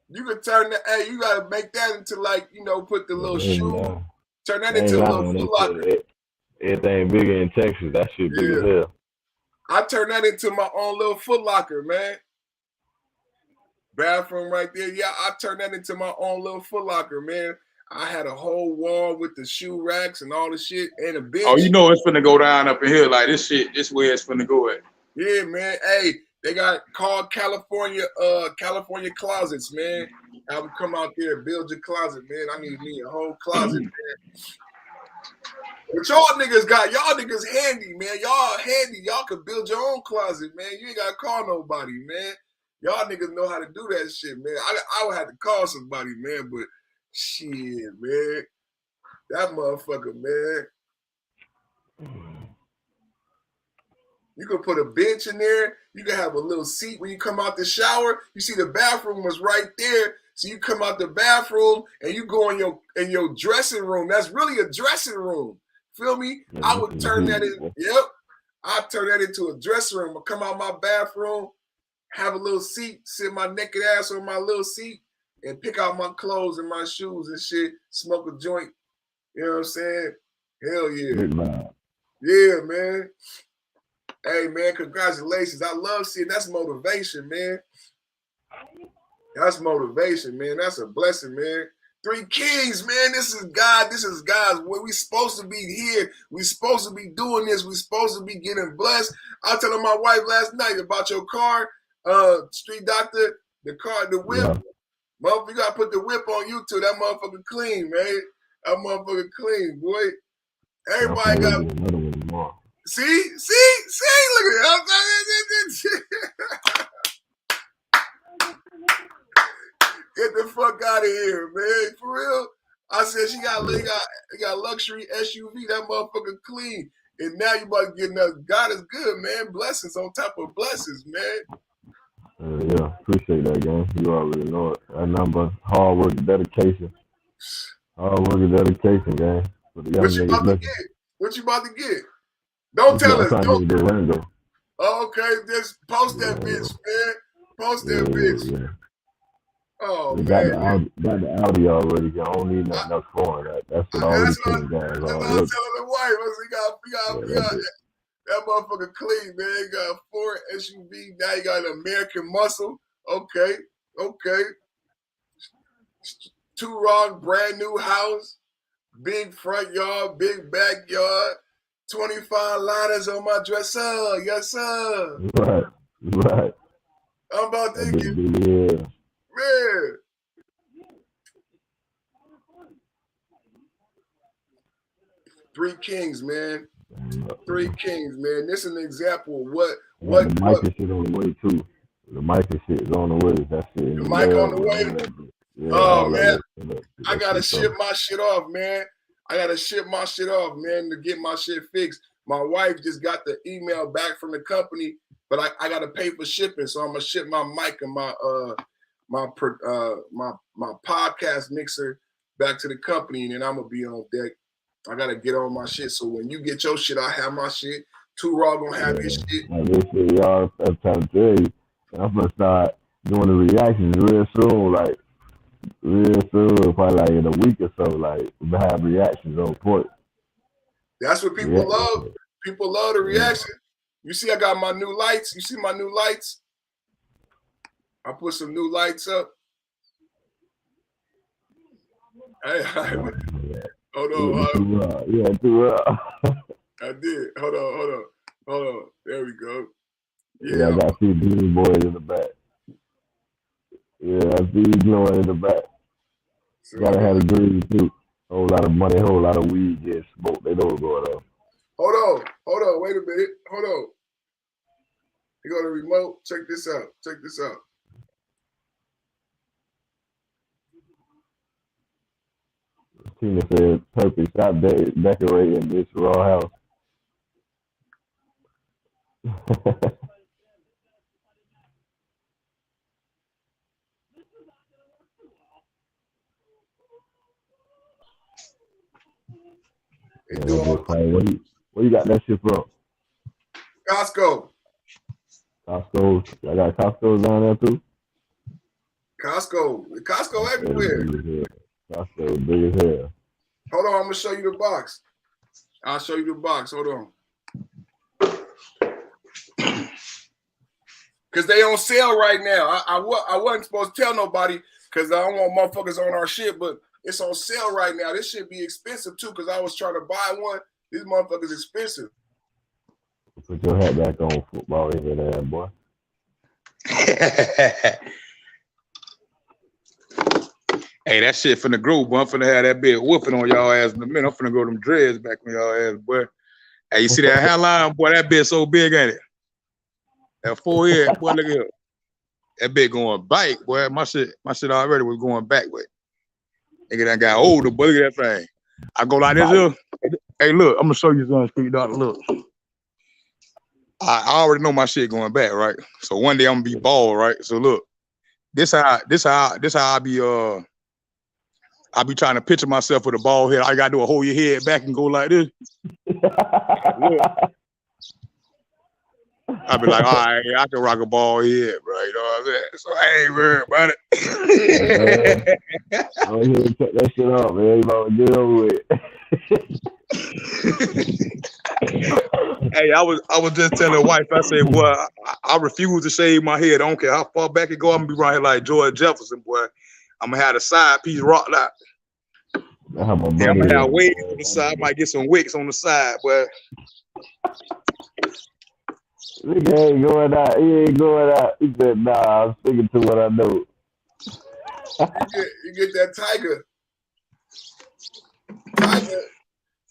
You can turn that. Hey, you gotta make that into like, you know, put the little shoe. Turn that into a little Foot Locker. Everything bigger in Texas. That shit big as hell. I turn that into my own little Foot Locker, man. Bathroom right there. Yeah, I turned that into my own little Foot Locker, man. I had a whole wall with the shoe racks and all the shit and a bench. Oh, you know it's finna go down up in here like this shit. This where it's finna go at. Yeah, man. Hey, they got called California closets, man. Have them come out there and build your closet, man. I need me a whole closet, man. But y'all niggas handy, man. Y'all handy. Y'all can build your own closet, man. You ain't gotta call nobody, man. Y'all niggas know how to do that shit, man. I would have to call somebody, man, but shit, man. That motherfucker, man. You can put a bench in there. You can have a little seat when you come out the shower. You see the bathroom was right there. So you come out the bathroom and you go in your dressing room. That's really a dressing room. Feel me? I would turn that in. Yep. I'd turn that into a dressing room. I'll come out my bathroom, have a little seat, sit my naked ass on my little seat, and pick out my clothes and my shoes and shit, smoke a joint. You know what I'm saying? Hell yeah. Yeah, man. Hey, man, congratulations. I love seeing that's motivation, man. That's motivation, man. That's a blessing, man. 3 Kings, man. This is God. This is God's way. We supposed to be here. We supposed to be doing this. We supposed to be getting blessed. I was telling my wife last night about your car, Street Doctor, the car, the whip. Yeah. Motherfucker, you gotta put the whip on YouTube. That motherfucker clean, man. That motherfucker clean, boy. Everybody got. See, look at that. Get the fuck out of here, man. For real. I said she got luxury SUV. That motherfucker clean. And now you about to get another. God is good, man. Blessings on top of blessings, man. Yeah, appreciate that, gang. You already know it. That number, hard work, dedication. Hard work and dedication, gang. For the young what you about to get? What you about to get? Don't tell us. Don't. Oh, okay, just post that bitch, man. Post that bitch. Yeah. Oh, we man. got the Audi already. You don't need nothing else for it. That's what already came down. That's what I was telling the wife. We got that motherfucker clean, man. You got a Ford SUV. Now you got an American Muscle. Okay. 2 Rock, brand new house. Big front yard, big backyard. 25 liners on my dresser. Yes, sir. Right. I'm about to get. Yeah. Man. Three Kings, man. 3 Kings, man. This is an example of what. The mic and shit on the way too. The mic and shit is on the way. That's it. The mic on the way. Yeah, oh man, I gotta ship my shit off, man. I gotta ship my shit off, man, to get my shit fixed. My wife just got the email back from the company, but I gotta pay for shipping, so I'm gonna ship my mic and my podcast mixer back to the company, and then I'm gonna be on deck. I gotta get on my shit, so when you get your shit, I have my shit. 2 Raw gonna have his shit. Like this shit, y'all, I'm trying to tell you, I'm gonna start doing the reactions real soon, probably like in a week or so, like we have reactions on point. That's what people love. People love the reaction. You see, I got my new lights. You see my new lights? I put some new lights up. Hey, hold on. Yeah, too raw. I did. Hold on. There we go. Yeah, I got 2 green boys in the back. Yeah, I see you glowing in the back. So, gotta have a green too. Whole lot of money, whole lot of weed getting smoked. They know what's going on. Hold on. Wait a minute. Hold on. You go to remote. Check this out. Tina said, "Perfect. Stop decorating this raw house." Where you got that shit from? Costco. I got Costco's down there too. Costco everywhere. Costco big as hell. Hold on, I'm gonna show you the box. I'll show you the box. Hold on. Cause they on sale right now. I wasn't supposed to tell nobody because I don't want motherfuckers on our shit, but it's on sale right now. This should be expensive too, because I was trying to buy one. These motherfuckers expensive. Put your hat back on, football in there, boy. Hey, that shit finna grow, boy. I'm finna have that big whooping on y'all ass in a minute. I'm finna grow them dreads back on y'all ass, boy. Hey, you see that hairline, boy? That bitch so big, ain't it? That forehead, boy, look at her. That bitch going back, boy. My shit already was going back, boy. Nigga that got older, boy. Look at that thing. I go like this here. Hey, look, I'm gonna show you something, Street Doctor. Look. I already know my shit going back, right? So one day I'm gonna be bald, right? So look, this how I be trying to picture myself with a bald head. I gotta do a hold your head back and go like this. I be like, all right, I can rock a bald head, bro. You know what I'm saying? So I ain't worried about it. I'm here to check that shit out, man. You about to get over it. Hey, I was just telling the wife, I said, boy, I refuse to shave my head. I don't care how far back it go. I'm gonna be right here like George Jefferson, boy. I'm gonna have the side piece rocked out. I'm gonna have waves on the side. I might get some wicks on the side, but Nigga ain't going out. He ain't going out. He said, nah, I'm sticking to what I know. You get that tiger.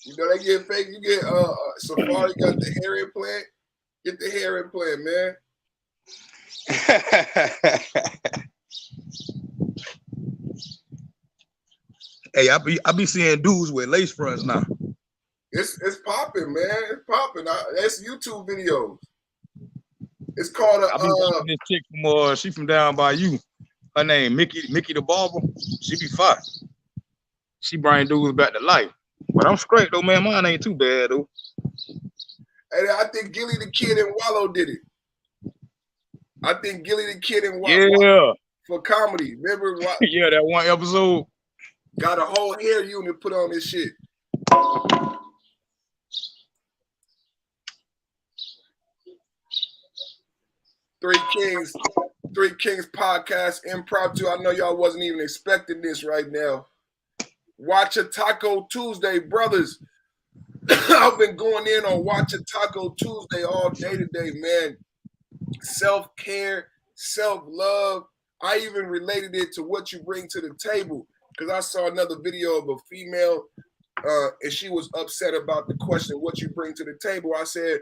You know they get fake. You get Safari got the hair implant. Get the hair implant, man. Hey, I be seeing dudes with lace fronts now. It's popping, man. It's popping. That's YouTube videos. It's called I be watching this chick from she from down by you. Her name Mickey the Barber. She be fine. She bring dudes back to life. But I'm straight though, man. Mine ain't too bad though. And I think Gilly the Kid and Wallow did it. I think Gilly the Kid and Wallow for comedy. Remember what? Yeah, that one episode. Got a whole hair unit put on this shit. Three Kings podcast impromptu. I know y'all wasn't even expecting this right now. Watch a Taco Tuesday, brothers. I've been going in on Watch a Taco Tuesday all day today, man. Self-care, self-love. I even related it to what you bring to the table because I saw another video of a female and she was upset about the question, what you bring to the table. I said,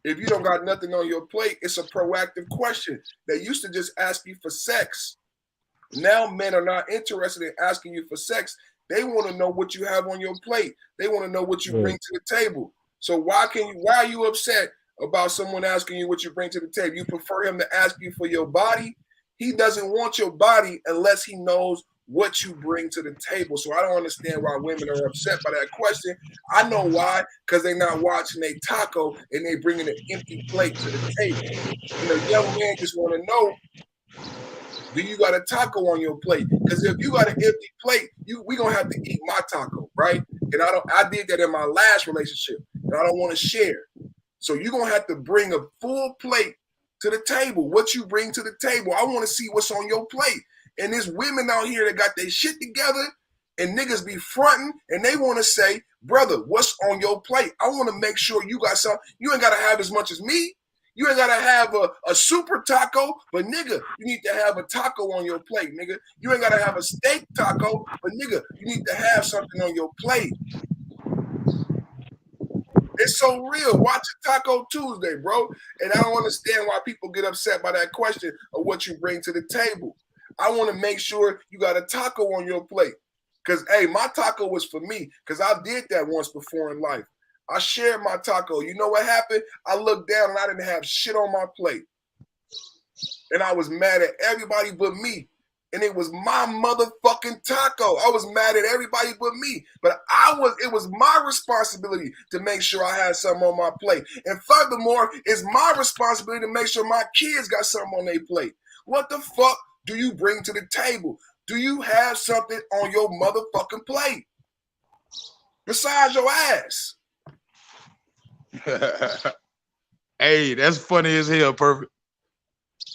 if you don't got nothing on your plate, it's a proactive question. They used to just ask you for sex. Now men are not interested in asking you for sex. They want to know what you have on your plate. They want to know what you bring to the table. So why are you upset about someone asking you what you bring to the table? You prefer him to ask you for your body? He doesn't want your body unless he knows what you bring to the table. So I don't understand why women are upset by that question. I know why, because they're not watching a taco and they bringing an empty plate to the table. And the young man just want to know, do you got a taco on your plate? Because if you got an empty plate, we gonna have to eat my taco, right? And I did that in my last relationship, and I don't want to share. So you're gonna have to bring a full plate to the table. What you bring to the table, I want to see what's on your plate. And there's women out here that got their shit together, and niggas be fronting, and they want to say, brother, what's on your plate? I want to make sure you got something. You ain't gotta have as much as me. You ain't gotta have a super taco, but nigga, you need to have a taco on your plate, nigga. You ain't gotta have a steak taco, but nigga, you need to have something on your plate. It's so real. Watch a Taco Tuesday, bro. And I don't understand why people get upset by that question of what you bring to the table. I want to make sure you got a taco on your plate. Because, hey, my taco was for me because I did that once before in life. I shared my taco. You know what happened? I looked down and I didn't have shit on my plate. And I was mad at everybody but me. And it was my motherfucking taco. I was mad at everybody but me. But it was my responsibility to make sure I had something on my plate. And furthermore, it's my responsibility to make sure my kids got something on their plate. What the fuck do you bring to the table? Do you have something on your motherfucking plate? Besides your ass. Hey, that's funny as hell, Perfect.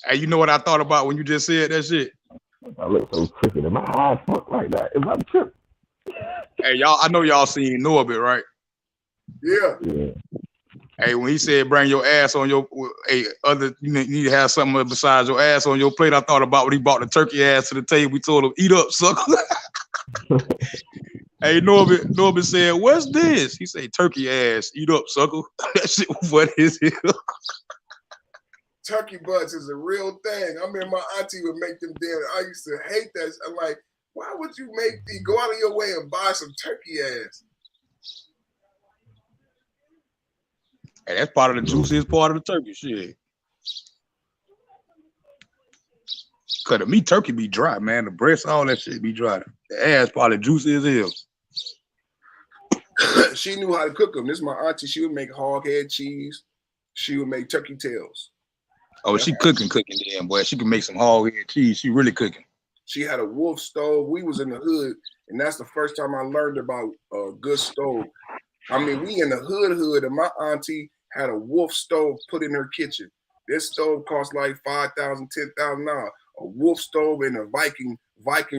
Hey, you know what I thought about when you just said that shit? I look so tripping. And my eyes fuck like that. If I'm tripping. Hey, y'all, I know y'all seen Norbit, right? Yeah. Hey, when he said bring your ass on your you need to have something besides your ass on your plate, I thought about when he brought the turkey ass to the table. We told him, eat up, sucker. Hey, Norbit said, what's this? He said, turkey ass, eat up, sucker. That shit was funny as hell. Turkey butts is a real thing. I mean, my auntie would make them damn. I used to hate that. I'm like, why would you go out of your way and buy some turkey ass? Hey, that's part of the juiciest part of the turkey. Shit. Cause the meat turkey be dry, man. The breast, all that shit be dry. The ass probably juicy as hell. She knew how to cook them. This is my auntie. She would make hog head cheese. She would make turkey tails. Oh, she cooking then, boy. She can make some hog head cheese. She really cooking. She had a wolf stove. We was in the hood, and that's the first time I learned about a good stove. I mean, we in the hood, and my auntie had a wolf stove put in her kitchen. This stove cost like $5,000, $10,000. A wolf stove in a Viking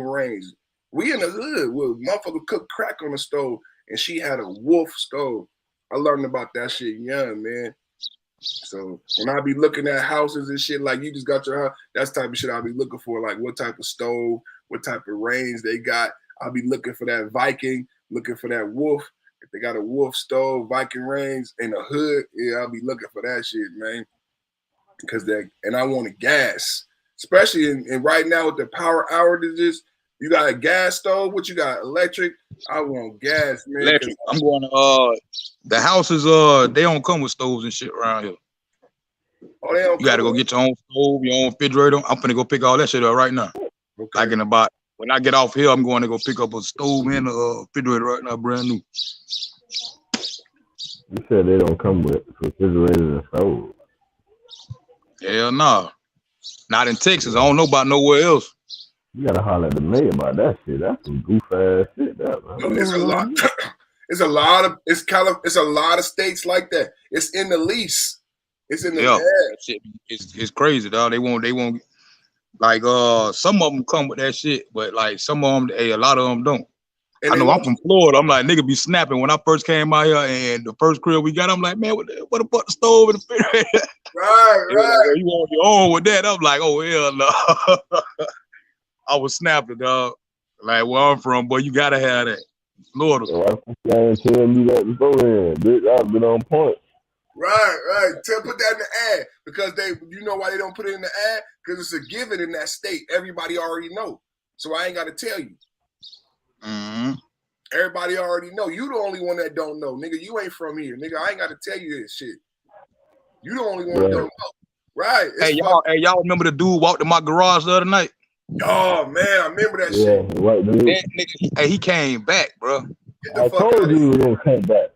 range. We in the hood with motherfucker cook crack on the stove, and she had a wolf stove. I learned about that shit young, man. So when I be looking at houses and shit, like you just got your house, that's the type of shit I'll be looking for, like what type of stove, what type of range they got. I'll be looking for that Viking, looking for that wolf. If they got a wolf stove, Viking range in the hood, yeah, I'll be looking for that shit, man. Because and I want a gas, especially in right now with the power outages. You got a gas stove? What you got? Electric? I want gas, man. Electric. I'm going to the houses. They don't come with stoves and shit around here. Oh, they don't. You got to go get your own stove, your own refrigerator. I'm finna go pick all that shit up right now. Okay. Like in about when I get off here, I'm going to go pick up a stove and a refrigerator right now, brand new. You said they don't come with refrigerators and stoves. Hell no. Not in Texas. I don't know about nowhere else. You gotta holler at the mayor about that shit. That's some goof ass shit, that man. It's a lot. It's a lot of states like that. It's in the lease. It's in the it's crazy, dog. They won't like some of them come with that shit, but like some of them, a lot of them don't. And I know I'm from Florida. I'm like, nigga be snapping. When I first came out here and the first crib we got, I'm like, man, what about the stove and the refrigerator? Right. Like, you want your own with that? I'm like, oh hell no. I was snapping, dog. Like where I'm from, boy, you gotta have that. Florida. Why ain't telling me that beforehand? Bitch, I've been on point. Right. Put that in the ad because you know why they don't put it in the ad? Because it's a given in that state. Everybody already know. So I ain't got to tell you. Mm-hmm. Everybody already know. You the only one that don't know, nigga. You ain't from here, nigga. I ain't got to tell you this shit. You the only one that don't know. Right. Hey y'all remember the dude walked in my garage the other night? Oh man, I remember that shit. What, dude? That nigga, hey, he came back, bro. I told you he was gonna come back.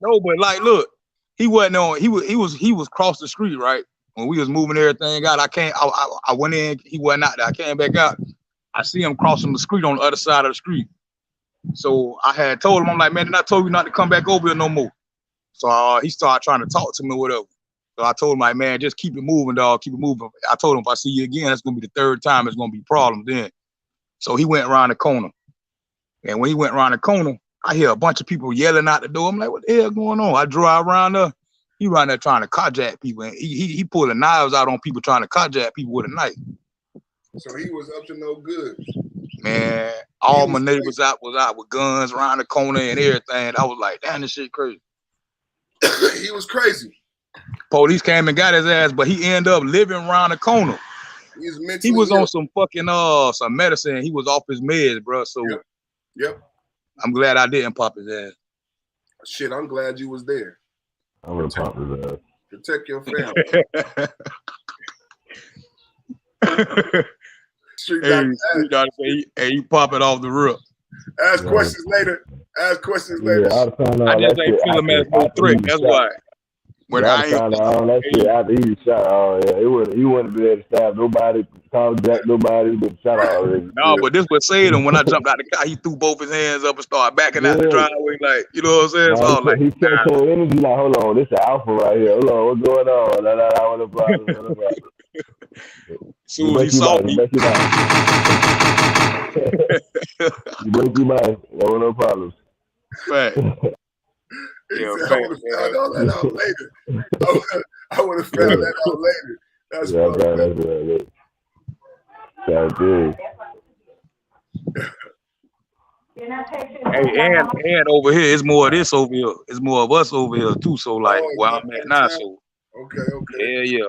No, but like, look, he wasn't on. He was across the street, right? When we was moving everything out, I went in. He wasn't out there. I came back out. I see him crossing the street on the other side of the street. So I had told him, I'm like, man, didn't I told you not to come back over here no more? So he started trying to talk to me or whatever. So I told him, like, man, just keep it moving, dog. Keep it moving. I told him if I see you again, it's gonna be the third time. It's gonna be problems then. So he went around the corner. And when he went around the corner, I hear a bunch of people yelling out the door. I'm like, what the hell going on? I drive around there. He around there trying to carjack people. And he pulling knives out on people trying to carjack people with a knife. So he was up to no good. Man, all my neighbors was out with guns around the corner and everything. I was like, damn, this shit crazy. He was crazy. Police came and got his ass, but he ended up living around the corner. He was on some fucking some medicine. He was off his meds, bro. So yep. I'm glad I didn't pop his ass. Shit, I'm glad you was there. I would have popped his ass. Protect your family. Street doctor say, hey, you pop it off the rip. Ask questions later. Ask questions later. Yeah, I just ain't feel him as no threat. That's why. When I found out all that shit after he was shot. Oh yeah, he wouldn't be able to stab nobody, contact nobody, but shot already. No, but this was saying him when I jumped out the car. He threw both his hands up and started backing out the driveway, like, you know what I'm saying? So like, he kept on energy like, hold on, this is alpha right here. Hold on, what's going on? What a problem. Soon as he saw me, you broke your mind. No problems. Fact. Yeah, I would have found all that out later. I would have found that out later. That's Hey, and over here, it's more of this over here. It's more of us over here too. So like, where I'm at now. So okay. Yeah.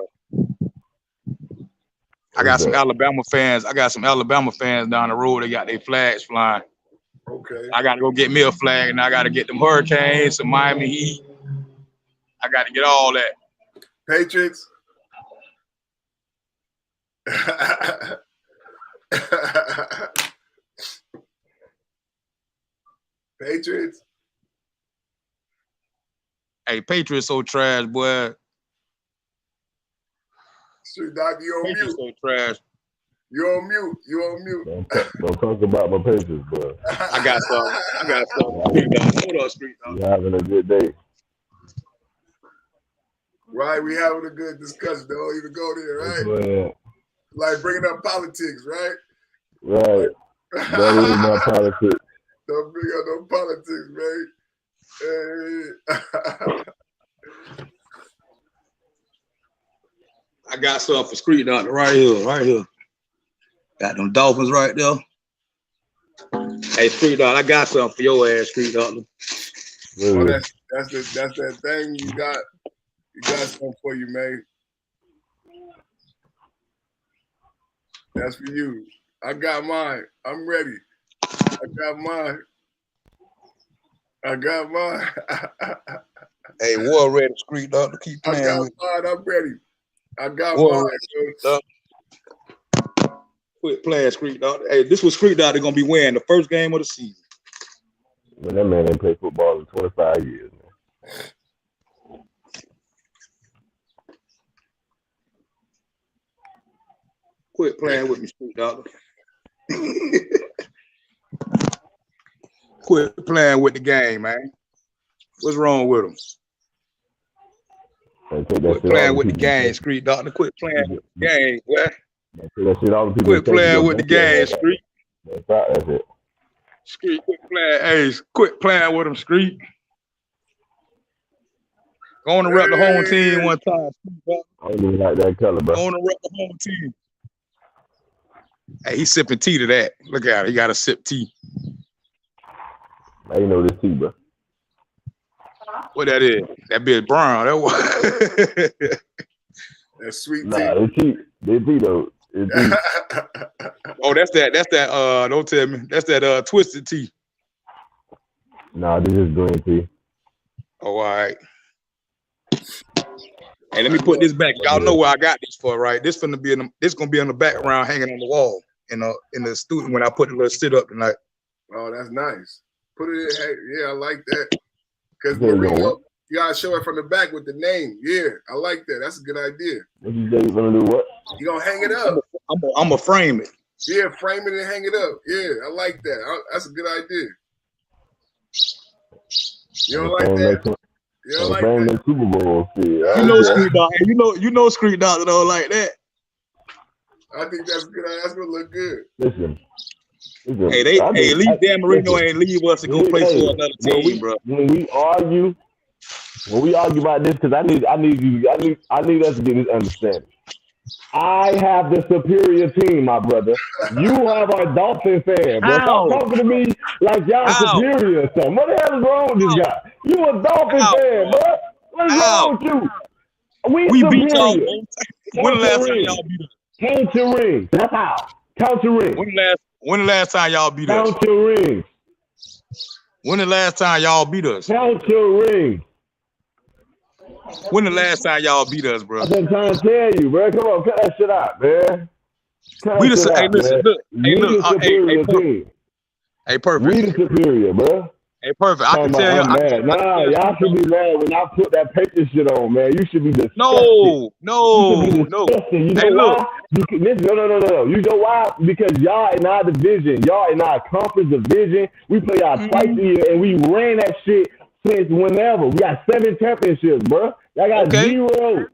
I got some Alabama fans. Down the road. They got their flags flying. Okay. I gotta go get me a flag, and I gotta get them Hurricanes, some Miami Heat, I got to get all that. Patriots. Patriots. Hey, Patriots so trash, boy. Street Dog, you on Patriots mute. so trash. You on mute. You on mute. Don't talk about my Patriots, bro. I got some. Hold on, Street Dog. You having a good day. Right, we having a good discussion. Don't even go there, right? Man. Like bringing up politics, right? Right. That is my politics. Don't bring up no politics, man. I got something for Street Doctor right here. Got them Dolphins right there. Hey, Street Doctor, I got something for your ass, Street Doctor. Well, that's that thing you got. You got something for you, man. That's for you. I got mine. I'm ready. I got mine. Hey, war ready, Street Doctor. Keep playing. I got mine. I'm ready. I got mine. Quit playing, Street Doctor. Hey, this was Street Doctor gonna be wearing the first game of the season. Man, that man ain't played football in 25 years, man. Quit playing with me, Street Doctor. Quit playing with the game, man. What's wrong with him? Quit playing with the game, Street Doctor. Quit playing with the game, boy. Quit playing with the game, Street. That's it. Street, quit playing. Hey, quit playing with him, Street. Go on and rep the home team one time, Street Doctor. I don't even like that color, bro. Go on and rep the home team. Hey, he's sipping tea to that. Look at him. He got to sip tea. I ain't know this tea, bro. What that is? That bitch brown. That was. That's sweet tea. Nah, they cheap. They tea, though. Oh, that's that. Don't tell me. That's that twisted tea. Nah, this is green tea. Oh, all right. Hey, let me put this back. Y'all know where I got this for, right? This gonna be in the background, hanging on the wall in the studio when I put the little sit up tonight. Oh, that's nice. Put it in. Hey, yeah, I like that. Because you gotta show it from the back with the name. Yeah, I like that. That's a good idea. What you say? You gonna do what? You gonna hang it up? I'm gonna frame it. Yeah, frame it and hang it up. Yeah, I like that. That's a good idea. You don't like that? You don't like that? Super Bowl shit. You know, Street Doctor. You know, Street Doctor don't like that. I think that's good. That's gonna look good. Listen. Hey, at least Dan Marino ain't leave us to go play for another team, bro. When we argue about this, because I need us to get this understanding. I have the superior team, my brother. You have our Dolphin fan, bro. Stop talking to me like y'all superior or something. What the hell is wrong with this guy? You a Dolphin fan, bro. What is wrong with you? We beat y'all. superior. When the last time y'all beat us? Count your rings. That's how. Count your rings. When the last time y'all beat us? Count your rings. When the last time y'all beat us? Count your rings. When the last time y'all beat us, bro? I've been trying to tell you, bro. Come on, cut that shit out, man. Hey, perfect. We the superior, bro. Hey, perfect. I can tell you. Nah, y'all should be mad when I put that paper shit on, man. You should be disgusted. No. You know why? No. You know why? Because y'all in our division, y'all in our conference division. We play y'all twice a year, and we ran that shit since whenever. We got 7 championships, bro. Y'all got 0.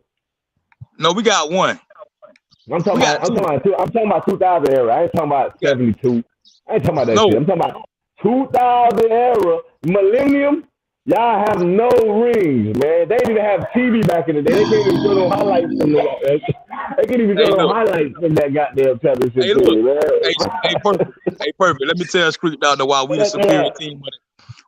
No, we got 1. I'm talking about 2000 era. I ain't talking about 72. I ain't talking about that shit. I'm talking about 2000 era, millennium. Y'all have no rings, man. They didn't even have TV back in the day. They can't even show no highlights from that. They can't even show no highlights from that goddamn championship. Hey, look. Hey, perfect. Let me tell Street Doctor why we the superior team.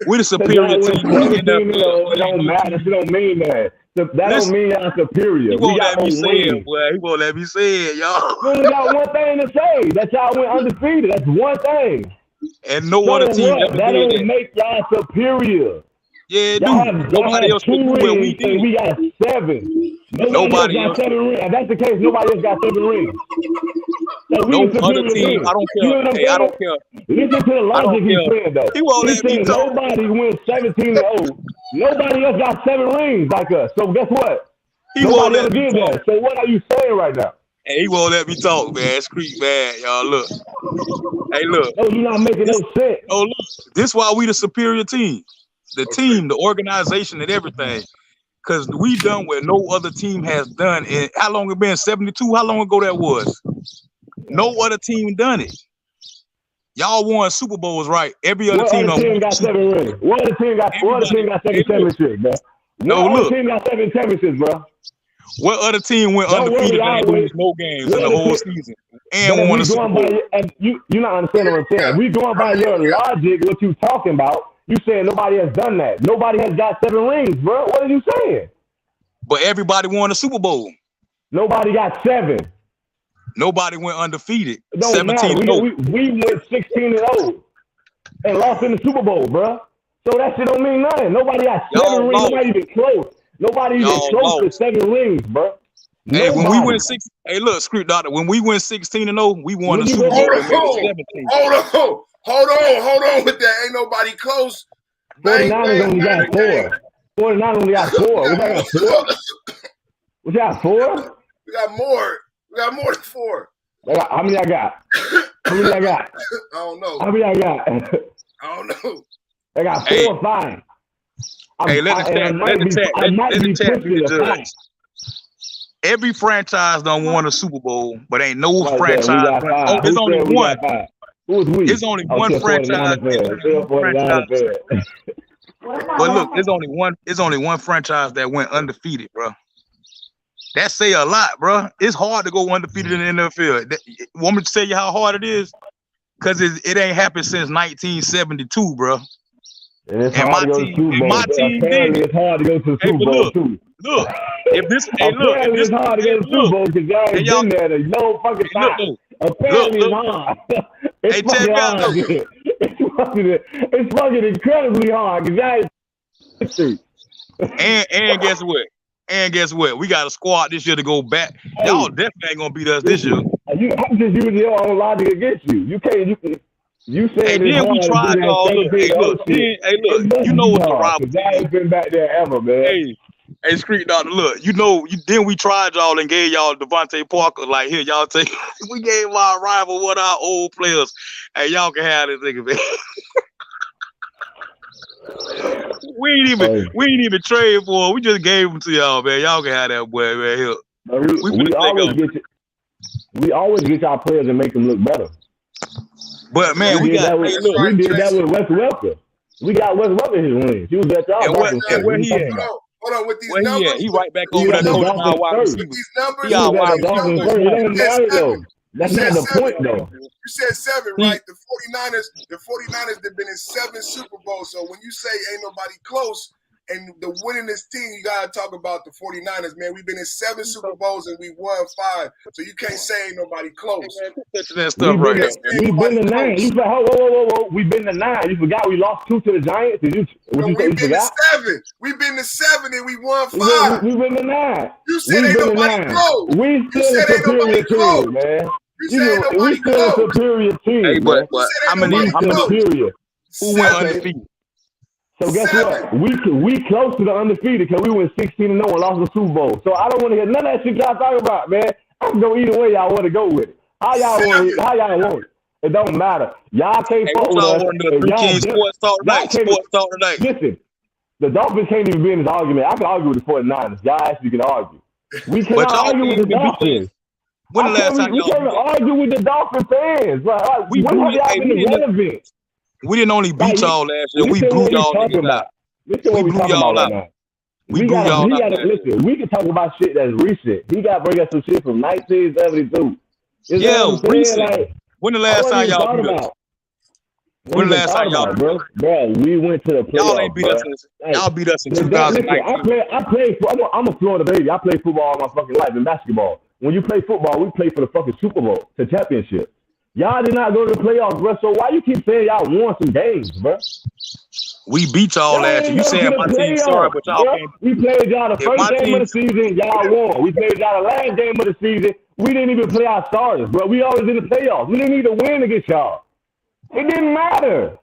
We the superior team. It don't matter. It don't mean that. That don't mean y'all superior. He won't let me say it, boy. He won't let me say it, y'all. We only got one thing to say. That y'all went undefeated. That's one thing. And no other team ever that did don't make y'all superior. Yeah, Y'all dude. have Nobody else could 2 do what we rings, and did. we got 7. Nobody else else. got 7 rings. If that's the case, nobody else got 7 rings. So we No the other superior team. team. I don't You know care. what I'm Hey, I saying? don't care. Listen to the I don't logic he's care. saying, though. He won't He's let me saying talk. nobody wins 17-0. Nobody else got 7 rings like us. So guess what? He won't Nobody let else me did talk. that. So what are you saying right now? Hey, he won't let me talk, man. It's creep bad, y'all. Look. Hey, look. No, you're not making no sense. Oh, look. This why we the superior team. The team, the organization, and everything. Because we done what no other team has done. And how long it been? 72? How long ago that was? No other team done it. Y'all won Super Bowls, right? Every other What team other team got 7 rings? What other team got 7 championships, bro? No, What other look. team got 7 championships, bro? What other team went Don't undefeated worry, and I'll lose wait. no games What in the other whole team? season But and if won we a Super going Bowl? by, you're not understanding what I'm saying. We going by your logic, what you talking about. You saying nobody has done that. Nobody has got 7 rings, bro. What are you saying? But everybody won a Super Bowl. Nobody got 7. Nobody went undefeated. It don't matter. 17-0. We went 16-0 and lost in the Super Bowl, bro. So that shit don't mean nothing. Nobody got 7 rings. lost. Nobody even close. Nobody even Y'all close to lost. 7 rings, bro. Hey, when we Nobody. went hey, look, Script Doctor, when we went 16-0, we won the Super Bowl Hold and made it 17. Hold on with that. Ain't nobody close. 49ers only got 4. 49ers only got 4. We got 4. We got 4? We got more. We got more than 4. How many I got? How many I got? I don't know. How many I got? I don't know. I got 4 or 5. Hey, let the chat be the judge. Every franchise done won a Super Bowl, but ain't no franchise. Oh, it's only one. Who's we? It's only one franchise. But look, it's only one franchise that went undefeated, bro. That say a lot, bro. It's hard to go undefeated in the NFL. Want me to tell you how hard it is? Because it ain't happened since 1972, bro. And it's hard to go to the Super Bowl. Apparently, it's hard to go to the Super Bowl, too. Look, apparently it's hard to go to the Super Bowl because y'all ain't been there in no fucking time. Apparently it's hard. It's fucking hard. It's fucking incredibly hard because y'all ain't and guess what? And guess what? We got a squad this year to go back. Y'all definitely ain't gonna beat us this year. I'm just using your own logic against you. You can't. You saying hey, then we tried y'all. Hey, look. You know what's a rival? I ain't been back there ever, man. Hey, Street Doctor, look. Then we tried y'all and gave y'all Devontae Parker. Like, here, y'all take. We gave our rival one of our old players. Hey, y'all can have this nigga, man. We ain't even trade for him. We just gave him to y'all, man. Y'all can have that boy, man. Here. We always get y'all players and make them look better. But man, we did that with Wes Welker. We got Wes Welker his wins. He was at y'all. And where he at? Hold on with these where numbers. He right back over there coaching our wide receivers. These numbers. He our wide receivers. That's not the point, though. You said 7, right? The 49ers, they've been in 7 Super Bowls. So when you say ain't nobody close, and the winningest team, you gotta talk about the 49ers, man. We've been in 7 Super Bowls and we won 5. So you can't say ain't nobody close. That stuff right there. We've been to 9. You said, whoa. We've been to 9. You forgot we lost 2 to the Giants? Did you? We've been to 7. We've been to 7 and we won 5. We've been to 9. You said ain't nobody close. We still a superior team, man. We still a superior team. Hey, but how many superior? Who went undefeated? So guess what? We close to the undefeated because we went 16-0 and lost the Super Bowl. So I don't want to hear none of that shit y'all talking about, man. I can go either way y'all want to go with it. How y'all want it? It don't matter. Y'all can't fuck with us. Sports talk tonight. Listen, the Dolphins can't even be in this argument. I can argue with the 49ers. Y'all actually can argue. We cannot argue with the Dolphins. When the last time we can't argue with the Dolphin fans. When have y'all been relevant? We didn't only beat y'all last year. We blew y'all niggas out. Listen what we talking about right now. We blew y'all out. Listen, we can talk about shit that's recent. He got to bring us some shit from 1972. Yeah, recent. When the last time y'all beat us? When the last time y'all bro? We went to the playoffs. Y'all ain't beat us since. Y'all beat us in 2019. I'm a Florida baby. I played football all my fucking life and basketball. When you play football, we play for the fucking Super Bowl, the championship. Y'all did not go to the playoffs, bro. So why you keep saying y'all won some games, bro? We beat y'all last year. You saying my team sorry, but y'all can't. We played y'all the first game of the season, y'all won. We played y'all the last game of the season. We didn't even play our starters, bro. We always in the playoffs. We didn't even win against y'all. It didn't matter.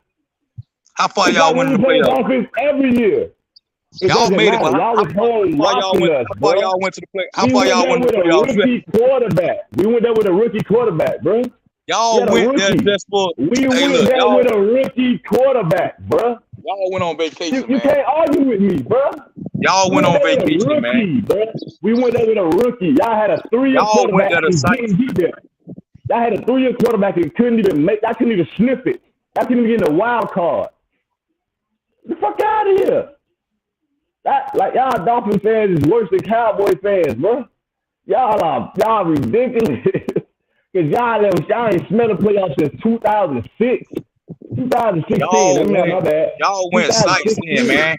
How far y'all went in the playoffs? Every year. Y'all made it. Y'all was home watching us, How far y'all went to the play? How we far y'all went to the playoffs? Rookie quarterback. We went there with a rookie quarterback, bro. Y'all went there just for. We went there with a rookie quarterback, bro. Y'all went on vacation, You man. can't argue with me, bro. Y'all went on vacation, man. Bro. We went there with a rookie. Y'all had a 3-year quarterback and didn't get there. Y'all had a 3-year quarterback and couldn't even sniff it. I couldn't even get in the wild card. Get the fuck out of here. Like y'all Dolphin fans is worse than Cowboy fans, bro. Y'all ridiculous. Cause y'all ain't smelled the playoffs since 2006. 2016. Y'all went sightseeing, man.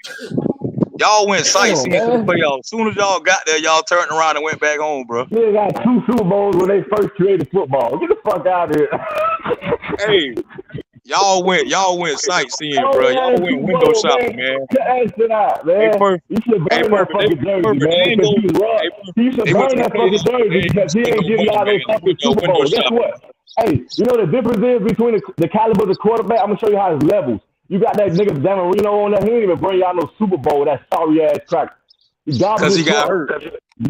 Y'all went sightseeing to the playoffs. As soon as y'all got there, y'all turned around and went back home, bro. They got 2 Super Bowls when they first created football. Get the fuck out of here. Hey, y'all went sightseeing, bro. Y'all went window shopping, man. Hey, Perfect. You should burn that fucking jersey, man. You should burn that fucking jersey because he ain't giving y'all no fucking Super Bowl. Guess what? Hey, you know the difference is between the caliber of the quarterback? I'm going to show you how his levels. You got that nigga Dan Marino on there. He didn't even bring y'all no Super Bowl. That sorry ass crack. Because he got hurt.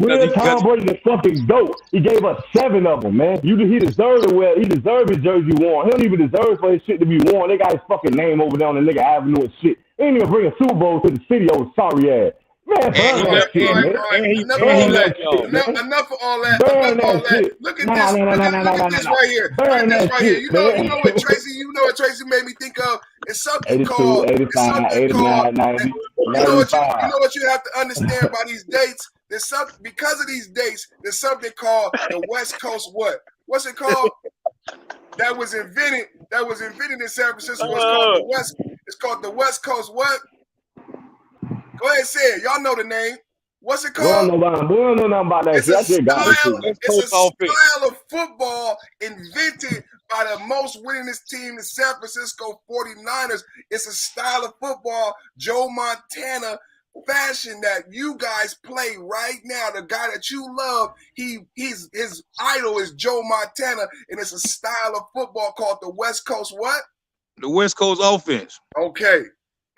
Real Tom Brady the fucking GOAT. He gave us 7 of them, man. He deserved to wear. He deserved his jersey worn. He don't even deserve for his shit to be worn. They got his fucking name over there on the nigga Avenue and shit. They ain't even bring a Super Bowl to the city, old sorry ass. Man, Enough of all that. Look at this. Look at this right here. Look at this right here. You know what Tracy made me think of? It's something called 85, 89, 90. You know what you have to understand about these dates? There's something because of these dates. There's something called the West Coast what? What's it called? That was invented in San Francisco. It's called the West Coast what? Go ahead, say it. Y'all know the name. What's it called? We don't know nothing about that. It's a style of football invented by the most winningest team, the San Francisco 49ers. It's a style of football, Joe Montana fashion that you guys play right now. The guy that you love, his idol is Joe Montana, and it's a style of football called the West Coast what? The West Coast offense. Okay.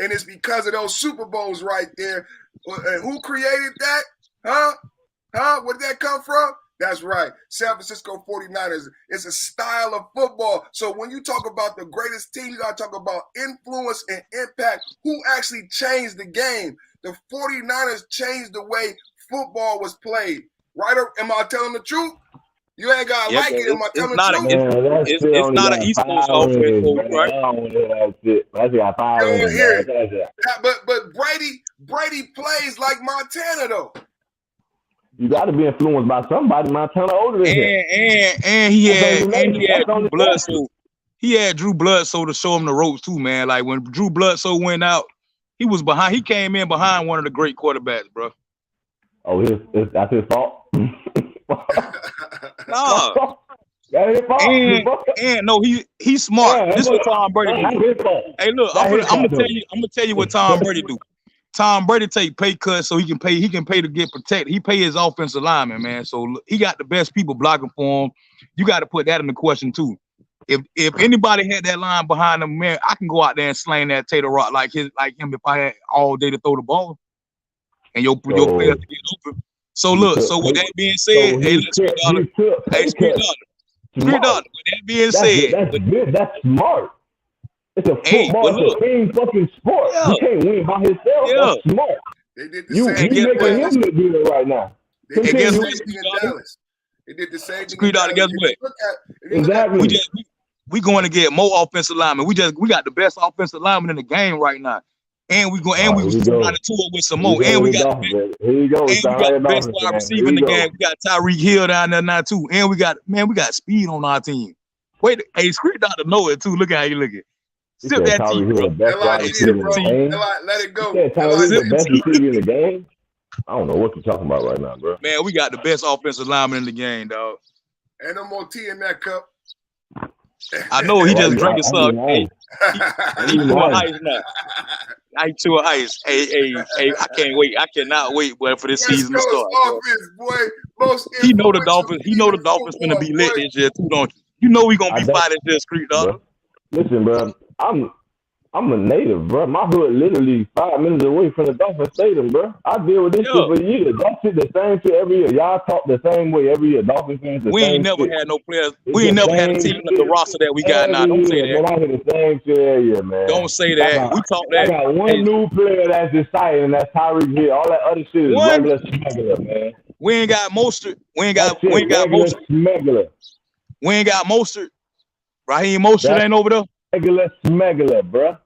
And it's because of those Super Bowls right there. And who created that? Huh? Where did that come from? That's right. San Francisco 49ers. It's a style of football. So when you talk about the greatest team, you got to talk about influence and impact. Who actually changed the game? The 49ers changed the way football was played. Right? Am I telling the truth? You ain't got to like it. Am I telling the truth? It's not an East Coast offense, right? I don't want to hear that shit. That's got 5 rings. But Brady plays like Montana, though. You got to be influenced by somebody. Montana older than him. And he had Drew Bledsoe. He had Drew Bledsoe to show him the ropes too, man. Like when Drew Bledsoe went out, he was behind. He came in behind one of the great quarterbacks, bro. Oh, that's his fault. No. And no, he's smart. This is what Tom Brady do. Hey, look, I'm gonna tell you what Tom Brady do. Tom Brady take pay cuts so he can pay to get protected. He pay his offensive lineman, man. So he got the best people blocking for him. You got to put that in the question too. If anybody had that line behind him, man, I can go out there and slang that Tater Rock like him if I had all day to throw the ball. And your players to get open. So look, so with that being said, Street Dollar. With that being said, that's smart. It's a football, it's a team fucking sport. Yeah. You can't win by himself. Yeah. That's smart. They did the same thing. You making him look good right now. They did the same thing in Dallas. They did the same thing. Street Dollar, guess what? Exactly. We going to get more offensive linemen. We got the best offensive linemen in the game right now. And we trying to tour with some more. And we got the best wide receiver in the game. We got Tyreek Hill down there now too. And we got speed on our team. Wait, hey, Street Dollar know it too. Look at how you looking. Sip that tea, bro. Let it go. The best receiver in the game. I don't know what you're talking about right now, bro. Man, we got the best offensive lineman in the game, dog. Ain't no more tea in that cup. I know he just drinking some. He to a ice now. I to a ice. Hey, I can't wait. I cannot wait, boy, for this season to start. Boy. Most he know the Dolphins. He know the Dolphins gonna be lit this year too, don't you? You know we gonna be fighting this street, dog. Listen, bro, I'm a native, bro. My hood literally 5 minutes away from the Dolphin Stadium, bro. I deal with this shit for years. That shit the same shit every year. Y'all talk the same way every year. Dolphin fans the we same ain't never shit. had no players. We ain't never had a team in the roster that we got now. Don't say that. I hear the same shit every year, man. Don't say that. We talk that. I got one new player that's exciting, and that's Tyreek Hill. All that other shit is regular smuggler, man. We ain't got Mostert. We ain't got Mostert. Smuggler. We ain't got Mostert. Raheem Mostert ain't over there. Regular smuggler, bro.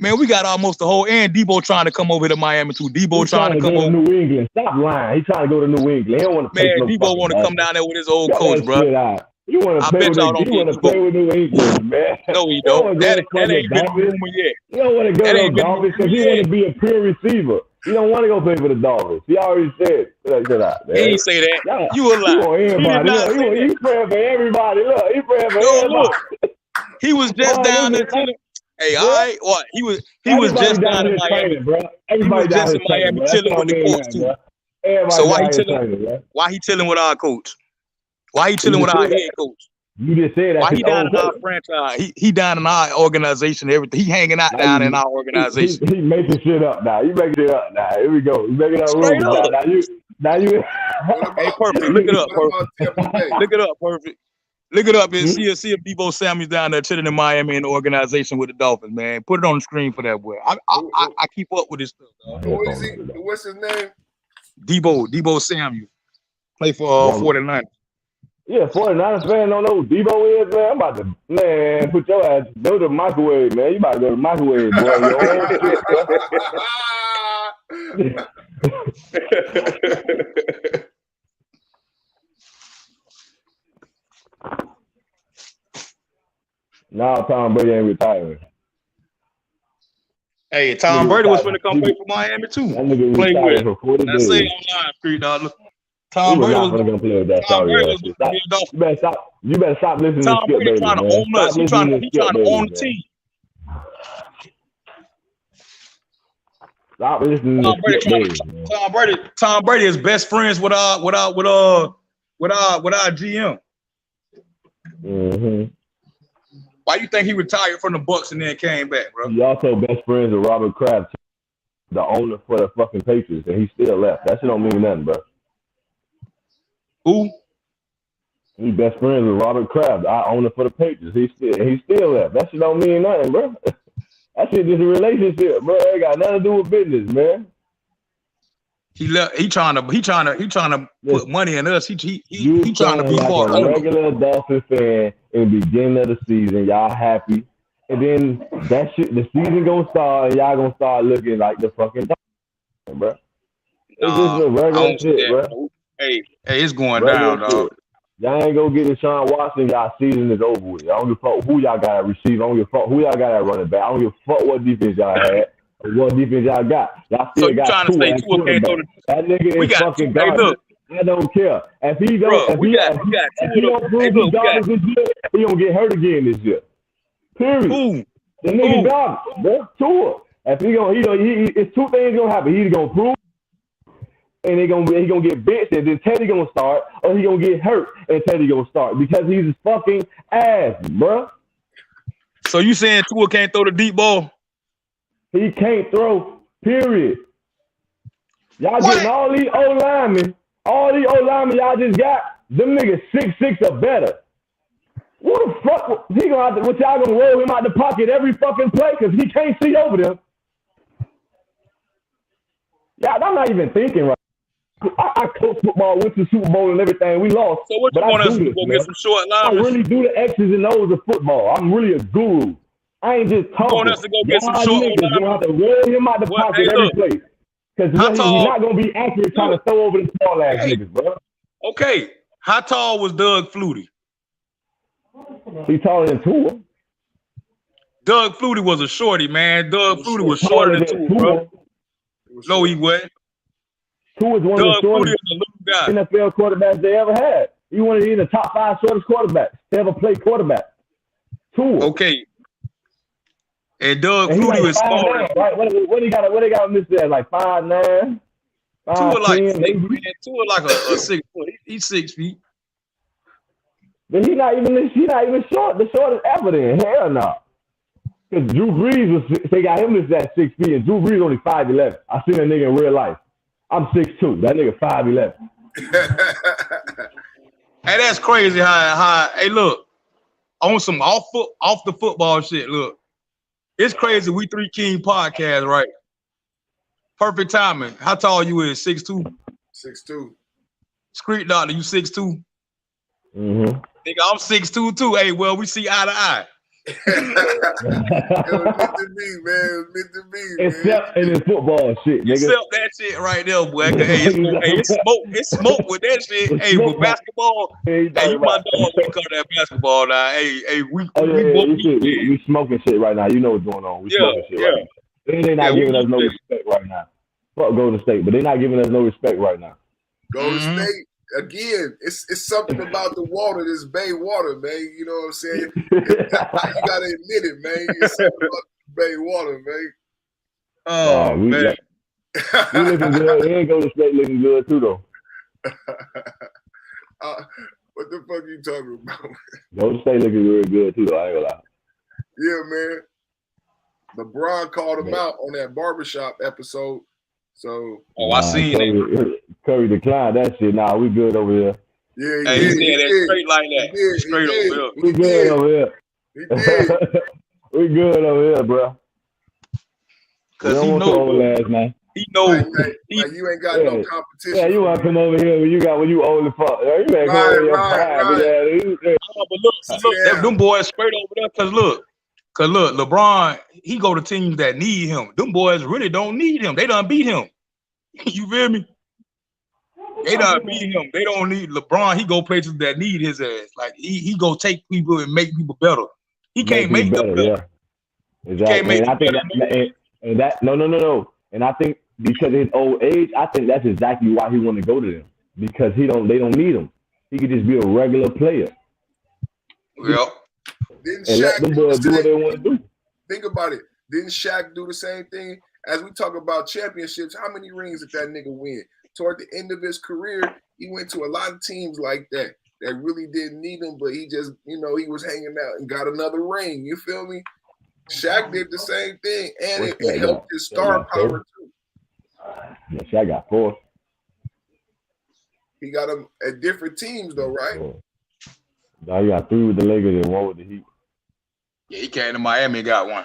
Man, we got almost the whole, and Debo trying to come over to Miami too. Debo trying to come go over. to New England. Stop lying. He trying to go to New England. He don't want to play. Man, Debo want to come down there with his old coach, bro. You want to play with New England, man. No, he don't. That ain't been a rumor yet. You don't want to go to the Dolphins because he want to be a pure receiver. You don't want to go play for the Dolphins. He already said. He ain't say that. You a lie. He praying for everybody. Look, he praying for everybody. Look. He was just down there chilling. Hey, all right, what? He was just down in Miami, bro. He was just in Miami chilling with the coach too. So why he chilling? Why he chilling with our coach? Why he chilling with our head coach? You just said that. Why he down in our franchise? He down in our organization. Everything. He hanging out down in our organization. He making shit up now. You making it up now. Here we go. You making up rumors now. You. Hey, perfect. Look it up, perfect. Look it up, perfect. Look it up and see if Debo Samuel's down there chilling in Miami in the organization with the Dolphins, man. Put it on the screen for that boy. I keep up with this stuff, dog. What's his name? Debo Samuel. Play for 49ers. Yeah, 49ers fan don't know who Debo is, man. I'm about to, put your ass, go to the microwave, man. You about to go to the microwave, boy. Your own shit, Nah, Tom Brady ain't retiring. Hey, Tom Brady was going to come play for Miami too. That nigga play retired with. for 40 days. Say online, street dog. Tom Brady was going to play with that. Tom Brady was going to be a Dolphin. You better stop listening Tom to Skip Brady Bayless, trying to man. own us. He trying to own the team. Stop listening to Skip Bayless, man. Tom Brady is best friends with our GM. Mm-hmm. Why you think he retired from the Bucks and then came back, bro? He also best friends with Robert Kraft, the owner for the fucking Patriots, and he still left. That shit don't mean nothing, bro. Who? He best friends with Robert Kraft, our owner for the Patriots. He still left. That shit don't mean nothing, bro. That shit just a relationship, bro. It got nothing to do with business, man. He left. He trying to put money in us. He trying to be like part a regular Dolphins fan in the beginning of the season. Y'all happy, and then that shit, the season gonna start, and y'all gonna start looking like the fucking Dolphins, bro. It's just a regular shit, bro. Hey, it's going down, dog. Y'all ain't gonna get Deshaun Watson. Y'all season is over with. I don't give a fuck who y'all got at receiver. I don't give a fuck who y'all got at running back. I don't give a fuck what defense y'all had. What defense y'all got? Y'all still got trying to say Tua can't throw the. That nigga is fucking garbage. I don't care. If he don't, if he don't prove he's garbage this year, he gonna get hurt again this year. Period. The nigga garbage, bro. Tua. If it's two things gonna happen. He's gonna prove, and he gonna get benched, and then Teddy gonna start, or he gonna get hurt, and Teddy gonna start because he's his fucking ass, bro. So you saying Tua can't throw the deep ball? He can't throw, period. Y'all getting all these O-linemen y'all just got, them niggas 6'6" or better. What the fuck? He gonna have to, what y'all gonna roll him out the pocket every fucking play because he can't see over them. Yeah, I'm not even thinking right. I coach football, went to the Super Bowl and everything. We lost. So what you want us to go get some short linemen? I really do the X's and O's of football. I'm really a guru. I ain't just talking. You want us to go get some short linemen? You're gonna have to roll him out the pocket every play. Because he's not gonna be accurate trying to throw over the small ass niggas, bro. Okay. How tall was Doug Flutie? He's taller than Tua. Doug Flutie was a shorty, man. Doug Flutie was shorter than Tua, bro. No, he wasn't. Tua is one of the shortest NFL quarterbacks they ever had. He one of the top 5 shortest quarterbacks to ever play quarterback. Tua. Okay. And Doug And he Flutie like is small. 5'9", right? What they got listed at? Like 5'9", Tua like 5'10", 6, maybe. man. Tua like a 6 foot. He's 6 feet. But he not even short. The shortest ever then. Hell no. Because Drew Brees they got him listed at 6 feet, and Drew Brees only 5'11". I seen that nigga in real life. I'm 6'2". That nigga 5'11". Hey, that's crazy how hey look, on some off the football shit, look. It's crazy. We Three King podcast, right? Perfect timing. How tall you is? 6'2"? 6'2". Street Doctor, you 6'2"? Mm-hmm. Nigga, I'm 6'2" too. Hey, well, we see eye to eye. It was meant to be, man. It was meant to be, man. Except in this football shit, nigga. Except that shit right there, boy. Hey, it's smoke with that shit. It's Hey, smoke, with basketball, hey, you my dog when it comes to that basketball now. Hey, we smoking shit right now. You know what's going on. We smoking shit right now. They're not giving us no respect right now. Fuck Golden State, but they're not giving us no respect right now. Golden State, again, it's something about the water, this Bay water, man. You know what I'm saying? You gotta admit it, man. It's something about the Bay water, man. Oh, man. We looking good. And Golden State looking good too, though. What the fuck are you talking about? Golden State looking real good too, though. I ain't gonna lie. Yeah, man. LeBron called him out on that barbershop episode. So I seen it. Curry declined that shit. Nah, we good over here. Yeah, he said that straight like that. Straight over here. We good over here. He did. We good over here, bro. Cause he knows. He knows. Like you ain't got no competition. Yeah, you want to come over here when you old as fuck. You ain't come over your prime. But look, them boys straight over there. Cause look, LeBron, he go to teams that need him. Them boys really don't need him. They done beat him. You feel me? They done beat him. They don't need LeBron. He go places that need his ass. Like he go take people and make people better. He can't make them better. Yeah. Exactly. And I think no. And I think because of his old age, I think that's exactly why he want to go to them. Because they don't need him. He could just be a regular player. Well, didn't and Shaq let them boys do what they want to do. Think about it. Didn't Shaq do the same thing? As we talk about championships, how many rings did that nigga win? Toward the end of his career, he went to a lot of teams like that really didn't need him, but he just, he was hanging out and got another ring. You feel me? Shaq did the same thing, and it helped his star power too. Yeah, Shaq got 4. He got them at different teams though, right? Now he got 3 with the Lakers and 1 with the Heat. Yeah, he came to Miami and got 1.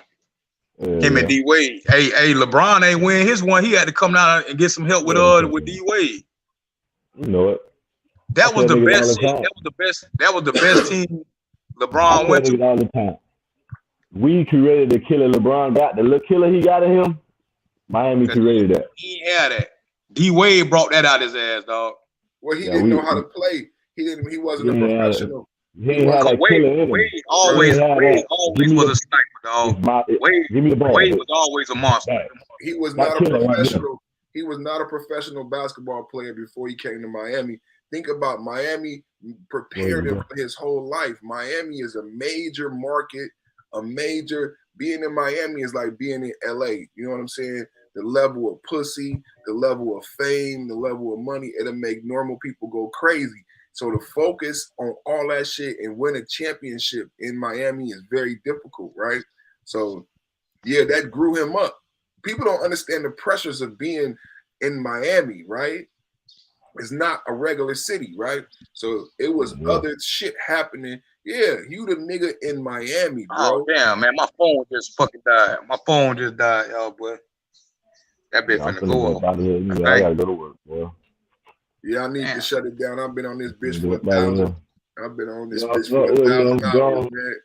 Him and D Wade. Hey, LeBron ain't win his one. He had to come down and get some help with D Wade. You know it. That was the best. That was the best team LeBron went to all the time. We created the killer LeBron got. The little killer he got in him. Miami created that. He had that. D Wade brought that out his ass, dog. Well, he didn't know how to play. He wasn't a professional. He had that killer in him. Wade always was a sniper, dog. Wade was always a monster. He was not a professional. He was not a professional basketball player before he came to Miami. Think about Miami prepared him for his whole life. Miami is a major market, being in Miami is like being in LA. You know what I'm saying? The level of pussy, the level of fame, the level of money, it'll make normal people go crazy. So to focus on all that shit and win a championship in Miami is very difficult, right? So, yeah, that grew him up. People don't understand the pressures of being in Miami, right? It's not a regular city, right? So it was other shit happening. Yeah, you the nigga in Miami, bro. Oh, damn, man. My phone just fucking died. My phone just died, y'all, boy. That bitch finna go off. I gotta go to work, boy. Yeah, I need to shut it down. I've been on this bitch for 1,000. I've been on this bitch for 1,000 hours, man.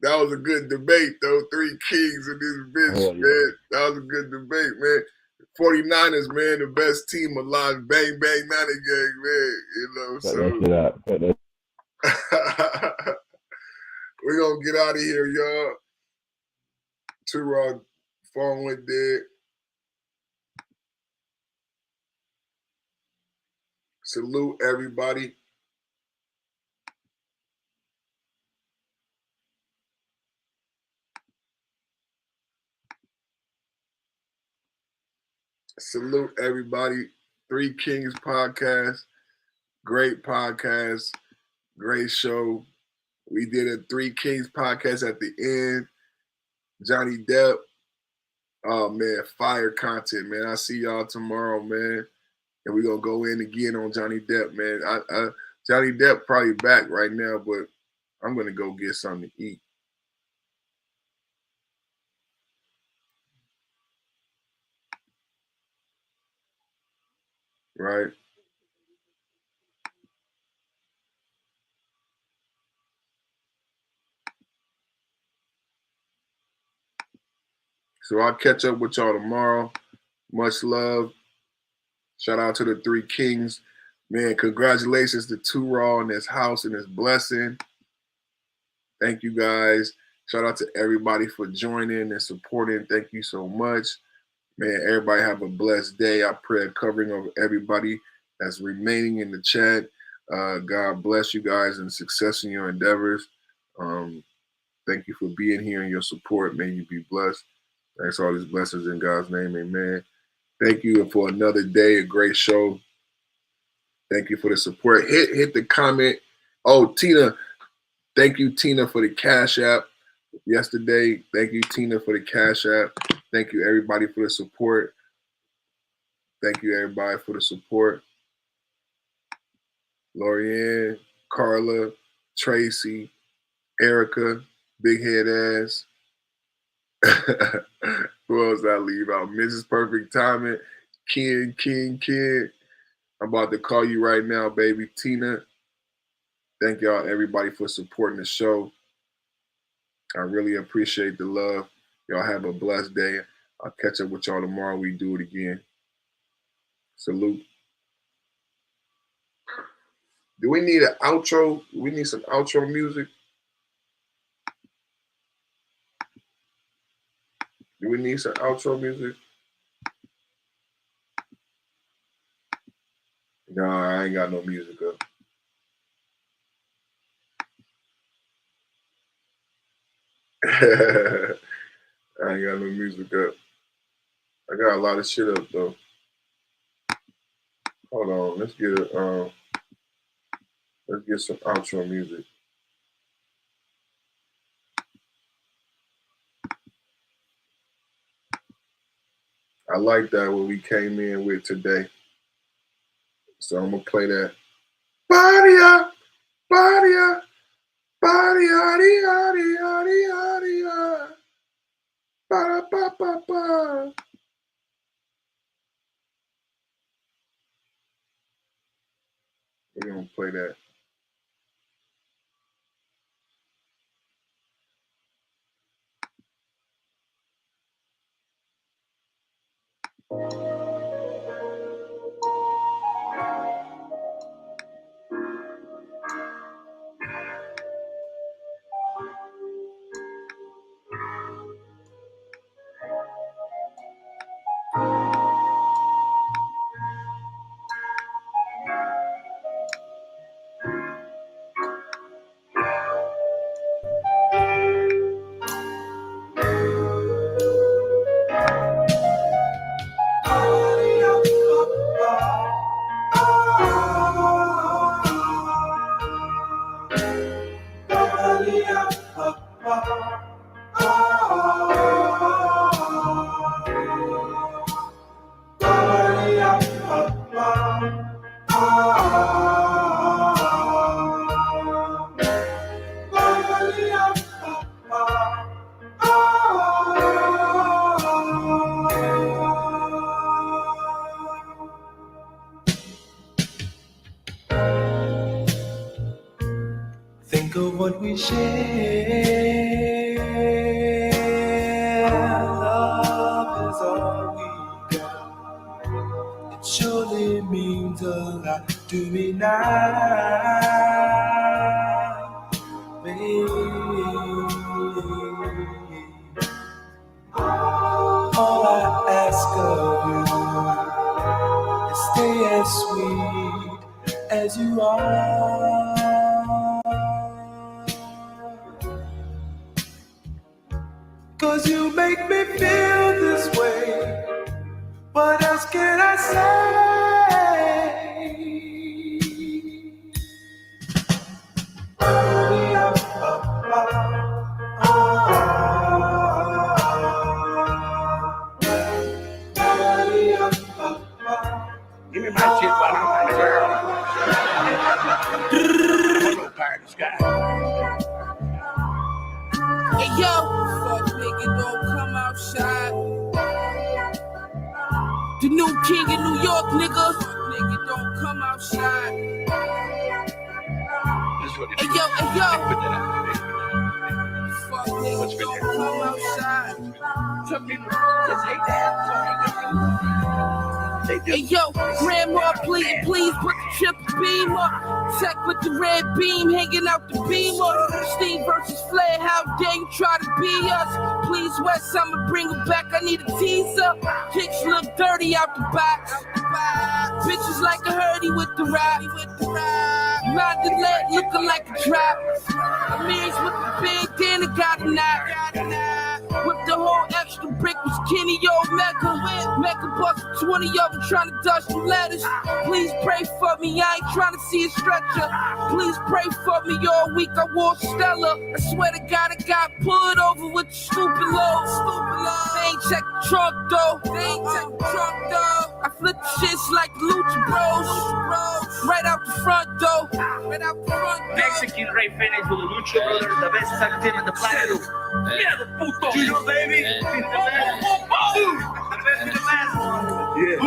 That was a good debate, though. 3 kings in this bitch, man. That was a good debate, man. 49ers, man, the best team alive. Bang, bang, Niner gang, man. You know, so. We're going to get out of here, y'all. Two-Rod phone went dead. Salute everybody. Salute everybody. Three Kings podcast. Great podcast. Great show. We did a Three Kings podcast at the end. Johnny Depp. Oh, man, fire content, man. I'll see y'all tomorrow, man. And we're going to go in again on Johnny Depp, man. Johnny Depp probably back right now, but I'm going to go get something to eat. Right? So I'll catch up with y'all tomorrow. Much love. Shout out to the Three Kings. Man, congratulations to Two Raw and his house and his blessing. Thank you guys. Shout out to everybody for joining and supporting. Thank you so much. Man, everybody have a blessed day. I pray a covering of everybody that's remaining in the chat. God bless you guys and success in your endeavors. Thank you for being here and your support. May you be blessed. Thanks for all these blessings in God's name. Amen. Thank you for another day, a great show. Thank you for the support. Hit the comment. Oh, Tina. Thank you, Tina, for the Cash App yesterday. Thank you, Tina, for the Cash App. Thank you, everybody, for the support. Thank you, everybody, for the support. Lorianne, Carla, Tracy, Erica, Big Head Ass. Who else I leave out? Mrs. Perfect Timing, Ken. I'm about to call you right now, baby. Tina. Thank y'all, everybody, for supporting the show. I really appreciate the love. Y'all have a blessed day. I'll catch up with y'all tomorrow. We do it again. Salute. Do we need an outro? We need some outro music. Do we need some outro music? No, I ain't got no music up. I ain't got no music up. I got a lot of shit up though. Hold on, let's get some outro music. I like that what we came in with today. So I'm gonna play that. Body-ya, body-ya, body-ya-dee-ya-dee-ya-dee-ya-dee-ya. Ba-da-ba-ba-ba. We're gonna play that. Think of what we share. Love is all we got. It surely means a lot to me now, baby. All I ask of you is stay as sweet as you are. 'Cause you make me feel this way, What else can I say? Give me my shit while I'm in the air. Part of the sky. Hey yo, fuck nigga, don't come outside. The new king in New York, nigga. Fuck nigga, don't come outside. Hey yo, fuck nigga, don't come outside. Some people just hate that. Hey yo, grandma, please put the triple beam up. Tech with the red beam hanging out the beamer. Steve versus Flair, how dare you try to be us? Please, West, I'ma bring her back. I need a teaser. Kicks look dirty out the box. Bitches like a hurdy with the rock. Ride the leg looking like a drop. Amir's with the bandana, got a knot. With the whole extra brick was Kenny Omega. Mega bust 20 of them trying to dust some letters. Please pray for me, I ain't trying to see a stretcher. Please pray for me, all week I wore Stella. I swear to God I got pulled over with the stupid load. They ain't check the trunk though. I flip the shits like the Lucha Bros. Right out the front door. Mexican Ray finished with the Lucha Brothers, the best tag team in the planet. Yeah, the puto. You know, baby. The best in the last one. Yeah.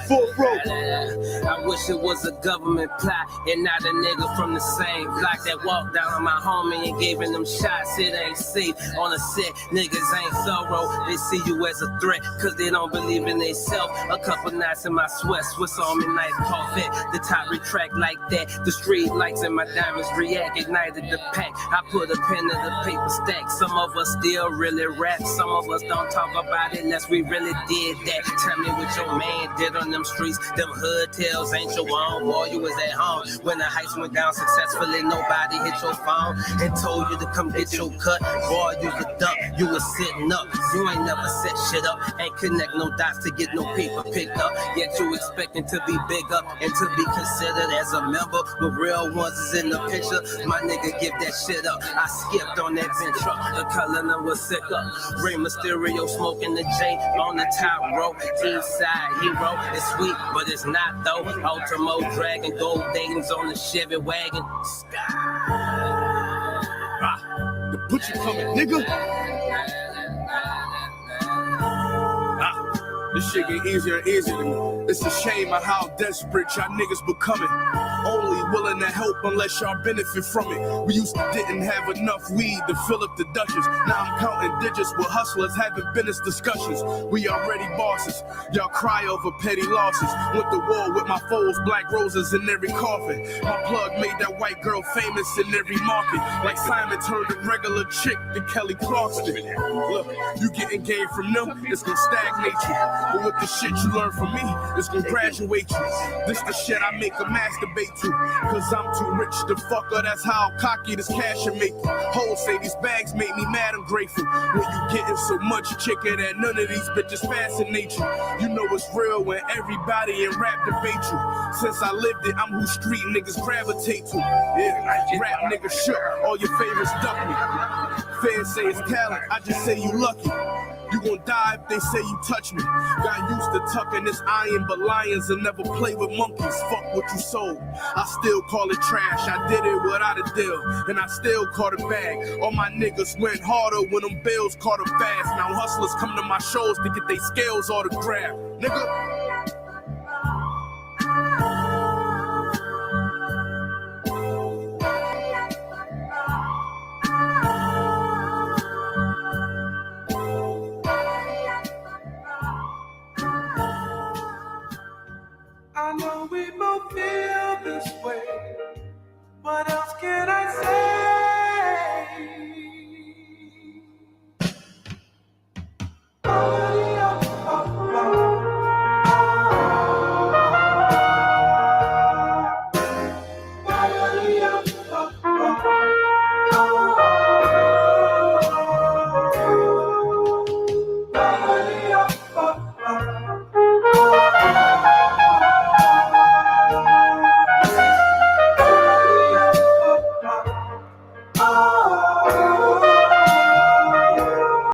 Full throat. I wish it was a government plot and not a nigga from the same block that walked down on my homie and gave him them shots. It ain't safe on a set. Niggas ain't thorough. They see you as a threat cause they don't believe in themselves. A couple nights in my sweat, Swiss Army knife, Corvette. The top retract like that. The street lights and my diamonds react, ignited the pack. I put a pen in the paper stack. Some of us still really rap. Some of us don't talk about it unless we really did that. Tell me what your man did on them streets. Them hood tales ain't your own. Boy, you was at home when the heist went down successfully. Nobody hit your phone and told you to come get your cut. Boy, you the duck. You was sitting up. You ain't never set shit up. Ain't connect no dots to get no paper picked up. Yet you expecting to be big up and to be considered as a member. The real ones is in the picture. My nigga, give that shit up. I skipped on that bench truck. The color was sick up. Ray Mysterio smoking the J on the top row. East side hero. It's sweet, but it's not though. Ultimo dragon, gold things on the Chevy wagon. The butcher coming, nigga. This shit get easier and easier to me. It's a shame of how desperate y'all niggas becoming. Only willing to help unless y'all benefit from it. We used to didn't have enough weed to fill up the Dutchess. Now I'm counting digits with hustlers having business discussions. We already bosses. Y'all cry over petty losses. Went to war with my foes, black roses in every coffin. My plug made that white girl famous in every market. Like Simon turned a regular chick to Kelly Clarkson. Look, you getting game from them, it's gonna stagnate you. But with the shit you learn from me, it's gonna graduate you. This the shit I make a masturbate to. Cause I'm too rich to fuck her, that's how cocky this cash will make you. Hoes say these bags make me mad and grateful. When you getting so much chicken that none of these bitches fascinate you. You know it's real when everybody in rap debate you. Since I lived it, I'm who street niggas gravitate to. Yeah, rap niggas shook, all your favorites duck me. Fans say it's talent, I just say you lucky. You gon' die if they say you touch me. Got used to tucking this iron, but lions will never play with monkeys. Fuck what you sold. I still call it trash. I did it without a deal, and I still caught a bag. All my niggas went harder when them bills caught them fast. Now hustlers come to my shows to get their scales autographed. Nigga,